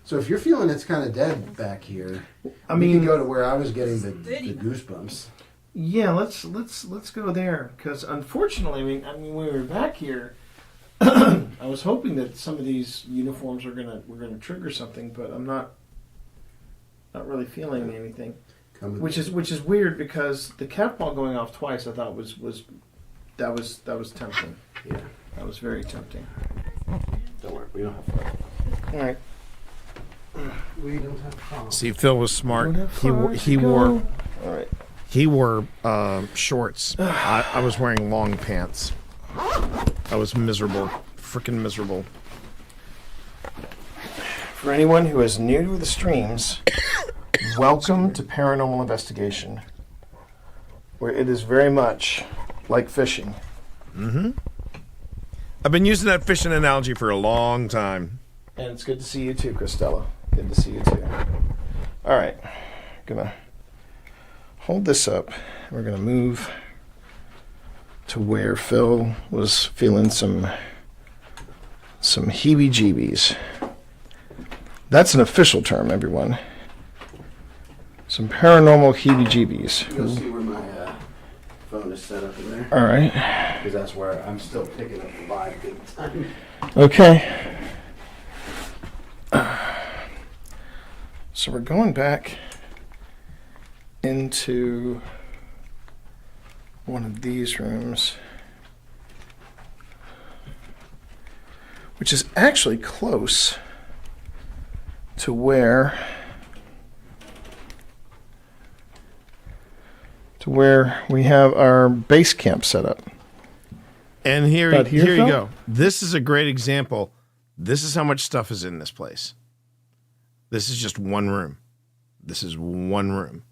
H: So if you're feeling it's kind of dead back here, we
R: mean-
H: can go to where I was getting the goosebumps.
R: Yeah, let's go there because unfortunately, I mean, when we were back here, I was hoping that some of these uniforms were gonna trigger something, but I'm not really feeling anything. Which is weird because the cat ball going off twice I thought was tempting.
H: Yeah,
R: that was very tempting.
H: Don't worry, we don't have fun.
R: All right.
H: We don't have fun.
B: See, Phil was smart.
R: Don't have
B: He
R: far
B: he
R: to
B: wore.
R: go. All right.
B: He wore shorts. I was wearing long pants. I was miserable. Freaking miserable.
R: For anyone who is new to the streams, welcome to Paranormal Investigation, where it is very much like fishing.
B: Mm-hmm. I've been using that fishing analogy for a long time.
R: And it's good to see you too, Christella. Good to see you too. All right. Gonna hold this up. We're gonna move to where Phil was feeling some heebie-jeebies. That's an official term, everyone. Some paranormal heebie-jeebies.
H: You'll see where my phone is set up in there.
R: All right.
H: Because that's where I'm still picking up the live good time.
R: Okay. So we're going back into one of these rooms.
B: which is actually close to where we have our base camp set up.
A: And here
B: About here,
A: you
B: Phil?
A: go. This is a great example. This is how much stuff is in this place. This is just one room. This is one room.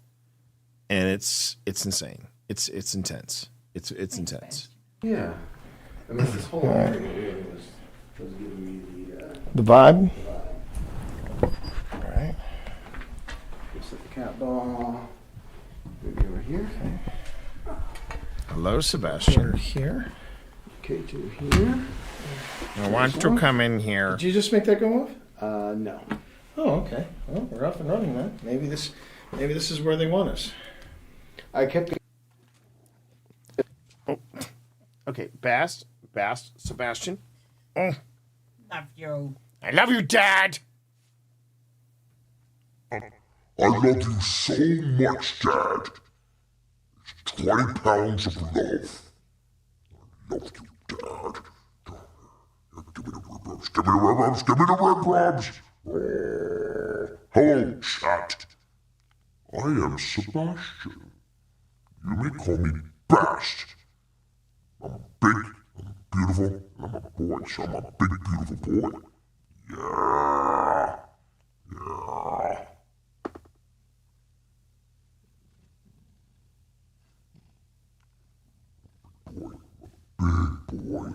A: And it's insane. It's intense. It's intense.
H: Yeah. I mean, this whole area really was giving me
B: The vibe.
H: All right. Just set the cat ball. Maybe over here.
A: Hello, Sebastian.
B: Here.
H: K2 here.
A: I want to come in here.
B: Did you just make that go off?
H: No.
B: Oh, okay. Well, we're off and running then. Maybe this is where they want us.
H: I kept.
A: Oh. Okay, Bast, Sebastian. Oh,
K: Love you.
A: I love you, Dad.
O: I love you so much, Dad. It's 20 pounds of love. I love you, Dad. Give me the red rubs. Give me the red rubs. Give me the red rubs. Hello, chat. I am Sebastian. You may call me Bast. I'm big, I'm beautiful, and I'm a boy, so I'm a big, beautiful boy. Yeah. Yeah. Big boy.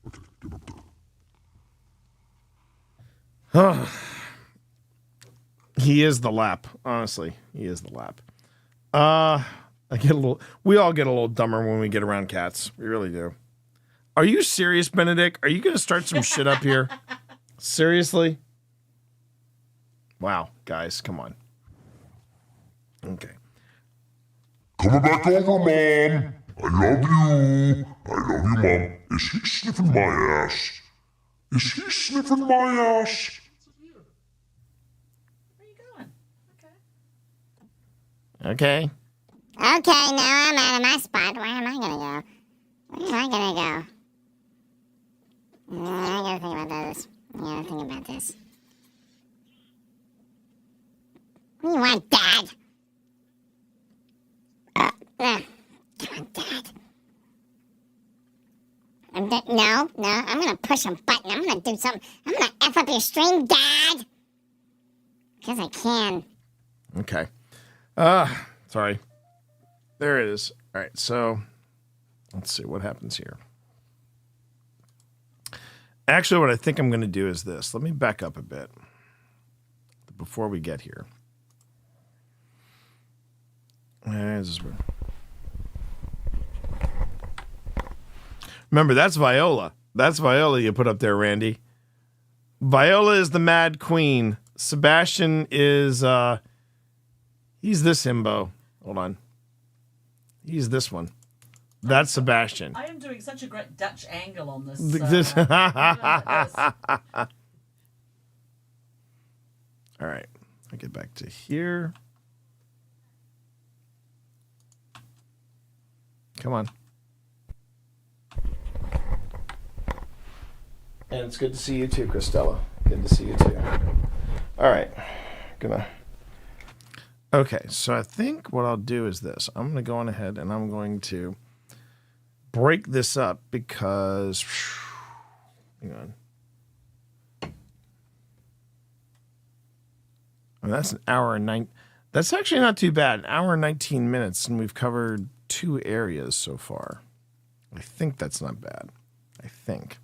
O: Okay, get up there.
A: He is the lap. Honestly, he is the lap. We all get a little dumber when we get around cats. We really do. Are you serious, Benedict? Are you going to start some shit up here? Seriously? Wow, guys, come on. Okay.
O: Coming back over, Mom. I love you. I love you, Mom. Is he sniffing my ass? Is he sniffing my ass?
A: Okay.
C: Okay, now I'm out of my spot. Where am I gonna go? Where am I gonna go? I gotta think about this. I gotta think about this. What do you want, Dad? Come on, Dad. No, I'm gonna push a button. I'm gonna do something. I'm gonna F up your stream, Dad. Because I can.
A: Okay. Sorry. There it is. All right, so let's see what happens here. Actually, what I think I'm going to do is this. Let me back up a bit before we get here. Remember, that's Viola. That's Viola you put up there, Randy. Viola is the Mad Queen. Sebastian is, he's this himbo. Hold on. He's this one. That's Sebastian.
K: I am doing such a great Dutch angle on this.
A: All right. I'll get back to here. Come on.
B: And it's good to see you too, Christella. Good to see you too. All right.
A: Okay, so I think what I'll do is this. I'm going to go on ahead and I'm going to break this up because... Hang on. And that's an hour and 9... That's actually not too bad. An hour and 19 minutes, and we've covered 2 areas so far. I think that's not bad. I think.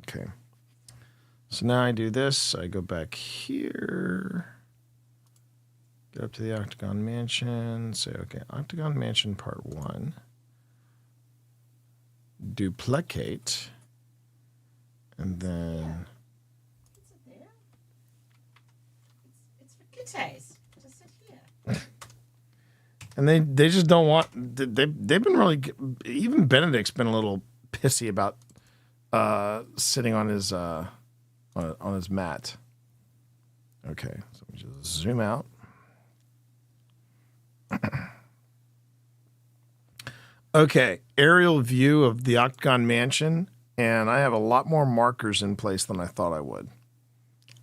A: Okay. So now I do this. I go back here. Get up to the Octagon Mansion. Say, okay, Octagon Mansion Part 1. Duplicate. And then...
K: It's for kitties. Just sit here.
A: And they just don't want... They've been really... Even Benedict's been a little pissy about sitting on his mat. Okay, so we just zoom out. Okay, aerial view of the Octagon Mansion
B: And I have a lot more markers in place than I thought I would.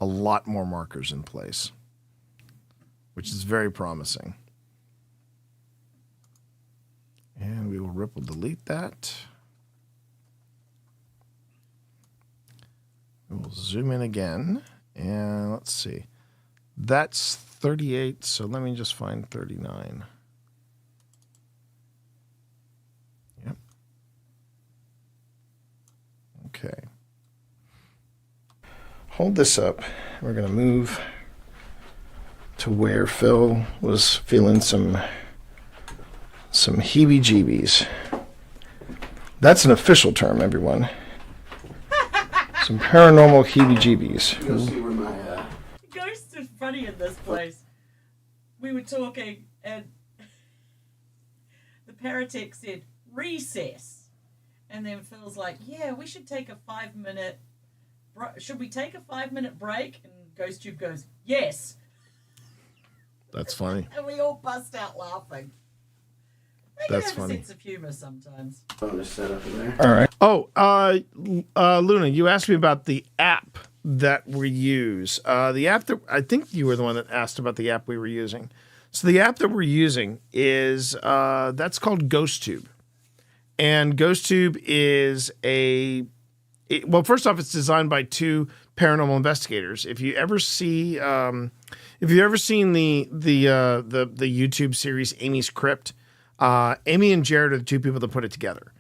B: A lot more markers in place, which is very promising. And we will ripple delete that. We'll zoom in again. And let's see. That's 38, so let me just find 39. Yep. Okay. Hold this up. We're going to move to where Phil was feeling some heebie-jeebies. That's an official term, everyone. Some paranormal heebie-jeebies.
H: You'll see where my
K: Ghosts are funny in this place. We were talking, and the paratech said recess, and then Phil's like, "Yeah, we should take a 5-minute. Should we take a 5-minute break?" And Ghost Tube goes, "Yes."
B: That's funny.
K: And we all bust out laughing. They
B: That's
K: have a
B: funny.
K: sense of humor sometimes.
H: bonus setup in there.
B: All right. Oh, Luna, you asked me about the app that we use. The app that I think you were the one that asked about the app we were using. So the app that we're using is that's called GhostTube, and GhostTube is well, first off, it's designed by 2 paranormal investigators. If you ever see, if you've ever seen the YouTube series Amy's Crypt, Amy and Jared are the 2 people that put it together.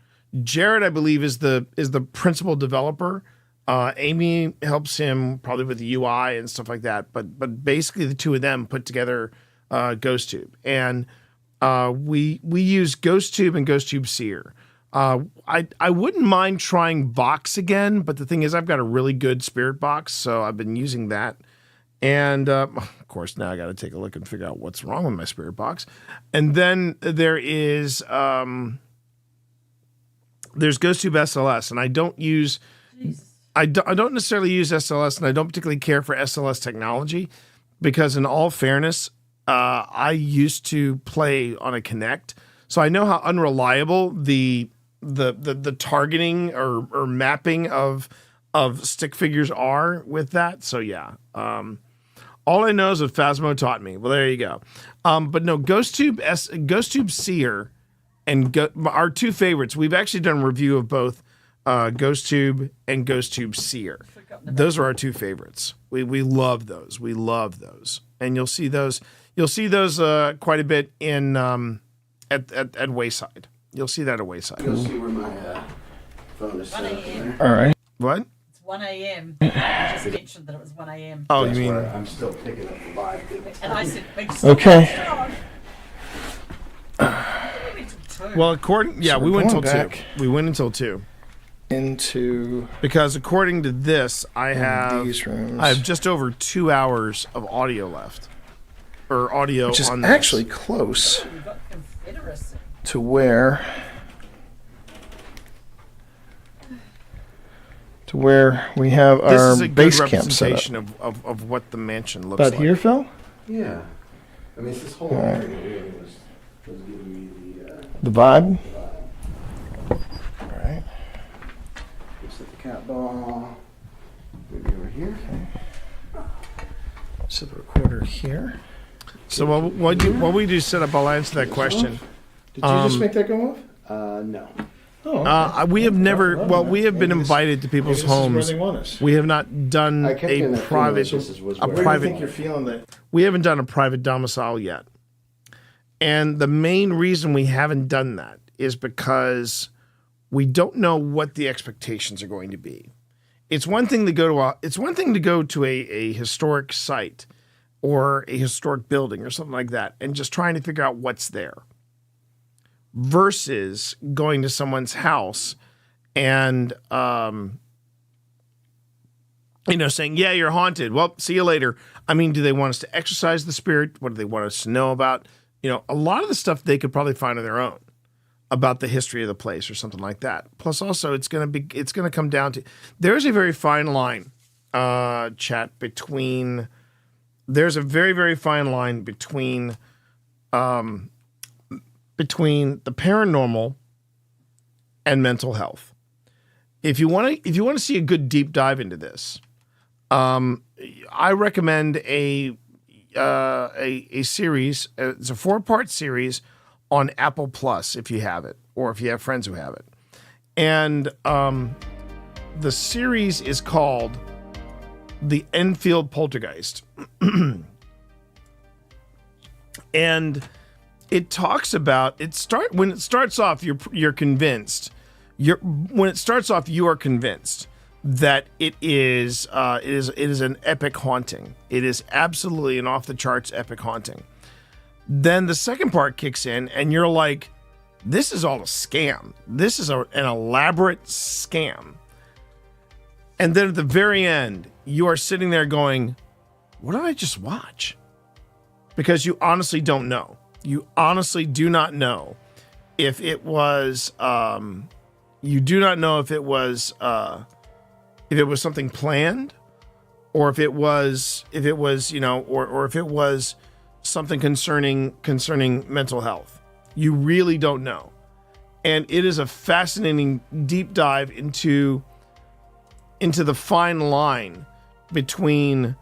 B: Jared, I believe, is the principal developer. Amy helps him probably with the UI and stuff like that. But basically, the 2 of them put together GhostTube, and we use GhostTube and GhostTube Seer. I wouldn't mind trying Vox again, but the thing is, I've got a really good spirit box, so I've been using that. And of course, now I got to take a look and figure out what's wrong with my spirit box. And then there is there's GhostTube SLS, and I don't use I don't necessarily use SLS, and I don't particularly care for SLS technology because, in all fairness, I used to play on a Kinect, so I know how unreliable the targeting or mapping of stick figures are with that. So yeah. All I know is what Phasmo taught me. Well, there you go. But no, GhostTube Seer and our 2 favorites. We've actually done a review of both GhostTube and GhostTube Seer. Those are our 2 favorites. We love those. We love those, and you'll see those. You'll see those quite a bit in at Wayside. You'll see that at Wayside.
H: You'll see where my phone is set up in there.
B: All right. What?
K: 1 a.m. I just mentioned that it was 1 a.m.
B: Oh,
H: That's
B: you mean?
H: where I'm still picking up the live.
K: And I said,
B: Okay. Well, we went until 2. We went until 2. Because according to this, I have just over 2 hours of audio left, or audio,
E: which is
B: on
E: actually
B: this.
E: close to where we have
B: This
E: our
B: is a good
E: base camp set
B: representation
E: up.
B: of what the mansion looks
E: About
B: like.
E: here, Phil?
H: Yeah. I mean, it's this whole
E: All right.
H: area really was giving me
E: The vibe.
H: All right. Set the cat ball. Maybe over here.
E: Set the recorder here.
B: So what we do set up, I'll answer that question.
E: Did you just make that go off?
H: No.
E: Oh, okay.
B: We have never. Well, we have been invited to people's
E: maybe this is where
B: homes.
E: they want us.
B: We have not done
E: I kept getting
B: a
E: that feeling
B: private.
E: that this was
B: A
E: where- Where do you
B: private.
E: think you're feeling that?
B: We haven't done a private domicile yet, and the main reason we haven't done that is because we don't know what the expectations are going to be. It's one thing to go to a historic site or a historic building or something like that, and just trying to figure out what's there, versus going to someone's house and saying, yeah, you're haunted. Well, see you later. I mean, do they want us to exorcise the spirit? What do they want us to know about? A lot of the stuff they could probably find on their own about the history of the place or something like that. Plus, also, it's going to come down to, there's a very fine line, chat, between, there's a very, very fine line between the paranormal and mental health. if you want to see a good deep dive into this, I recommend a series. It's a 4-part series on Apple Plus if you have it, or if you have friends who have it. And the series is called The Enfield Poltergeist. And it talks about when it starts off, you're convinced. When it starts off, you are convinced that it is an epic haunting. It is absolutely an off the charts epic haunting. Then the second part kicks in, and you're like, this is all a scam. This is an elaborate scam. And then at the very end, you are sitting there going, what did I just watch? Because you honestly don't know. You honestly do not know if it was, you do not know if it was something planned, or if it was, or if it was something concerning mental health. You really don't know. And it is a fascinating deep dive into the fine line between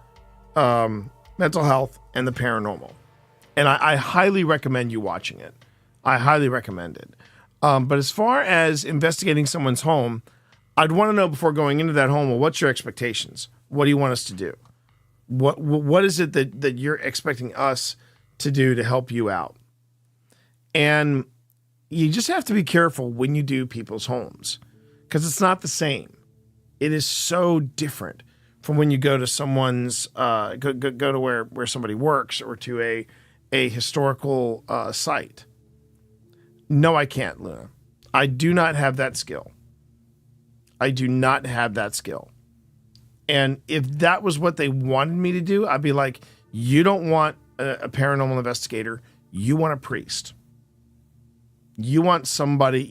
B: mental health and the paranormal. And I highly recommend you watching it. I highly recommend it. But as far as investigating someone's home, I'd want to know before going into that home, well, what's your expectations? What do you want us to do? What is it that you're expecting us to do to help you out? And you just have to be careful when you do people's homes, because it's not the same. It is so different from when you go to someone's go to where somebody works, or to a historical site. No, I can't, Luna. I do not have that skill. I do not have that skill. And if that was what they wanted me to do, I'd be like, you don't want a paranormal investigator. You want a priest. You want somebody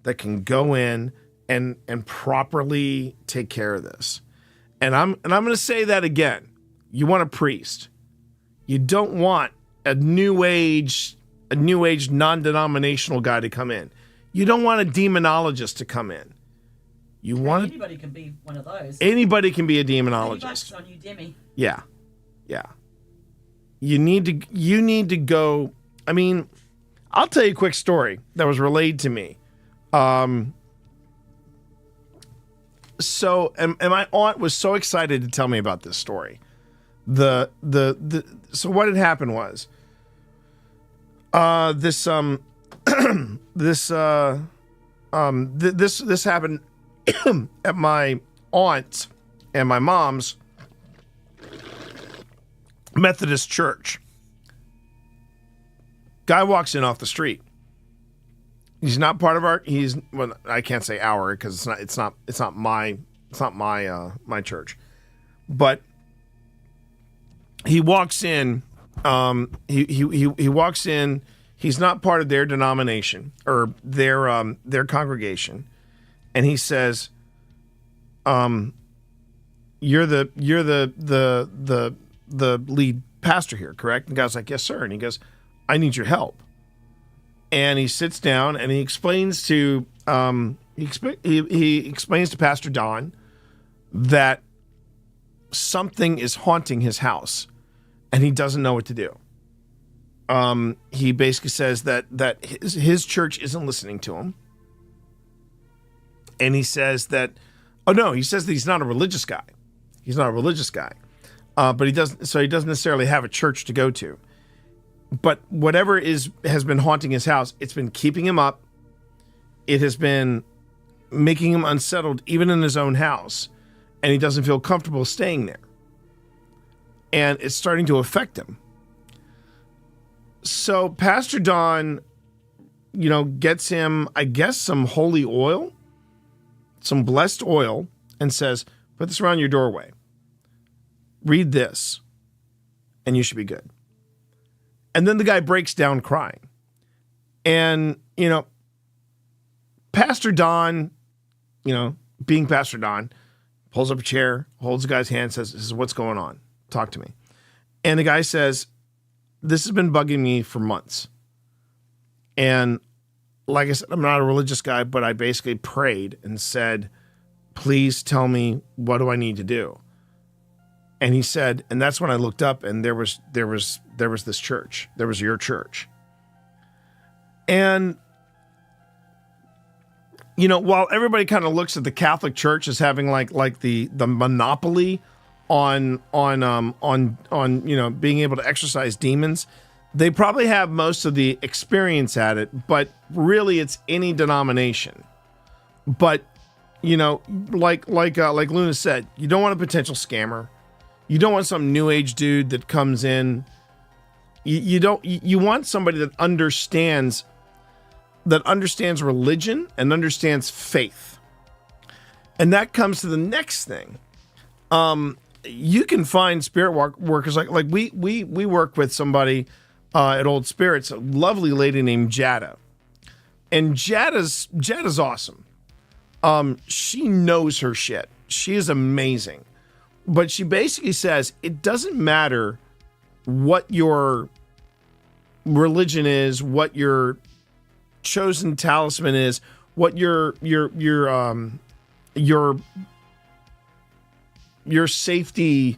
B: that can go in and properly take care of this. And I'm going to say that again. You want a priest. You don't want a new age non-denominational guy to come in. You don't want a demonologist to come in.
K: Anybody can be one of those.
B: Anybody can be a demonologist.
K: $30 on Udemy.
B: Yeah. You need to go. I mean, I'll tell you a quick story that was relayed to me. So my aunt was so excited to tell me about this story. So what had happened was, this happened at my aunt's and my mom's Methodist church. Guy walks in off the street. He's not part of well, I can't say our, because it's not my church. But he walks in, he walks in, he's not part of their denomination or their congregation. And he says, you're the lead pastor here, correct? And the guy's like, yes, sir. And he goes, I need your help. And he sits down and he explains to he explains to Pastor Don that something is haunting his house and he doesn't know what to do. He basically says that his church isn't listening to him. And he says that, he says that he's not a religious guy. He's not a religious guy. But he doesn't necessarily have a church to go to. But whatever has been haunting his house, it's been keeping him up. It has been making him unsettled, even in his own house. And he doesn't feel comfortable staying there. And it's starting to affect him. So Pastor Don, gets him, I guess, some holy oil, some blessed oil, and says, put this around your doorway. Read this, and you should be good. And then the guy breaks down crying. And, Pastor Don, being Pastor Don, pulls up a chair, holds the guy's hand, says, what's going on? Talk to me. And the guy says, this has been bugging me for months. And like I said, I'm not a religious guy, but I basically prayed and said, please tell me, what do I need to do? And he said, and that's when I looked up, and there was this church. There was your church. And, you know, while everybody kind of looks at the Catholic Church as having like the monopoly on you know, being able to exorcise demons, they probably have most of the experience at it, but really it's any denomination. But, you know, like Luna said, you don't want a potential scammer. You don't want some new age dude that comes in. You want somebody that understands religion and understands faith. And that comes to the next thing. You can find spirit workers like we work with somebody at Old Spirits, a lovely lady named Jada. And Jada's awesome. She knows her shit. She is amazing. But she basically says it doesn't matter what your religion is, what your chosen talisman is, what your safety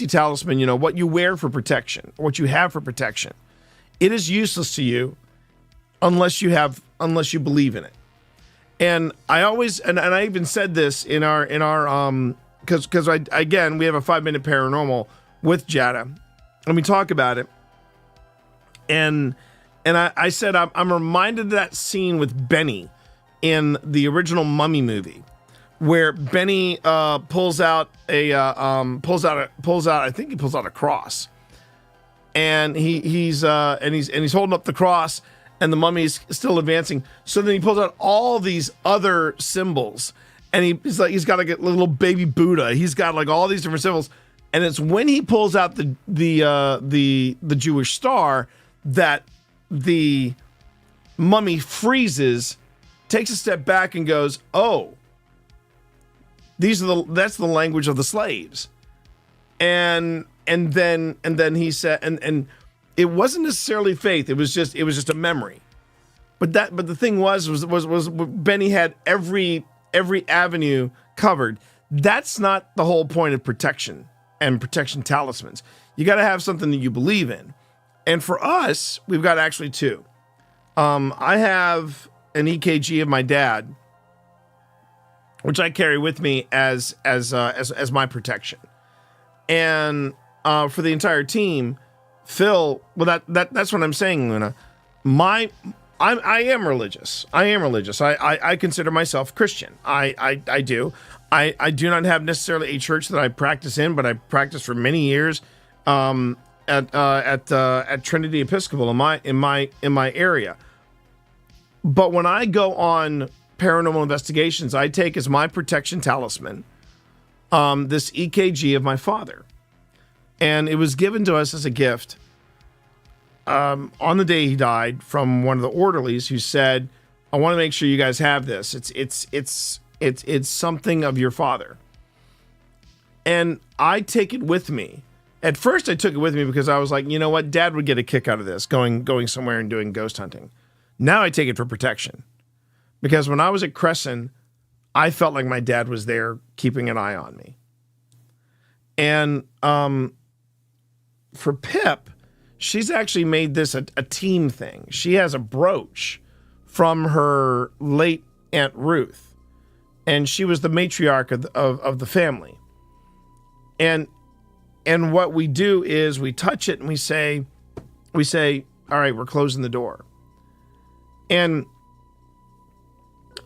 B: talisman, you know, what you wear for protection, what you have for protection. It is useless to you unless you believe in it. And I always, and I even said this in our because we have a 5-minute paranormal with Jada, and we talk about it. And I said I'm reminded of that scene with Benny in the original Mummy movie, where Benny pulls out a cross, and he's holding up the cross, and the mummy's still advancing. So then he pulls out all these other symbols. And he's got like a little baby Buddha. He's got like all these different symbols, and it's when he pulls out the Jewish star that the mummy freezes, takes a step back, and goes, "Oh, that's the language of the slaves." And then he said, and it wasn't necessarily faith. It was just a memory. But the thing was Benny had every avenue covered. That's not the whole point of protection and protection talismans. You got to have something that you believe in. And for us, we've got actually two. I have an EKG of my dad, which I carry with me as my protection. And for the entire team, Phil, well, that's what I'm saying, Luna. I am religious. I consider myself Christian. I do. I do not have necessarily a church that I practice in, but I practiced for many years at Trinity Episcopal in my area. But when I go on paranormal investigations, I take as my protection talisman this EKG of my father, and it was given to us as a gift. On the day he died, from one of the orderlies who said, "I want to make sure you guys have this. It's something of your father." And I take it with me. At first, I took it with me because I was like, you know what, Dad would get a kick out of this, going somewhere and doing ghost hunting. Now I take it for protection, because when I was at Crescent, I felt like my dad was there keeping an eye on me. And for Pip, she's actually made this a team thing. She has a brooch from her late Aunt Ruth, and she was the matriarch of the family. And what we do is we touch it and we say, all right, we're closing the door. And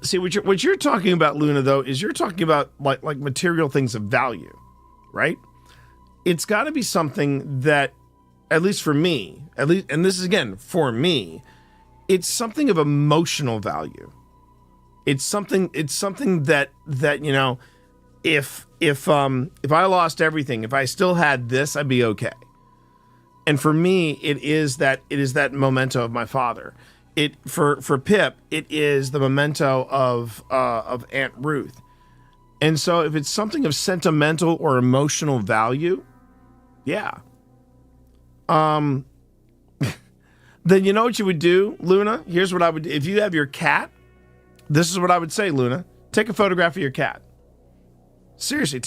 B: see, what you're talking about, Luna, though, is you're talking about like material things of value, right? It's got to be something that, at least for me, and this is again for me, it's something of emotional value. It's something that you know, if I lost everything, if I still had this, I'd be okay. And for me, it is that memento of my father. For Pip, it is the memento of Aunt Ruth. And so if it's something of sentimental or emotional value, yeah. then you know what you would do, Luna? Here's what I would do. If you have your cat, this is what I would say, Luna. Take a photograph of your cat. Seriously,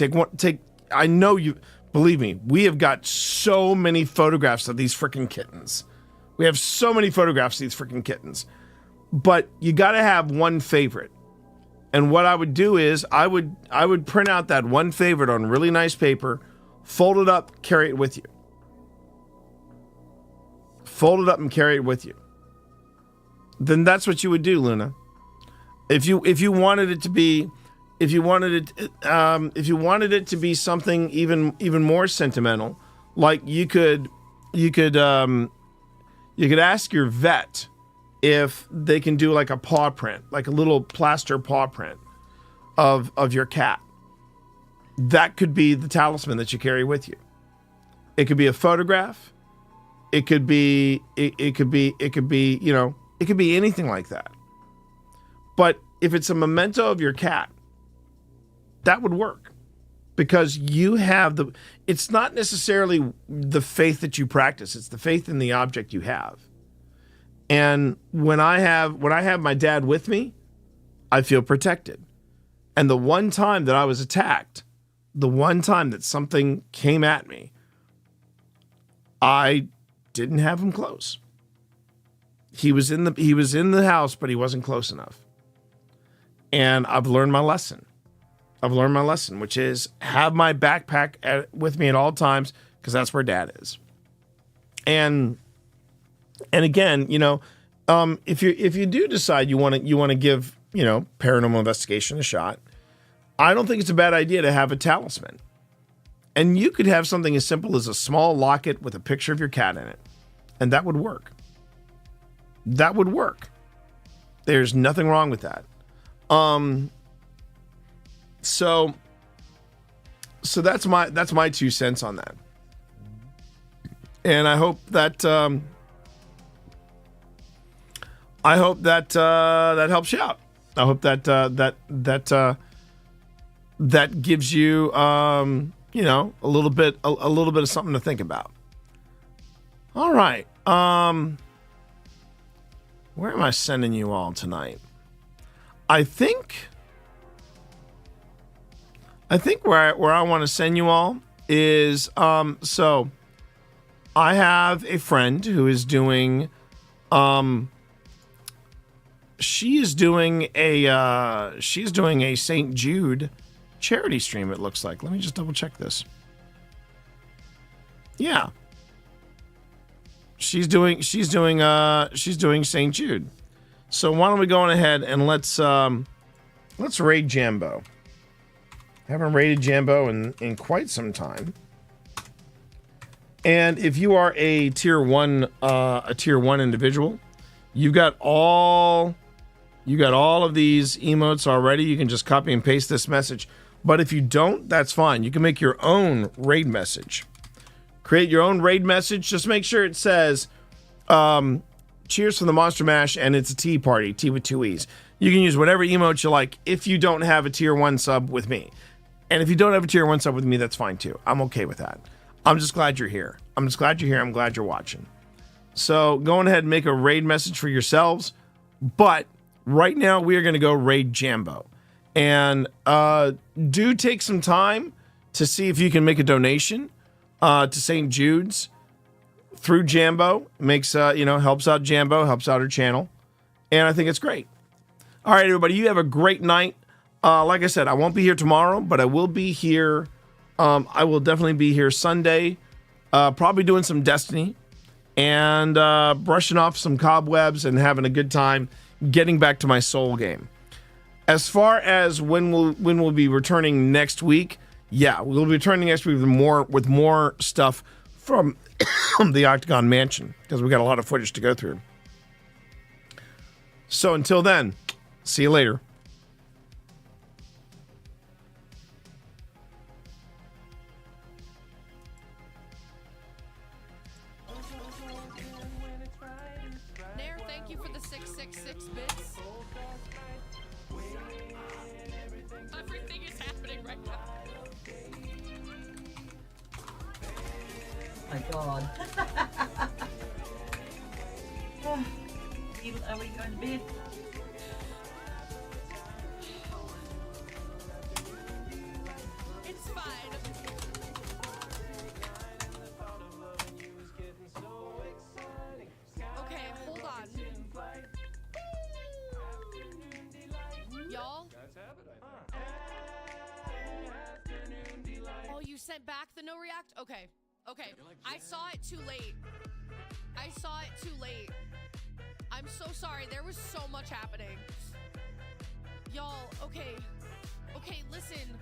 B: I know you, believe me, we have got so many photographs of these freaking kittens. We have so many photographs of these freaking kittens. But you got to have one favorite. And what I would do is I would print out that one favorite on really nice paper, fold it up, carry it with you. Fold it up and carry it with you. Then that's what you would do, Luna. If you wanted it to be something even more sentimental, like you could ask your vet if they can do like a paw print, like a little plaster paw print of your cat. That could be the talisman that you carry with you. It could be a photograph. It could be anything like that. But if it's a memento of your cat, that would work. Because you have it's not necessarily the faith that you practice, it's the faith in the object you have. And when I have my dad with me, I feel protected. And the one time that I was attacked, the one time that something came at me, I didn't have him close. He was in the house, but he wasn't close enough. And I've learned my lesson. Which is have my backpack with me at all times, because that's where Dad is. And again, if you do decide you want to give paranormal investigation a shot, I don't think it's a bad idea to have a talisman. And you could have something as simple as a small locket with a picture of your cat in it, and that would work. That would work. There's nothing wrong with that. So that's my 2 cents on that. And I hope that that helps you out. I hope that gives you a little bit of something to think about. All right. Where am I sending you all tonight? I think where I want to send you all is so I have a friend who is doing she's doing a St. Jude charity stream, it looks like. Let me just double check this. Yeah. She's doing St. Jude. So why don't we go on ahead and let's raid Jambo. I haven't raided Jambo in quite some time. And if you are a tier 1 individual, you got all of these emotes already. You can just copy and paste this message. But if you don't, that's fine. You can make your own raid message. Create your own raid message. Just make sure it says cheers for the Monster Mash, and it's a tea party, tea with 2 E's. You can use whatever emote you like if you don't have a tier 1 sub with me. And if you don't have a tier 1 sub with me, that's fine too. I'm okay with that. I'm just glad you're here. I'm glad you're watching. So go on ahead and make a raid message for yourselves. But right now we are going to go raid Jambo. And do take some time to see if you can make a donation to St. Jude's through Jambo. Makes helps out Jambo, helps out her channel. And I think it's great. All right, everybody, you have a great night. Like I said, I won't be here tomorrow, but I will be here. I will definitely be here Sunday, probably doing some Destiny and brushing off some cobwebs and having a good time getting back to my soul game. As far as when we'll be returning next week, yeah, we'll be returning next week with more stuff from the Octagon Mansion, because we got a lot of footage to go through. So until then, see you later.
G: Thank you for the 666 bits. Everything is happening right now.
L: My God.
K: we going to bed?
G: It's fine. Okay, hold on. Y'all? Oh, you sent back the no react? Okay. Okay. I saw it too late. I saw it too late. I'm so sorry. There was so much happening. Y'all, okay. Okay, listen.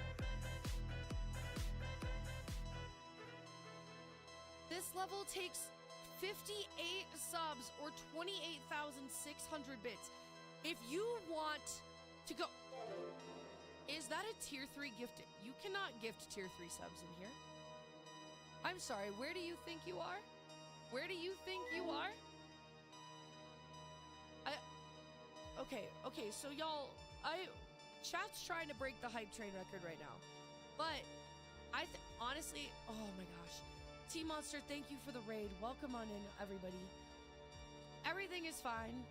G: This level takes 58 subs or 28,600 bits. If you want to go... Is that a tier 3 gift? You cannot gift tier 3 subs in here. I'm sorry, where do you think you are? Where do you think you are? Okay, so y'all, chat's trying to break the hype train record right now. But honestly, oh my gosh. T-Monster, thank you for the raid. Welcome on in, everybody. Everything is fine.